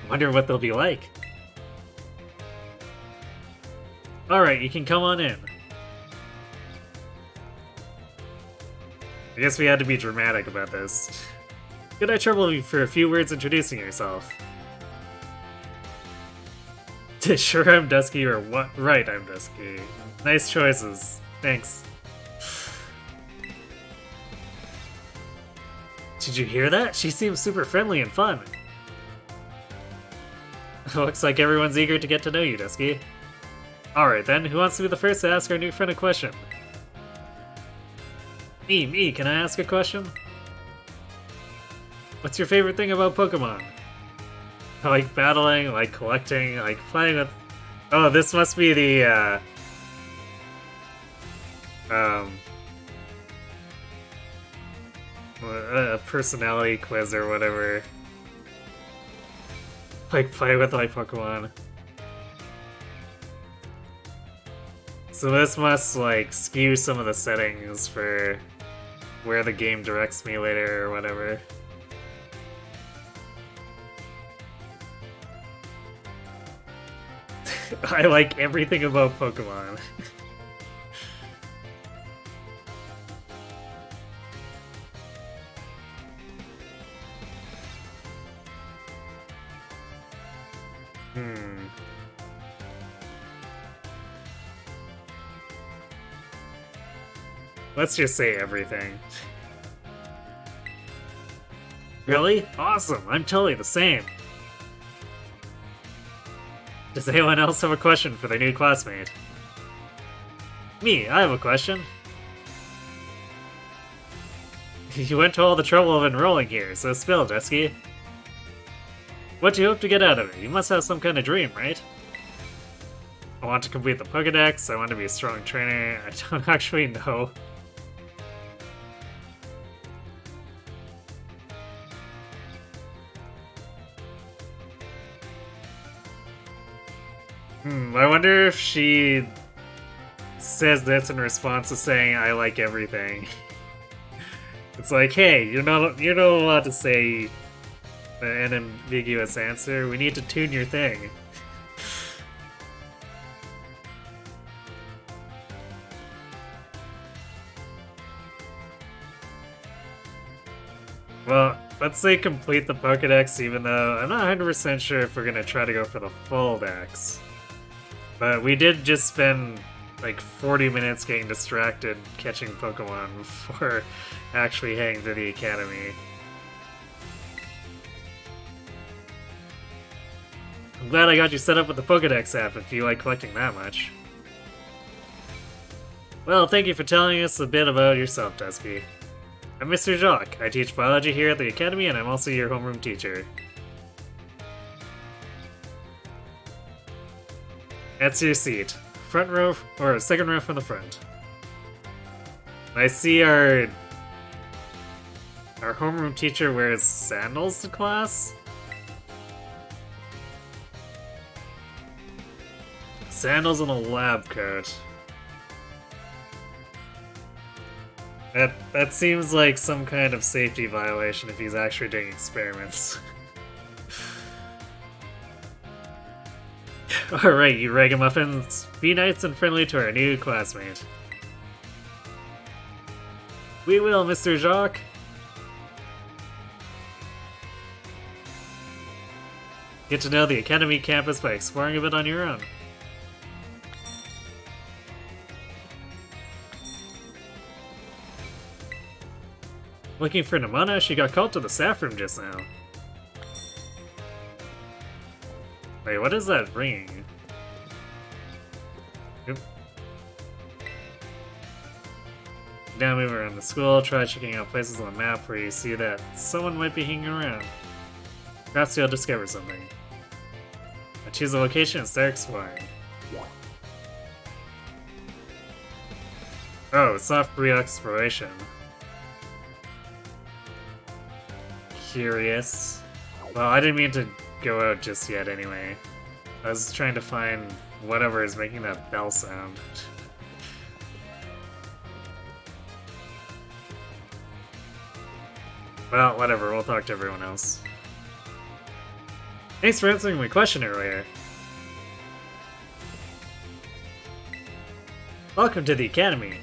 Wonder what they'll be like. Alright, you can come on in. I guess we had to be dramatic about this. Could I trouble you for a few words introducing yourself? Sure, I'm Dusky, or what? Right, I'm Dusky. Nice choices. Thanks. Did you hear that? She seems super friendly and fun. Looks like everyone's eager to get to know you, Dusky. Alright then, who wants to be the first to ask our new friend a question? Me, can I ask a question? What's your favorite thing about Pokemon? I like battling, I like collecting, I like playing with... Oh, this must be the, a personality quiz or whatever. Like, play with my Pokemon. So this must, like, skew some of the settings for where the game directs me later or whatever. I like everything about Pokemon. Let's just say everything. Really? Awesome! I'm totally the same! Does anyone else have a question for their new classmate? Me, I have a question. You went to all the trouble of enrolling here, so spill, Dusky. What do you hope to get out of it? You must have some kind of dream, right? I want to complete the Pokédex, I want to be a strong trainer, I don't actually know. I wonder if she says this in response to saying I like everything. It's like, hey, you're not allowed to say an ambiguous answer. We need to tune your thing. Well, let's say complete the Pokédex, even though I'm not 100% sure if we're gonna try to go for the full dex. But we did just spend like 40 minutes getting distracted catching Pokemon before actually heading to the academy. I'm glad I got you set up with the Pokédex app if you like collecting that much. Well, thank you for telling us a bit about yourself, Dusky. I'm Mr. Jacques. I teach biology here at the academy and I'm also your homeroom teacher. That's your seat. Front row, or second row from the front. I see our homeroom teacher wears sandals to class? Sandals and a lab coat. That seems like some kind of safety violation if he's actually doing experiments. Alright, you ragamuffins. Be nice and friendly to our new classmate. We will, Mr. Jacques. Get to know the Academy campus by exploring a bit on your own. Looking for Nemona? She got called to the staff room just now. Wait, what is that ringing? Yep. Now move around the school, try checking out places on the map where you see that someone might be hanging around. Perhaps you'll discover something. Now choose a location and start exploring. Oh, it's not free exploration. Curious. Well, I didn't mean to go out just yet anyway. I was trying to find whatever is making that bell sound. Well, whatever, we'll talk to everyone else. Thanks for answering my question earlier. Welcome to the Academy.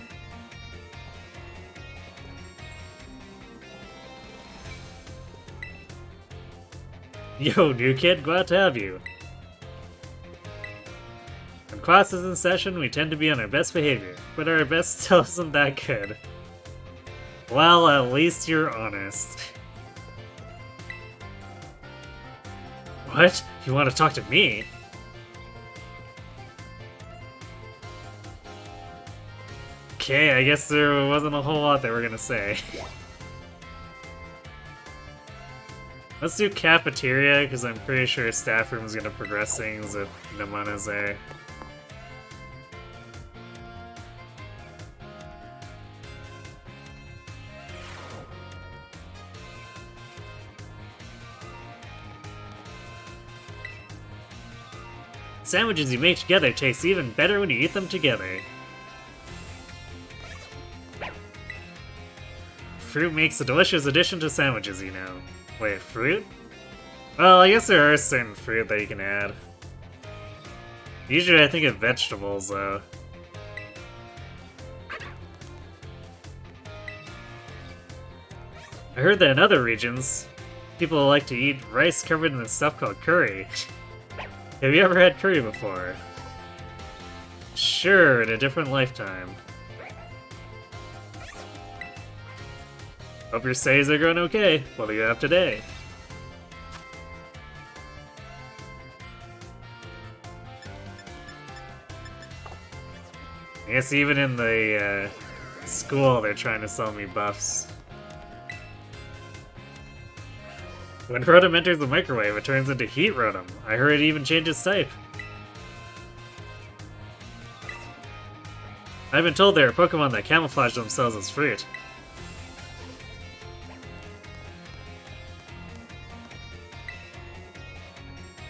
Yo, new kid, glad to have you. When class is in session, we tend to be on our best behavior, but our best still isn't that good. Well, at least you're honest. What? You want to talk to me? Okay, I guess there wasn't a whole lot they were gonna say. Let's do cafeteria, because I'm pretty sure staff room is gonna progress things if Namana's there. Sandwiches you make together taste even better when you eat them together. Fruit makes a delicious addition to sandwiches, you know. Wait, fruit? Well, I guess there are certain fruit that you can add. Usually I think of vegetables, though. I heard that in other regions, people like to eat rice covered in this stuff called curry. Have you ever had curry before? Sure, in a different lifetime. Hope your stays are going okay. What do you have today? I guess even in the school they're trying to sell me buffs. When Rotom enters the microwave, it turns into Heat Rotom. I heard it even changes type. I've been told there are Pokemon that camouflage themselves as fruit.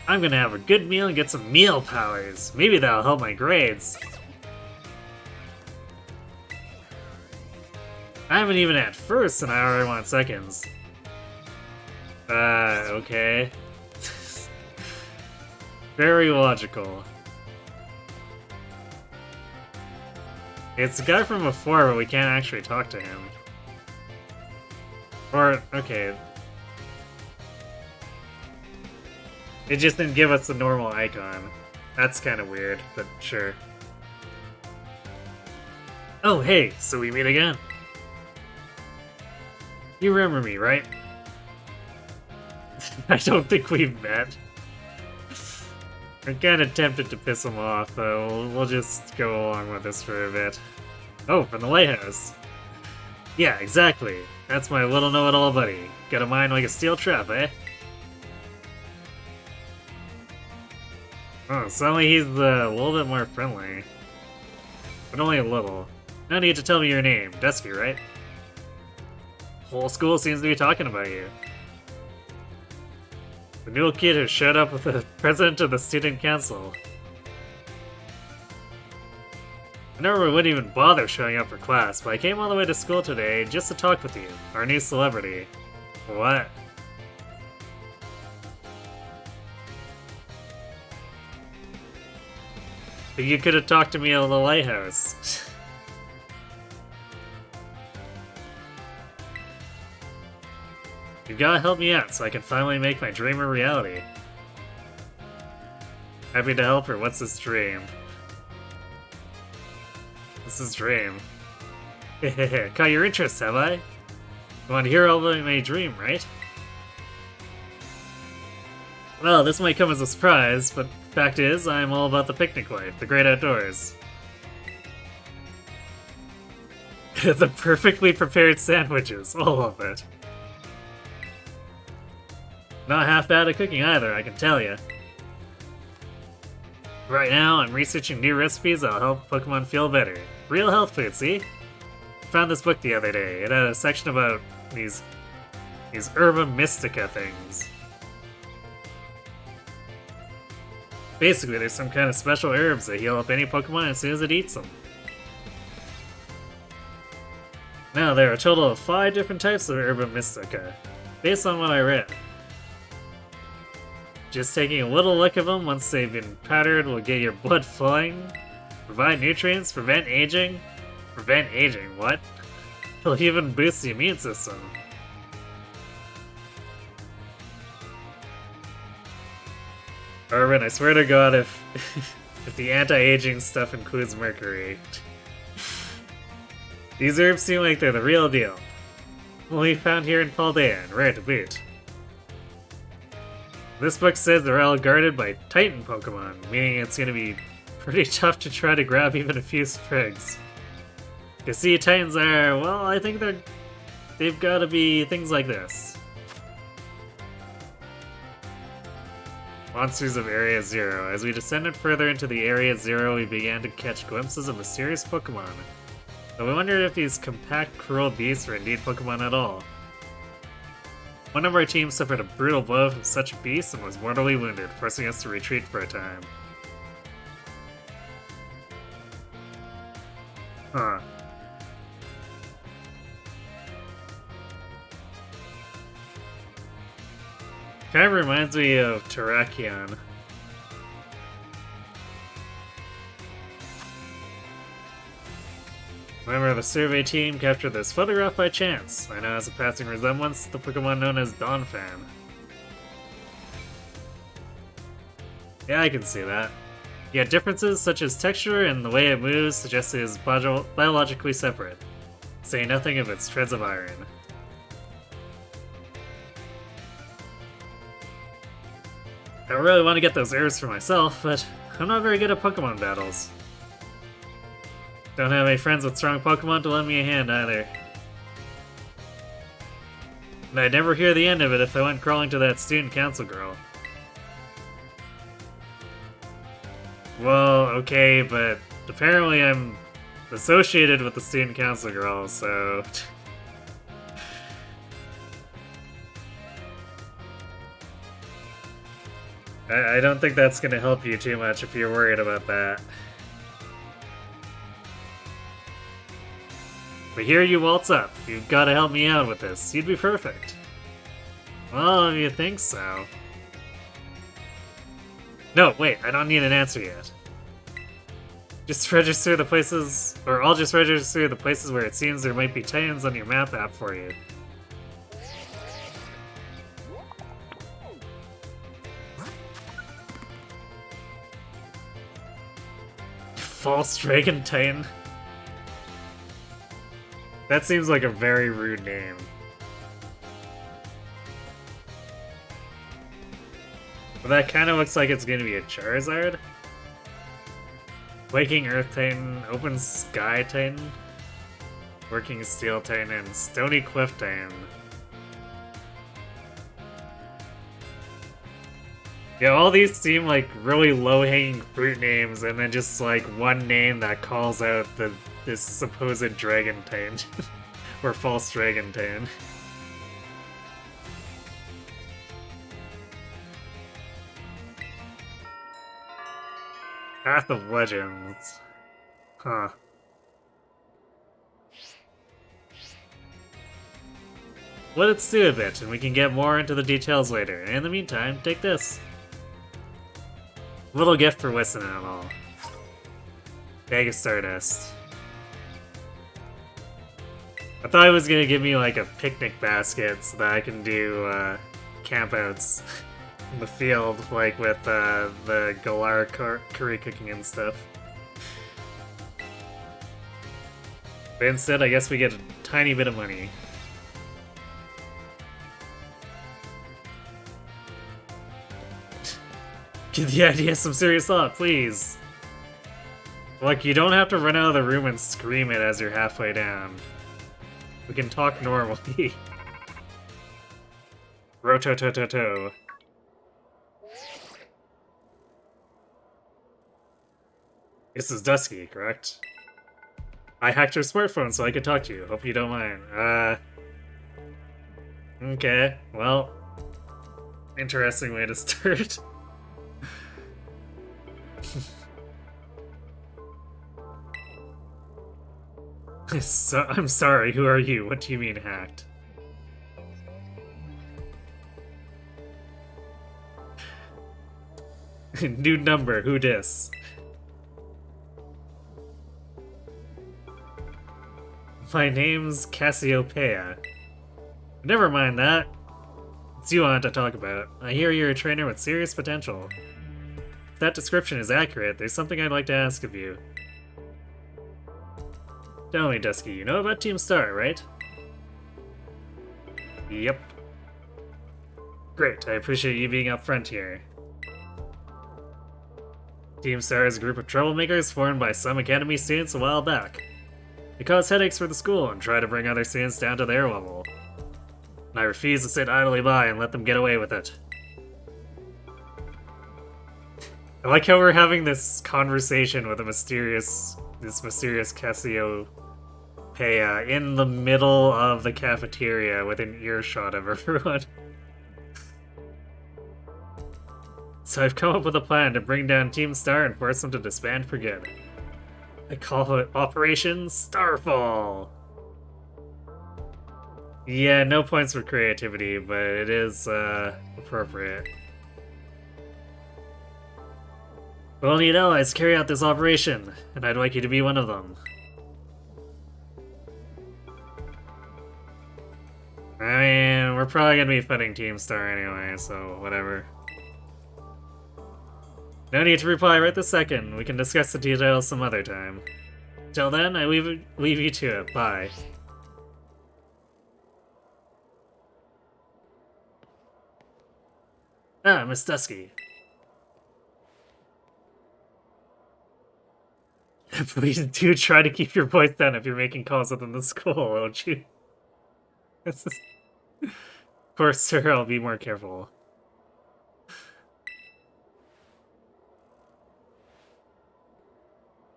I'm gonna have a good meal and get some meal powers. Maybe that'll help my grades. I haven't even had first and I already want seconds. Okay. Very logical. It's the guy from before, but we can't actually talk to him. Or, okay. It just didn't give us the normal icon. That's kind of weird, but sure. Oh, hey, so we meet again. You remember me, right? I don't think we've met. I'm kind of tempted to piss him off, though. We'll just go along with this for a bit. Oh, from the lighthouse. Yeah, exactly. That's my little know-it-all buddy. Got a mind like a steel trap, eh? Oh, suddenly he's a little bit more friendly. But only a little. No need to tell me your name. Dusky, right? Whole school seems to be talking about you. The new kid who showed up with the president of the student council. I never would even bother showing up for class, but I came all the way to school today just to talk with you, our new celebrity. What? But you could have talked to me at the lighthouse. You've gotta help me out so I can finally make my dream a reality. Happy to help, or what's this dream? What's this dream? Caught your interest, have I? You want to hear all about my dream, right? Well, this might come as a surprise, but fact is, I'm all about the picnic life, the great outdoors. The perfectly prepared sandwiches, all of it. Not half bad at cooking either, I can tell you. Right now, I'm researching new recipes that'll help Pokemon feel better. Real health food, see? Found this book the other day. It had a section about these Herba Mystica things. Basically, there's some kind of special herbs that heal up any Pokemon as soon as it eats them. Now, there are a total of 5 different types of Herba Mystica, based on what I read. Just taking a little lick of them once they've been powdered will get your blood flowing, provide nutrients, prevent aging. Prevent aging, what? It'll even boost the immune system. Urban, I swear to God, if if the anti-aging stuff includes mercury. These herbs seem like they're the real deal. Only found here in Paldea, and rare to boot. This book says they're all guarded by Titan Pokemon, meaning it's gonna be pretty tough to try to grab even a few sprigs. You see, Titans are, well, I think they've gotta be things like this. Monsters of Area Zero. As we descended further into the Area Zero, we began to catch glimpses of mysterious Pokemon. But we wondered if these compact, cruel beasts were indeed Pokemon at all. One of our team suffered a brutal blow from such a beast and was mortally wounded, forcing us to retreat for a time. Huh. Kind of reminds me of Terrakion. Member of the survey team captured this photograph by chance. I know has a passing resemblance to the Pokemon known as Donphan. Yeah, I can see that. Yet differences such as texture and the way it moves suggest it is biologically separate, say nothing of its treads of iron. I really want to get those herbs for myself, but I'm not very good at Pokemon battles. Don't have any friends with strong Pokemon to lend me a hand either. And I'd never hear the end of it if I went crawling to that student council girl. Well, okay, but apparently I'm associated with the student council girl, so... I don't think that's gonna help you too much if you're worried about that. But here you waltz up. You've gotta help me out with this. You'd be perfect. Well, if you think so. No, wait, I don't need an answer yet. Just register the places, or I'll just register the places where it seems there might be Titans on your map app for you. False Dragon Titan? That seems like a very rude name. But that kind of looks like it's going to be a Charizard. Waking Earth Titan, Open Sky Titan, Working Steel Titan, and Stony Cliff Titan. Yeah, all these seem like really low-hanging fruit names, and then just like one name that calls out this supposed Dragon Titan. Or False Dragon Titan. Path of Legends. Huh. Let's do a bit, and we can get more into the details later. And in the meantime, take this. Little gift for Whistling and all. Bag of Stardust. I thought it was gonna give me like a picnic basket so that I can do campouts in the field, like with the Galar curry cooking and stuff. But instead, I guess we get a tiny bit of money. Give the idea some serious thought, please. Look, you don't have to run out of the room and scream it as you're halfway down. We can talk normally. Rototototo. This is Dusky, correct? I hacked your smartphone so I could talk to you. Hope you don't mind. Okay, well... Interesting way to start. I'm sorry, who are you? What do you mean hacked? New number, who dis? My name's Cassiopeia. Never mind that. It's you I want to talk about. I hear you're a trainer with serious potential. that description is accurate, there's something I'd like to ask of you. Tell me, Dusky, you know about Team Star, right? Yep. Great, I appreciate you being upfront here. Team Star is a group of troublemakers formed by some Academy students a while back. They cause headaches for the school and try to bring other students down to their level. And I refuse to sit idly by and let them get away with it. I like how we're having this conversation with this mysterious Cassiopeia in the middle of the cafeteria within earshot of everyone. So I've come up with a plan to bring down Team Star and force them to disband for good. I call it Operation Starfall. Yeah, no points for creativity, but it is appropriate. We'll need allies to carry out this operation, and I'd like you to be one of them. I mean, we're probably gonna be fighting Team Star anyway, so whatever. No need to reply right this second. We can discuss the details some other time. Till then, I leave you to it. Bye. Ah, Miss Dusky. Please do try to keep your voice down if you're making calls within the school, won't you? Of course, sir, I'll be more careful.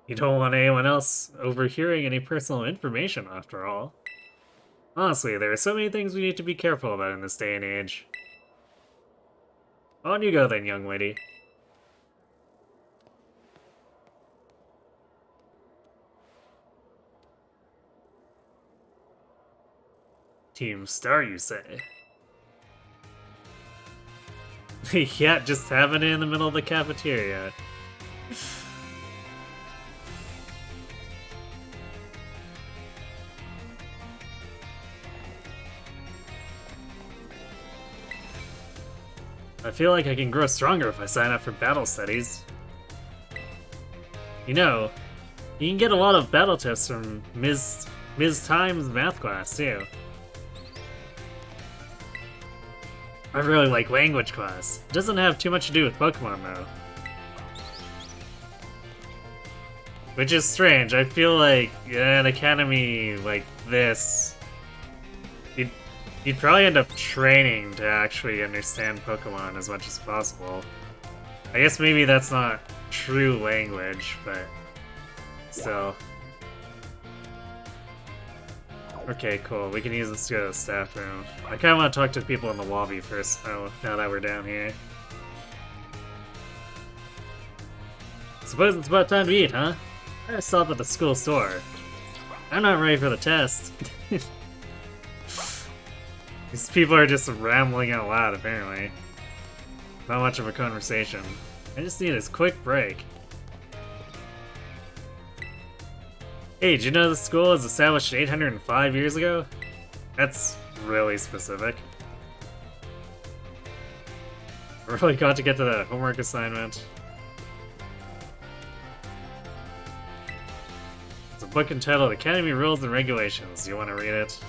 You don't want anyone else overhearing any personal information, after all. Honestly, there are so many things we need to be careful about in this day and age. On you go then, young lady. Team Star, you say? Yeah, just having it in the middle of the cafeteria. I feel like I can grow stronger if I sign up for battle studies. You know, you can get a lot of battle tips from Ms. Time's math class, too. I really like language class. It doesn't have too much to do with Pokemon, though. Which is strange. I feel like in an academy like this, you'd probably end up training to actually understand Pokemon as much as possible. I guess maybe that's not true language, but still. Okay, cool. We can use this to go to the staff room. I kind of want to talk to people in the lobby first, though, now that we're down here. Suppose it's about time to eat, huh? I stop at the school store. I'm not ready for the test. These people are just rambling out loud, apparently. Not much of a conversation. I just need this quick break. Hey, did you know the school was established 805 years ago? That's really specific. I really got to get to the homework assignment. It's a book entitled Academy Rules and Regulations. Do you want to read it?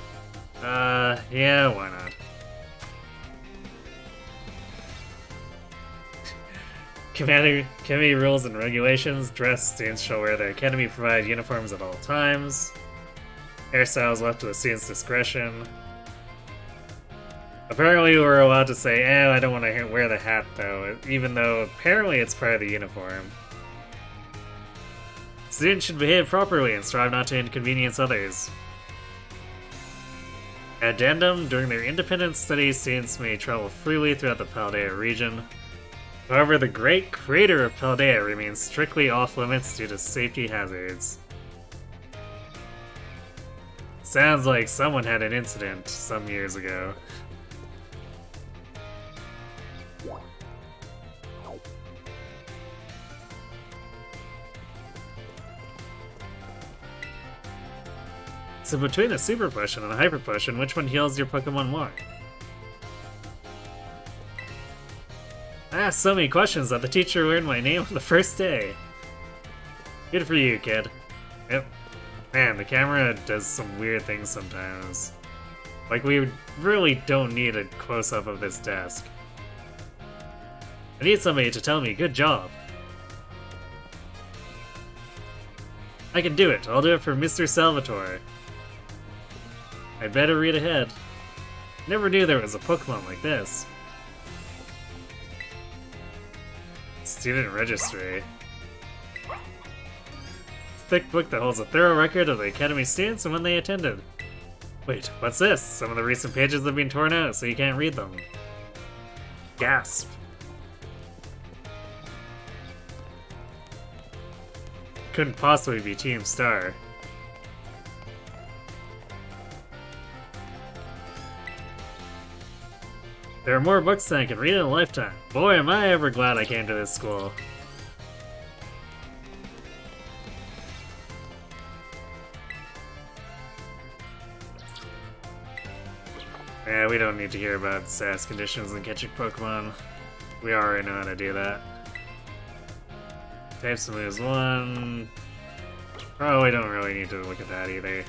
Yeah, why not? Academy Rules and Regulations. Dress. Students shall wear their Academy provided uniforms at all times. Hairstyles left to the students' discretion. Apparently we're allowed to say, I don't want to wear the hat though, even though apparently it's part of the uniform. Students should behave properly and strive not to inconvenience others. Addendum, during their independent studies, students may travel freely throughout the Paldea region. However, the great crater of Paldea remains strictly off-limits due to safety hazards. Sounds like someone had an incident some years ago. So between a Super Potion and a Hyper Potion, which one heals your Pokemon more? asked so many questions that the teacher learned my name on the first day. Good for you, kid. Yep. Man, the camera does some weird things sometimes. Like, we really don't need a close-up of this desk. I need somebody to tell me, good job. I can do it. I'll do it for Mr. Salvatore. I'd better read ahead. Never knew there was a Pokemon like this. Student registry. Thick book that holds a thorough record of the Academy students and when they attended. Wait, what's this? Some of the recent pages have been torn out, so you can't read them. Gasp. Couldn't possibly be Team Star. There are more books than I can read in a lifetime. Boy, am I ever glad I came to this school. Yeah, we don't need to hear about SAS conditions and catching Pokemon. We already know how to do that. Types of moves 1. Oh, we don't really need to look at that either.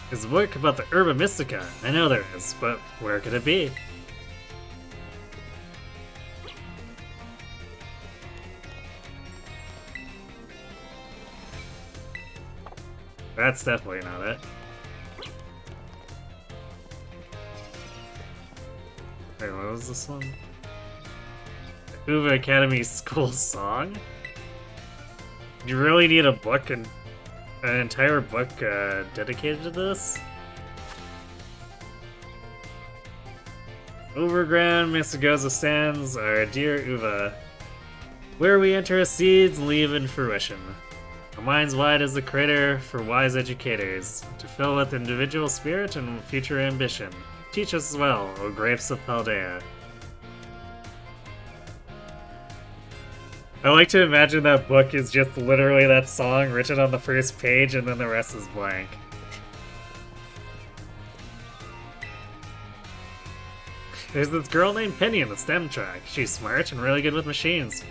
There's a book about the Herba Mystica. I know there is, but where could it be? That's definitely not it. Wait, what was this one? The Uva Academy School Song? Do you really need a book and an entire book dedicated to this? Overground Misagoza stands our dear Uva. Where we enter as seeds, leave in fruition. Our minds wide as the crater for wise educators, to fill with individual spirit and future ambition. Teach us well, O grapes of Paldea. I like to imagine that book is just literally that song written on the first page and then the rest is blank. There's this girl named Penny in the STEM track. She's smart and really good with machines.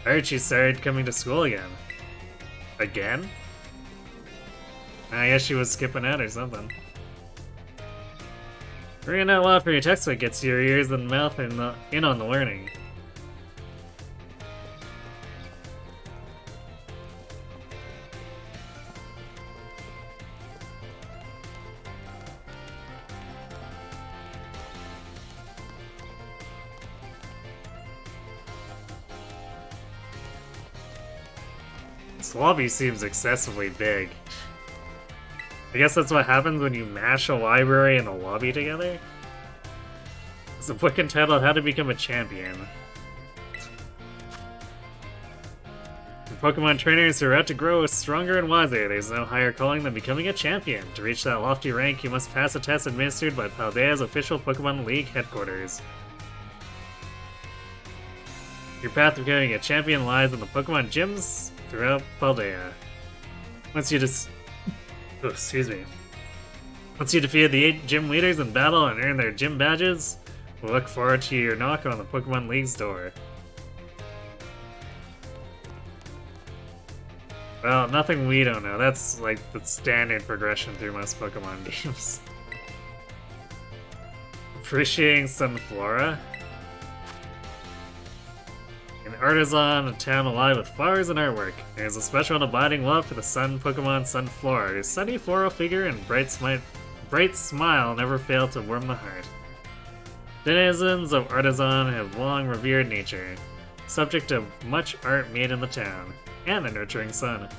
I heard she started coming to school again. Again? I guess she was skipping out or something. Reading out loud for your textbook gets your ears and mouth in on the learning. This lobby seems excessively big. I guess that's what happens when you mash a library and a lobby together? It's a book entitled How to Become a Champion. For Pokemon trainers who are out to grow stronger and wiser, there's no higher calling than becoming a champion. To reach that lofty rank, you must pass a test administered by Paldea's official Pokemon League headquarters. Your path to becoming a champion lies in the Pokemon gyms throughout Paldea. Once you defeat the 8 gym leaders in battle and earn their gym badges, we'll look forward to your knock on the Pokemon League's door. Well, nothing we don't know. That's like the standard progression through most Pokemon games. Appreciating Sunflora. An artisan, a town alive with flowers and artwork. There's a special and abiding love for the sun Pokemon Sunflora, whose sunny floral figure and bright smile never fail to warm the heart. Denizens of Artisan have long revered nature, subject to much art made in the town, and a nurturing sun.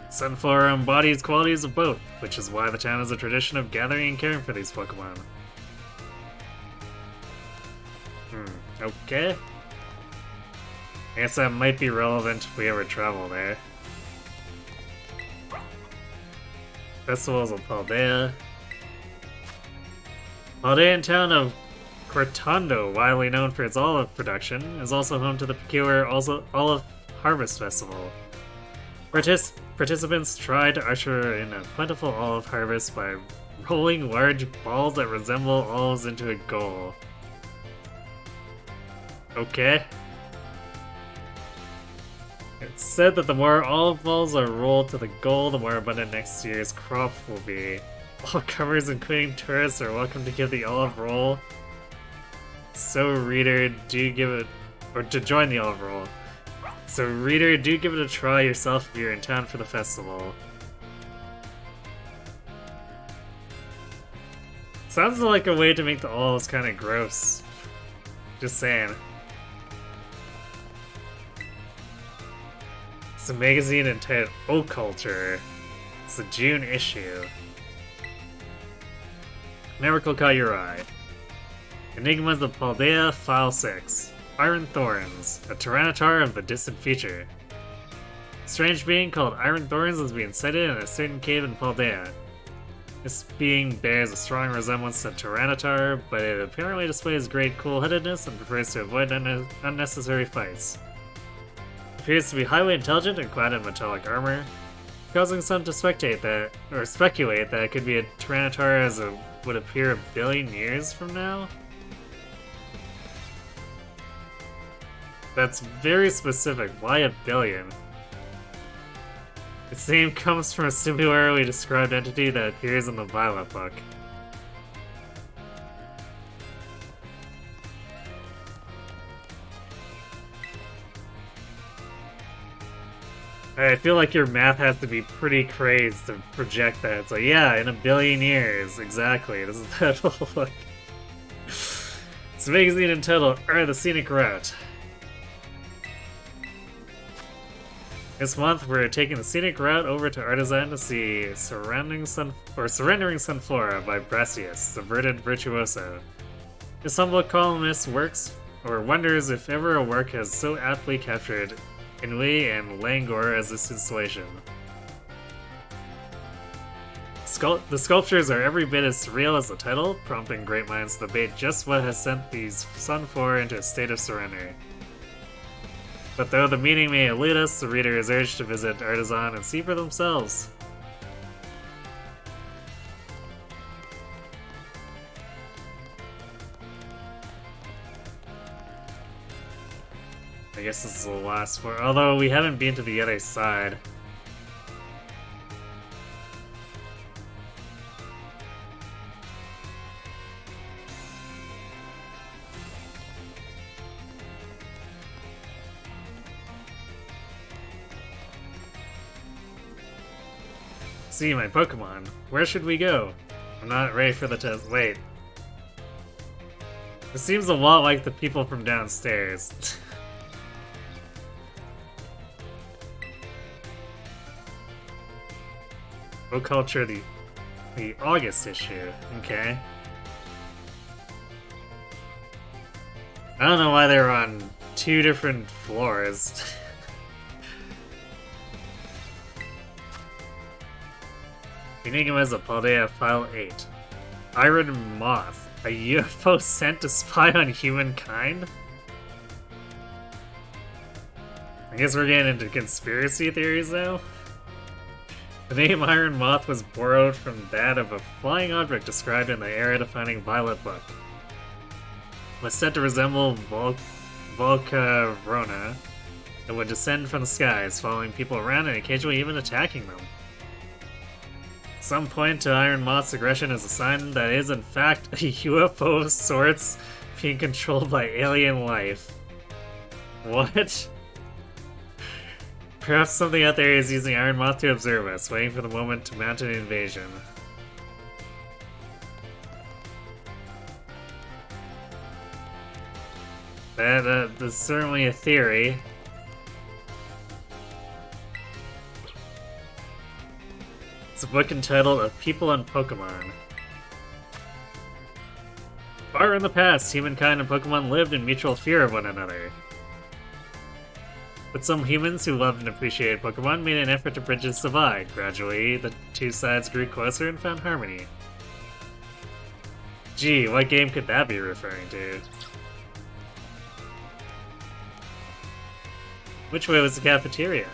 Sunflora embodies qualities of both, which is why the town has a tradition of gathering and caring for these Pokemon. Okay. I guess that might be relevant if we ever travel there. Festivals of Paldea. Paldean town of Cortondo, widely known for its olive production, is also home to the peculiar Olive Harvest Festival. Participants try to usher in a plentiful olive harvest by rolling large balls that resemble olives into a goal. Okay. It's said that the more olive balls are rolled to the goal, the more abundant next year's crop will be. All comers, including tourists, are welcome to give the olive roll. So, reader, do give it, or to join the olive roll. So, reader, do give it a try yourself if you're in town for the festival. Sounds like a way to make the olives kind of gross. Just saying. It's a magazine entitled Oculture. It's the June issue. Never caught your eye. Enigmas of Paldea, File 6. Iron Thorns, a Tyranitar of the distant future. A strange being called Iron Thorns is being sighted in a certain cave in Paldea. This being bears a strong resemblance to Tyranitar, but it apparently displays great cool-headedness and prefers to avoid unnecessary fights. It appears to be highly intelligent and clad in metallic armor, causing some to speculate that it could be a Tyranitar as it would appear a billion years from now. That's very specific. Why a billion? Its name comes from a similarly described entity that appears in the Violet book. I feel like your math has to be pretty crazed to project that. It's like, yeah, in a billion years. Exactly. This is that will look. It's a magazine entitled The Scenic Route. This month, we're taking the scenic route over to Artisan to see Surrendering Sunflora by Brassius, the verdant virtuoso. This humble columnist wonders if ever a work has so aptly captured ennui and languor as this installation. The sculptures are every bit as surreal as the title, prompting great minds to debate just what has sent these Sunflora into a state of surrender. But though the meaning may elude us, the reader is urged to visit Artisan and see for themselves. I guess this is the last one, although we haven't been to the other side. See my Pokemon. Where should we go? I'm not ready for the test. Wait. This seems a lot like the people from downstairs. Oculture, the August issue. Okay. I don't know why they're on two different floors. Enigmas of Paldea, File 8. Iron Moth, a UFO sent to spy on humankind? I guess we're getting into conspiracy theories now? The name Iron Moth was borrowed from that of a flying object described in the era-defining Violet book. It was said to resemble Volcarona that would descend from the skies, following people around and occasionally even attacking them. Some point to Iron Moth's aggression as a sign that it is in fact a UFO of sorts being controlled by alien life. What? Perhaps something out there is using Iron Moth to observe us, waiting for the moment to mount an invasion. That's certainly a theory. It's a book entitled Of People and Pokemon. Far in the past, humankind and Pokemon lived in mutual fear of one another. But some humans who loved and appreciated Pokemon made an effort to bridge this divide. Gradually, the two sides grew closer and found harmony. Gee, what game could that be referring to? Which way was the cafeteria?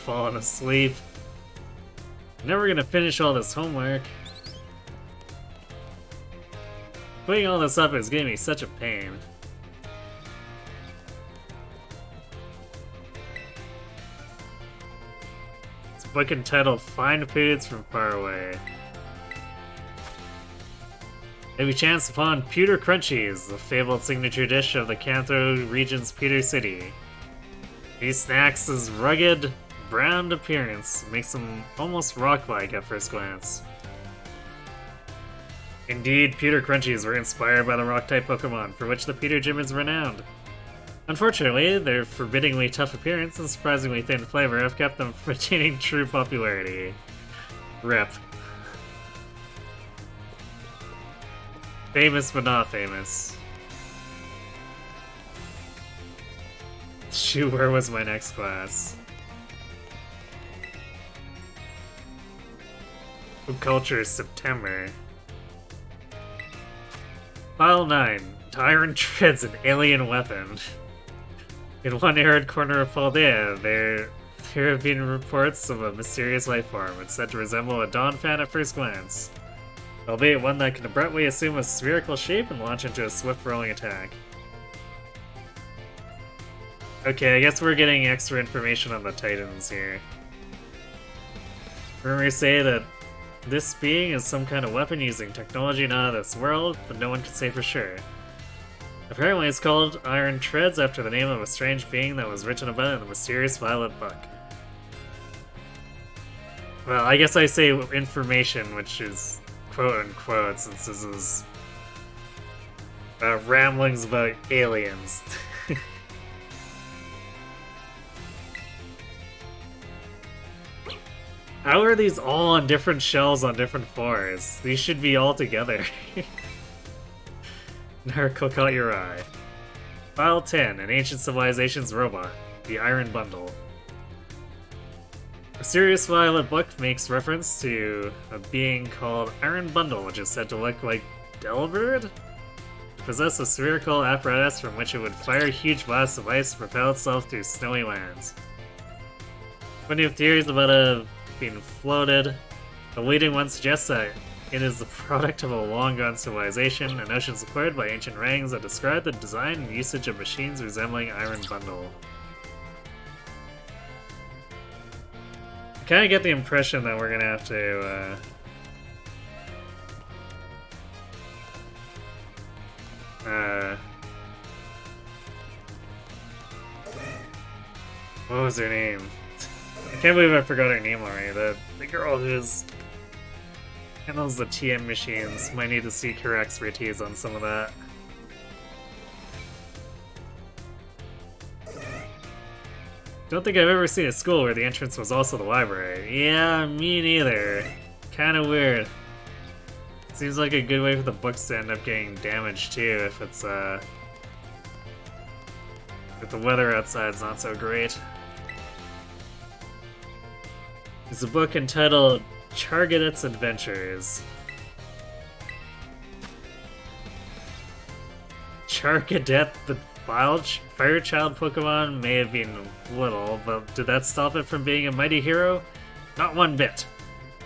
fallen asleep. Never gonna finish all this homework. Putting all this up is giving me such a pain. It's a book entitled Find Foods from Far Away. If you chance upon Pewter Crunchies, the fabled signature dish of the Kanto region's Pewter City. These snacks' rugged, browned appearance makes them almost rock-like at first glance. Indeed, Pewter Crunchies were inspired by the rock-type Pokemon, for which the Pewter Gym is renowned. Unfortunately, their forbiddingly tough appearance and surprisingly thin flavor have kept them from attaining true popularity. Rip. Famous but not famous. Shoot, where was my next class? Food Culture, September. File 9. Iron Treads, an alien weapon. In one arid corner of Paldea, there have been reports of a mysterious life form. It's said to resemble a Donphan at first glance, albeit one that can abruptly assume a spherical shape and launch into a swift rolling attack. Okay, I guess we're getting extra information on the Titans here. Rumors say that this being is some kind of weapon using technology not of this world, but no one can say for sure. Apparently it's called Iron Treads after the name of a strange being that was written about in the mysterious Violet Book. Well, I guess I say information, which is quote-unquote, since this is ramblings about aliens. How are these all on different shelves on different floors? These should be all together. Narco caught your eye. File 10, an ancient civilization's robot, the Iron Bundle. A Mysterious Violet Book makes reference to a being called Iron Bundle, which is said to look like Delibird? To possess a spherical apparatus from which it would fire huge blasts of ice to propel itself through snowy lands. Plenty of theories about it being floated. The leading one suggests that it is the product of a long-gone civilization, a notion supported by ancient writings that describe the design and usage of machines resembling Iron Bundle. I kinda get the impression that we're gonna have to, what was her name? I can't believe I forgot her name already. The girl who's handles the TM machines might need to seek her expertise on some of that. Don't think I've ever seen a school where the entrance was also the library. Yeah, me neither. Kinda weird. Seems like a good way for the books to end up getting damaged too if it's if the weather outside's not so great. It's a book entitled Chargadet's Adventures. Chargadet, the fire child Pokemon, may have been little, but did that stop it from being a mighty hero? Not one bit.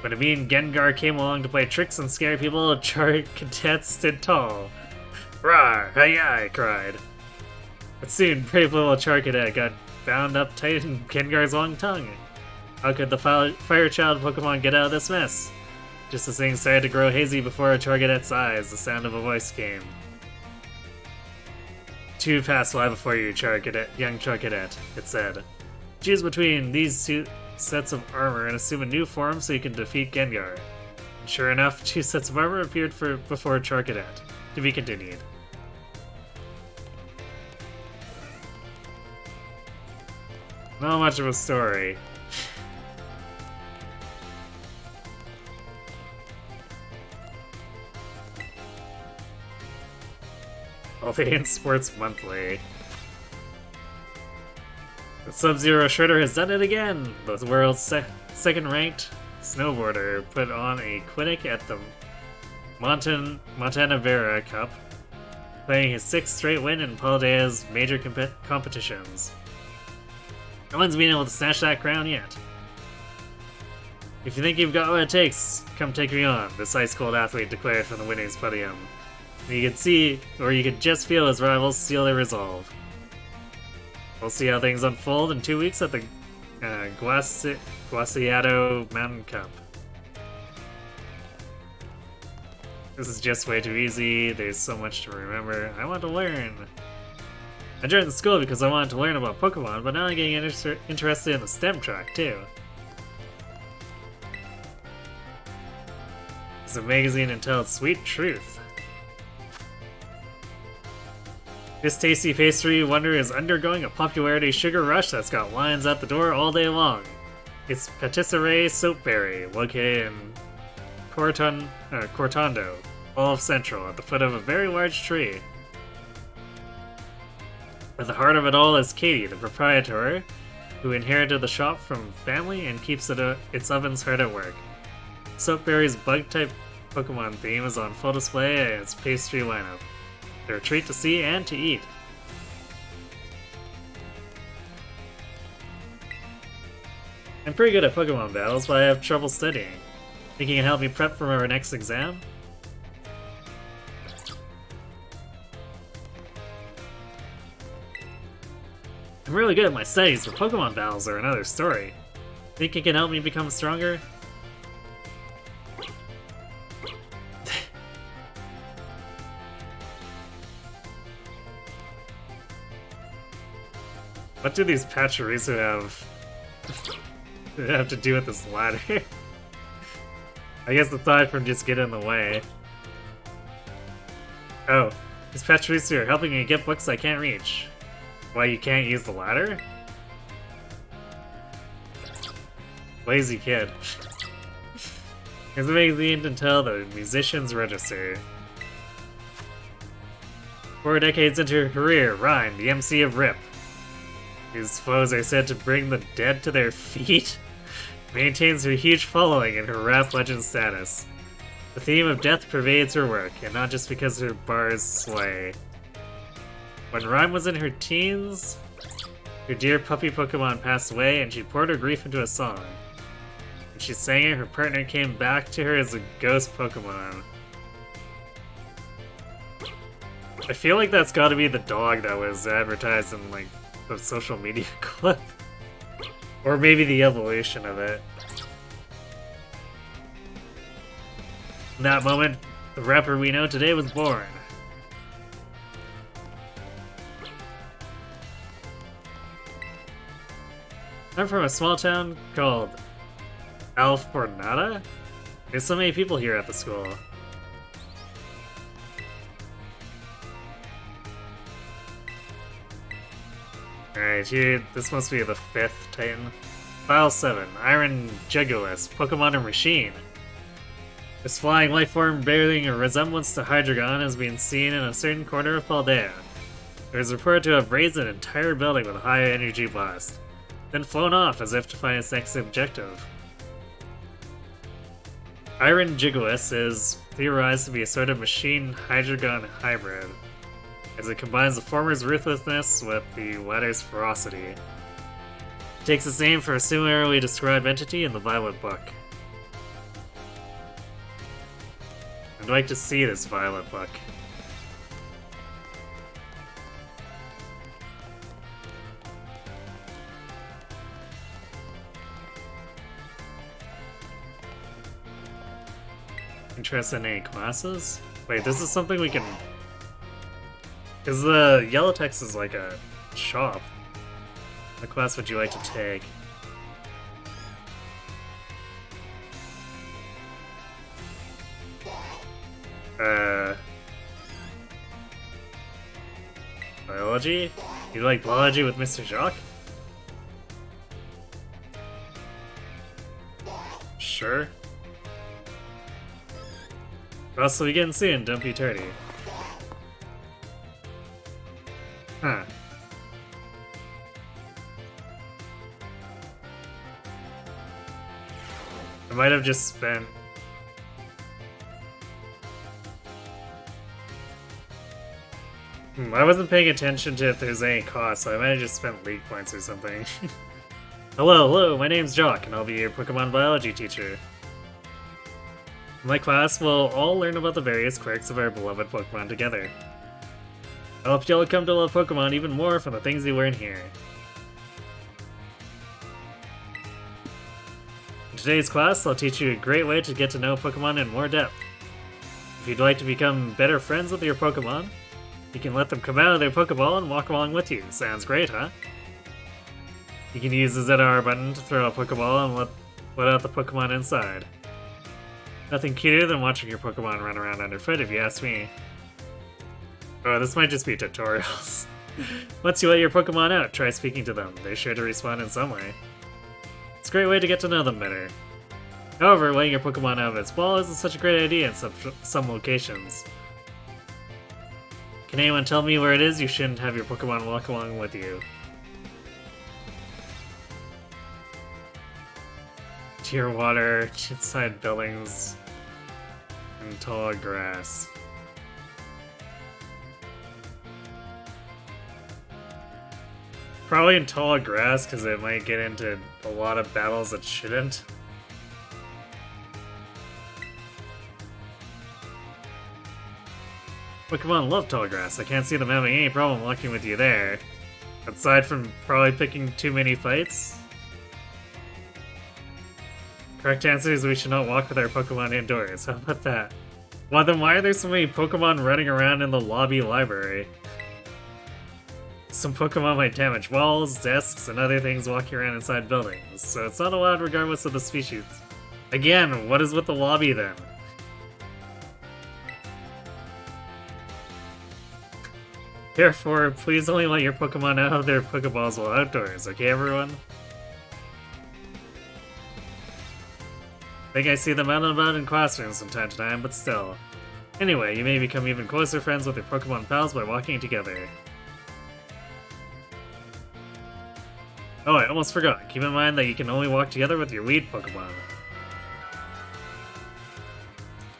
When a mean Gengar came along to play tricks and scare people, Chargadet stood tall. Rawr! Hi-yi! Cried. But soon, brave little Chargadet got bound up tight in Gengar's long tongue. How could the fire child Pokemon get out of this mess? Just as things started to grow hazy before Chargadet's eyes, the sound of a voice came. Two paths lie before you, young Chargadet, it said. Choose between these two sets of armor and assume a new form so you can defeat Gengar. And sure enough, 2 sets of armor appeared before Chargadet. To be continued. Not much of a story. Paldean Sports Monthly. The Sub-Zero Shredder has done it again! The world's second-ranked snowboarder put on a clinic at the Montana Vera Cup, playing his 6th straight win in Paldea's major competitions. No one's been able to snatch that crown yet. If you think you've got what it takes, come take me on, this ice-cold athlete declared from the winner's podium. You could see, or you could just feel his rivals seal their resolve. We'll see how things unfold in 2 weeks at the Guasiado Mountain Cup. This is just way too easy, there's so much to remember. I want to learn. I joined the school because I wanted to learn about Pokemon, but now I'm getting interested in the STEM track too. It's a magazine and tell its sweet truth. This tasty pastry wonder is undergoing a popularity sugar rush that's got lines at the door all day long. It's Patisserie Soapberry, located in Cortondo, Olive Central, at the foot of a very large tree. At the heart of it all is Katie, the proprietor, who inherited the shop from family and keeps its ovens hard at work. Soapberry's bug-type Pokemon theme is on full display in its pastry lineup. They're a treat to see and to eat. I'm pretty good at Pokemon battles, but I have trouble studying. Think you can help me prep for our next exam? I'm really good at my studies, but Pokemon battles are another story. Think you can help me become stronger? What do these Pachirisu have to do with this ladder? I guess aside from just getting in the way. Oh, these Pachirisu are helping me get books I can't reach. Why, you can't use the ladder? Lazy kid. Here's a magazine to tell the musician's register. 4 decades into her career, Rhyme, the MC of RIP, whose flows are said to bring the dead to their feet, maintains her huge following and her rap legend status. The theme of death pervades her work, and not just because her bars slay. When Rhyme was in her teens, her dear puppy Pokemon passed away and she poured her grief into a song. When she sang it, her partner came back to her as a ghost Pokemon. I feel like that's gotta be the dog that was advertised in, like, the social media clip. Or maybe the evolution of it. In that moment, the rapper we know today was born. I'm from a small town called Alfornada? There's so many people here at the school. Alright, here, this must be the 5th Titan. File 7, Iron Jugulus, Pokemon and Machine. This flying life form bearing a resemblance to Hydreigon has been seen in a certain corner of Paldea. It is reported to have raised an entire building with a high energy blast, then flown off as if to find its next objective. Iron Jigulus is theorized to be a sort of machine Hydreigon hybrid, as it combines the former's ruthlessness with the latter's ferocity. It takes its name for a similarly described entity in the Violet book. I'd like to see this Violet book. Interested in any classes? Wait, this is something we can... Because the yellow text is like a shop. What class would you like to take? Biology? You like biology with Mr. Jacques? Sure. Russell, we getting soon, don't be tardy. Huh. I might have just spent... I wasn't paying attention to if there's any cost, so I might have just spent league points or something. Hello, my name's Jock, and I'll be your Pokemon biology teacher. In my class, we'll all learn about the various quirks of our beloved Pokemon together. I hope you'll come to love Pokemon even more from the things you learn here. In today's class, I'll teach you a great way to get to know Pokemon in more depth. If you'd like to become better friends with your Pokemon, you can let them come out of their Pokeball and walk along with you. Sounds great, huh? You can use the ZR button to throw a Pokeball and let out the Pokemon inside. Nothing cuter than watching your Pokemon run around underfoot, if you ask me. Oh, this might just be tutorials. Once you let your Pokemon out, try speaking to them. They're sure to respond in some way. It's a great way to get to know them better. However, letting your Pokemon out of its ball isn't such a great idea in some locations. Can anyone tell me where it is you shouldn't have your Pokemon walk along with you? Tier water, inside buildings, and tall grass. Probably in tall grass, because it might get into a lot of battles it shouldn't. Pokemon love tall grass. I can't see them having any problem walking with you there. Aside from probably picking too many fights. Correct answer is we should not walk with our Pokemon indoors. How about that? Well, then why are there so many Pokemon running around in the lobby library? Some Pokemon might damage walls, desks, and other things walking around inside buildings, so it's not allowed regardless of the species. Again, what is with the lobby then? Therefore, please only let your Pokemon out of their Pokeballs while outdoors, okay everyone? I think I see them out and about in classrooms from time to time, but still. Anyway, you may become even closer friends with your Pokemon pals by walking together. Oh, I almost forgot. Keep in mind that you can only walk together with your lead Pokemon.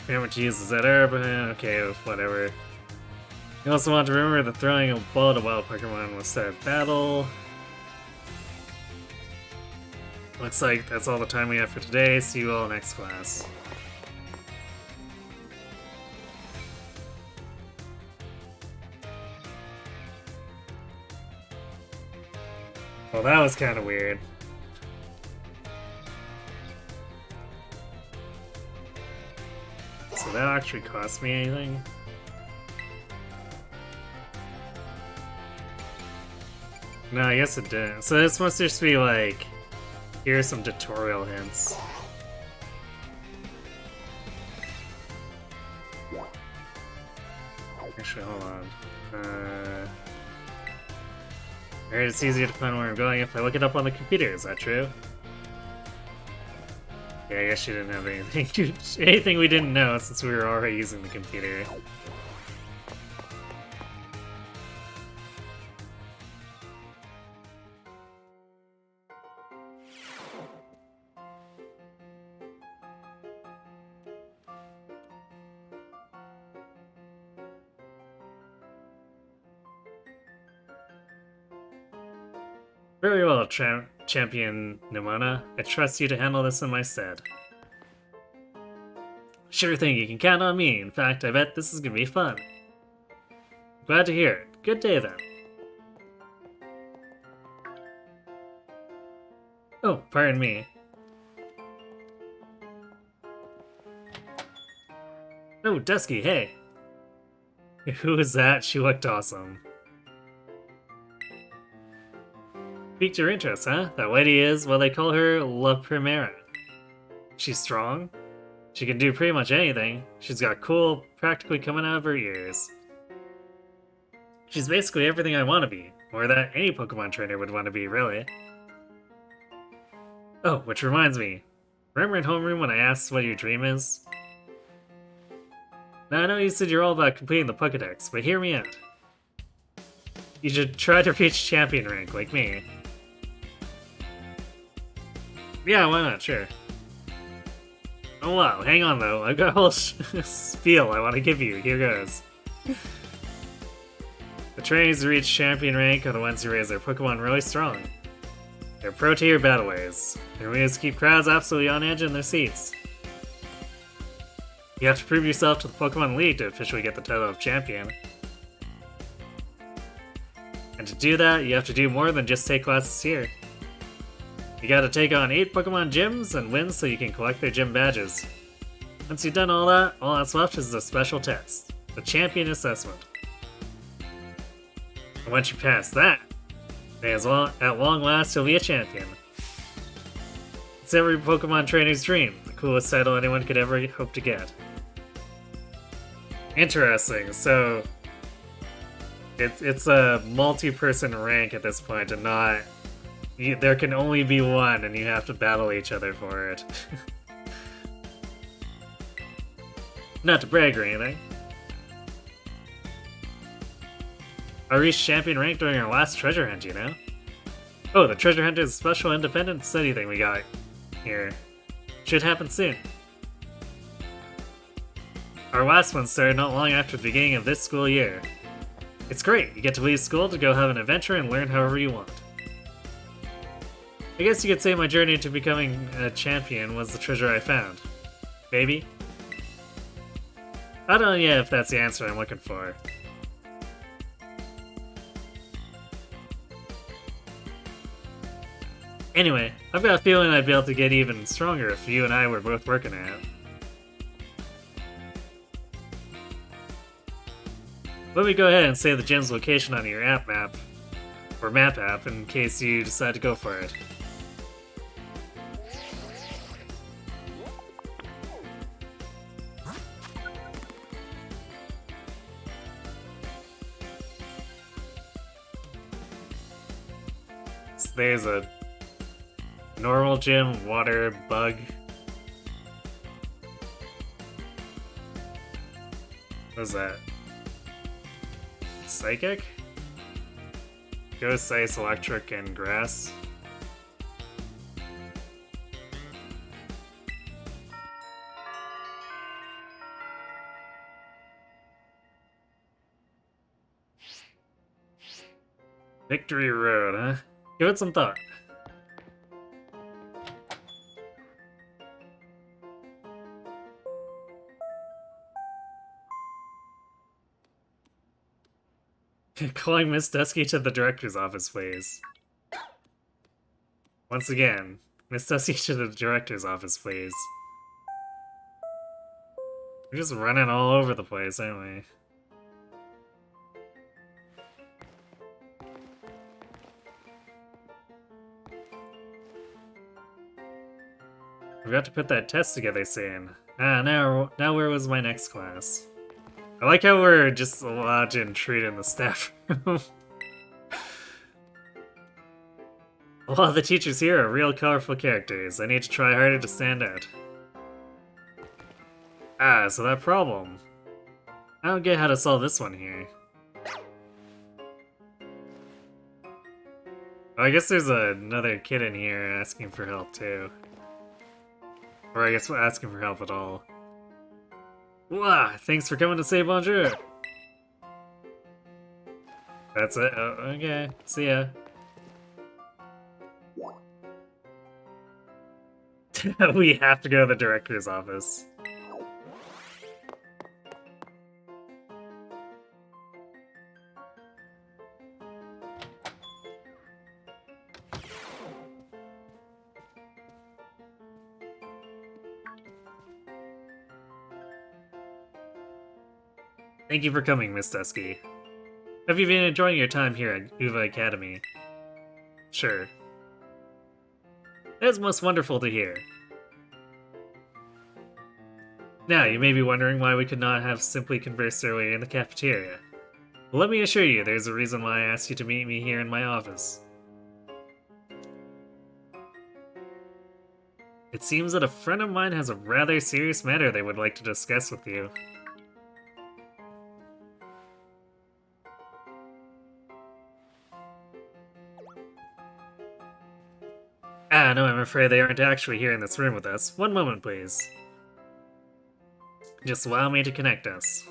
Remember to use the ZR, but okay, whatever. You also want to remember that throwing a ball at a wild Pokemon will start a battle. Looks like that's all the time we have for today. See you all next class. Well, that was kind of weird. So that actually cost me anything? No, I guess it didn't. So this must just be like... Here's some tutorial hints. Actually, hold on. Alright, it's easier to find where I'm going if I look it up on the computer, is that true? Yeah, I guess you didn't have anything anything we didn't know since we were already using the computer. Very well, Champion Nemona. I trust you to handle this in my stead. Sure thing, you can count on me. In fact, I bet this is gonna be fun. Glad to hear it. Good day then. Oh, pardon me. Oh, Dusky, hey. Who is that? She looked awesome. Piqued your interest, huh? That lady is, well, they call her La Primera. She's strong. She can do pretty much anything. She's got cool, practically coming out of her ears. She's basically everything I want to be, or that any Pokemon trainer would want to be, really. Oh, which reminds me. Remember in homeroom when I asked what your dream is? Now, I know you said you're all about completing the Pokedex, but hear me out. You should try to reach champion rank, like me. Yeah, why not? Sure. Oh wow, hang on though. I've got a whole spiel I want to give you. Here goes. The trainers who reach champion rank are the ones who raise their Pokemon really strong. They're pro-tier battleways. Their moves keep crowds absolutely on edge in their seats. You have to prove yourself to the Pokemon League to officially get the title of champion. And to do that, you have to do more than just take classes here. You gotta take on 8 Pokemon gyms and win so you can collect their gym badges. Once you've done all that's left is a special test, the Champion Assessment. And once you pass that, then at long last you'll be a champion. It's every Pokemon trainer's dream, the coolest title anyone could ever hope to get. Interesting, so it's a multi-person rank at this point, and not there can only be one, and you have to battle each other for it. Not to brag or anything. I reached champion rank during our last treasure hunt, you know? Oh, the treasure hunt is a special independent study thing we got here. Should happen soon. Our last one started not long after the beginning of this school year. It's great, you get to leave school to go have an adventure and learn however you want. I guess you could say my journey to becoming a champion was the treasure I found. Maybe? I don't know yet if that's the answer I'm looking for. Anyway, I've got a feeling I'd be able to get even stronger if you and I were both working at it. Let me go ahead and save the gym's location on your app map, or map app, in case you decide to go for it. So there's a normal gym, water, bug. What's that? Psychic? Ghost, Ice, Electric, and Grass. Victory Road, huh? Give it some thought. Calling Miss Dusky to the director's office, please. Once again, Miss Dusky to the director's office, please. We're just running all over the place, aren't we? We got to put that test together soon. Now where was my next class? I like how we're just allowed to intrude in the staff room. A lot of the teachers here are real colorful characters. I need to try harder to stand out. So that problem. I don't get how to solve this one here. Oh, I guess there's another kid in here asking for help too. Or I guess asking for help at all. Wow, thanks for coming to say bonjour. That's it? Oh, okay, see ya. We have to go to the director's office. Thank you for coming, Miss Dusky. Have you been enjoying your time here at Uva Academy? Sure. That's most wonderful to hear. Now, you may be wondering why we could not have simply conversed earlier in the cafeteria. Well, let me assure you, there's a reason why I asked you to meet me here in my office. It seems that a friend of mine has a rather serious matter they would like to discuss with you. No, I'm afraid they aren't actually here in this room with us. One moment, please. Just allow me to connect us.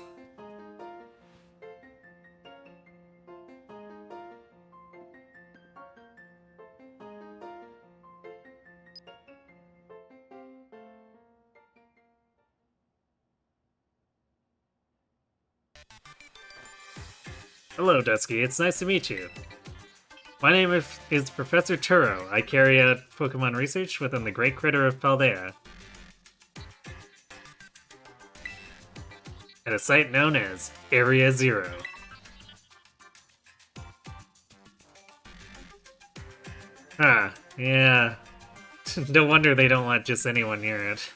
Hello, Dusky. It's nice to meet you. My name is Professor Turo. I carry out Pokemon research within the Great Critter of Paldea, at a site known as Area Zero. Ah, yeah. No wonder they don't let just anyone near it.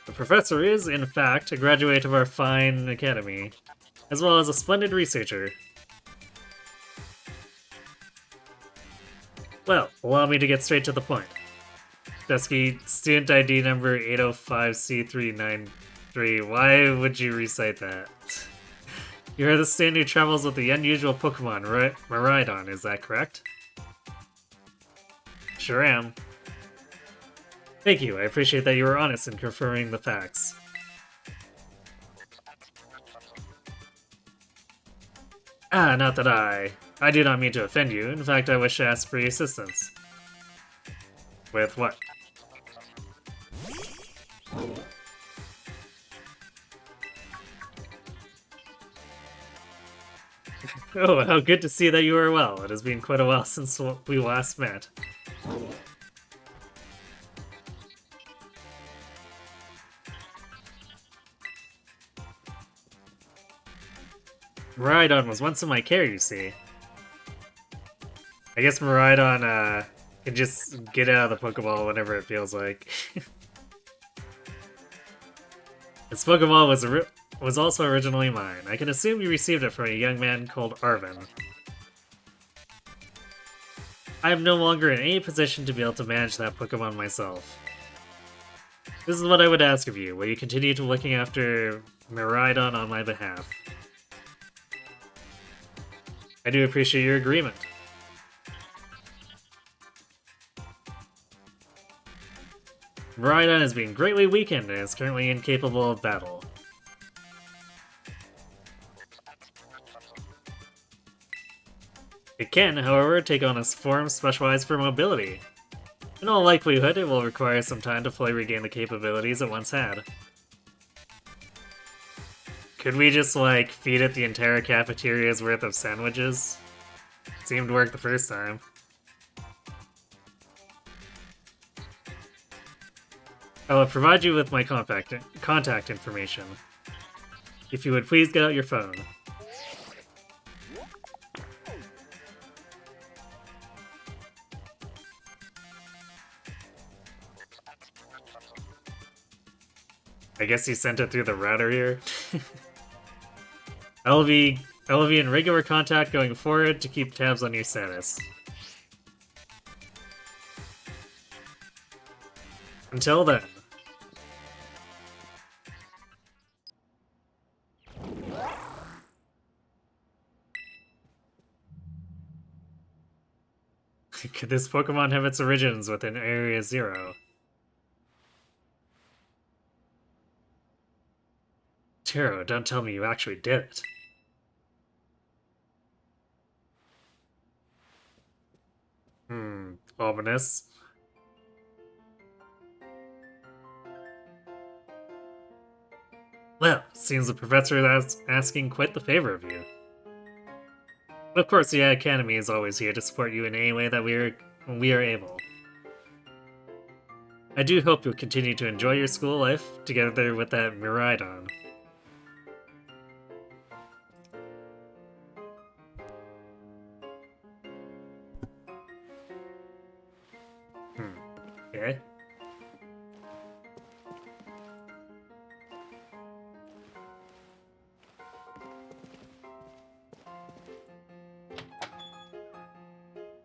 The professor is, in fact, a graduate of our fine academy, as well as a splendid researcher. Well, allow me to get straight to the point. Dusky, student ID number 805C393. Why would you recite that? You are the student who travels with the unusual Pokemon, Miraidon, is that correct? Sure am. Thank you, I appreciate that you were honest in confirming the facts. Not that I do not mean to offend you. In fact, I wish to ask for your assistance. With what? Oh, how good to see that you are well. It has been quite a while since we last met. Miraidon was once in my care, you see. I guess Miraidon, can just get out of the Pokeball whenever it feels like. This Pokeball was also originally mine. I can assume you received it from a young man called Arven. I am no longer in any position to be able to manage that Pokemon myself. This is what I would ask of you. Will you continue to looking after Miraidon on my behalf? I do appreciate your agreement. Miraidon is being greatly weakened and is currently incapable of battle. It can, however, take on a form specialized for mobility. In all likelihood, it will require some time to fully regain the capabilities it once had. Could we just, like, feed it the entire cafeteria's worth of sandwiches? Seemed to work the first time. I will provide you with my contact information. If you would please get out your phone. I guess he sent it through the router here. I will be in regular contact going forward to keep tabs on your status. Until then. Could this Pokemon have its origins within Area Zero? Turo, don't tell me you actually did it. Ominous. Well, seems the professor is asking quite the favor of you. But of course, the Academy is always here to support you in any way that we are able. I do hope you'll continue to enjoy your school life together with that Miraidon. Okay.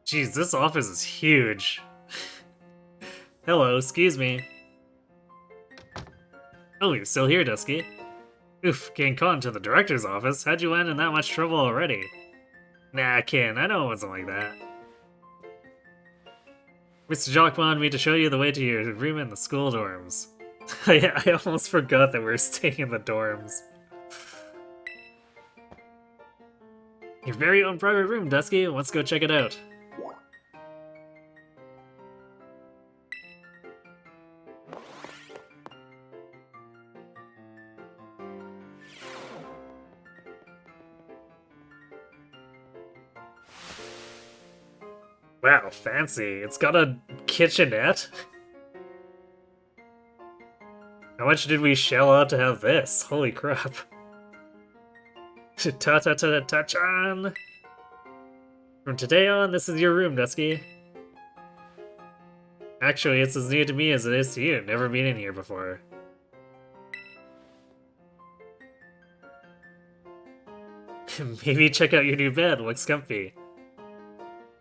Jeez, this office is huge. Hello, excuse me. Oh, you're still here, Dusky. Oof, getting caught into the director's office? How'd you land in that much trouble already? Nah, Ken, I know it wasn't like that. Mr. Jock wanted me to show you the way to your room in the school dorms. I almost forgot that we were staying in the dorms. Your very own private room, Dusky. Let's go check it out. Wow, fancy. It's got a kitchenette? How much did we shell out to have this? Holy crap. Ta-ta-ta-ta-chan! From today on, this is your room, Dusky. Actually, it's as new to me as it is to you. Never been in here before. Maybe check out your new bed. Looks comfy.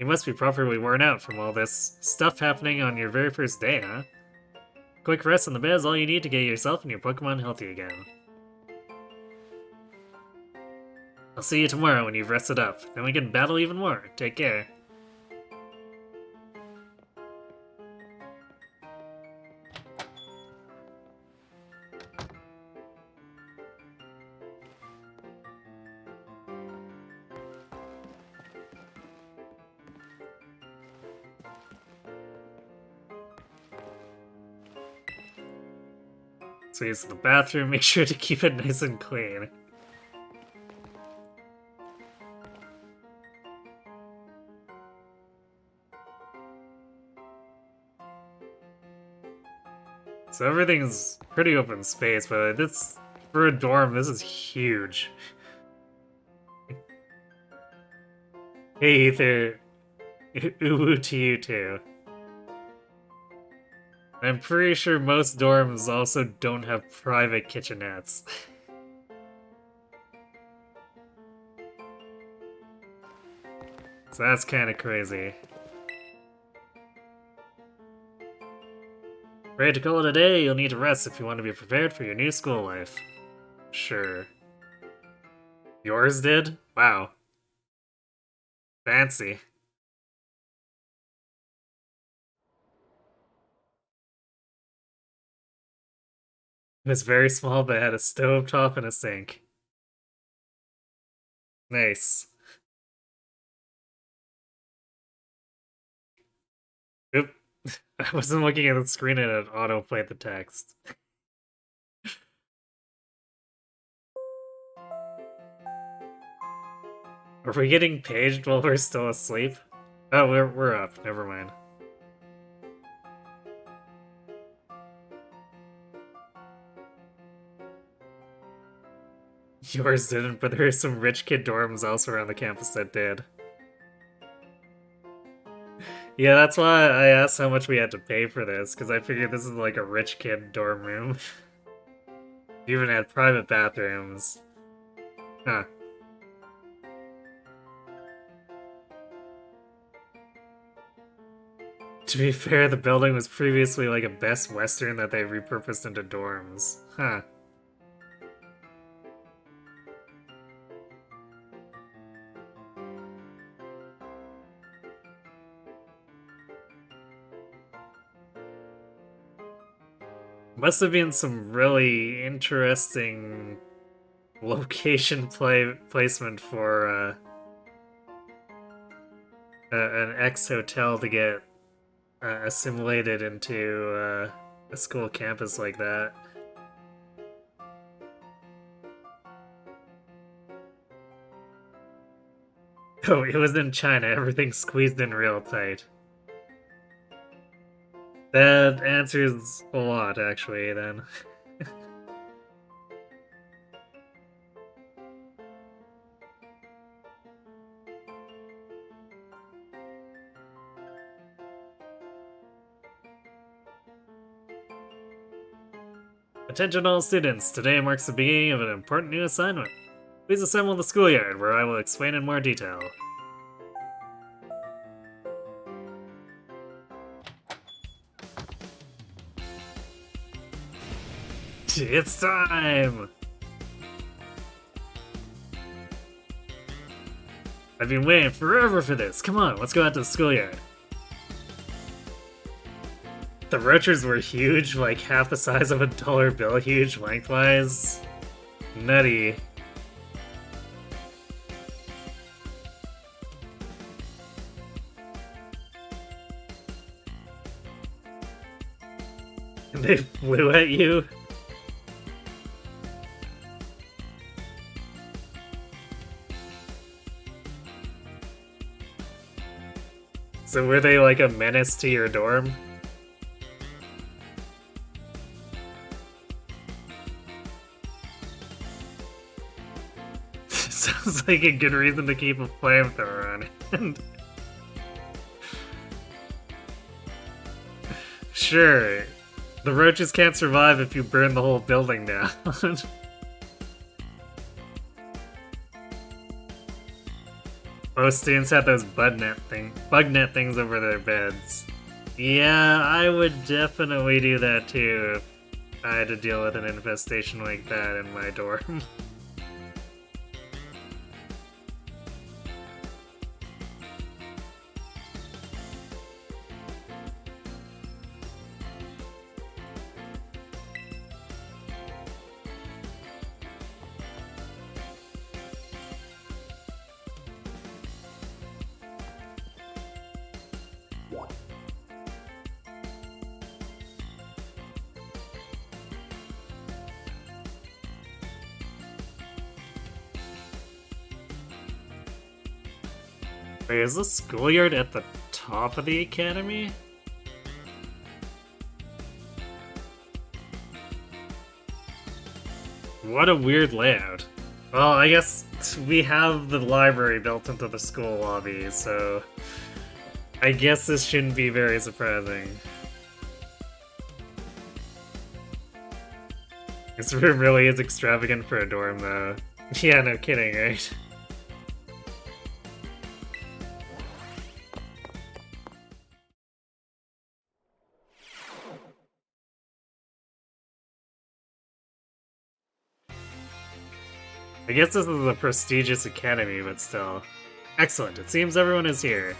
You must be properly worn out from all this stuff happening on your very first day, huh? Quick rest in the bed is all you need to get yourself and your Pokemon healthy again. I'll see you tomorrow when you've rested up. Then we can battle even more. Take care. So use the bathroom, make sure to keep it nice and clean. So everything's pretty open space, but this, for a dorm, this is huge. Hey Ether, uwu to you too. I'm pretty sure most dorms also don't have private kitchenettes. So that's kinda crazy. Ready to call it a day? You'll need to rest if you want to be prepared for your new school life. Sure. Yours did? Wow. Fancy. It was very small, but had a stove top and a sink. Nice. Oop. I wasn't looking at the screen and it auto-played the text. Are we getting paged while we're still asleep? Oh, we're up. Never mind. Yours didn't, but there are some rich kid dorms elsewhere on the campus that did. Yeah, that's why I asked how much we had to pay for this, because I figured this is like a rich kid dorm room. Even had private bathrooms. Huh. To be fair, the building was previously like a Best Western that they repurposed into dorms. Huh. Must have been some really interesting location placement for an ex-hotel to get assimilated into a school campus like that. Oh, it was in China. Everything squeezed in real tight. That answers a lot, actually, then. Attention all students, today marks the beginning of an important new assignment. Please assemble in the schoolyard, where I will explain in more detail. It's time! I've been waiting forever for this. Come on, let's go out to the schoolyard. The roaches were huge, like half the size of a dollar bill huge lengthwise. Nutty. And they flew at you? So were they like a menace to your dorm? Sounds like a good reason to keep a flamethrower on hand. Sure. The roaches can't survive if you burn the whole building down. Most students have those bug net things over their beds. Yeah, I would definitely do that too if I had to deal with an infestation like that in my dorm. Wait, is the schoolyard at the top of the academy? What a weird layout. Well, I guess we have the library built into the school lobby, so I guess this shouldn't be very surprising. This room really is extravagant for a dorm, though. Yeah, no kidding, right? I guess this is a prestigious academy, but still. Excellent, it seems everyone is here.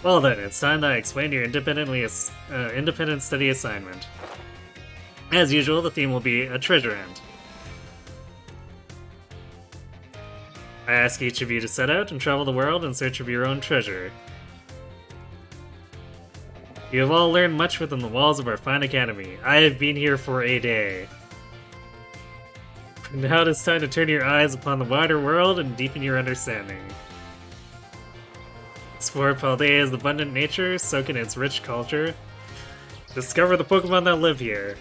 Well then, it's time that I explain your independent study assignment. As usual, the theme will be a treasure hunt. I ask each of you to set out and travel the world in search of your own treasure. You have all learned much within the walls of our fine academy. I have been here for a day. Now it is time to turn your eyes upon the wider world and deepen your understanding. Explore Paldea's abundant nature, soak in its rich culture. Discover the Pokemon that live here.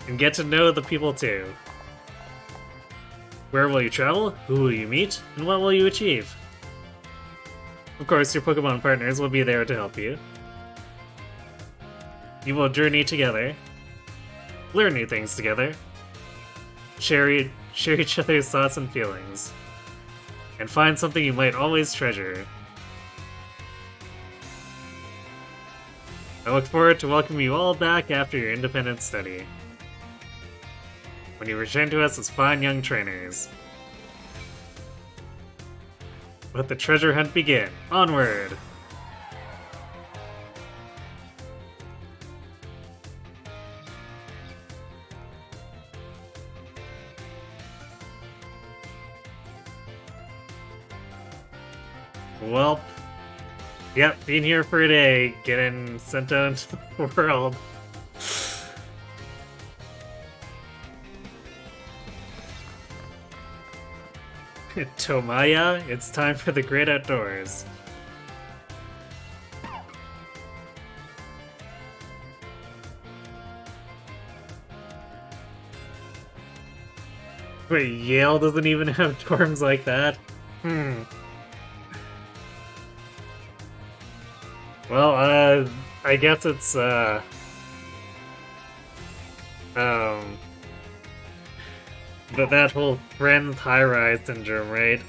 And get to know the people too. Where will you travel? Who will you meet? And what will you achieve? Of course, your Pokemon partners will be there to help you. You will journey together. Learn new things together. Share each other's thoughts and feelings, and find something you might always treasure. I look forward to welcoming you all back after your independent study, when you return to us as fine young trainers. Let the treasure hunt begin. Onward! Well, yep, being here for a day, getting sent out into the world. Tomaya, it's time for the great outdoors. Wait, Yale doesn't even have dorms like that? Well, I guess it's, that whole friends high-rise syndrome, right?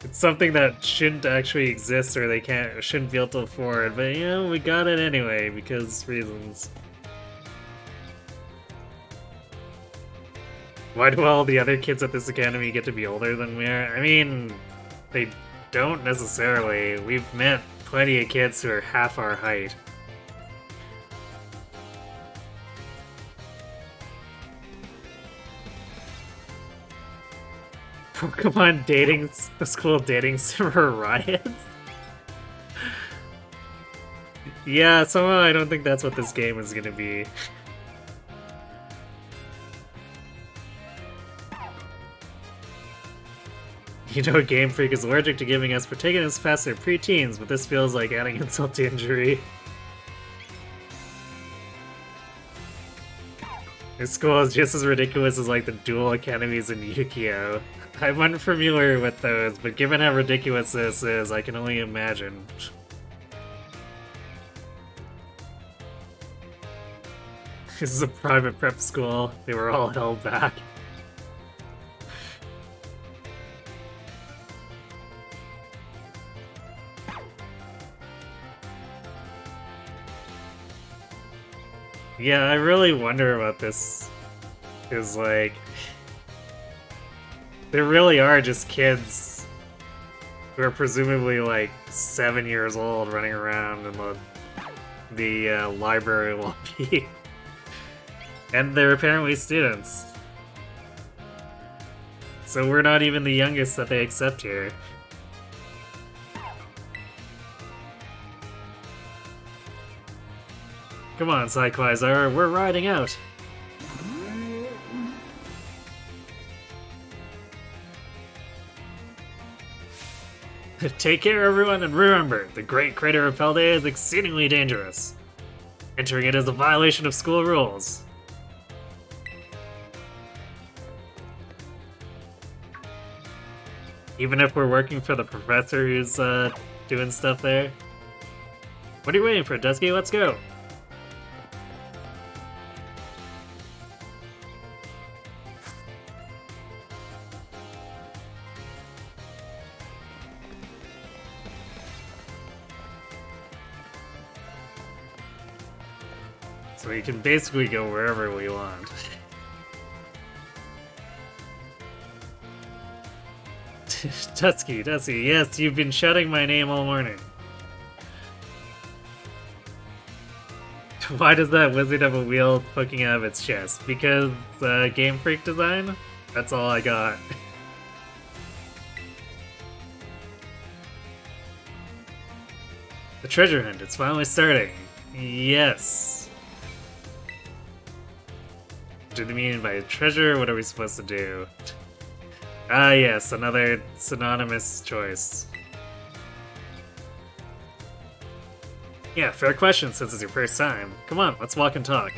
It's something that shouldn't actually exist, or they shouldn't be able to afford, but you know, we got it anyway, because reasons. Why do all the other kids at this academy get to be older than we are? I mean, they don't necessarily. We've met plenty of kids who are half our height. Pokemon dating, school dating server riots? Yeah, somehow I don't think that's what this game is gonna be. You know, Game Freak is allergic to giving us protagonists past their preteens, but this feels like adding insult to injury. This school is just as ridiculous as like the dual academies in Yu-Gi-Oh! I'm unfamiliar with those, but given how ridiculous this is, I can only imagine. This is a private prep school. They were all held back. Yeah, I really wonder about this. Is like... They really are just kids who are presumably like 7 years old running around in the library lobby. And they're apparently students. So we're not even the youngest that they accept here. Come on, Cyclizar, we're riding out! Take care, everyone, and remember, the Great Crater of Paldea is exceedingly dangerous. Entering it is a violation of school rules. Even if we're working for the professor who's doing stuff there. What are you waiting for, Dusky? Let's go! So we can basically go wherever we want. Dusky, yes, you've been shouting my name all morning. Why does that wizard have a wheel poking out of its chest? Because Game Freak design? That's all I got. The treasure hunt, it's finally starting. Yes. What do they mean by treasure? What are we supposed to do? Ah yes, another synonymous choice. Yeah, fair question since it's your first time. Come on, let's walk and talk.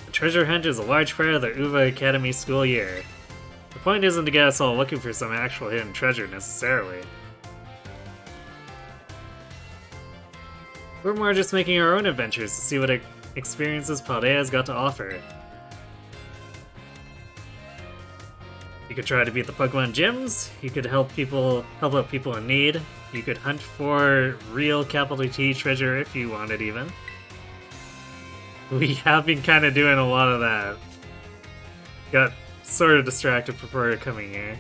The treasure hunt is a large part of the Uva Academy school year. The point isn't to get us all looking for some actual hidden treasure necessarily. We're more just making our own adventures to see what experiences Paldea's got to offer. You could try to beat the Pokemon gyms, you could help out people in need, you could hunt for real capital T treasure if you wanted even. We have been kind of doing a lot of that. Got sort of distracted before coming here.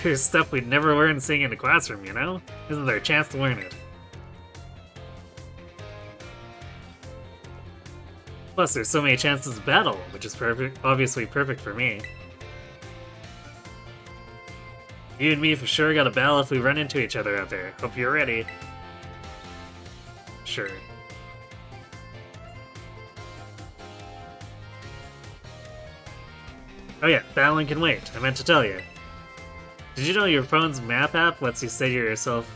There's stuff we'd never learn seeing in the classroom, you know? Isn't there a chance to learn it? Plus, there's so many chances to battle, which is obviously perfect for me. You and me for sure got a battle if we run into each other out there. Hope you're ready. Sure. Oh yeah, battling can wait. I meant to tell you. Did you know your phone's map app lets you set yourself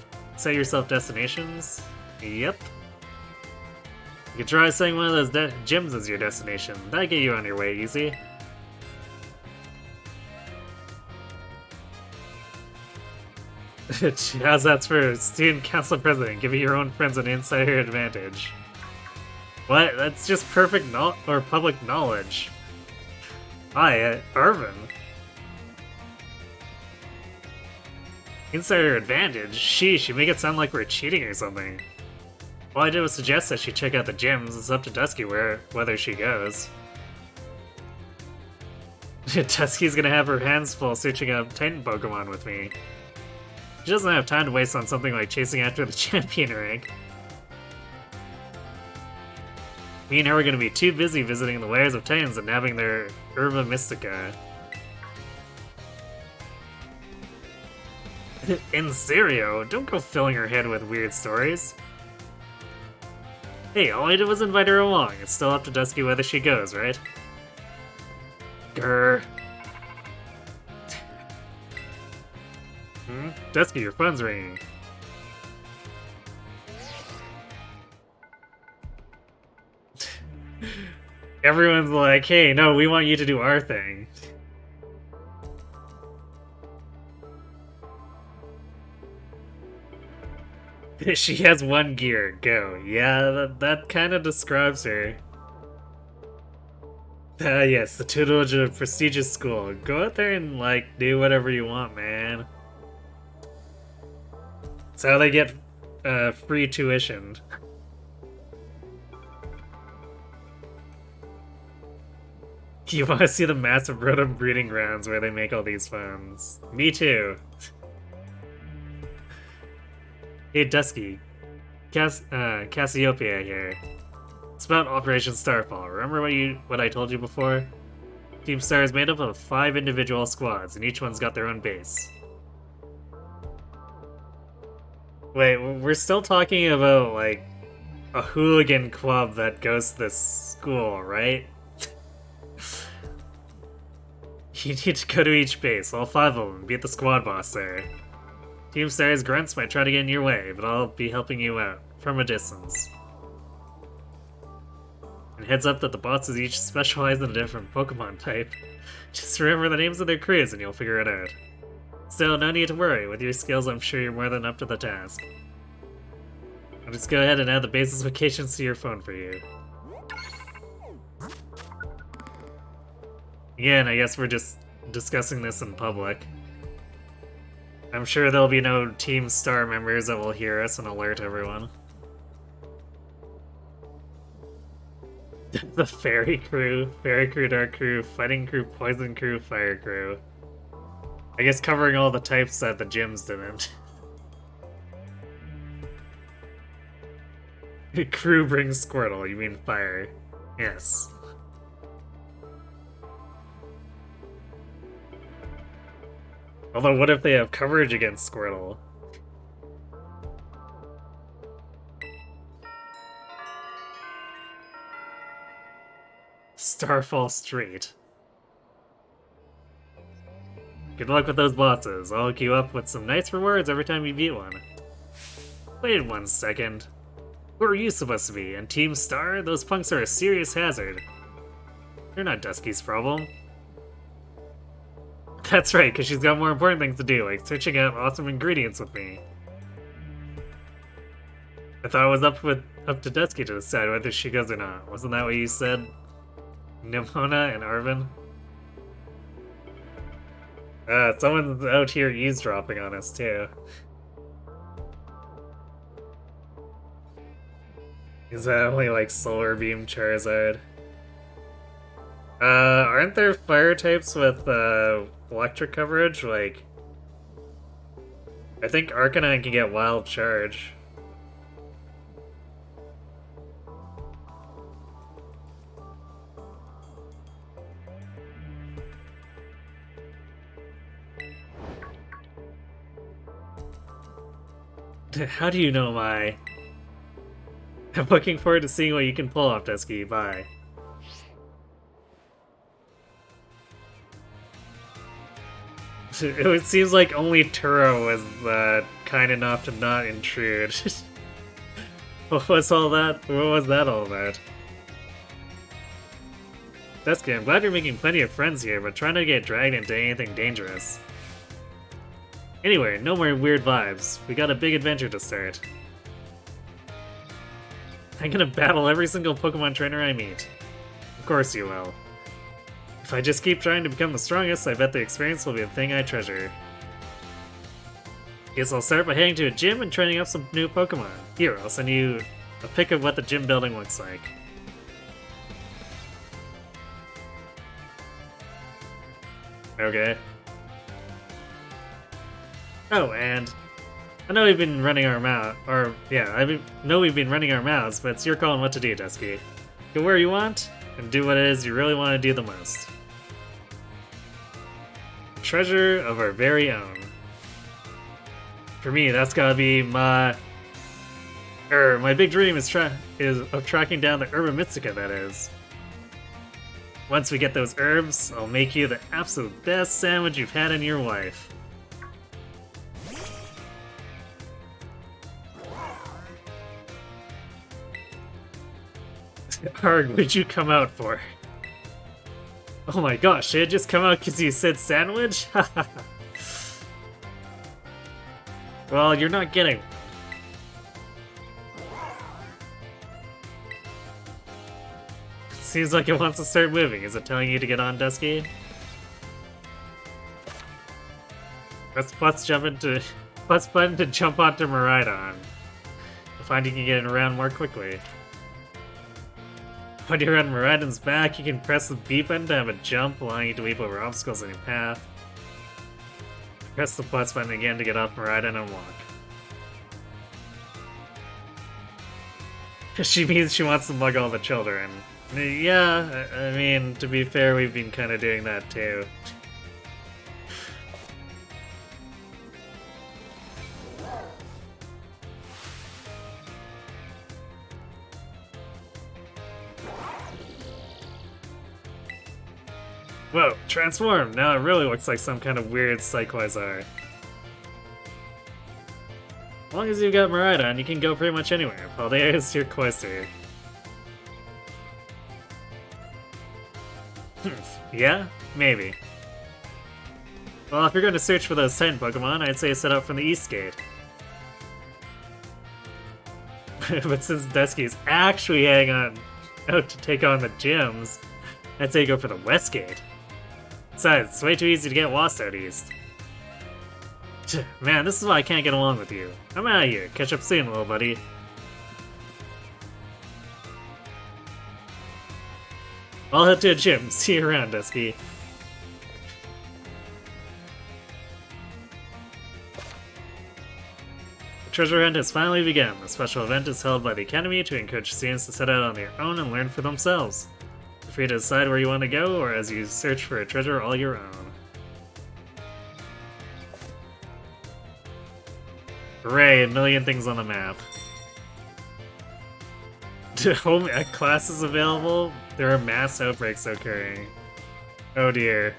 destinations? Yep. You could try setting one of those gyms as your destination. That'd get you on your way easy. How's that for student council president? Giving your own friends an insider advantage. What? That's just perfect public knowledge. Hi, Irvin. Insider advantage? Sheesh, you make it sound like we're cheating or something. All I did was suggest that she check out the gyms. It's up to Dusky whether she goes. Dusky's gonna have her hands full searching up Titan Pokemon with me. She doesn't have time to waste on something like chasing after the champion rank. Me and her are gonna be too busy visiting the lairs of Titans and nabbing their Herba Mystica. In serio, don't go filling her head with weird stories. Hey, all I did was invite her along. It's still up to Dusky whether she goes, right? Grr. Dusky, your phone's ringing. Everyone's like, hey, no, we want you to do our thing. She has one gear, go. Yeah, that kind of describes her. Yes, the tutelage prestigious school. Go out there and, like, do whatever you want, man. That's how they get free tuition. You want to see the massive Rotom breeding grounds where they make all these phones. Me too. Hey, Dusky. Cassiopeia here. It's about Operation Starfall. Remember what I told you before? Team Star is made up of 5 individual squads, and each one's got their own base. Wait, we're still talking about, like, a hooligan club that goes to this school, right? You need to go to each base, all 5 of them, beat the squad boss there. Team Star's grunts might try to get in your way, but I'll be helping you out, from a distance. And heads up that the bosses each specialize in a different Pokemon type. Just remember the names of their crews and you'll figure it out. Still, no need to worry. With your skills, I'm sure you're more than up to the task. I'll just go ahead and add the base's locations to your phone for you. Again, I guess we're just discussing this in public. I'm sure there'll be no Team Star members that will hear us and alert everyone. The Fairy Crew, Dark Crew, Fighting Crew, Poison Crew, Fire Crew. I guess covering all the types that the gyms didn't. Crew brings Squirtle, you mean fire. Yes. Although what if they have coverage against Squirtle? Starfall Street. Good luck with those bosses. I'll hook you up with some nice rewards every time you beat one. Wait 1 second. Who are you supposed to be? And Team Star? Those punks are a serious hazard. They're not Dusky's problem. That's right, because she's got more important things to do, like searching out awesome ingredients with me. I thought it was up to Dusky to decide whether she goes or not. Wasn't that what you said? Nimona and Arvin? Someone's out here eavesdropping on us, too. Is that only, like, Solar Beam Charizard? Aren't there fire types with, electric coverage? Like, I think Arcanine can get Wild Charge. How do you know my... I'm looking forward to seeing what you can pull off, Dusky. Bye. It seems like only Turo was kind enough to not intrude. What was all that? What was that all about? Dusky, I'm glad you're making plenty of friends here, but try not to get dragged into anything dangerous. Anyway, no more weird vibes. We got a big adventure to start. I'm gonna battle every single Pokemon trainer I meet. Of course you will. If I just keep trying to become the strongest, I bet the experience will be the thing I treasure. Guess I'll start by heading to a gym and training up some new Pokemon. Here, I'll send you a pic of what the gym building looks like. Okay. Oh, and I know we've been running our mouth, know we've been running our mouths, but it's your call on what to do, Dusky. Go where you want, and do what it is you really want to do the most. Treasure of our very own. For me, that's gotta be my My big dream is of tracking down the Herba Mystica, that is. Once we get those herbs, I'll make you the absolute best sandwich you've had in your life. Arg, what'd you come out for? Oh my gosh, did it just come out because you said sandwich? Well, you're not getting one. Seems like it wants to start moving. Is it telling you to get on, Dusky? Press plus button to jump onto Miraidon. You'll find you can get around more quickly. When you're on Miraidon's back, you can press the B button to have a jump, allowing you to leap over obstacles in your path. Press the plus button again to get off Miraidon and walk. She means she wants to mug all the children. Yeah, I mean, to be fair, we've been kind of doing that too. Whoa, transform! Now it really looks like some kind of weird Psychoizar. As long as you've got Miraidon, you can go pretty much anywhere. Paldea is your Cloyster. Yeah? Maybe. Well, if you're going to search for those Titan Pokemon, I'd say set out from the East Gate. But since Dusky's actually out to take on the gyms, I'd say go for the West Gate. Besides, it's way too easy to get lost out east. Man, this is why I can't get along with you. I'm out of here. Catch up soon, little buddy. I'll head to a gym. See you around, Dusky. The treasure hunt has finally begun. The special event is held by the Academy to encourage students to set out on their own and learn for themselves. You're free to decide where you want to go, or as you search for a treasure all your own. Hooray, a million things on the map. Home ec classes available? There are mass outbreaks occurring. Oh dear.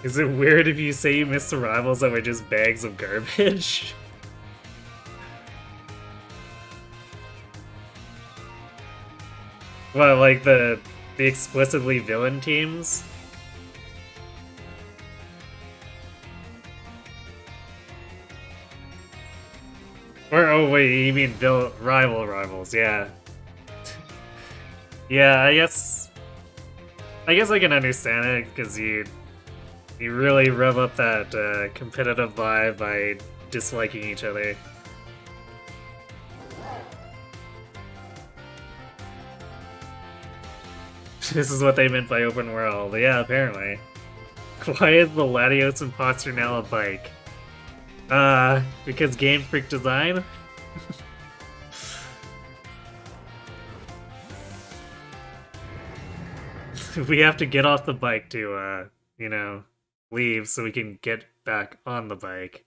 Is it weird if you say you missed the rivals that were just bags of garbage? What, like the explicitly villain teams? Or, oh wait, you mean rivals, yeah. Yeah, I guess I can understand it, because you really rev up that competitive vibe by disliking each other. This is what they meant by open world. Yeah, apparently. Why is the Latios imposter now a bike? Because Game Freak design? We have to get off the bike to, you know, leave so we can get back on the bike.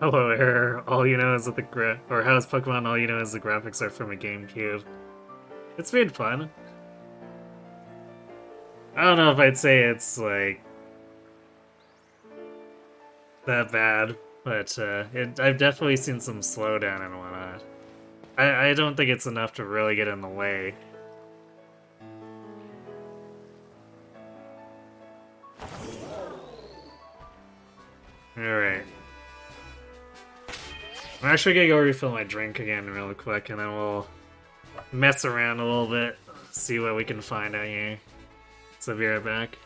Hello, Error. All you know is that or how's Pokemon? All you know is the graphics are from a GameCube. It's been fun. I don't know if I'd say it's like that bad, but I've definitely seen some slowdown and whatnot. I don't think it's enough to really get in the way. Alright. I'm actually gonna go refill my drink again real quick, and then we'll mess around a little bit, see what we can find out here. So I'll be right back.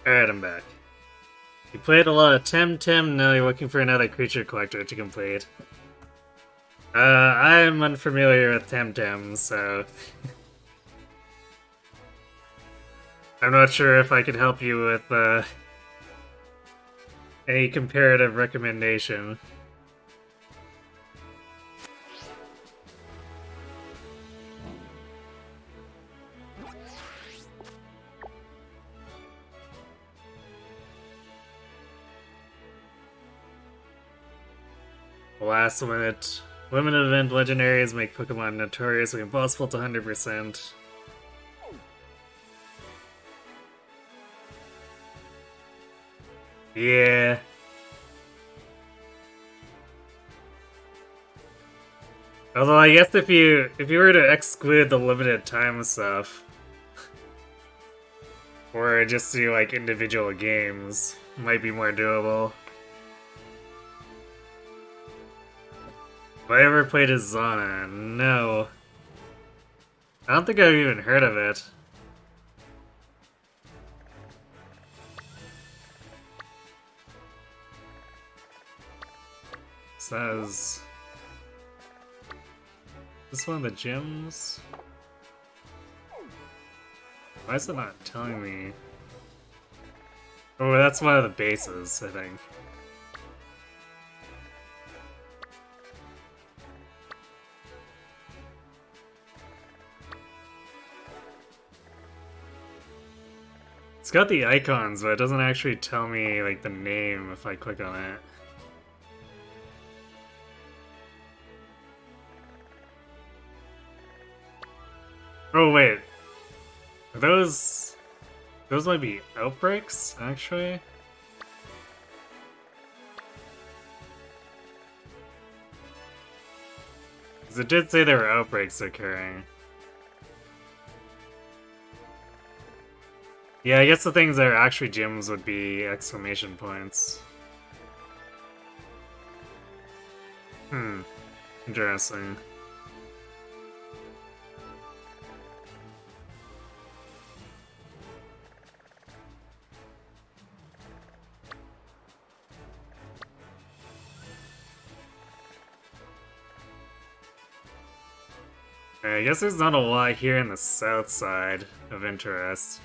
Alright, I'm back. You played a lot of Temtem, now you're looking for another creature collector to complete. I'm unfamiliar with Temtem, so... I'm not sure if I could help you with, any comparative recommendation. Last minute. Limited event legendaries make Pokemon notoriously impossible to 100%. Yeah. Although I guess if you were to exclude the limited time stuff, or just do like individual games, it might be more doable. Have I ever played as Zana? No. I don't think I've even heard of it. Says... Is this one of the gyms? Why is it not telling me? Oh, that's one of the bases, I think. It's got the icons, but it doesn't actually tell me like the name if I click on it. Oh wait, are those might be outbreaks actually? Because it did say there were outbreaks occurring. Yeah, I guess the things that are actually gyms would be exclamation points. Interesting. I guess there's not a lot here in the south side of interest.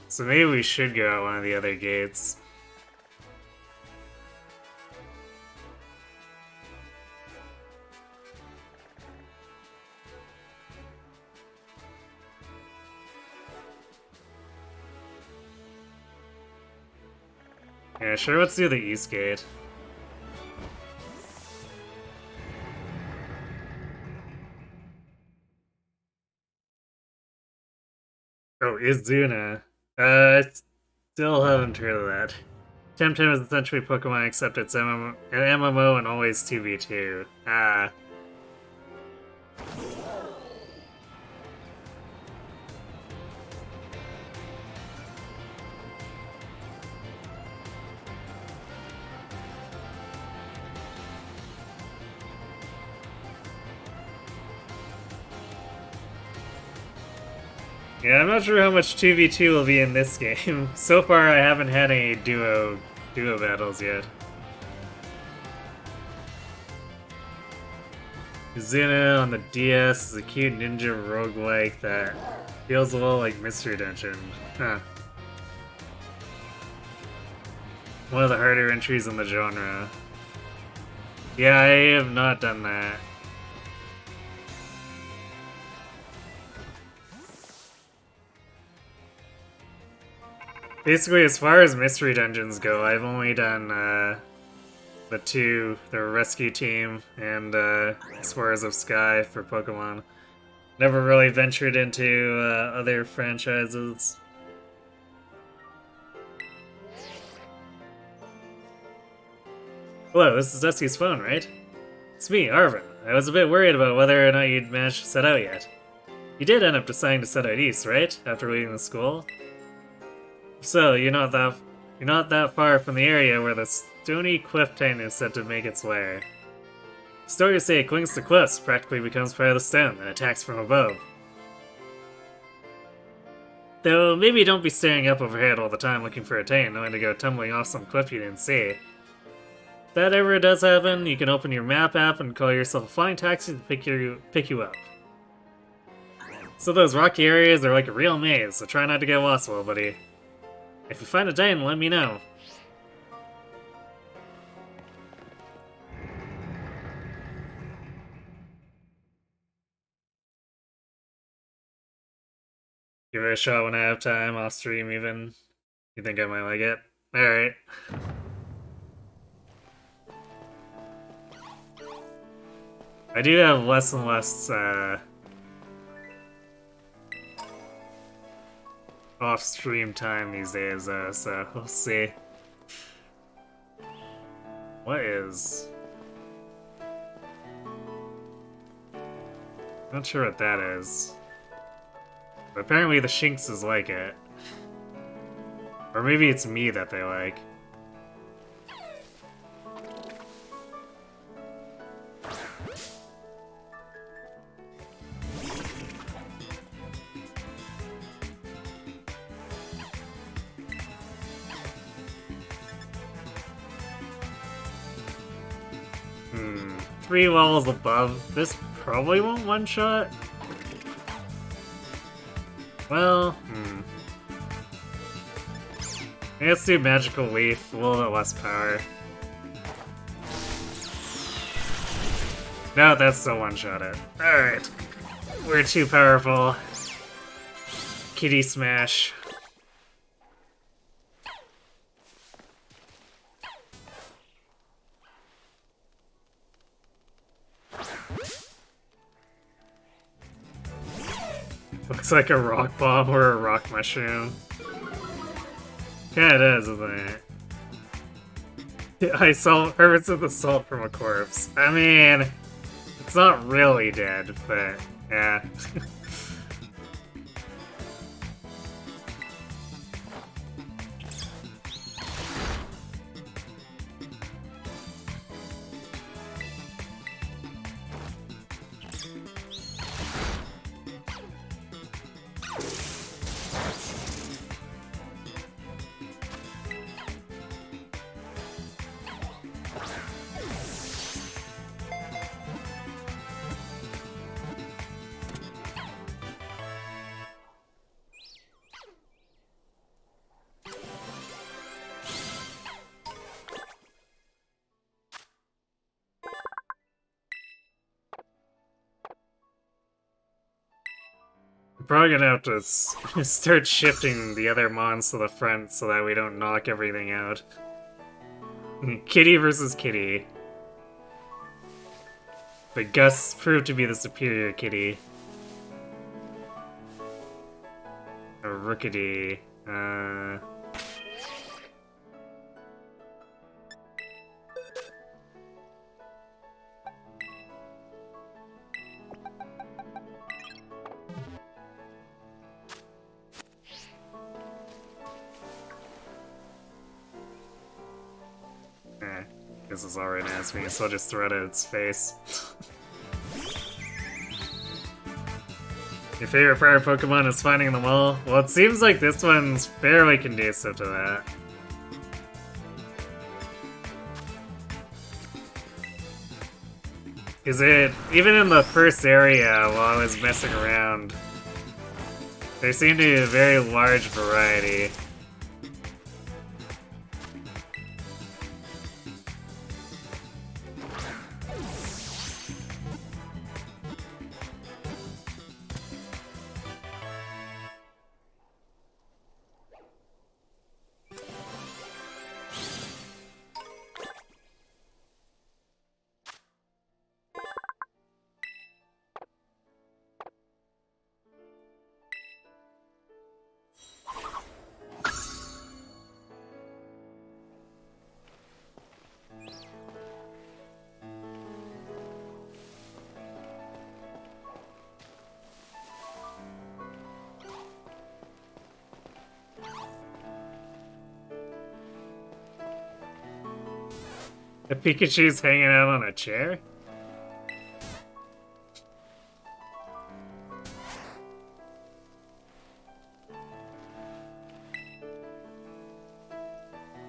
So maybe we should go out one of the other gates. Yeah, sure, let's do the east gate. Oh, Izuna. I still haven't heard of that. Temtem is essentially Pokemon except it's an MMO and always 2v2. Ah. Yeah, I'm not sure how much 2v2 will be in this game. So far, I haven't had any duo battles yet. Izuna on the DS is a cute ninja roguelike that feels a little like Mystery Dungeon. Huh. One of the harder entries in the genre. Yeah, I have not done that. Basically, as far as Mystery Dungeons go, I've only done the Rescue Team and Explorers of Sky for Pokemon. Never really ventured into other franchises. Hello, this is Dusty's phone, right? It's me, Arvin. I was a bit worried about whether or not you'd managed to set out yet. You did end up deciding to set out east, right? After leaving the school? So, you're not that far from the area where the Stony Cliff Titan is said to make its lair. Stories say it clings to cliffs, practically becomes part of the stone, and attacks from above. Though maybe don't be staring up overhead all the time looking for a Titan, only to go tumbling off some cliff you didn't see. If that ever does happen, you can open your map app and call yourself a flying taxi to pick you up. So those rocky areas are like a real maze, so try not to get lost, little buddy. If you find a Titan, let me know. Give it a shot when I have time, off stream even. You think I might like it? Alright. I do have less and less, off-stream time these days, so we'll see. What is... Not sure what that is. But apparently the Shinx is like it. Or maybe it's me that they like. Three levels above. This probably won't one-shot. Well, let's do Magical Leaf, a little bit less power. No, that's still one-shot it. Alright. We're too powerful. Kitty Smash. Looks like a rock bomb or a rock mushroom. Yeah, it is, isn't it? I saw Herbert's with the salt from a corpse. I mean, it's not really dead, but yeah. Probably gonna have to start shifting the other mons to the front so that we don't knock everything out. Kitty versus Kitty. But Gus proved to be the superior Kitty. Or Rookity. This is already nasty, me, so I'll just throw it at its face. Your favorite fire Pokemon is finding them all? Well, it seems like this one's fairly conducive to that. Is it, even in the first area while I was messing around, there seemed to be a very large variety. The Pikachu's hanging out on a chair?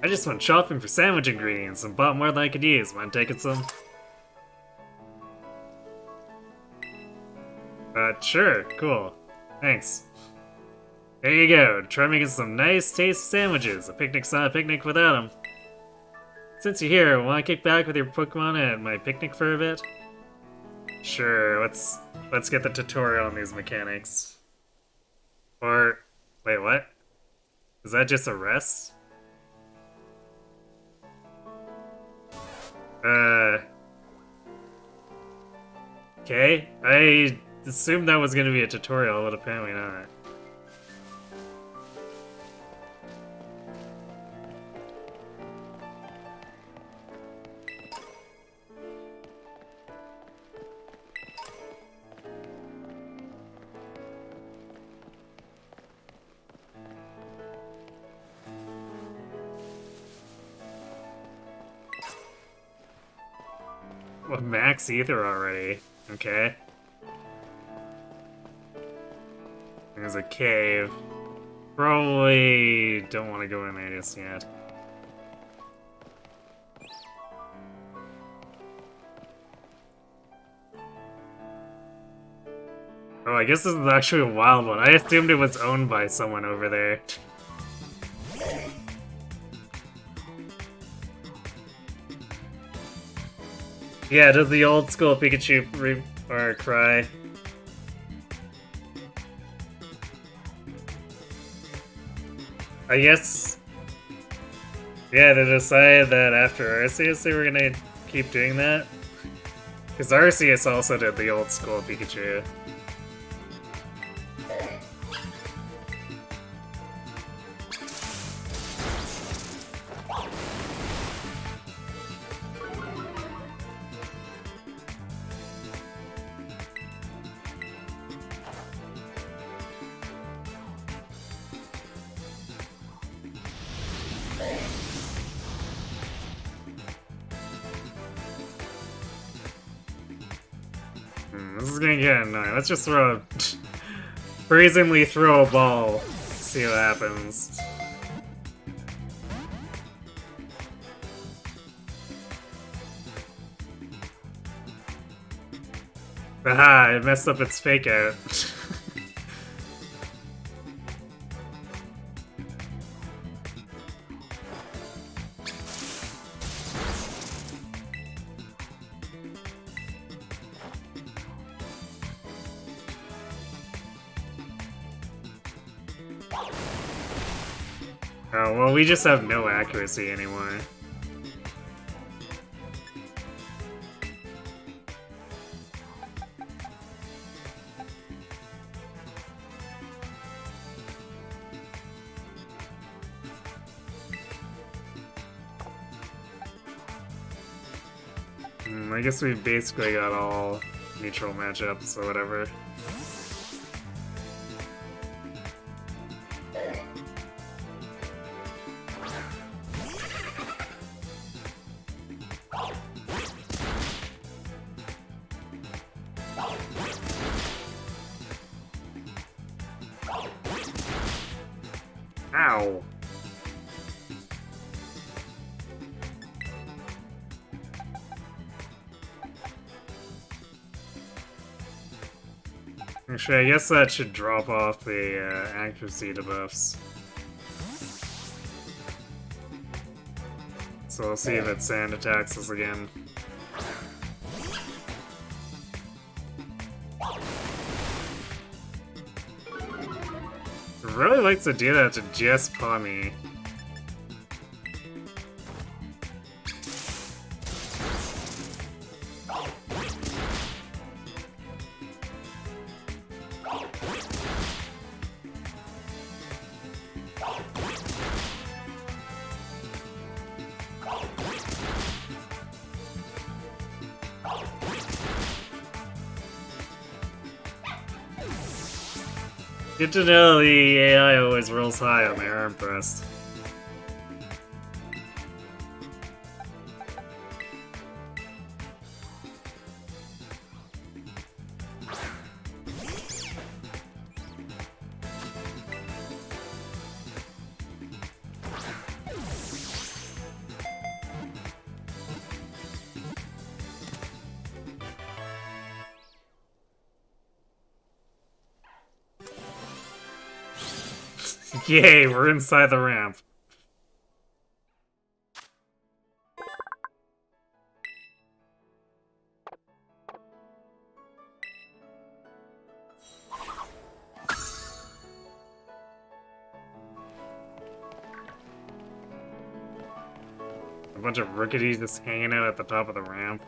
I just went shopping for sandwich ingredients and bought more than I could use. Mind taking some? Sure, cool. Thanks. There you go, try making some nice, tasty sandwiches. A picnic's not a picnic without them. Since you're here, wanna kick back with your Pokemon at my picnic for a bit? Sure, let's get the tutorial on these mechanics. Or, wait, what? Is that just a rest? Okay, I assumed that was gonna be a tutorial, but apparently not. Well, max ether already. Okay. There's a cave. Probably don't want to go in there just yet. Oh, I guess this is actually a wild one. I assumed it was owned by someone over there. Yeah, does the old school Pikachu cry? I guess... Yeah, they decided that after Arceus they were gonna keep doing that. Because Arceus also did the old school Pikachu. This is gonna get annoying. Let's just brazenly throw a ball. See what happens. Aha, it messed up its fake out. Oh, well, we just have no accuracy anymore. I guess we basically got all neutral matchups or whatever. Ow! Actually, I guess that should drop off the accuracy debuffs. So we'll see if it sand attacks us again. It really likes to do that to just Pawmi. Good to know the AI always rolls high on their arm thrust. Yay, we're inside the ramp. A bunch of rookies just hanging out at the top of the ramp.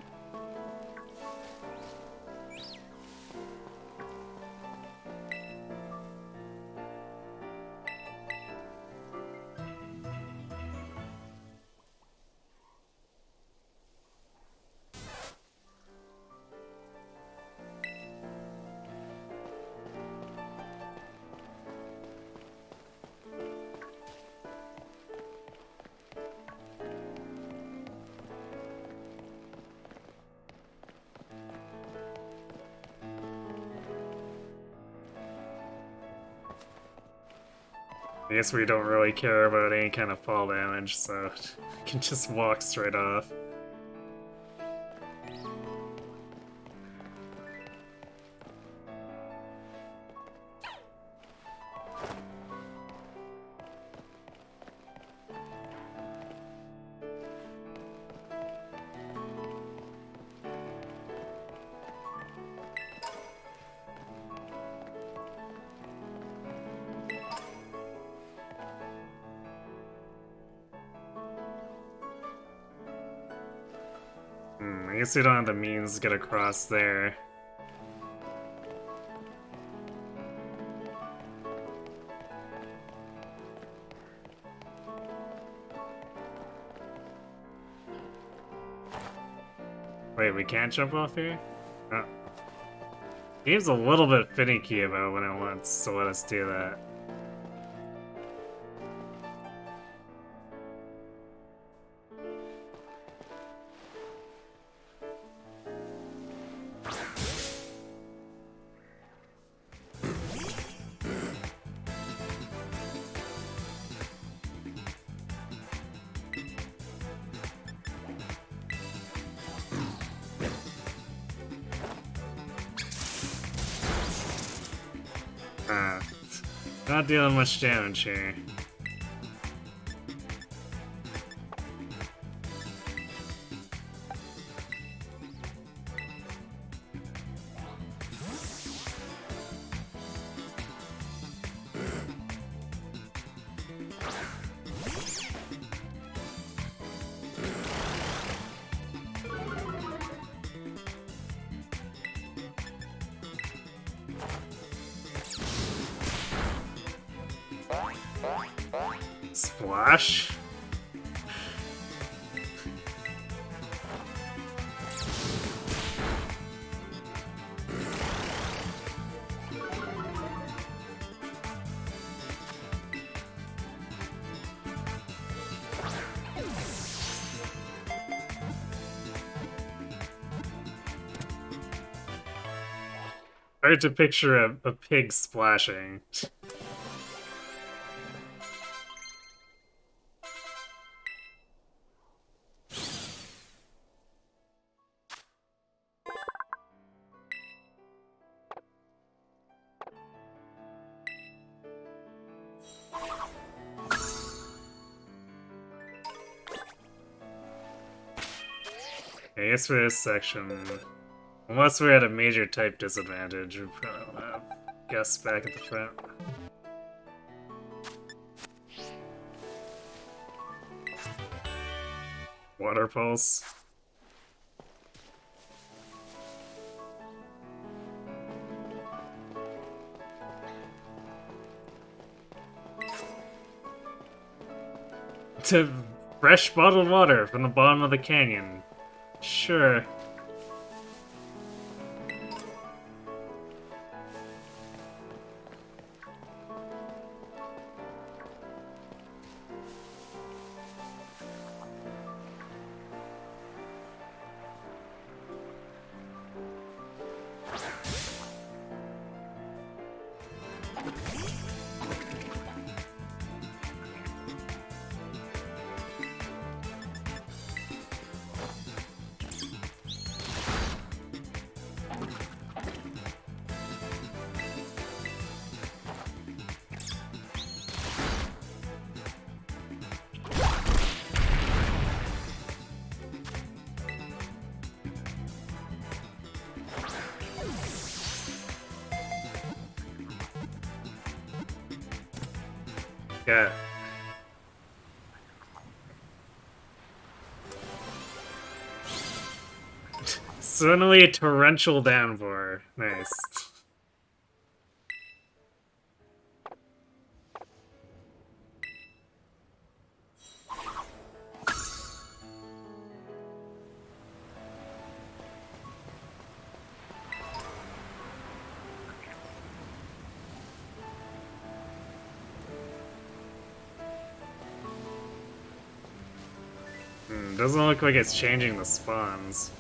I guess we don't really care about any kind of fall damage, so we can just walk straight off. I guess we don't have the means to get across there. Wait, we can't jump off here? Oh. Game's a little bit finicky about when it wants to let us do that. Not dealing much damage here. Splash? Hard to picture a pig splashing. I guess for this section, unless we're at a major type disadvantage, we probably will have guests back at the front. Water pulse. To fresh bottled water from the bottom of the canyon. Sure. Yeah. Suddenly torrential downpour. Nice. Doesn't look like it's changing the spawns.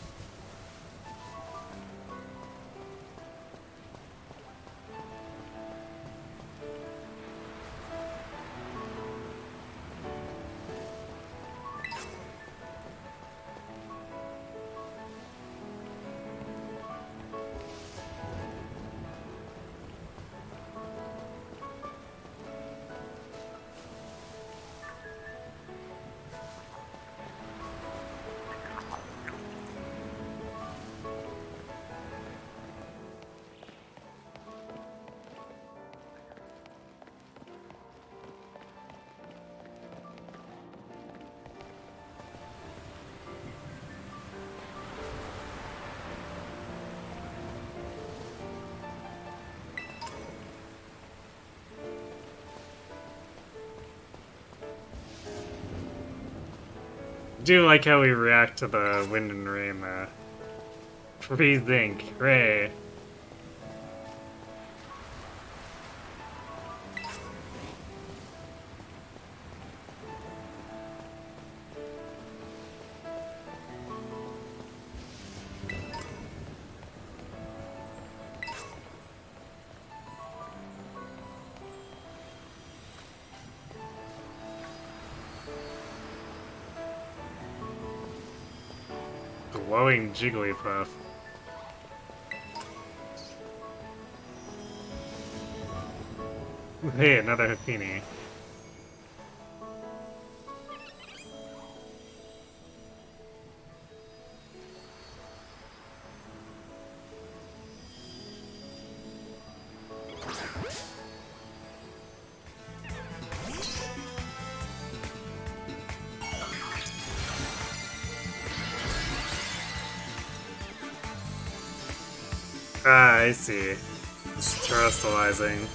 Do like how we react to the wind and rain, though. Freezing, hooray. Glowing Jigglypuff. Hey, another Hafini. Ah, I see. Just terrestrializing.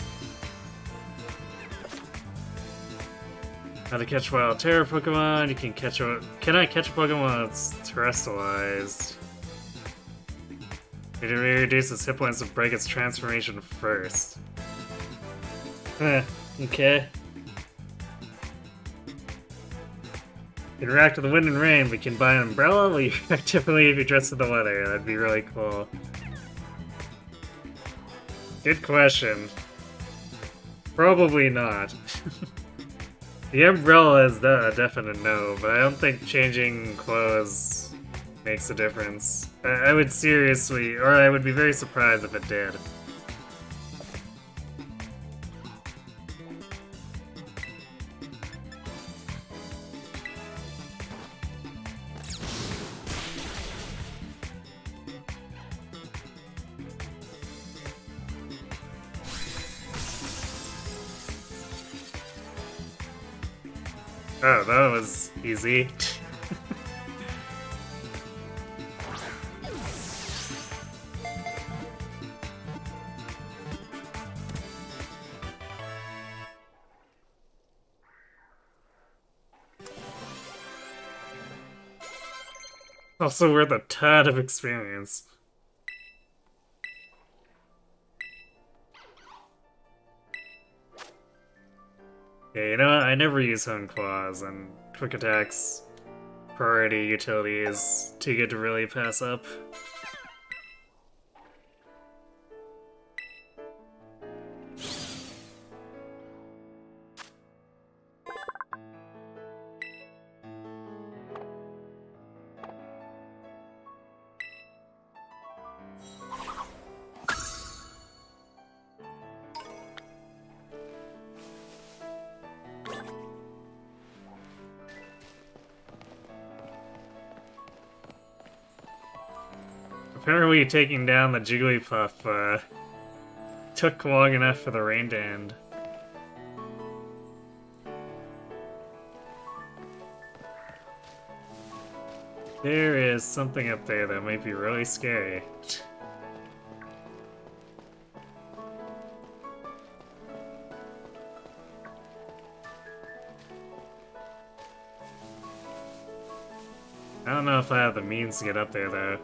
How to catch wild terror Pokemon. You can catch a. Can I catch a Pokemon that's terrestrialized? It reduces hit points to break its transformation first. Okay. Interact with the wind and rain, we can buy an umbrella. Will you react differently if you dress in the weather? That'd be really cool. Good question. Probably not. The umbrella is a definite no, but I don't think changing clothes makes a difference. I would seriously, or I would be very surprised if it did. Oh, that was easy. Also worth a ton of experience. Yeah, you know what? I never use Hone Claws, and Quick Attack's priority utility is too good to really pass up. Apparently taking down the Jigglypuff took long enough for the rain to end. There is something up there that might be really scary. I don't know if I have the means to get up there, though.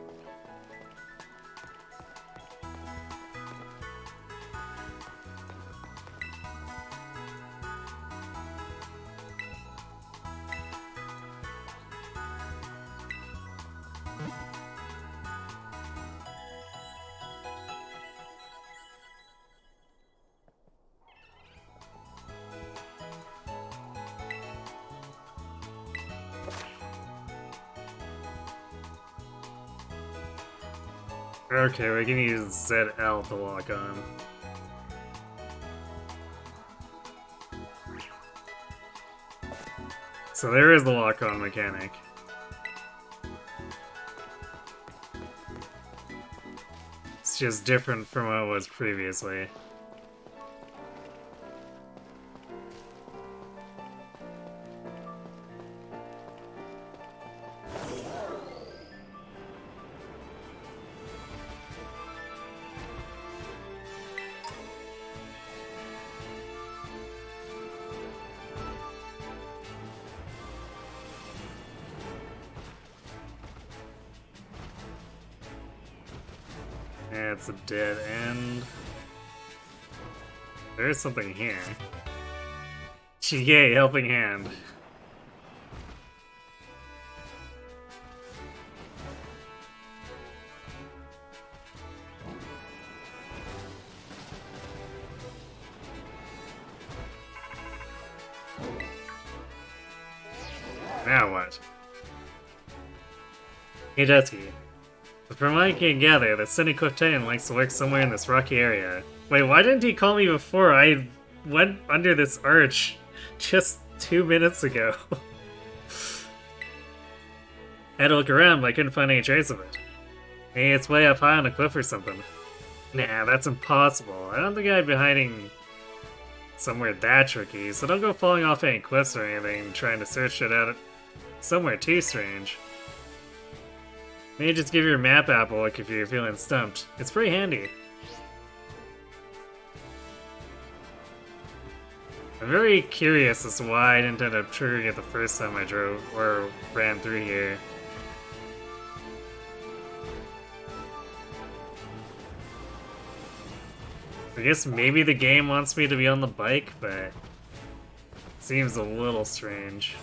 Okay, we can use ZL to lock on. So there is the lock-on mechanic. It's just different from what it was previously. Yeah, it's a dead end. There's something here. Yay, helping hand. Now what? Hey, Dusky. From what I can gather, the Cinequip Titan likes to work somewhere in this rocky area. Wait, why didn't he call me before? I went under this arch just 2 minutes ago. I had to look around, but I couldn't find any trace of it. Maybe it's way up high on a cliff or something. Nah, that's impossible. I don't think I'd be hiding somewhere that tricky, so don't go falling off any cliffs or anything trying to search it out somewhere too strange. Maybe just give your map app a look if you're feeling stumped. It's pretty handy. I'm very curious as to why I didn't end up triggering it the first time I drove or ran through here. I guess maybe the game wants me to be on the bike, but it seems a little strange.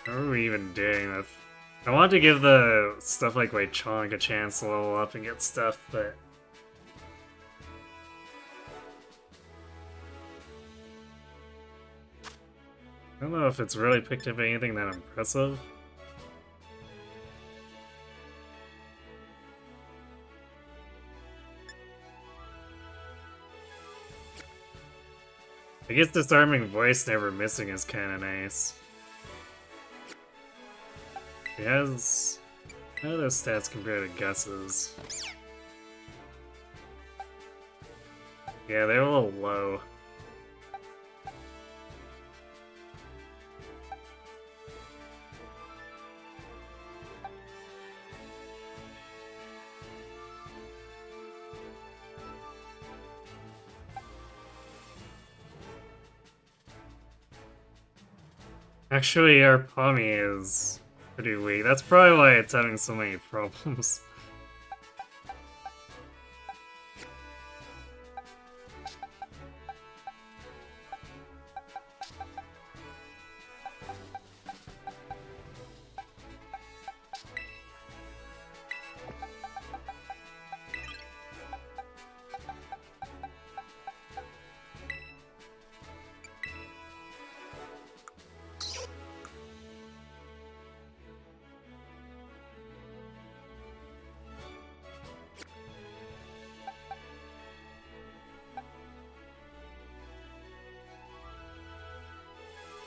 How are we even doing this? I want to give the stuff like Chonk a chance to level up and get stuff, but... I don't know if it's really picked up anything that impressive. I guess disarming voice never missing is kinda nice. He has... How do those stats compare to Gus's? Yeah, they're a little low. Actually, our Pommy is pretty weak. That's probably why it's having so many problems.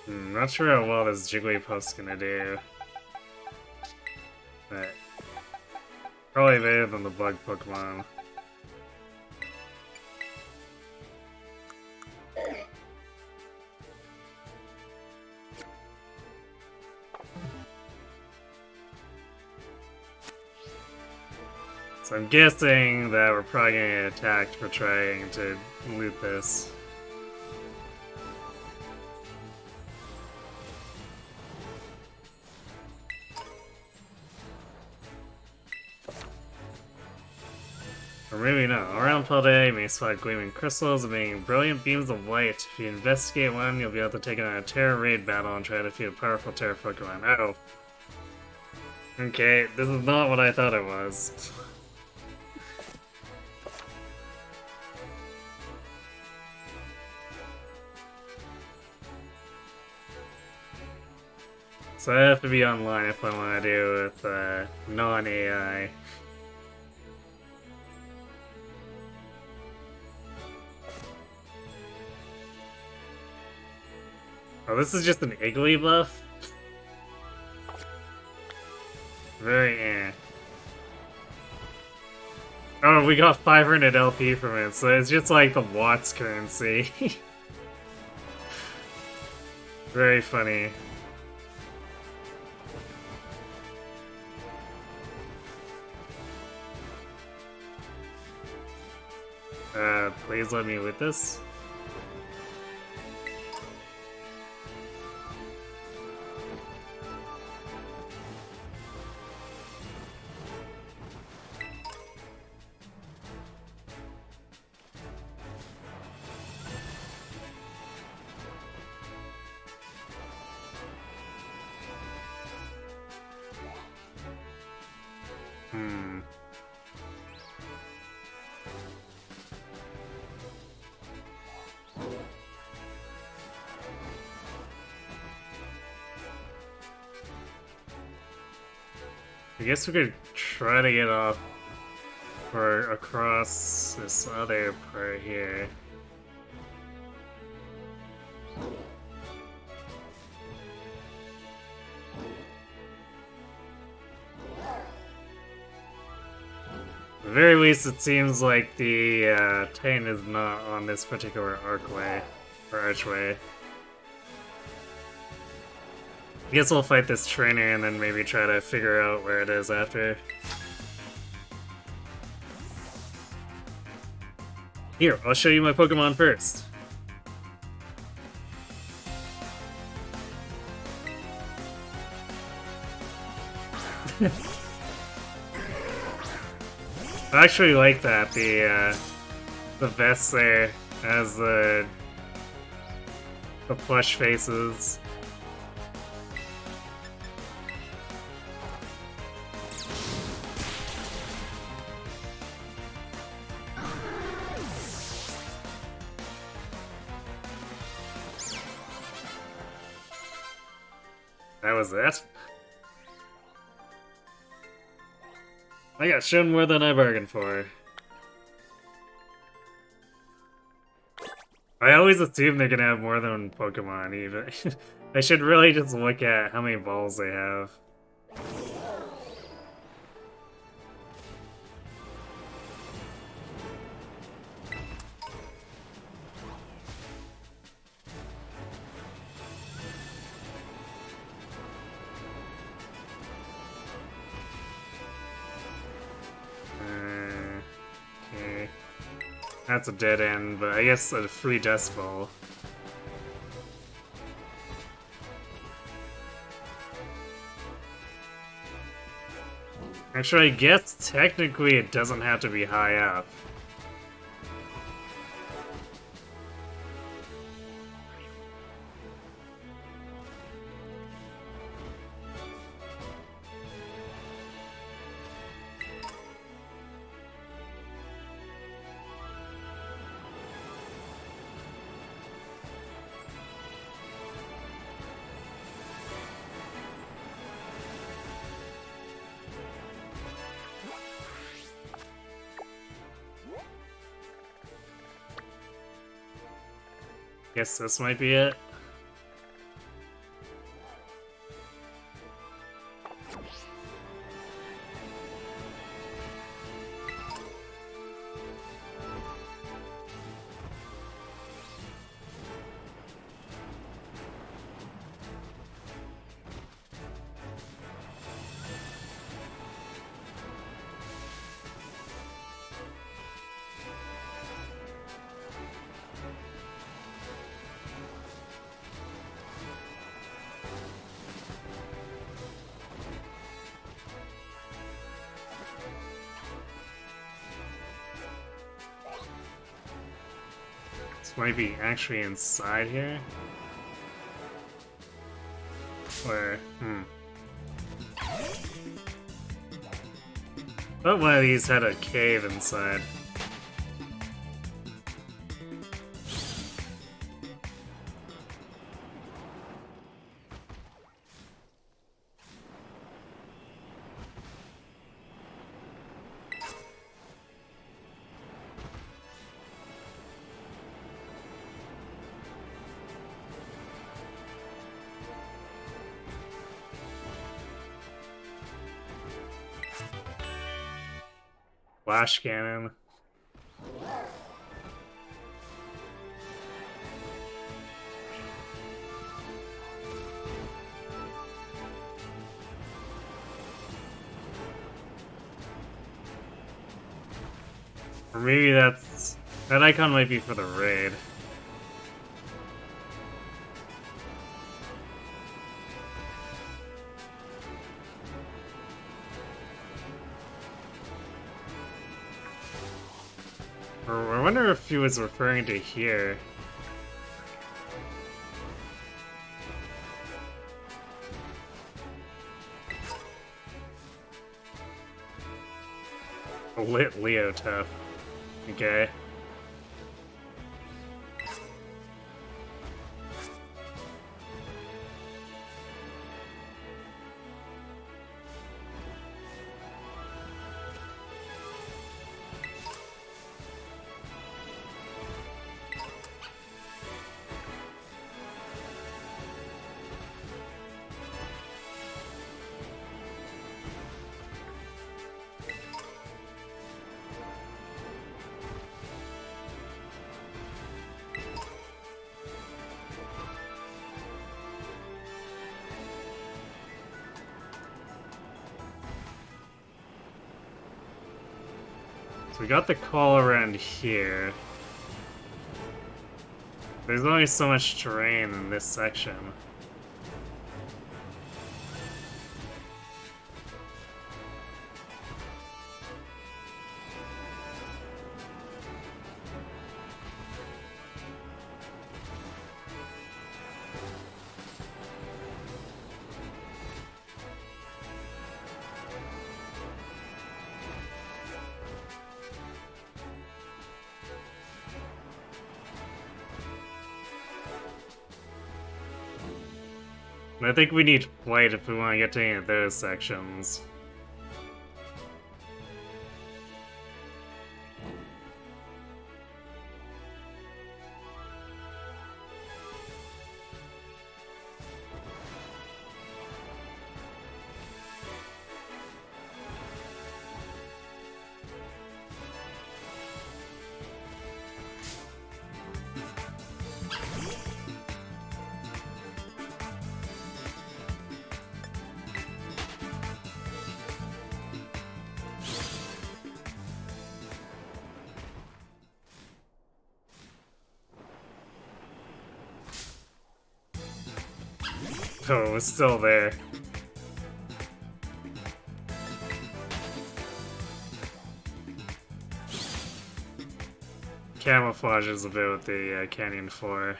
Not sure how well this Jigglypuff's gonna do. Probably better than the bug Pokemon. So I'm guessing that we're probably gonna get attacked for trying to loot this. Or maybe not. Around Paldea, you may spot gleaming crystals emitting brilliant beams of light. If you investigate one, you'll be able to take on a Terra raid battle and try to defeat a powerful Terra Pokemon. Oh. Okay, this is not what I thought it was. So I have to be online if I want to do with non-AI. Oh, this is just an Iggly buff? Very eh. Oh, we got 500 LP from it, so it's just like the Watts currency. Very funny. Please let me with this. I guess we could try to get off or across this other part here. At the very least, it seems like the Titan is not on this particular archway or archway. I guess we'll fight this trainer and then maybe try to figure out where it is after. Here, I'll show you my Pokemon first. I actually like that, the vest there has the plush faces. That was it. I got shown more than I bargained for. I always assume they're gonna have more than one Pokemon, even. I should really just look at how many balls they have. Okay. That's a dead end, but I guess a free Dust Ball. Actually, I guess technically it doesn't have to be high up. Guess this might be it. This might be actually inside here. Or, Thought one of these had a cave inside. Flash cannon. Or maybe that icon might be for the raid. Or I wonder if he was referring to here. A lit Leotef. Okay. So we got the call around here. There's only so much terrain in this section. And I think we need white if we want to get to any of those sections. Oh, it was still there. Camouflage is a bit with the Canyon 4.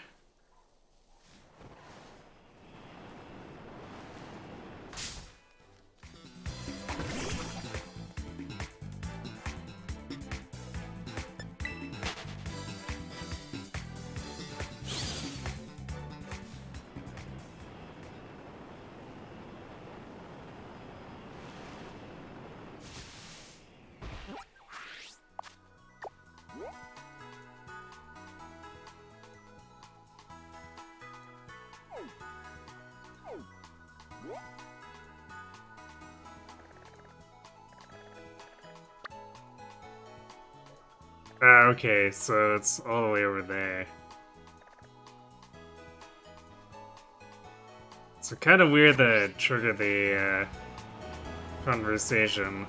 Okay, so it's all the way over there. So kind of weird that it triggered the conversation.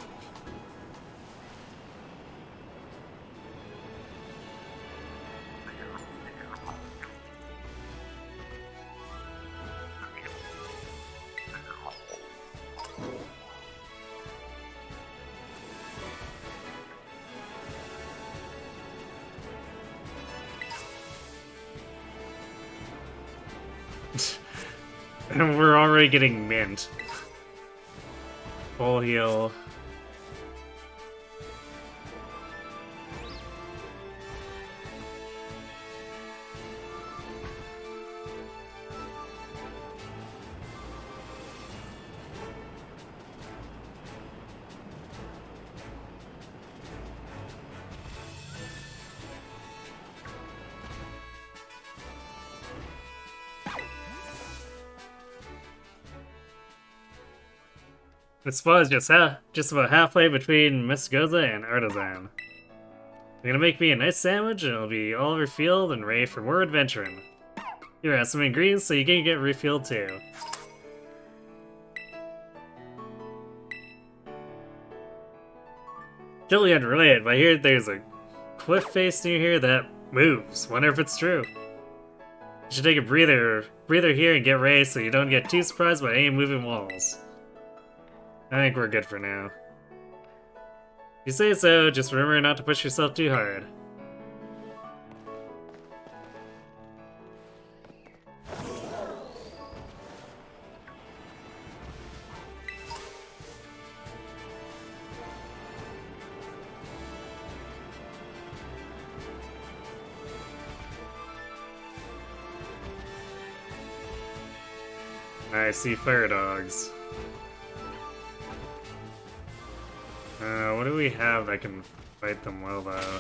And we're already getting mint. Full heal. This spot is just about halfway between Mesgoza and Artisan. You're gonna make me a nice sandwich and it'll be all refilled and ready for more adventuring. Here are some ingredients so you can get refilled too. Totally unrelated, but I hear there's a cliff face near here that moves. Wonder if it's true. You should take a breather here and get ready so you don't get too surprised by any moving walls. I think we're good for now. If you say so, just remember not to push yourself too hard. I see fire dogs. What do we have that can fight them well, though?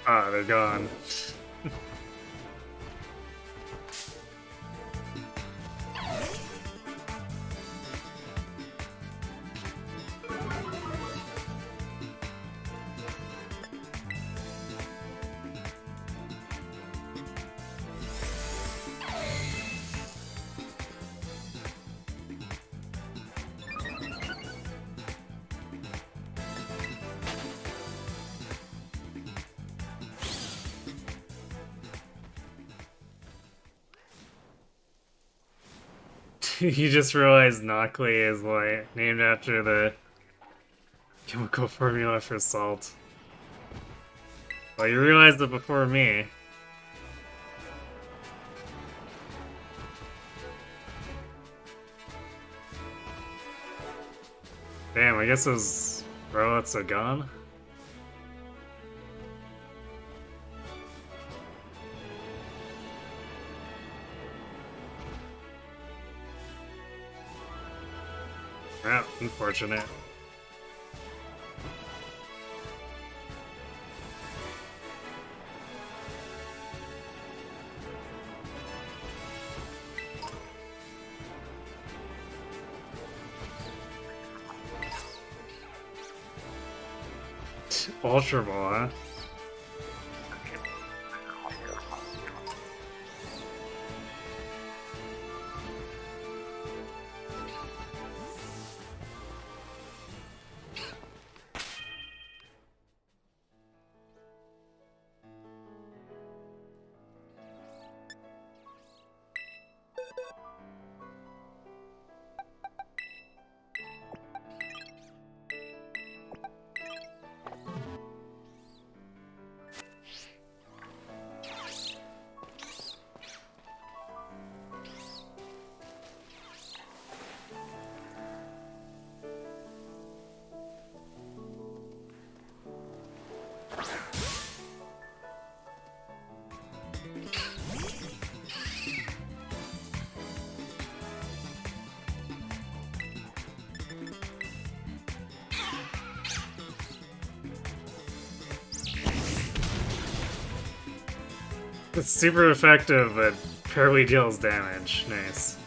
Ah, they're gone. You just realized Nockley is like named after the chemical formula for salt. Well, you realized it before me. Damn, I guess it was Rowlet's gone. Yeah, unfortunate. Ultra Ball, huh? It's super effective, but barely deals damage. Nice.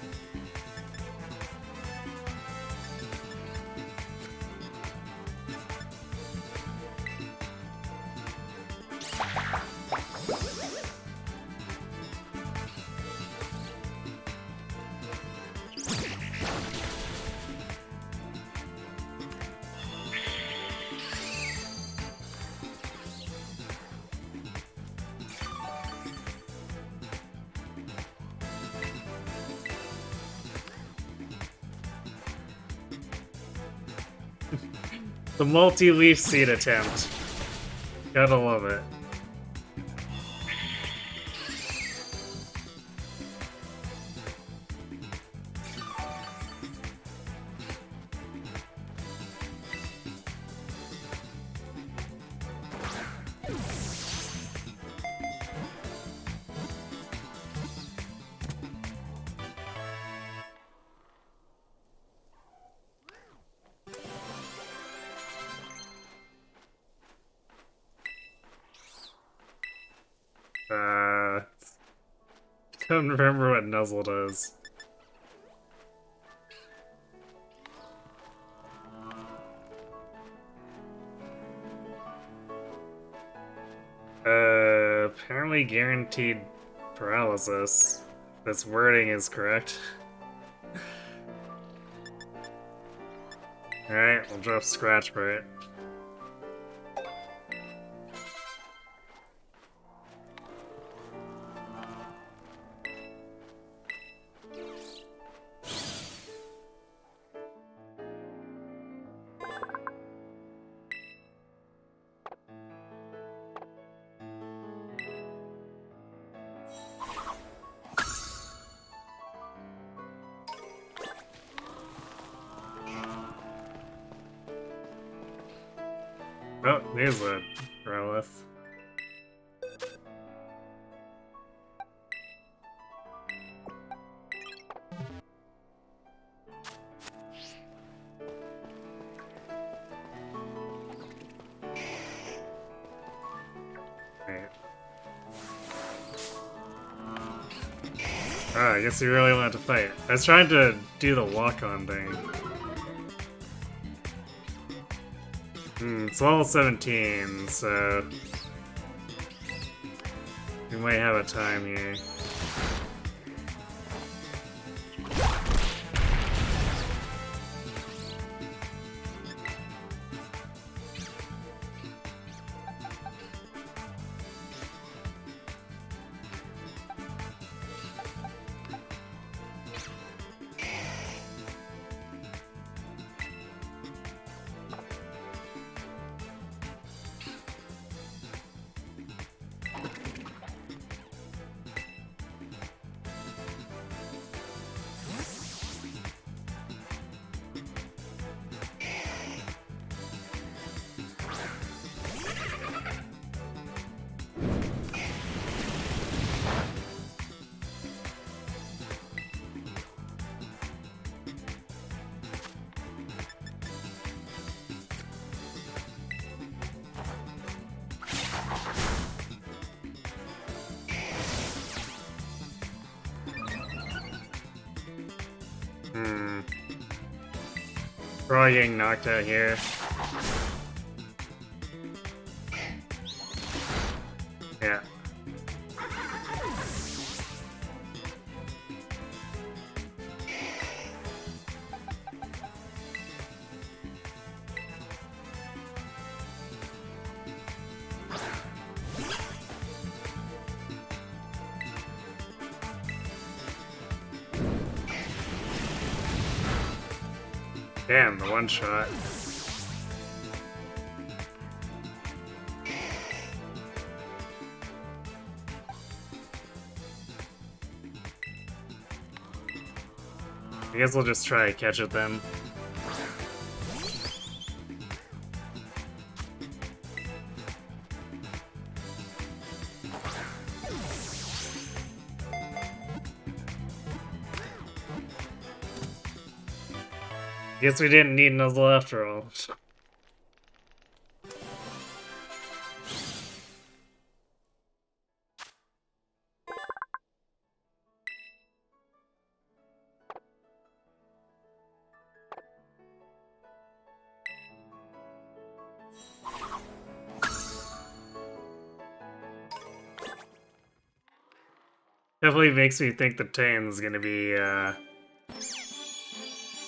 The multi-leaf seed attempt. Gotta love it. Don't remember what Nuzzle does. Apparently guaranteed paralysis. This wording is correct. Alright, we'll drop Scratch for it. Oh, there's a Growlithe. Right. Ah, I guess you really wanted to fight. I was trying to do the walk-on thing. It's level 17, so we might have a time here. Probably getting knocked out here. Yeah. Damn, the one shot. I guess we'll just try to catch it then. Guess we didn't need Nuzzle after all. Definitely makes me think the Tane's gonna be a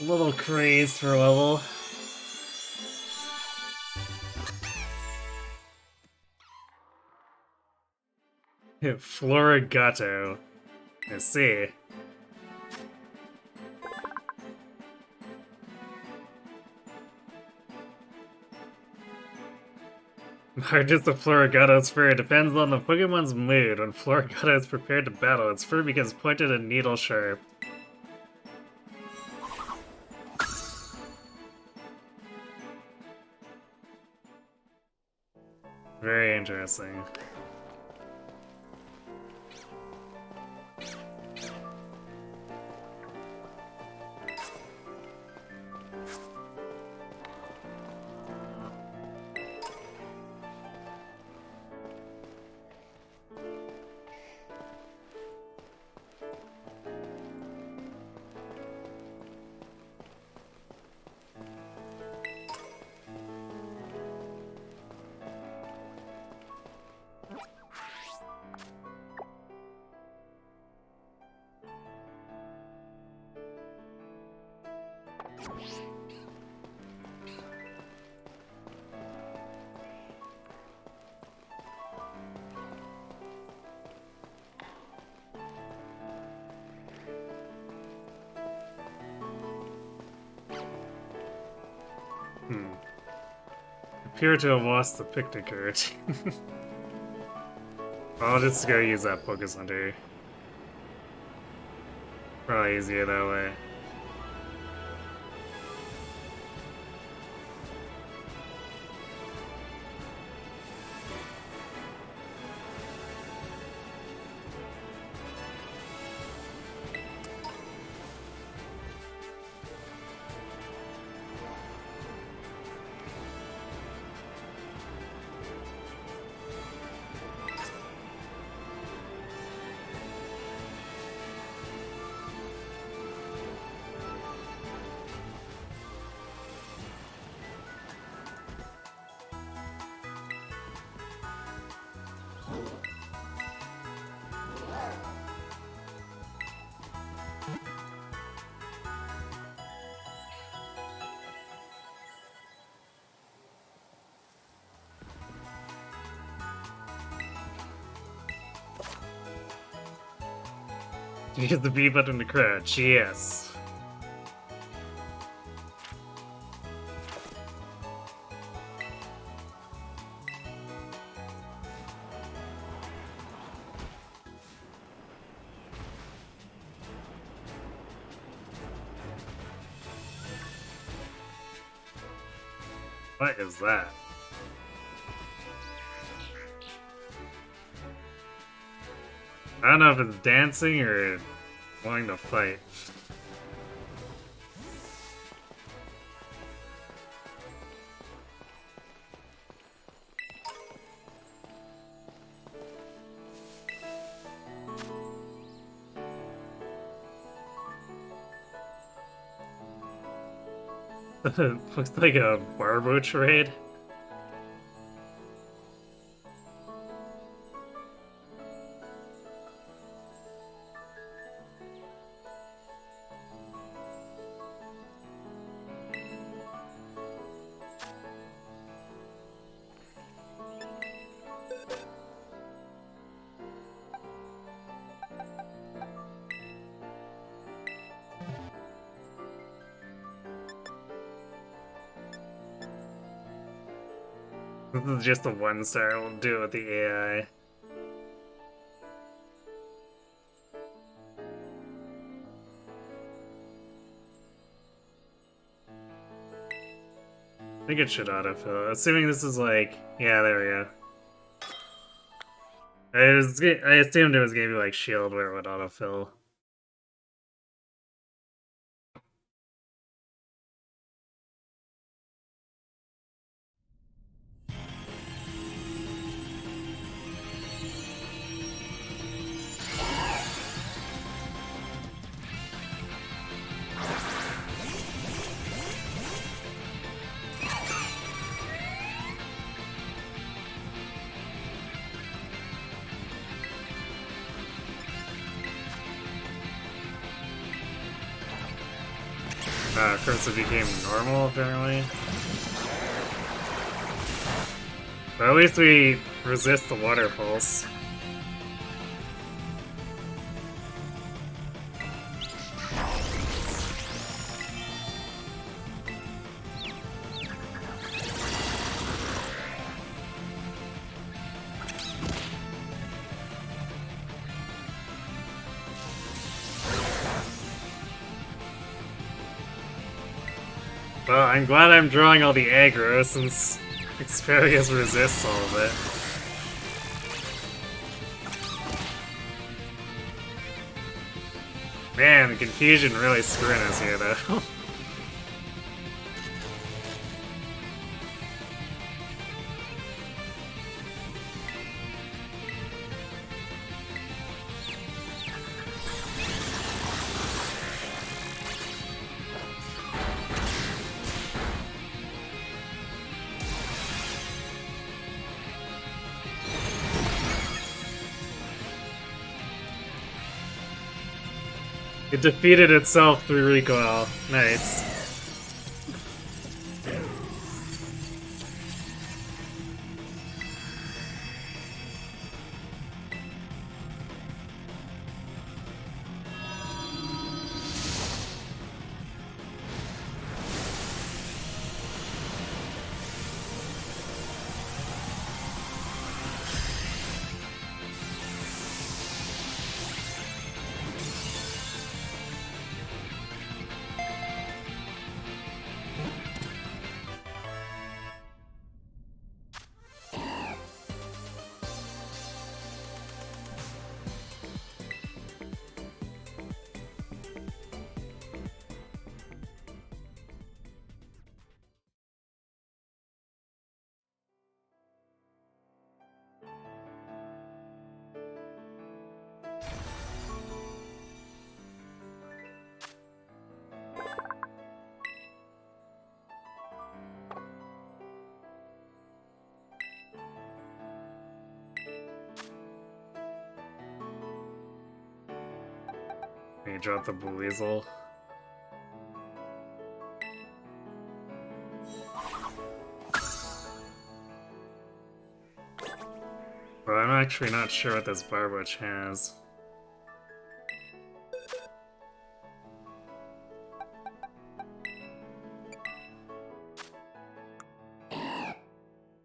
little crazed for a level. Florigato. I see. Largest of Florigato's fur depends on the Pokemon's mood. When Florigato is prepared to battle, its fur becomes pointed and needle sharp. Very interesting. Appear to have lost the picnic cart. I'll just go use that Focus Hunter. Probably easier that way. Use the B button to crouch, yes. What is that? I don't know if it's dancing or wanting to fight. Looks like a Barbo trade. This is just a 1-star, we'll do it with the AI. I think it should autofill. Assuming this is like, yeah, there we go. I assumed it was gonna be like Shield where it would autofill. Of course it became normal, apparently. But at least we resist the water pulse. Well, I'm glad I'm drawing all the aggro since Experius resists all of it. Man, the confusion really screwing us here, though. It defeated itself through recoil. Nice. You drop the Buizel. But I'm actually not sure what this Barbuch has.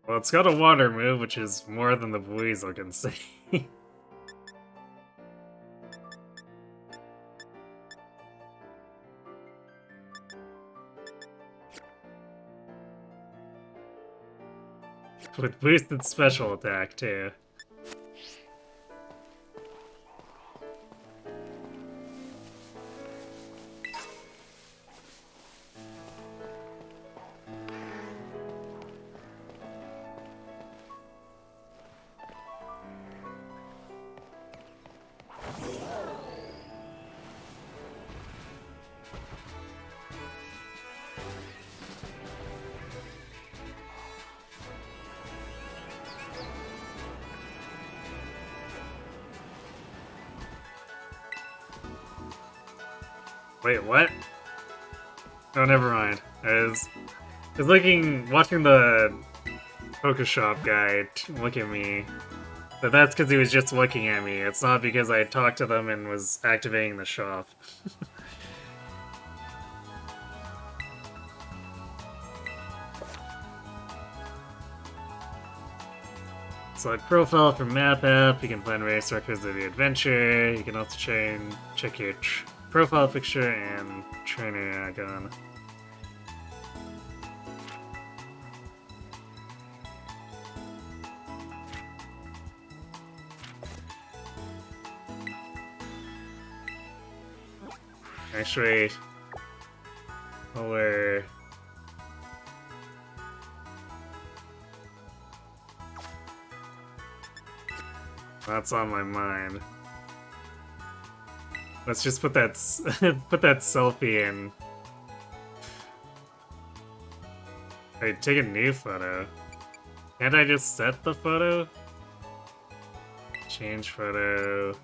Well, it's got a water move, which is more than the Buizel can say. With boosted special attack, too. Wait, what? Oh, never mind. I was watching the Pokeshop guy look at me. But that's because he was just looking at me. It's not because I talked to them and was activating the shop. Select profile from map app. You can find race records of the adventure. You can also check your profile picture and trainer icon. Actually, that's on my mind. Let's just put that put that selfie in. Wait, take a new photo. Can't I just set the photo? Change photo.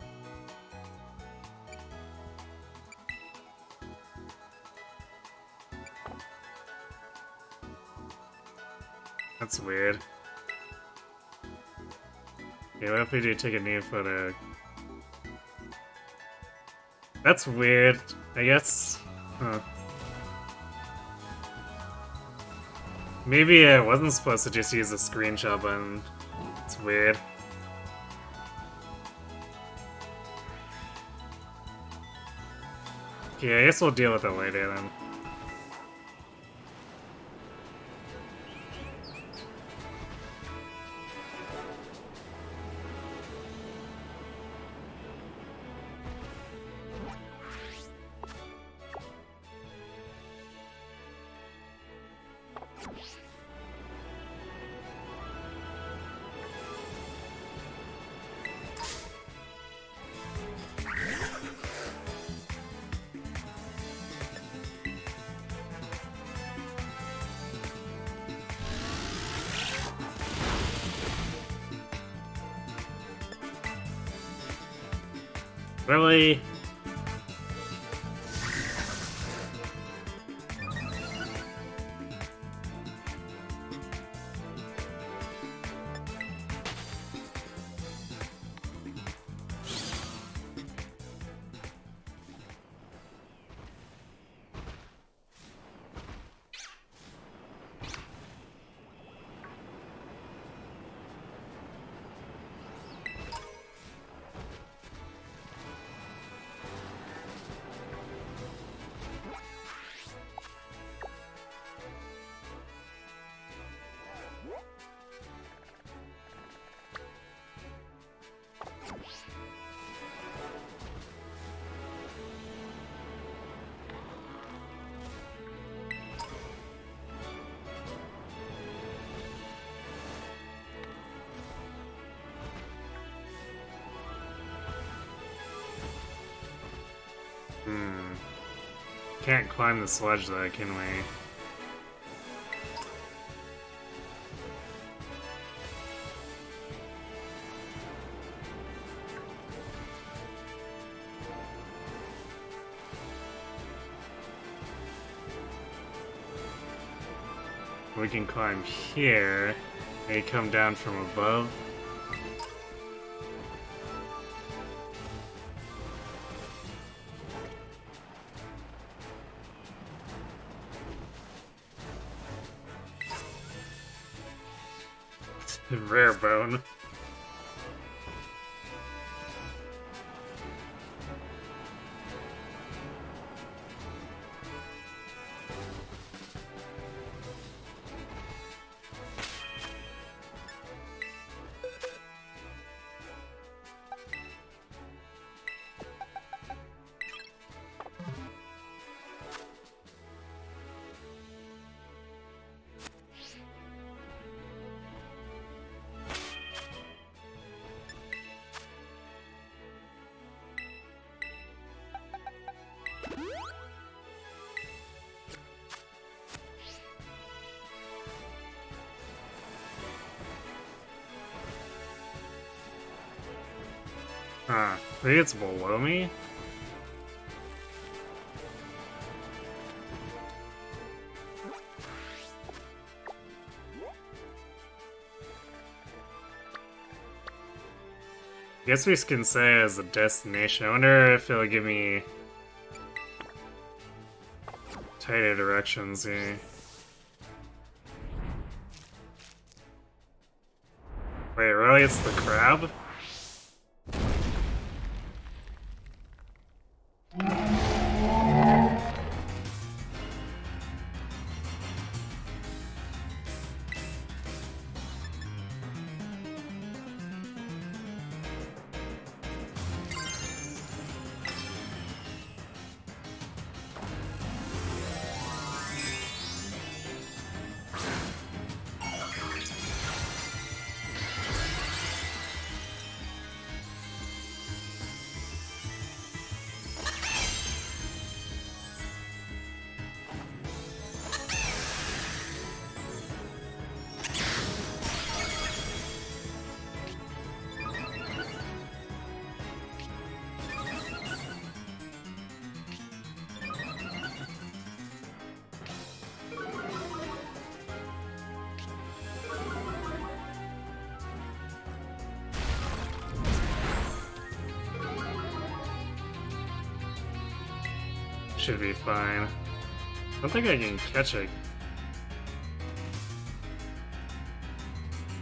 That's weird. Okay, what if we do take a new photo? That's weird, I guess. Huh. Maybe I wasn't supposed to just use the screenshot button. It's weird. Okay, I guess we'll deal with it later then. Really? Can't climb the sledge though, can we? We can climb here. May come down from above. Rare bone. Huh. I think it's below me? Guess we can say it as a destination. I wonder if it'll give me tighter directions here. Wait, really? It's the crab? Should be fine. I don't think I can catch it.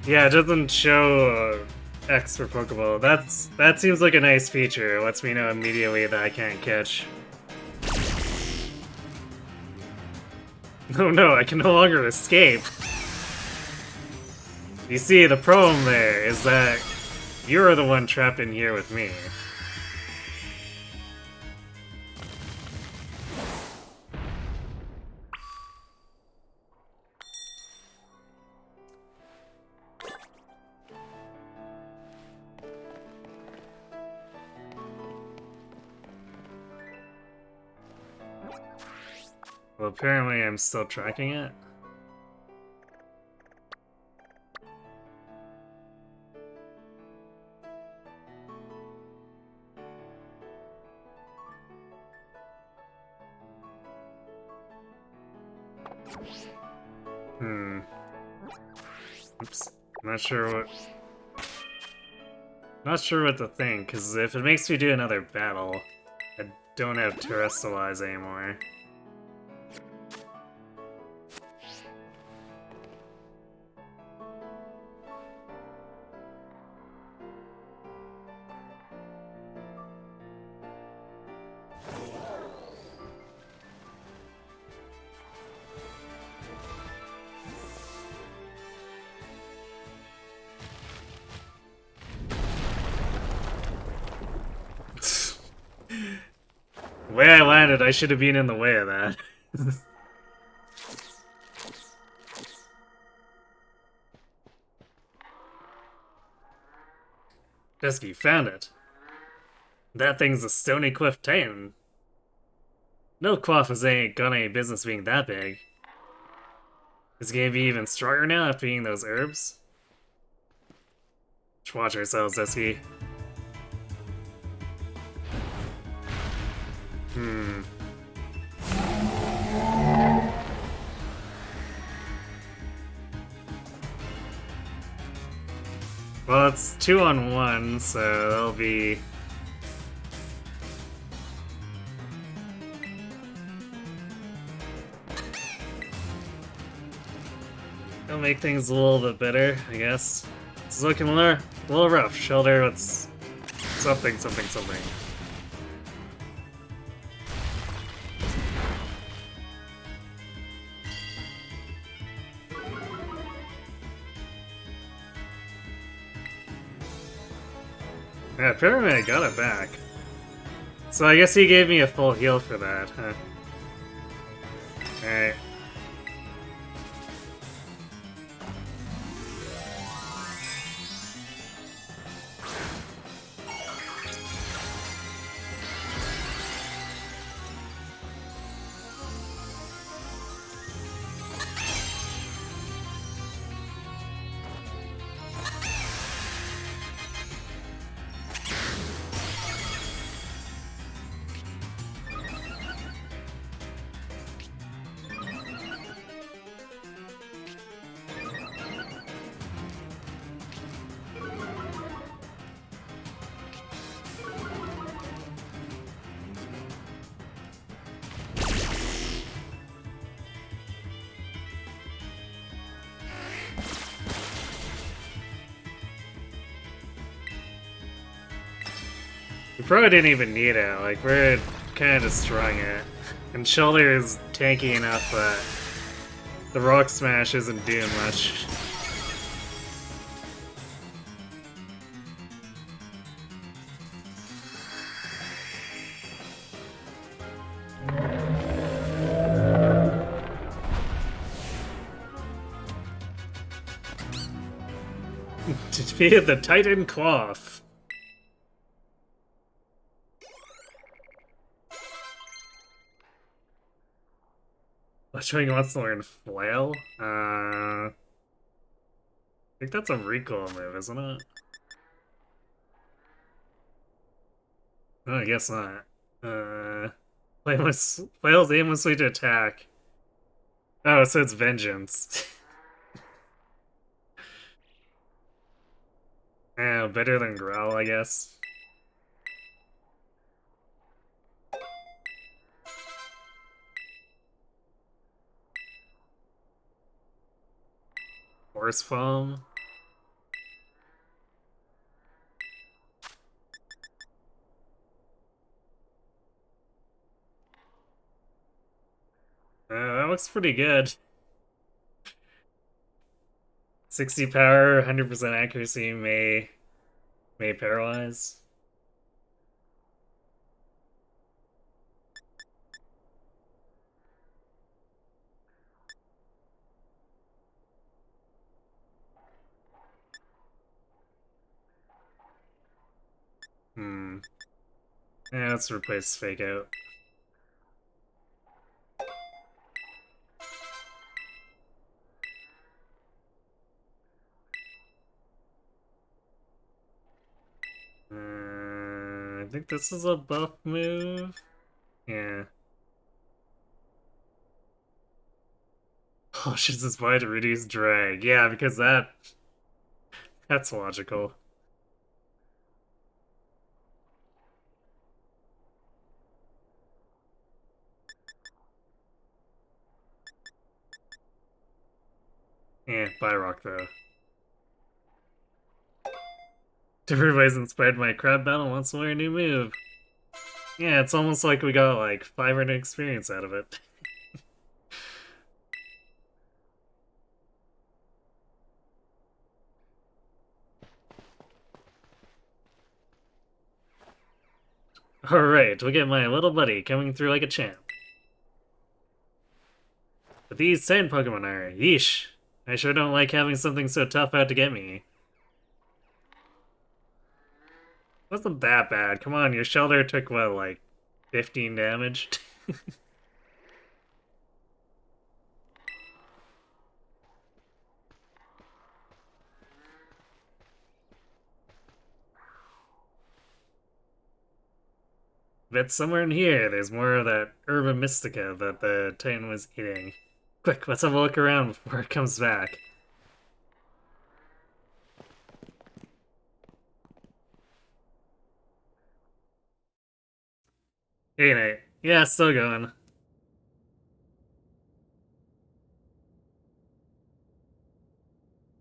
Yeah, it doesn't show X for Pokeball. That seems like a nice feature. It lets me know immediately that I can't catch. Oh no, I can no longer escape. You see, the problem there is that you're the one trapped in here with me. Well, apparently I'm still tracking it. Oops. Not sure what to think, because if it makes me do another battle, I don't have Terrestrialize anymore. The way I landed, I should have been in the way of that. Dusky, found it. That thing's a Stony Cliff Titan. No Quaffas ain't got any business being that big. Is it gonna be even stronger now after eating those herbs? Let's watch ourselves, Dusky. Well, it's 2-on-1, so that'll be... It'll make things a little bit better, I guess. It's looking a little rough. Shelter, what's... something. Yeah, apparently I got it back. So I guess he gave me a full heal for that, huh? Alright. We probably didn't even need it, like, we're kind of destroying it. And Shoulder is tanky enough that the Rock Smash isn't doing much. Defeated the Titan Quaff. Showing wants to learn Flail? I think that's a recoil move, isn't it? Oh, I guess not. Flail's aimlessly to attack. Oh, so it's Vengeance. Yeah, better than Growl, I guess. Horse Palm. That looks pretty good. 60 power, 100% accuracy may paralyze. Yeah, let's replace Fake Out. I think this is a buff move. Yeah. Pushes his body to reduce drag. Yeah, because that's logical. Bye rock though. Everybody's inspired by crab battle wants to learn a new move. Yeah, it's almost like we got like 500 experience out of it. Alright, look at my little buddy coming through like a champ. But these sand Pokemon are, yeesh. I sure don't like having something so tough out to get me. Wasn't that bad. Come on, your shelter took what, like 15 damage? Bet somewhere in here there's more of that Herba Mystica that the Titan was eating. Quick, let's have a look around before it comes back. Hey, Nate. Yeah, still going.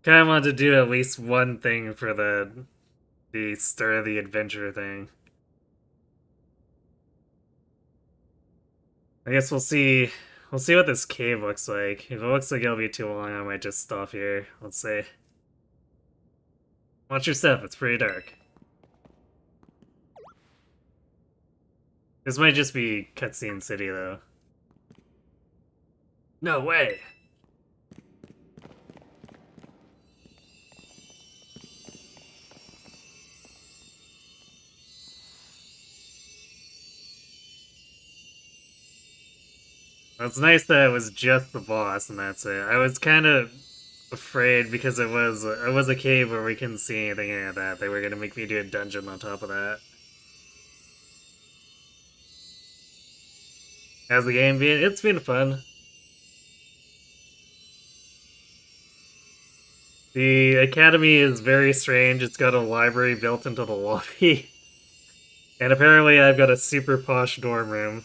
Kinda wanted to do at least one thing for the Stir of the Adventure thing. I guess we'll see what this cave looks like. If it looks like it'll be too long, I might just stop here. Let's see. Watch your step, it's pretty dark. This might just be Cutscene City, though. No way! It's nice that it was just the boss and that's it. I was kind of afraid because it was a cave where we couldn't see anything like that. They were gonna make me do a dungeon on top of that. How's the game been? It's been fun. The academy is very strange. It's got a library built into the lobby. And apparently I've got a super posh dorm room.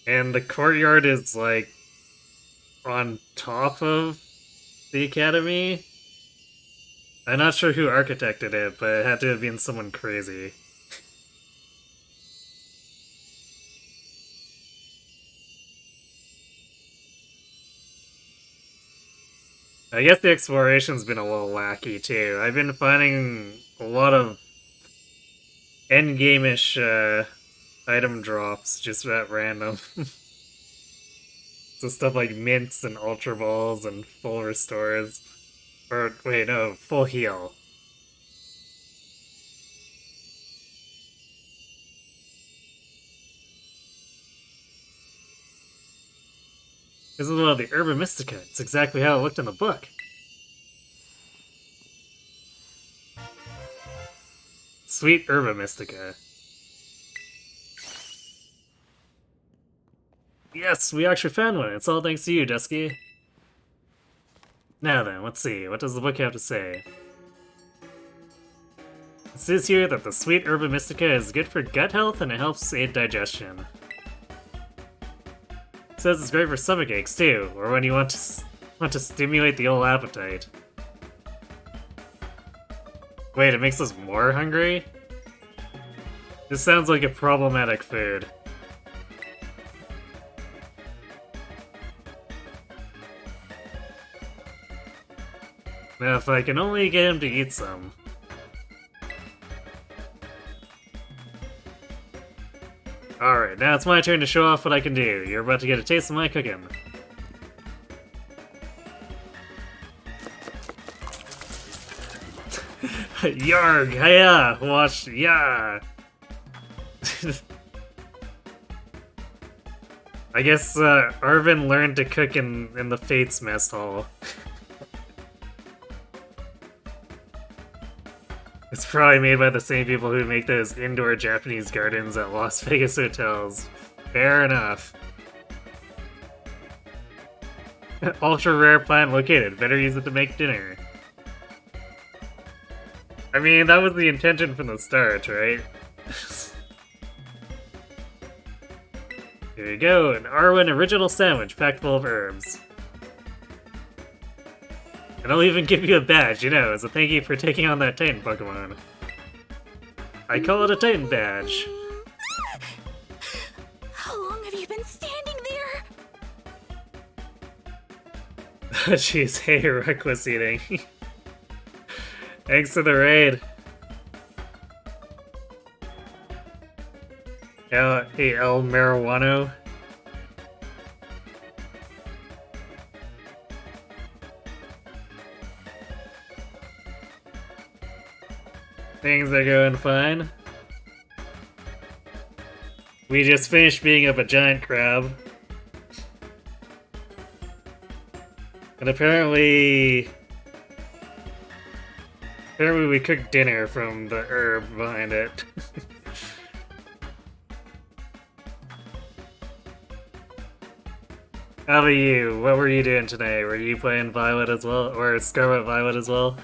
And the courtyard is like on top of the academy. I'm not sure who architected it, but it had to have been someone crazy. I guess the exploration's been a little wacky too. I've been finding a lot of endgame-ish item drops just at random. So stuff like mints and ultra balls and full restores. Or wait, no, full heal. This is one of the Herba Mystica. It's exactly how it looked in the book. Sweet Herba Mystica. Yes, we actually found one. It's all thanks to you, Dusky. Now then, let's see. What does the book have to say? It says here that the sweet Herba Mystica is good for gut health and it helps aid digestion. says it's great for stomach aches too, or when you want to stimulate the old appetite. Wait, it makes us more hungry? This sounds like a problematic food. Now, if I can only get him to eat some. Alright, now it's my turn to show off what I can do. You're about to get a taste of my cooking. Yarg! Hiya! Watch! Yeah! I guess Arvin learned to cook in the Fates mess hall. It's probably made by the same people who make those indoor Japanese gardens at Las Vegas hotels. Fair enough. Ultra rare plant located. Better use it to make dinner. I mean, that was the intention from the start, right? Here you go, an Arwen original sandwich packed full of herbs. And I'll even give you a badge, as a thank you for taking on that Titan Pokemon. I call it a Titan badge. How long have you been standing there? Jeez, hey, reckless eating. Thanks for the raid. Hey, El Marijuano. Things are going fine. We just finished beating up a giant crab. And apparently we cooked dinner from the herb behind it. How about you? What were you doing today? Were you playing Violet as well? Or Scarlet Violet as well?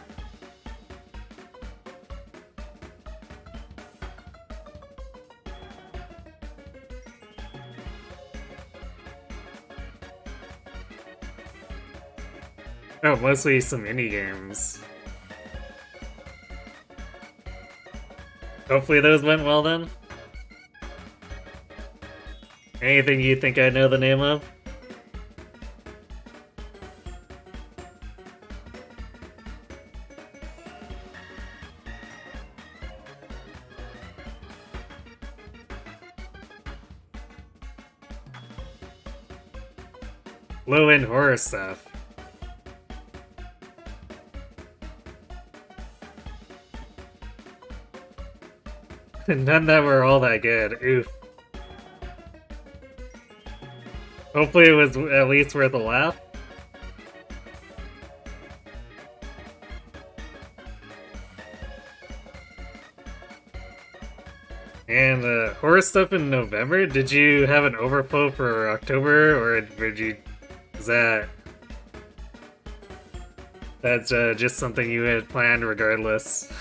Oh, mostly some indie games. Hopefully those went well then. Anything you think I know the name of? Low-end horror stuff. None that were all that good. Oof. Hopefully it was at least worth a laugh. And horror stuff in November? Did you have an overflow for October, or did you... Is that's just something you had planned regardless?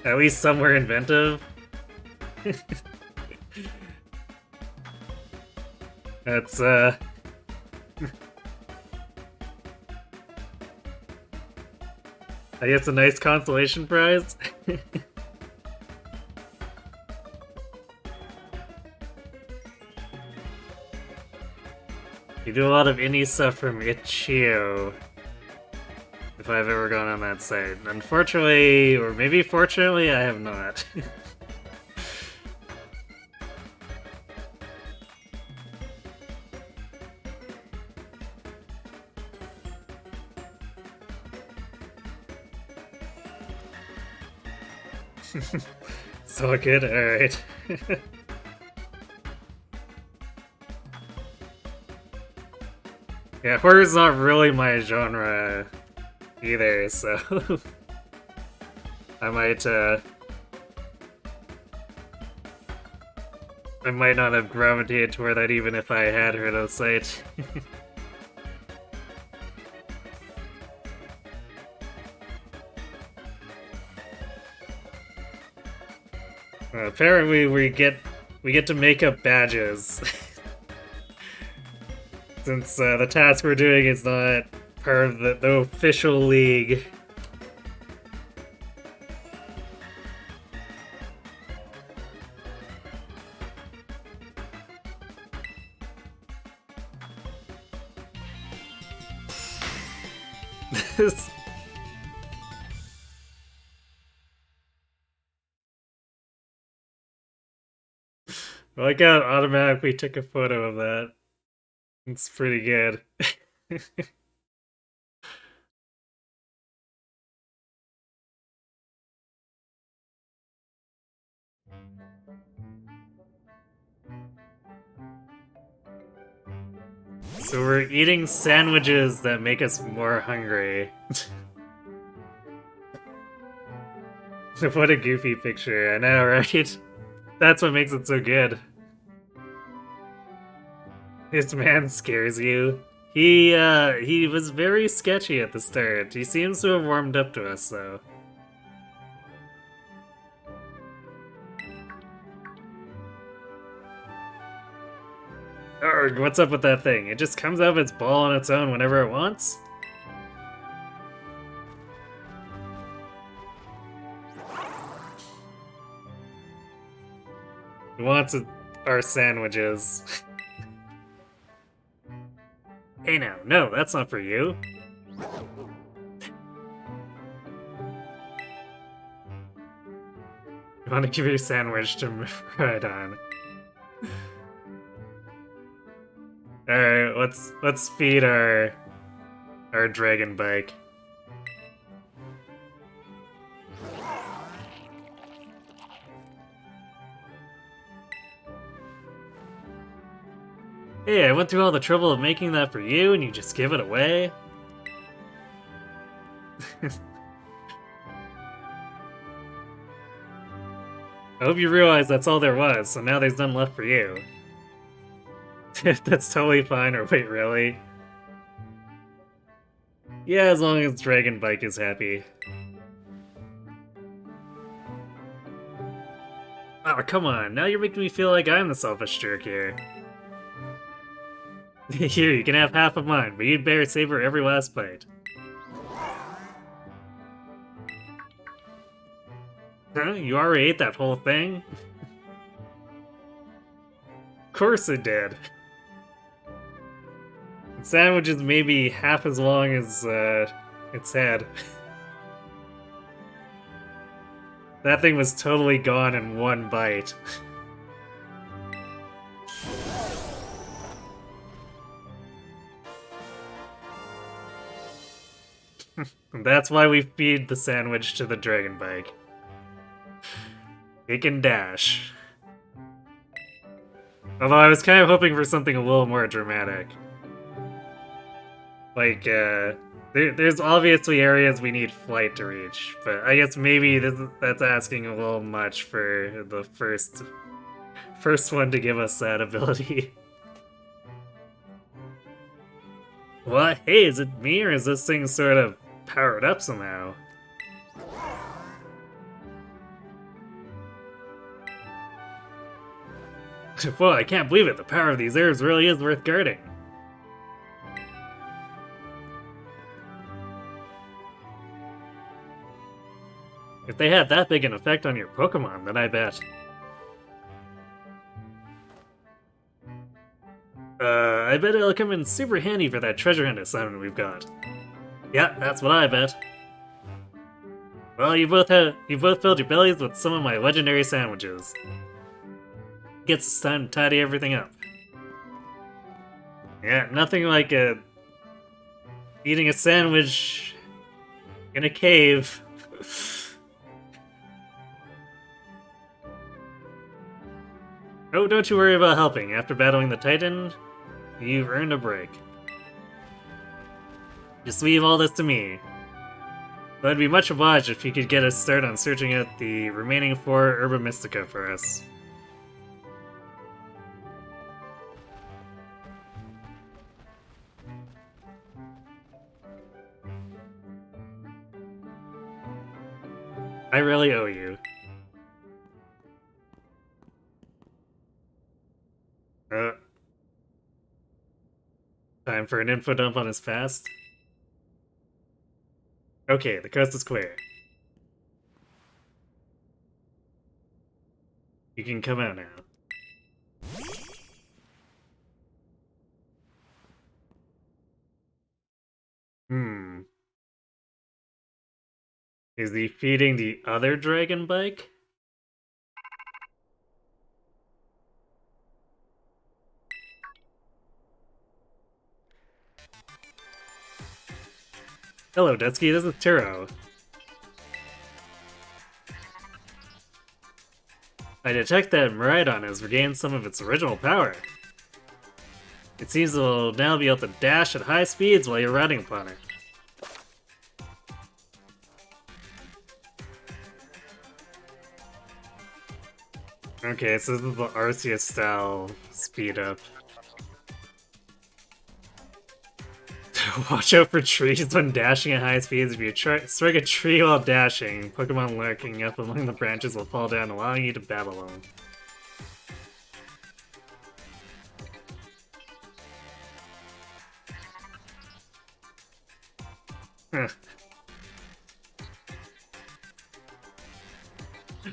At least somewhere inventive. That's I guess a nice consolation prize. You do a lot of indie stuff from Itch.io. If I've ever gone on that site. Unfortunately, or maybe fortunately, I have not. So good? Alright. Yeah, horror's not really my genre either, so I might not have gravitated toward that even if I had heard of the site. Apparently we get we get to make up badges. Since the task we're doing is not part of the official league. This... I like how it automatically took a photo of that. It's pretty good. So we're eating sandwiches that make us more hungry. What a goofy picture, I know, right? That's what makes it so good. This man scares you. He was very sketchy at the start. He seems to have warmed up to us, though. Arrgh, what's up with that thing? It just comes out of its ball on its own whenever it wants? It wants our sandwiches. Hey now, no, that's not for you. You want to give your sandwich to right on. Alright, let's feed our dragon bike. Hey, I went through all the trouble of making that for you and you just give it away? I hope you realize that's all there was, so now there's none left for you. That's totally fine, or wait, really? Yeah, as long as Dragon Bike is happy. Oh, come on, now you're making me feel like I'm the selfish jerk here. Here, you can have half of mine, but you'd better savor every last bite. Huh? You already ate that whole thing? Of course it did. The sandwich is maybe half as long as its head. That thing was totally gone in one bite. That's why we feed the sandwich to the dragon bike. It can dash. Although I was kind of hoping for something a little more dramatic. Like, there's obviously areas we need flight to reach, but I guess maybe that's asking a little much for the first one to give us that ability. What? Hey, is it me, or is this thing sort of powered up somehow? Whoa, I can't believe it. The power of these herbs really is worth guarding. If they had that big an effect on your Pokemon, then I bet. I bet it'll come in super handy for that treasure hunt assignment we've got. Yeah, that's what I bet. Well, you both filled your bellies with some of my legendary sandwiches. Gets us time to tidy everything up. Yeah, nothing like eating a sandwich in a cave. Oh, don't you worry about helping. After battling the Titan, you've earned a break. Just leave all this to me. But I'd be much obliged if you could get us started on searching out the remaining 4 Herba Mystica for us. I really owe you. Time for an info dump on his past. Okay, the coast is clear. You can come out now. Hmm. Is he feeding the other dragon bike? Hello, Detsky, this is Turo. I detect that Miraidon has regained some of its original power. It seems it will now be able to dash at high speeds while you're riding upon it. Okay, so this is the Arceus style speed up. Watch out for trees when dashing at high speeds. If you strike a tree while dashing, Pokemon lurking up among the branches will fall down, allowing you to battle them.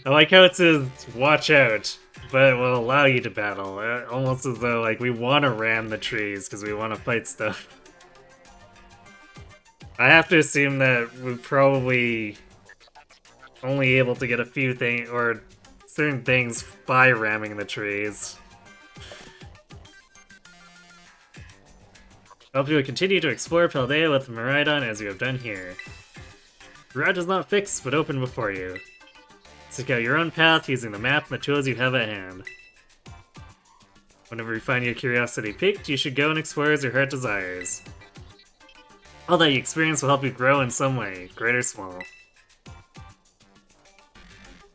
I like how it says, watch out, but it will allow you to battle. Almost as though, like, we want to ram the trees because we want to fight stuff. I have to assume that we're probably only able to get a few things, or certain things, by ramming the trees. I hope you will continue to explore Paldea with Miraidon as you have done here. The route is not fixed, but open before you. Seek out your own path using the map and the tools you have at hand. Whenever you find your curiosity piqued, you should go and explore as your heart desires. All that you experience will help you grow in some way, great or small.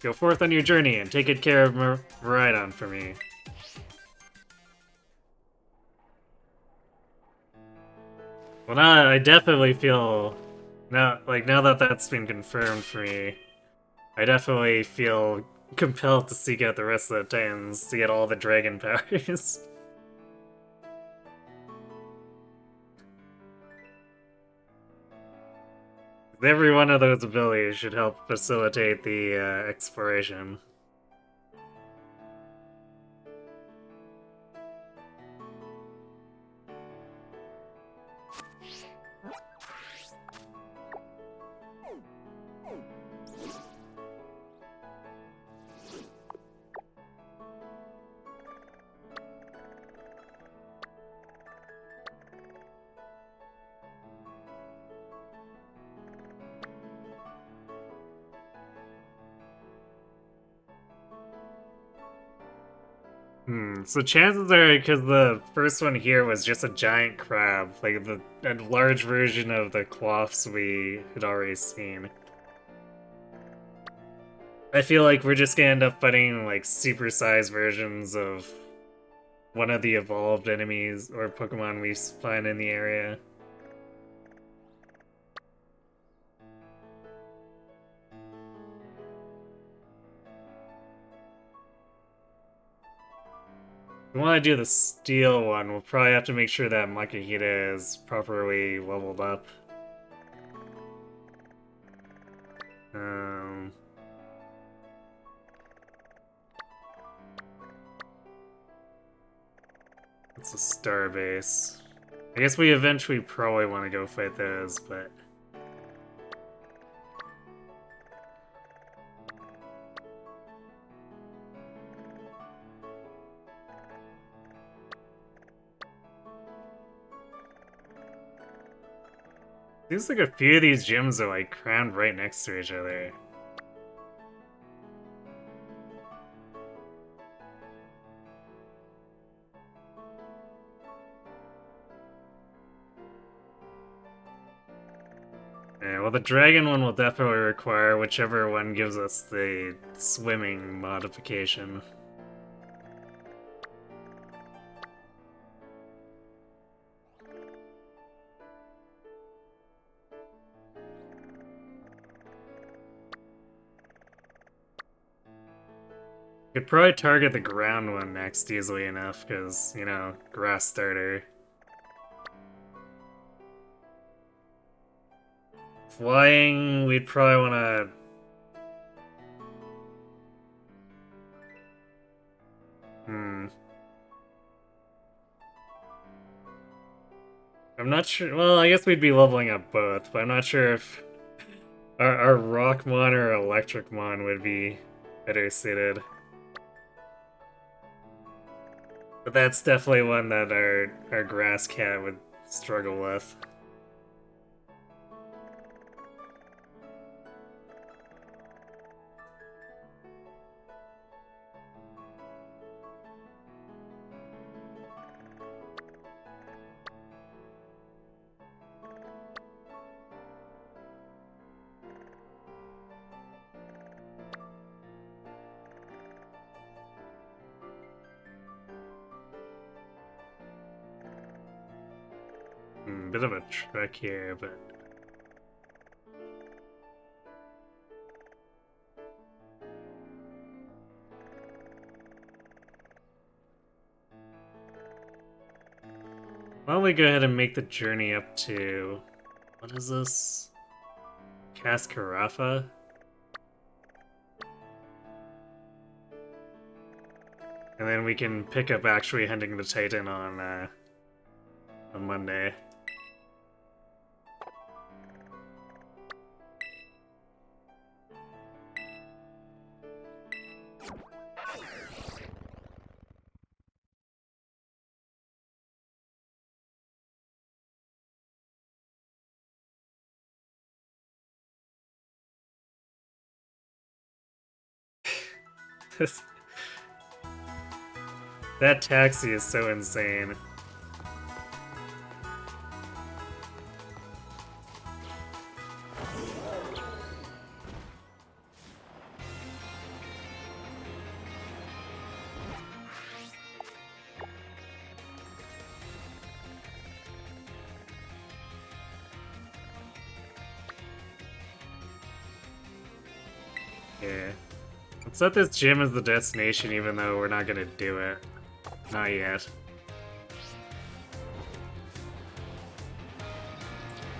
Go forth on your journey and take good care of Miraidon for me. Well, now I definitely feel... now that that's been confirmed for me, I definitely feel compelled to seek out the rest of the Titans to get all the dragon powers. Every one of those abilities should help facilitate the exploration. So chances are, because the first one here was just a giant crab, like a large version of the Quaffs we had already seen. I feel like we're just gonna end up fighting like supersized versions of one of the evolved enemies or Pokemon we find in the area. If we want to do the steel one, we'll probably have to make sure that Makihita is properly leveled up. It's a Starbase. I guess we eventually probably want to go fight those, but... seems like a few of these gyms are like crammed right next to each other. Yeah, well, the dragon one will definitely require whichever one gives us the swimming modification. Could probably target the ground one next easily enough, because, you know, grass starter. flying, we'd probably want to... I'm not sure. Well, I guess we'd be leveling up both, but I'm not sure if our Rockmon or Electricmon would be better suited. But that's definitely one that our Grass Cat would struggle with. Bit of a trek here, but... Why don't we go ahead and make the journey up to... What is this? Cascarafa? And then we can pick up actually hunting the Titan on Monday. That taxi is so insane. Yeah. Let's set this gym as the destination even though we're not gonna do it. Not yet.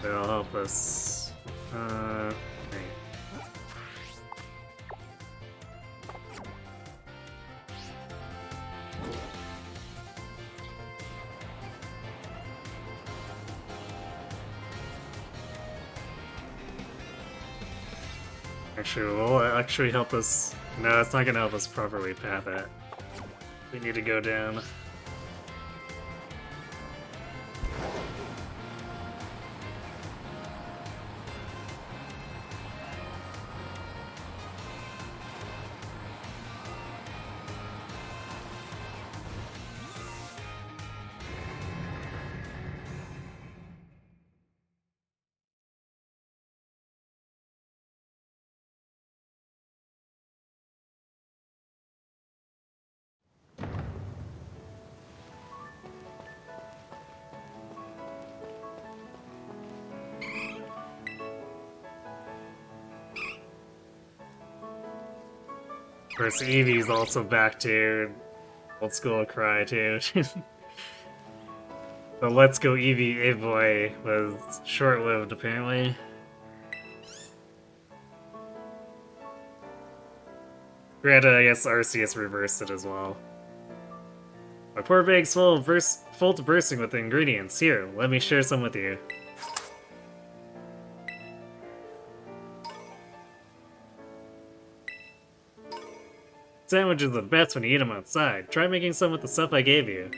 They'll help us. Wait. Actually, will it actually help us? No, it's not gonna help us properly path it. We need to go down. Of course, Eevee's also back to old school cry too. The Let's Go Eevee Avoy was short-lived apparently. Granted, I guess Arceus reversed it as well. My poor bag's full to bursting with ingredients. Here, let me share some with you. Sandwiches are the best when you eat them outside. Try making some with the stuff I gave you.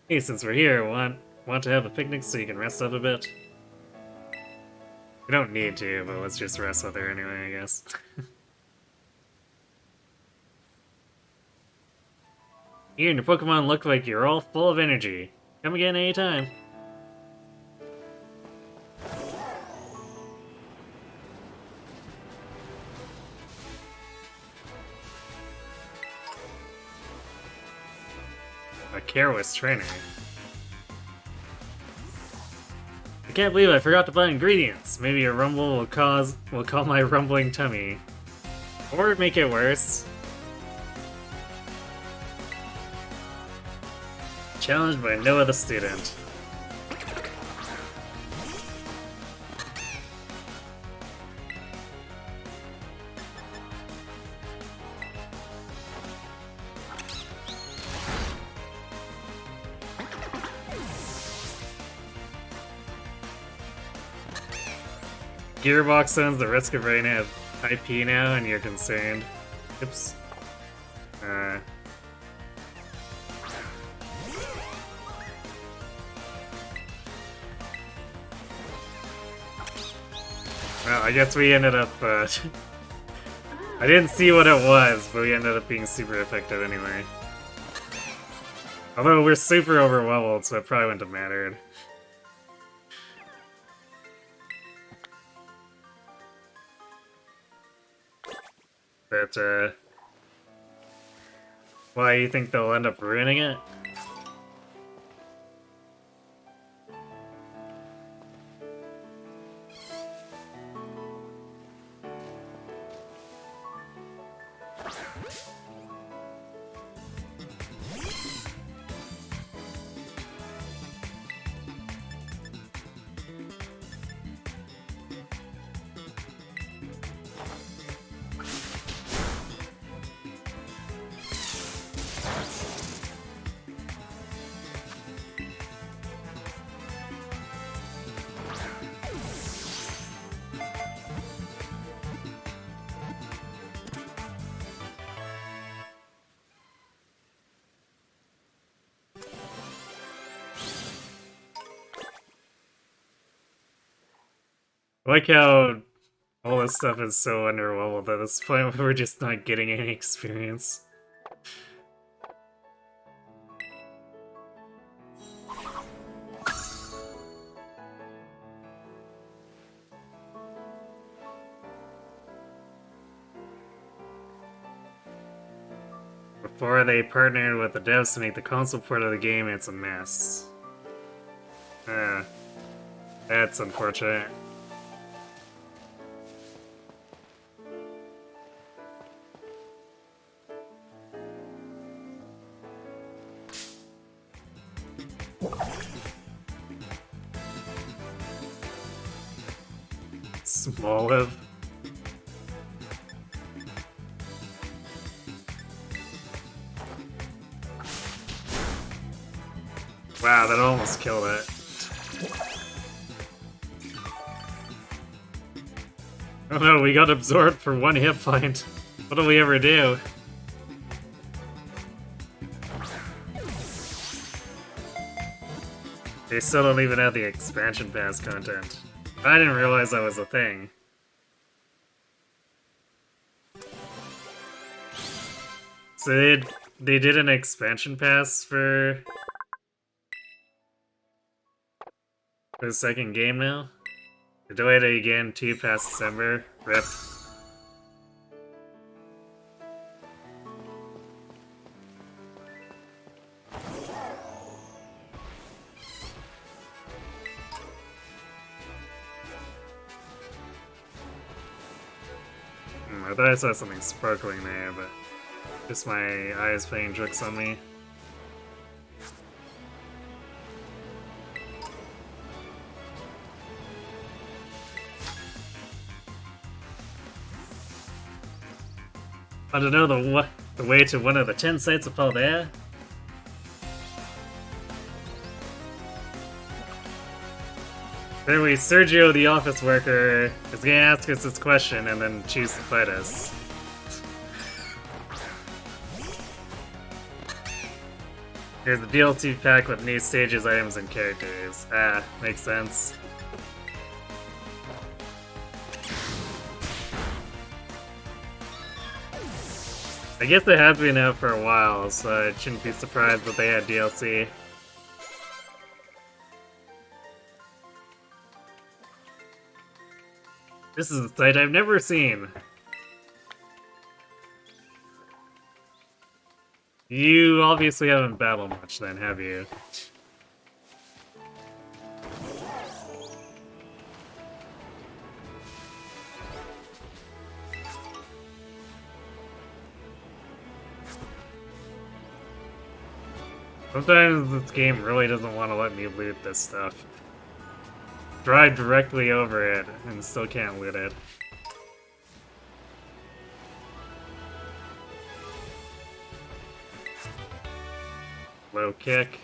Hey, since we're here, want to have a picnic so you can rest up a bit? We don't need to, but let's just rest with her anyway, I guess. You and your Pokemon look like you're all full of energy. Come again anytime. A careless trainer. I can't believe I forgot to buy ingredients. Maybe a rumble will call my rumbling tummy. Or make it worse. Challenged by no other student. Gearbox owns the Risk of Rain IP now, and you're concerned. Oops. Well, I guess we ended up, I didn't see what it was, but we ended up being super effective anyway. Although we're super overleveled, so it probably wouldn't have mattered. But, why, you think they'll end up ruining it? I like how all this stuff is so underleveled at this point where we're just not getting any experience. Before they partnered with the devs to make the console port of the game, it's a mess. That's unfortunate. Smoliv. Wow, that almost killed it. Oh no, we got absorbed for one hit point. What do we ever do? They still don't even have the expansion pass content. I didn't realize that was a thing. So they did an expansion pass for the second game now? They delayed it again 2 past December. RIP. I thought I saw something sparkling there, but just my eyes playing tricks on me. I don't know the way to one of the 10 sites of Paldea. Apparently, Sergio, the office worker, is gonna ask us this question and then choose to fight us. Here's the DLC pack with new stages, items, and characters. Ah, makes sense. I guess it has been out for a while, so I shouldn't be surprised that they had DLC. This is a site I've never seen. You obviously haven't battled much then, have you? Sometimes this game really doesn't want to let me loot this stuff. Drive directly over it and still can't loot it. Low kick.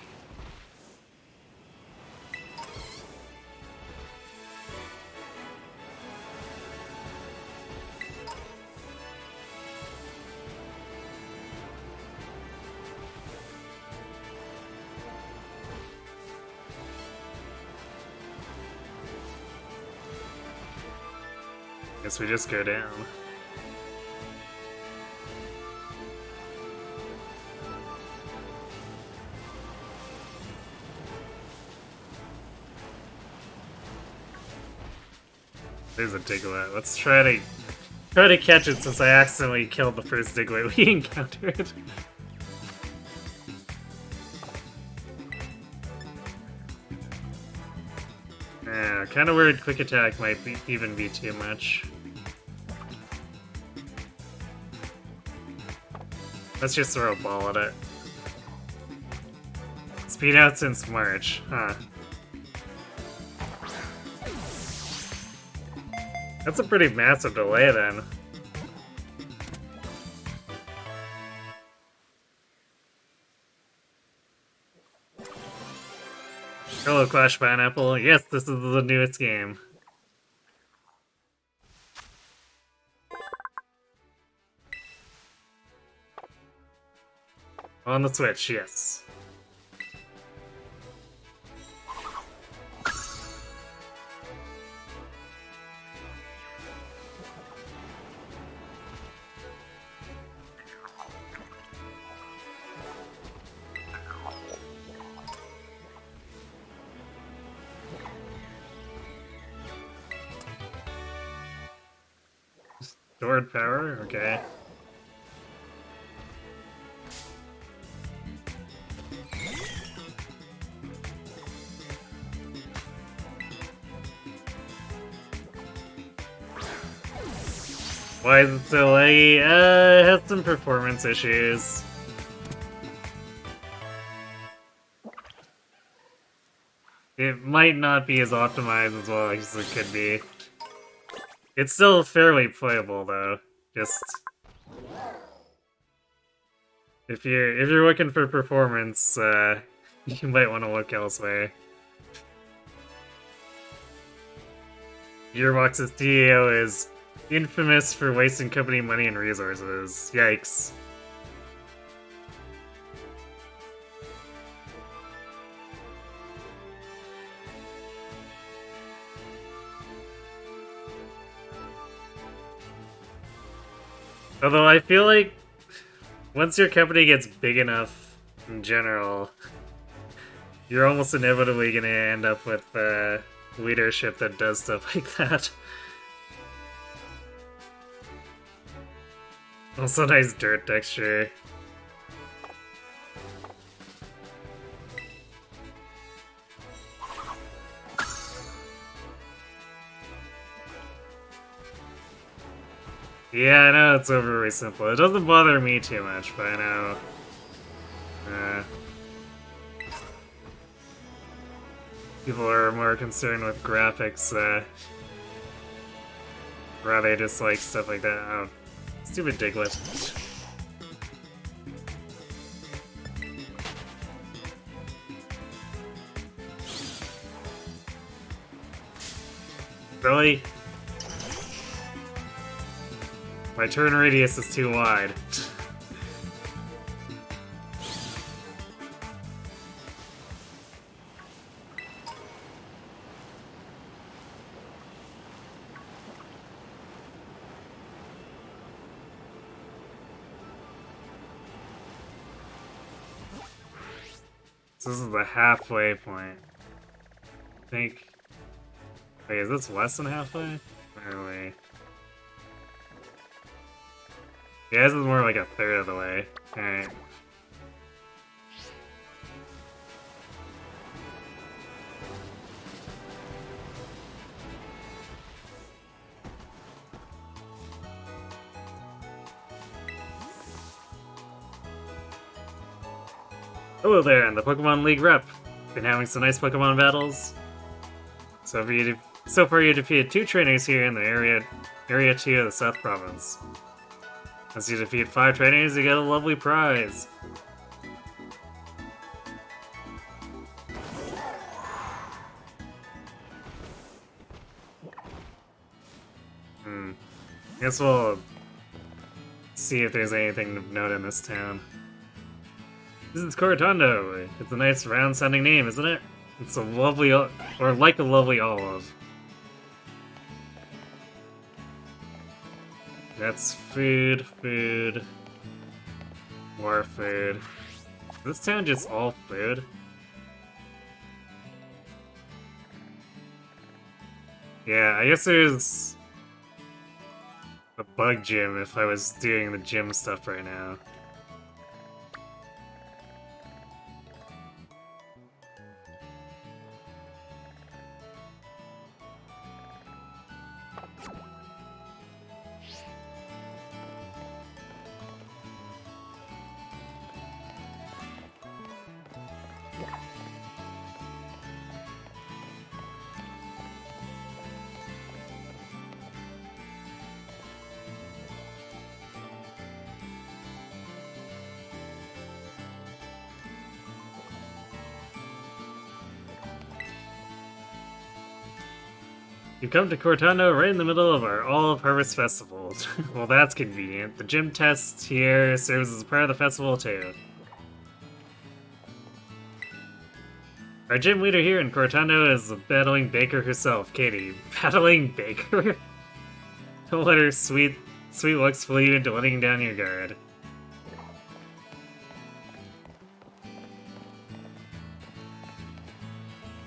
guess we just go down. There's a Diglett. Let's try to catch it since I accidentally killed the first Diglett we encountered. Yeah, kind of worried Quick Attack might even be too much. Let's just throw a ball at it. It's been out since March, huh? That's a pretty massive delay then. Hello, Clash Pineapple. Yes, this is the newest game. On the Switch, yes. Stored power? Okay. Why is it so laggy? It has some performance issues. It might not be as optimized as well as it could be. It's still fairly playable though. Just if you're looking for performance, you might want to look elsewhere. Gearbox's CEO is infamous for wasting company money and resources. Yikes. Although I feel like once your company gets big enough in general, you're almost inevitably going to end up with leadership that does stuff like that. Also nice dirt texture. Yeah, I know it's overly simple. It doesn't bother me too much, but I know. People are more concerned with graphics, rather just like stuff like that. Oh, stupid Diglett. Really? My turn radius is too wide. So this is the halfway point. I think... Wait, is this less than halfway? Or wait... Yeah, this is more like a third of the way. Alright. Hello there, I'm the Pokemon League rep. Been having some nice Pokemon battles. So far you defeated 2 trainers here in the area 2 of the South Province. Once you defeat 5 trainers, you get a lovely prize. Guess we'll see if there's anything of note in this town. This is Coratondo. It's a nice round-sounding name, isn't it? It's a lovely, or like a lovely olive. That's food, food, more food. Is this town just all food? Yeah, I guess there's a bug gym if I was doing the gym stuff right now. You come to Cortando right in the middle of our Olive Harvest Festival. Well, that's convenient. The gym test here serves as a part of the festival, too. Our gym leader here in Cortando is the battling baker herself, Katie. Battling baker? Don't let her sweet looks fool you into letting down your guard.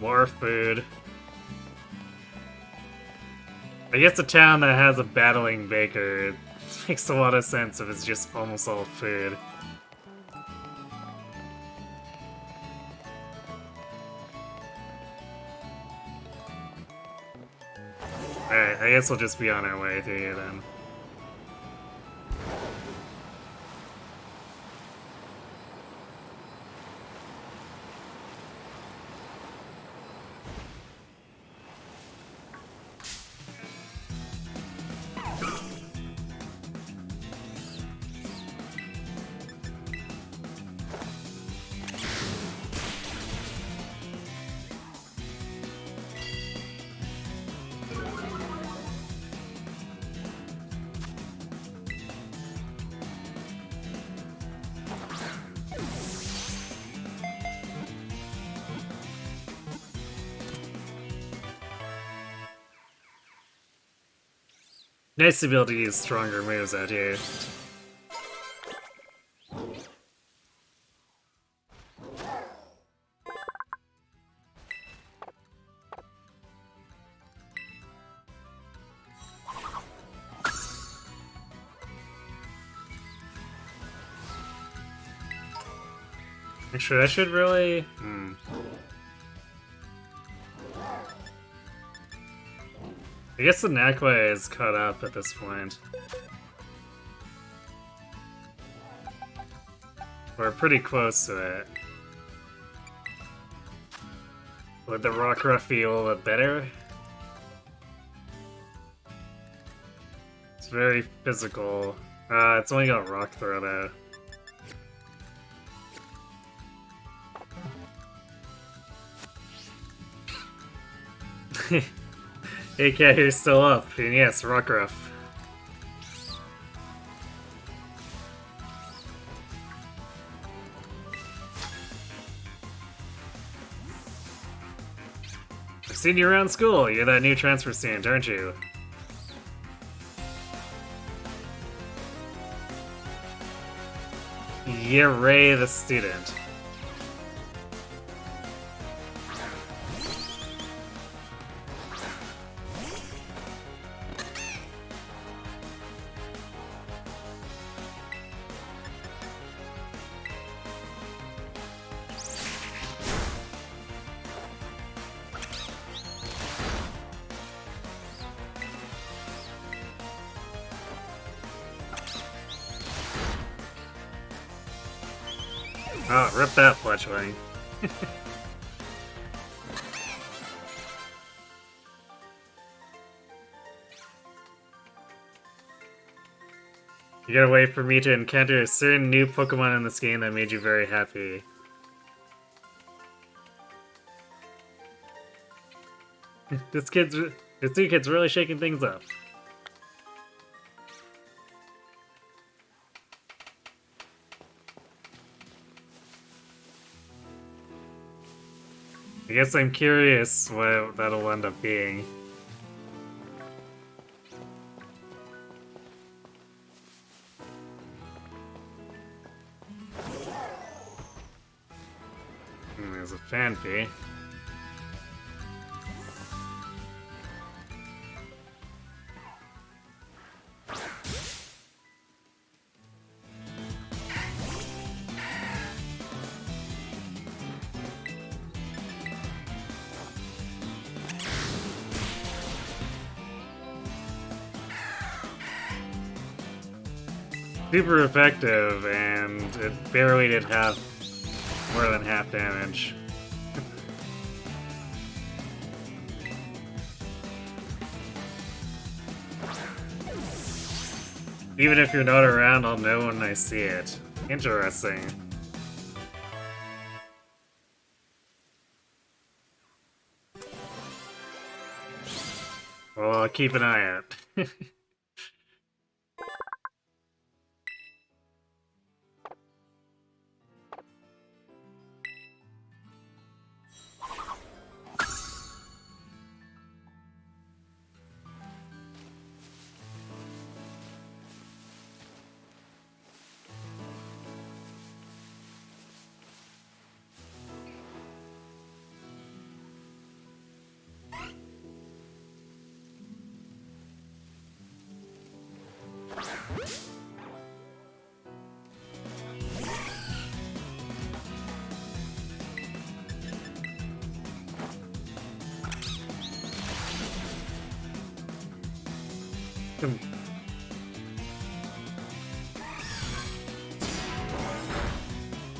More food. I guess a town that has a battling baker, it makes a lot of sense if it's just almost all food. Alright, I guess we'll just be on our way through here then. Nice to be able to use stronger moves out here. Actually, I should really... I guess the Nakwa is caught up at this point. We're pretty close to it. Would the Rockruff be a little bit better? It's very physical. It's only got Rock Throw though. AK, you're still up, and yes, Rockruff. I've seen you around school. You're that new transfer student, aren't you? You're Ray the student. Oh, rip that, Fletchwing. You gotta wait for me to encounter a certain new Pokemon in this game that made you very happy. This new kid's really shaking things up. I guess I'm curious what that'll end up being. There's a Phanpy. Super effective, and it barely did more than half damage. Even if you're not around, I'll know when I see it. Interesting. Well, I'll keep an eye out.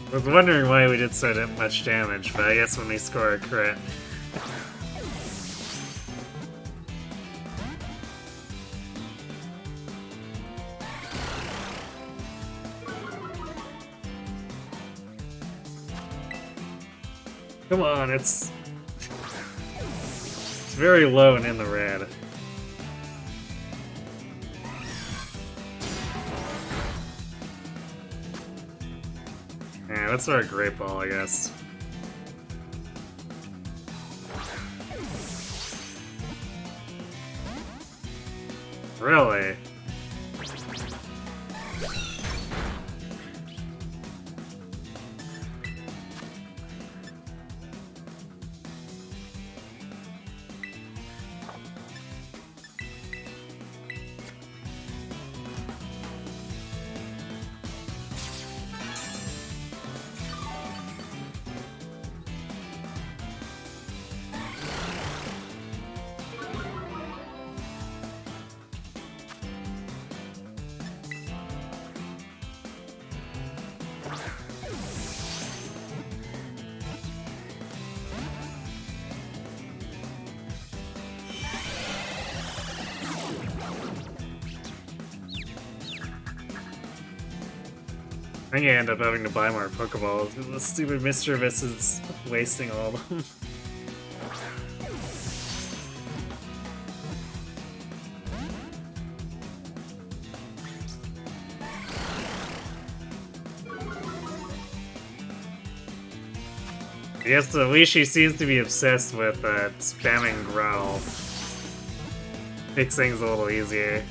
I was wondering why we did so much damage, but I guess when we score a crit. Come on, it's very low and in the red. Yeah, that's our Great Ball, I guess. Really? I think I end up having to buy more Pokeballs. The stupid Mischievous is wasting all of them. I guess the Weishi seems to be obsessed with spamming Growl. Makes things a little easier.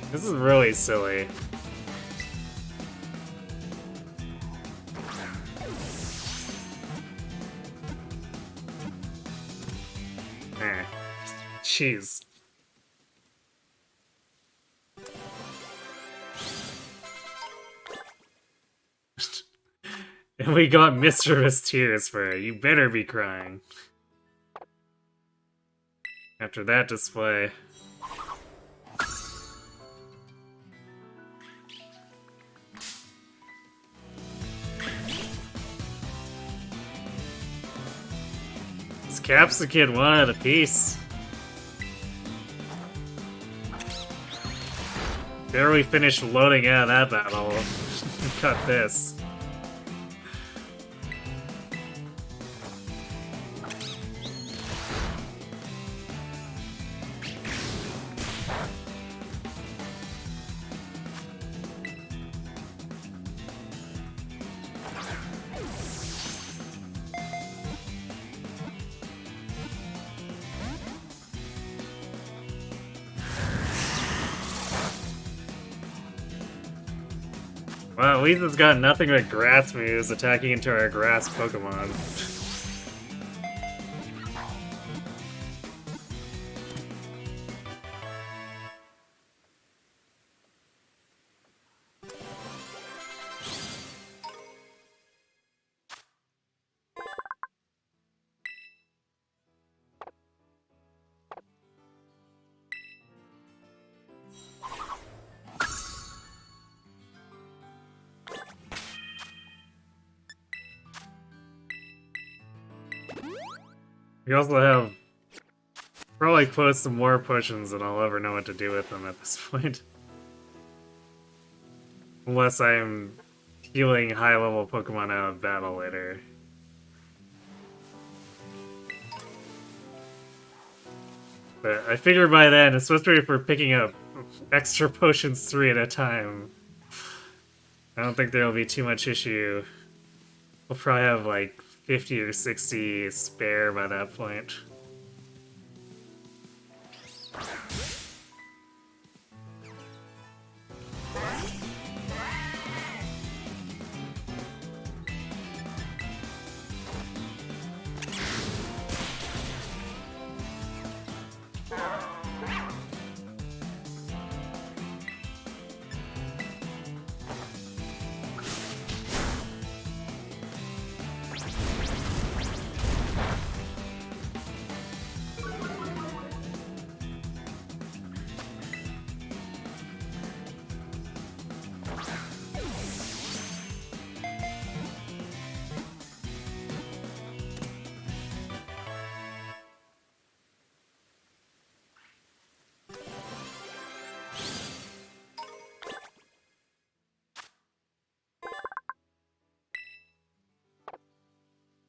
This is really silly. Jeez. And we got mischievous tears for it. You better be crying. After that display. This Capsicum wanted a piece. Barely finished loading out of that battle. Cut this. Well, at least it's got nothing but grass moves attacking into our grass Pokemon. We also have probably close to more potions than I'll ever know what to do with them at this point. Unless I'm healing high-level Pokemon out of battle later. But I figure by then, especially if we're picking up extra potions 3 at a time, I don't think there'll be too much issue. We'll probably have like 50 or 60 spare by that point.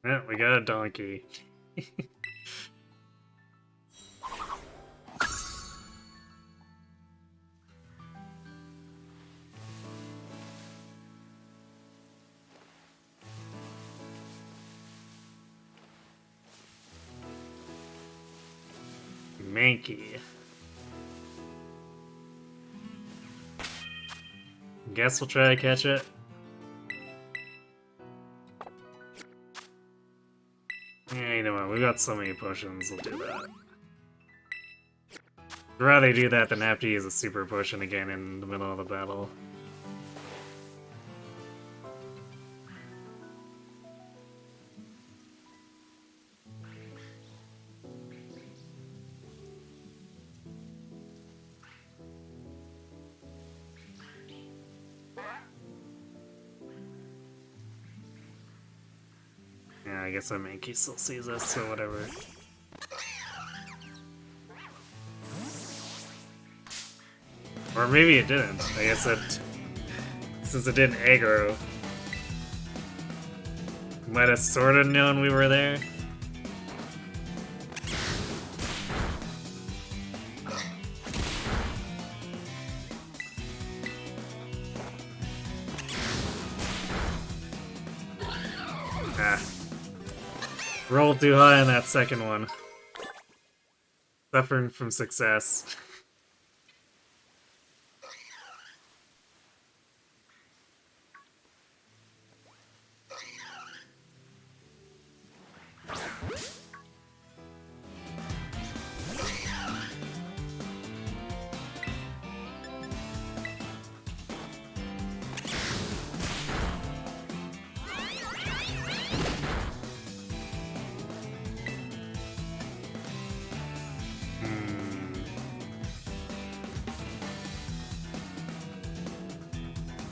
Yeah, we got a donkey. Mankey. Guess we'll try to catch it. Yeah, you know what, we've got so many potions, we'll do that. I'd rather do that than have to use a super potion again in the middle of the battle. Yeah, I guess that Mankey still sees us, so whatever. Or maybe it didn't. I guess it... Since it didn't aggro... Might have sorta known we were there. Ah. Rolled too high on that second one. Suffering from success.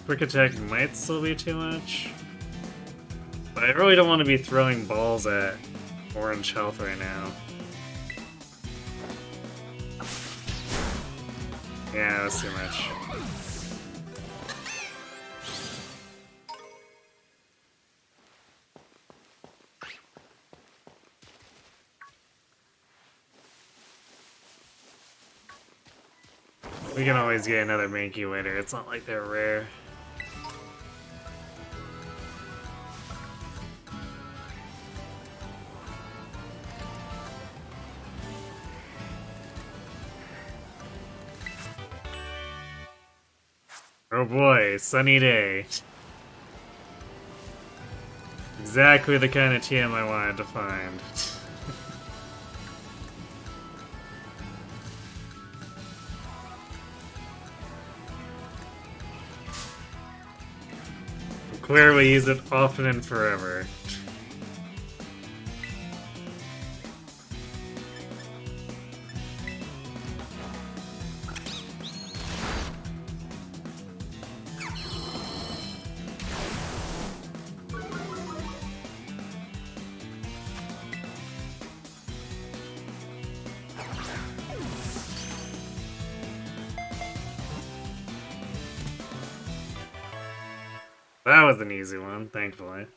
Quick attack might still be too much. But I really don't want to be throwing balls at orange health right now. Yeah, that's too much. We can always get another Mankey later, it's not like they're rare. Oh boy, sunny day. Exactly the kind of TM I wanted to find. Clearly use it often and forever. That was an easy one, thankfully.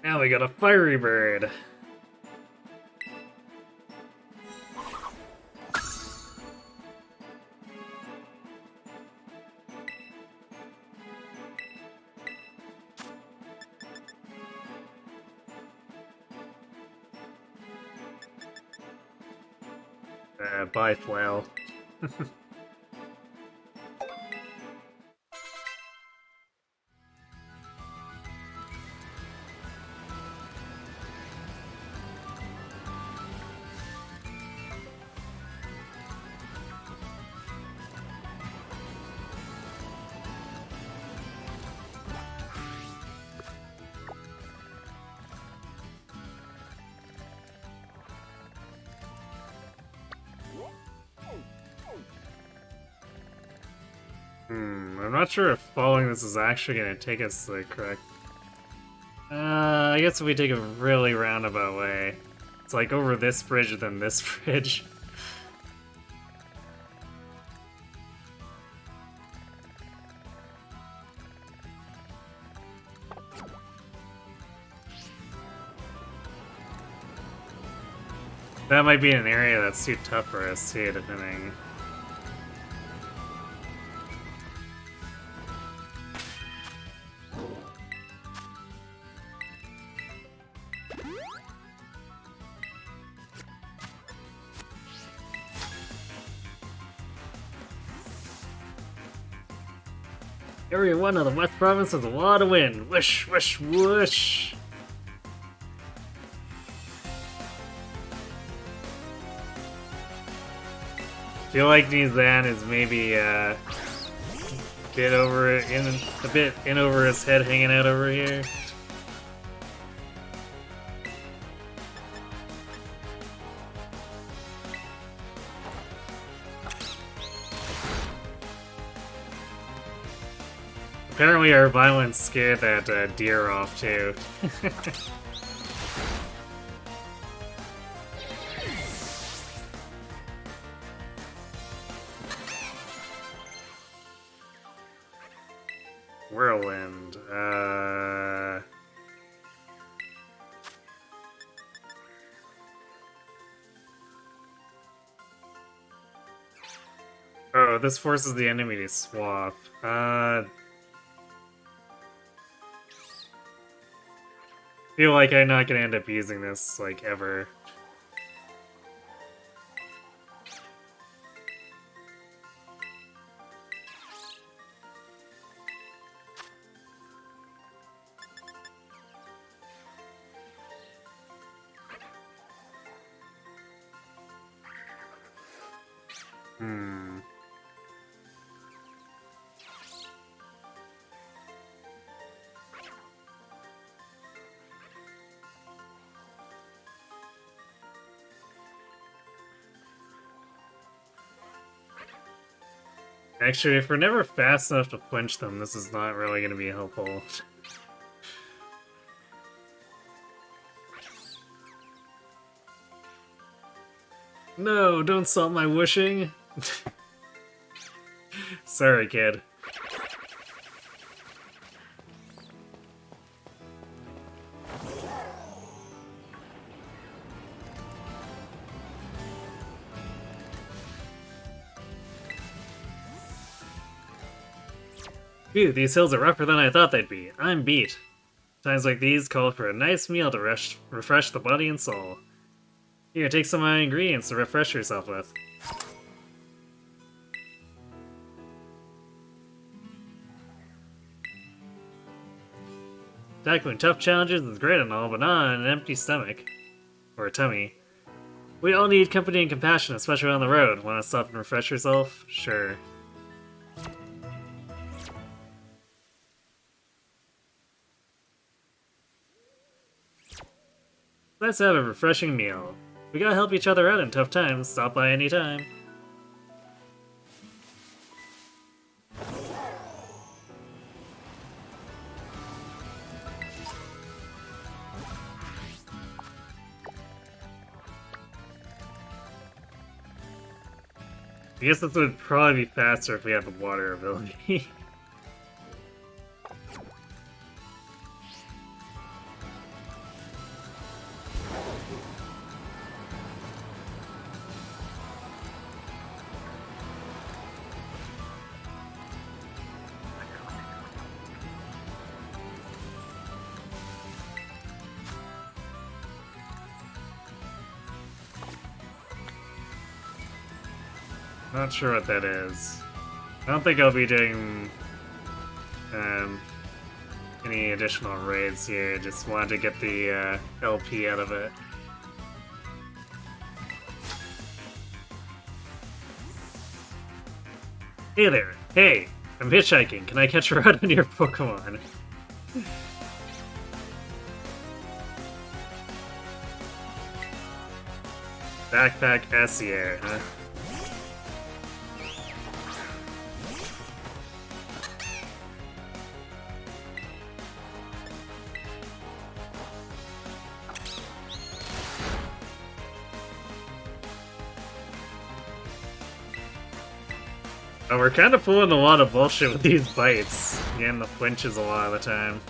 Now we got a fiery bird. Bye, Flail. I'm not sure if following this is actually going to take us the correct... I guess if we take a really roundabout way. It's like over this bridge and then this bridge. That might be an area that's too tough for us too, depending. Area 1 of the West Province has a lot of wind. Whoosh, whoosh, whoosh. Feel like Nizan is maybe a bit over in over his head, hanging out over here. Apparently our violence scared that deer off too. Whirlwind. Oh, this forces the enemy to swap. Feel like I'm not gonna end up using this, like, ever. Actually, if we're never fast enough to flinch them, this is not really going to be helpful. No, don't stop my wishing. Sorry, kid. Phew, these hills are rougher than I thought they'd be. I'm beat. Times like these call for a nice meal to refresh the body and soul. Here, take some of my ingredients to refresh yourself with. Tackling tough challenges is great and all, but not on an empty stomach. Or a tummy. We all need company and compassion, especially on the road. Want to stop and refresh yourself? Sure. Let's have a refreshing meal. We gotta help each other out in tough times. Stop by anytime. I guess this would probably be faster if we had the water ability. Not sure what that is. I don't think I'll be doing any additional raids here. Just wanted to get the LP out of it. Hey there! Hey! I'm hitchhiking. Can I catch a ride on your Pokemon? Backpack Essier, huh? Oh, we're kind of pulling a lot of bullshit with these bites. Getting the flinches a lot of the time.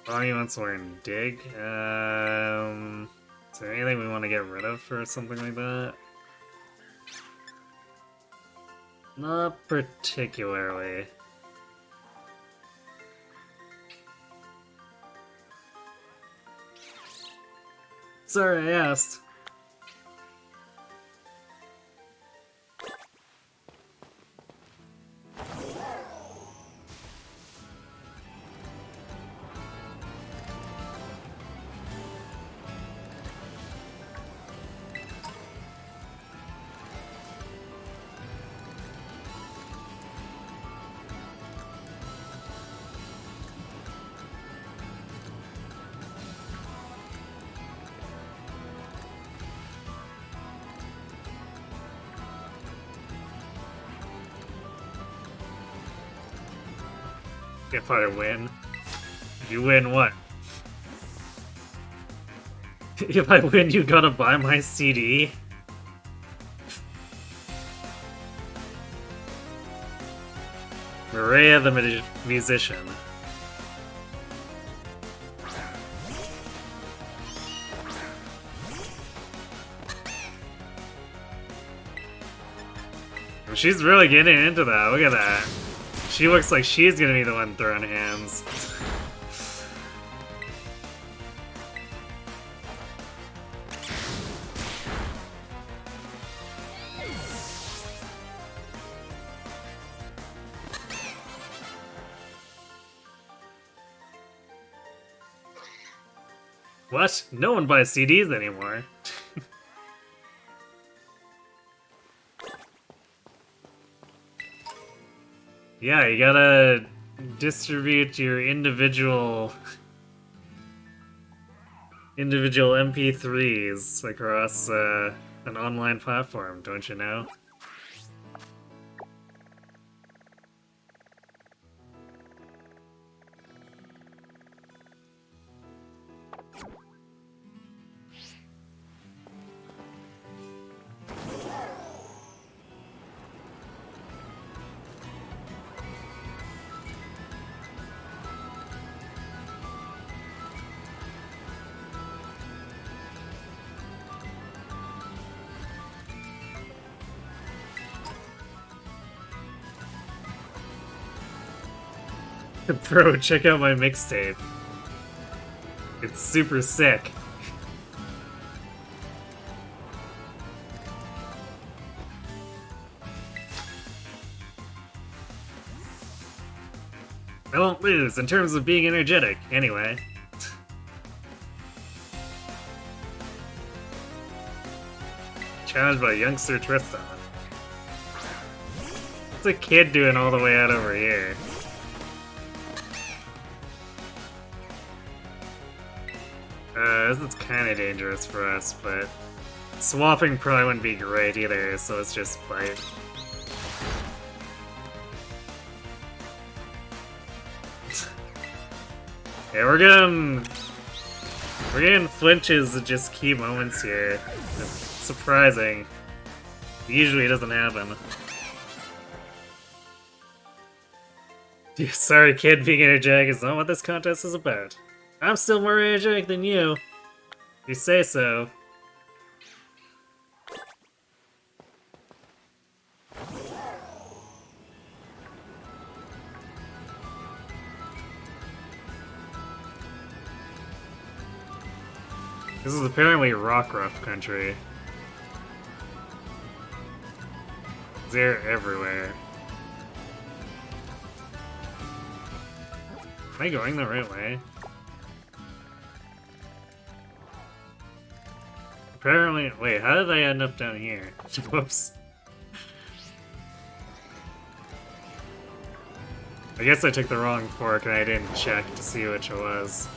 Bonnie wants to learn Dig. Is there anything we want to get rid of for something like that? Not particularly. Sorry, I asked. If I win. You win what? If I win, you gotta buy my CD? Maria the Musician. She's really getting into that, look at that. She looks like she's gonna be the one throwing hands. What? No one buys CDs anymore. Yeah, you gotta distribute your individual MP3s across an online platform, don't you know? Bro, check out my mixtape. It's super sick. I won't lose in terms of being energetic, anyway. Challenged by youngster Tristan. What's a kid doing all the way out over here? This is kind of dangerous for us, but swapping probably wouldn't be great either, so let's just fight. Yeah, we're getting flinches at just key moments here. It's surprising. Usually it doesn't happen. Sorry, kid, being energetic is not what this contest is about. I'm still more energetic than you. If you say so. This is apparently Rockruff country. They're everywhere. Am I going the right way? Apparently, wait, how did I end up down here? Whoops. I guess I took the wrong fork and I didn't check to see which it was.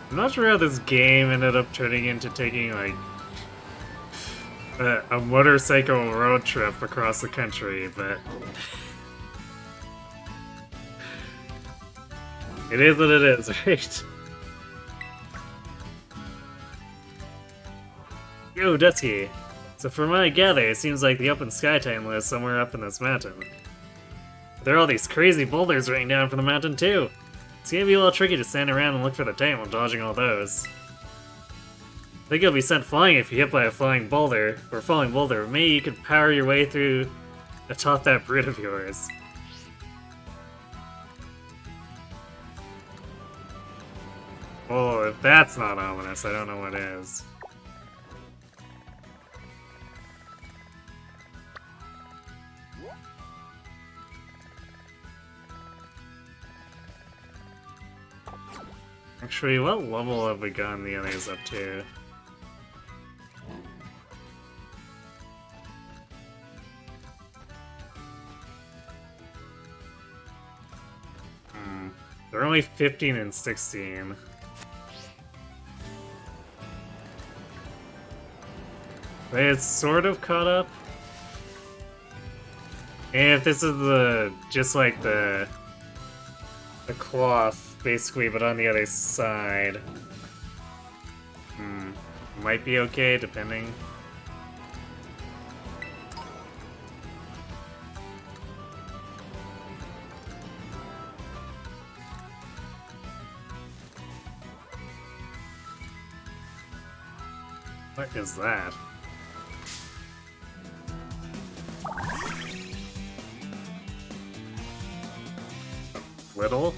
I'm not sure how this game ended up turning into taking, like, a motorcycle road trip across the country, but... it is what it is, right? Yo, Dusky. So from what I gather, it seems like the Open Sky Titan lives somewhere up in this mountain. There are all these crazy boulders raining down from the mountain, too. It's gonna be a little tricky to stand around and look for the Titan while dodging all those. I think you'll be sent flying if you're hit by a flying boulder, or a falling boulder. Maybe you could power your way through atop that brute of yours. Oh, if that's not ominous, I don't know what is. Actually, what level have we gotten the others up to? They're only 15 and 16. But it's sort of caught up. And if this is just like the cloth, basically, but on the other side. Might be okay, depending. What is that? Little?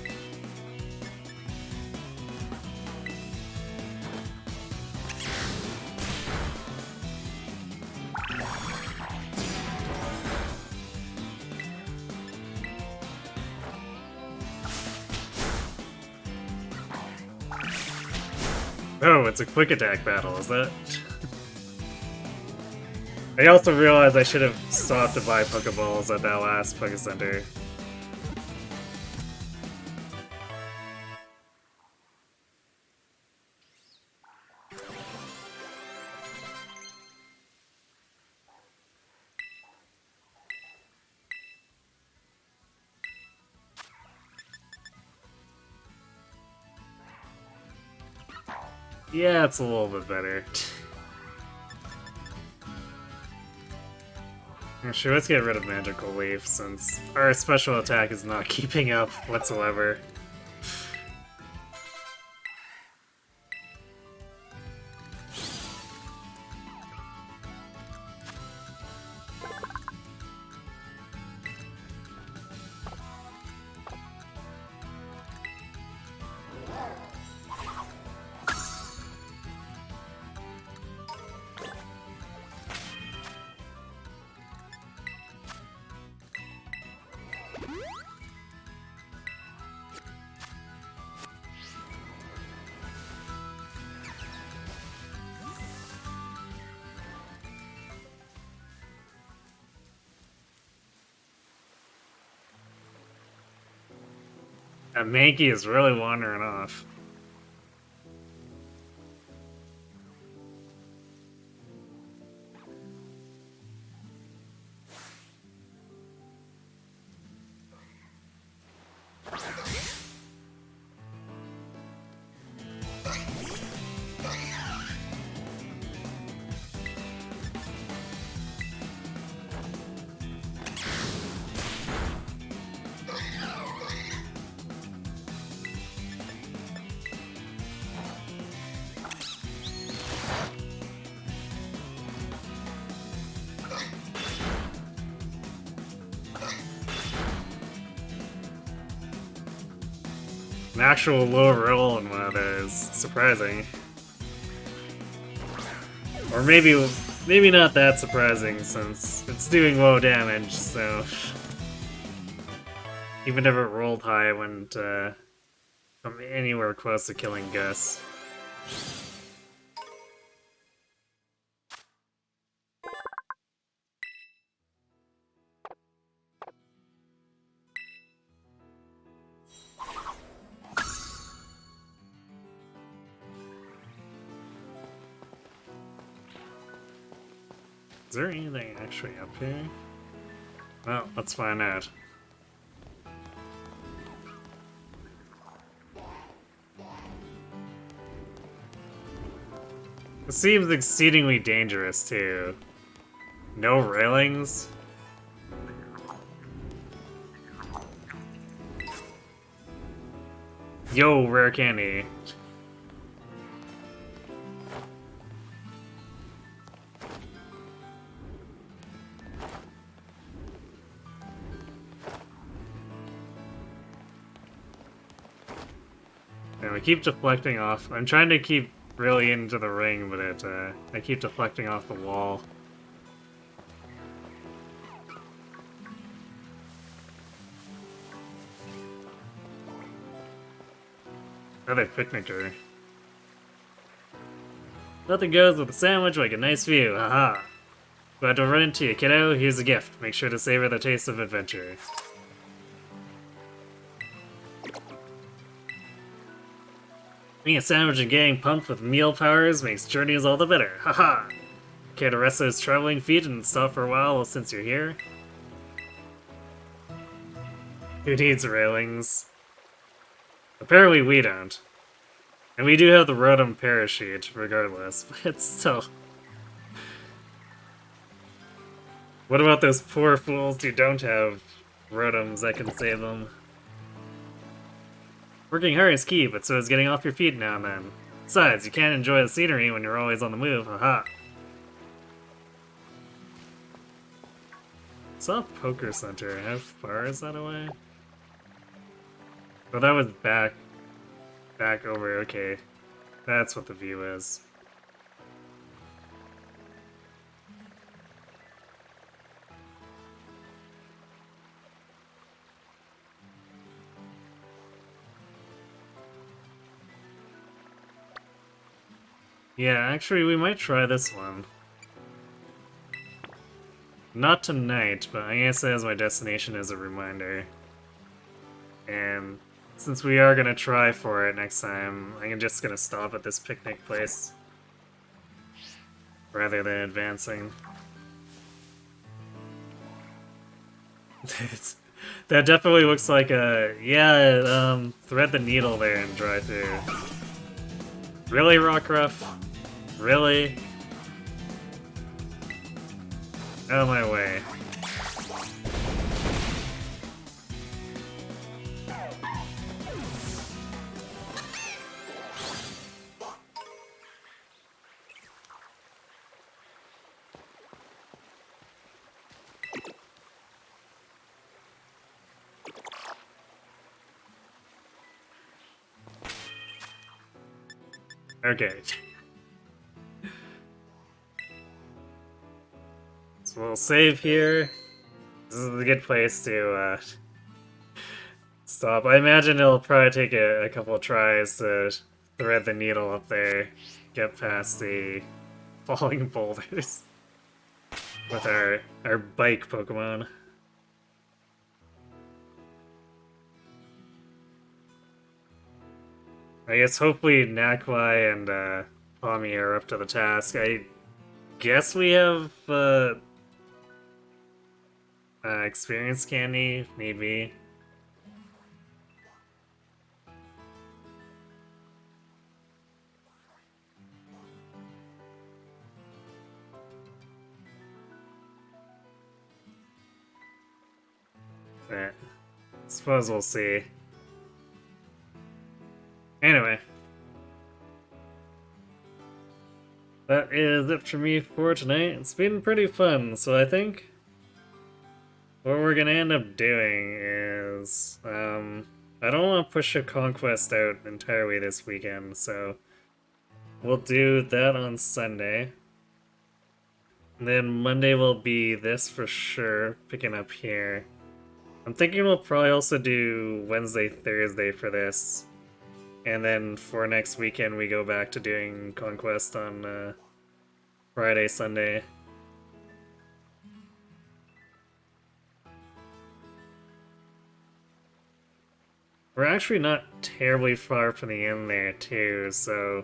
Oh, it's a quick attack battle, is that? I also realized I should have stopped to buy Pokeballs at that last Poke Center. Yeah, it's a little bit better. Actually, let's get rid of Magical Leaf, since our special attack is not keeping up whatsoever. That Mankey is really wandering off. An actual low roll in one of those. Surprising. Or maybe not that surprising, since it's doing low damage, so... Even if it rolled high, it wouldn't come anywhere close to killing Gus. Is there anything actually up here? Well, let's find out. It seems exceedingly dangerous, too. No railings? Yo, rare candy. And we keep deflecting off. I'm trying to keep really into the ring, but I keep deflecting off the wall. Another picnicker. Nothing goes with a sandwich like a nice view, haha. Glad to run into you, kiddo. Here's a gift. Make sure to savor the taste of adventure. Being a sandwich and getting pumped with meal powers makes journeys all the better, haha. Care to rest those traveling feet and stop for a while since you're here? Who needs railings? Apparently we don't. And we do have the Rotom parachute, regardless, but still. What about those poor fools who don't have Rotoms that can save them? Working hard is key, but so is getting off your feet now and then. Besides, you can't enjoy the scenery when you're always on the move, haha. Saw Poker Center. How far is that away? Oh, that was back over, okay. That's what the view is. Yeah, actually, we might try this one. Not tonight, but I guess as my destination as a reminder. And since we are gonna try for it next time, I'm just gonna stop at this picnic place. Rather than advancing. That definitely looks like a... Yeah, thread the needle there and drive through. Really, Rockruff? Really? Out of my way. Okay. So we'll save here. This is a good place to stop. I imagine it'll probably take a couple of tries to thread the needle up there, get past the falling boulders with our bike Pokemon. I guess hopefully Nakwai and Tommy are up to the task. I guess we have experience candy, if need be. Eh, suppose we'll see. Anyway. That is it for me for tonight. It's been pretty fun, so I think what we're gonna end up doing is, I don't want to push a conquest out entirely this weekend, so we'll do that on Sunday. And then Monday will be this for sure, picking up here. I'm thinking we'll probably also do Wednesday, Thursday for this. And then for next weekend, we go back to doing Conquest on Friday, Sunday. We're actually not terribly far from the end there, too, so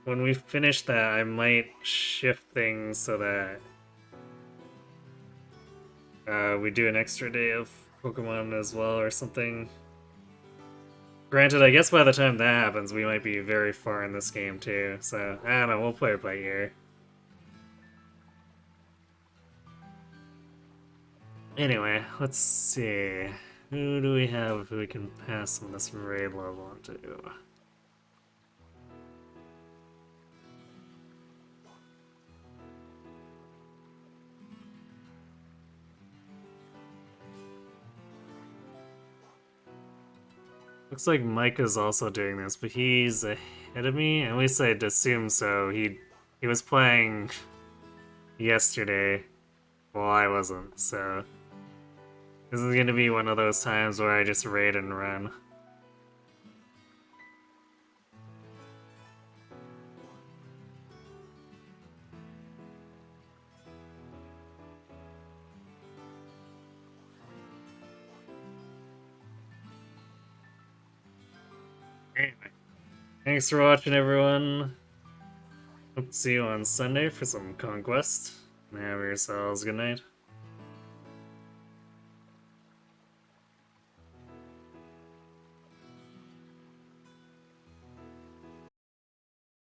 when we finish that, I might shift things so that we do an extra day of Pokemon as well or something. Granted, I guess by the time that happens, we might be very far in this game too, so I don't know, we'll play it by ear. Anyway, let's see. Who do we have who we can pass some of this raid level on to? Looks like Micah's also doing this, but he's ahead of me. At least I'd assume so. He was playing yesterday while I wasn't, so this is gonna be one of those times where I just raid and run. Anyway, thanks for watching, everyone. Hope to see you on Sunday for some Conquest. Have yourselves a good night.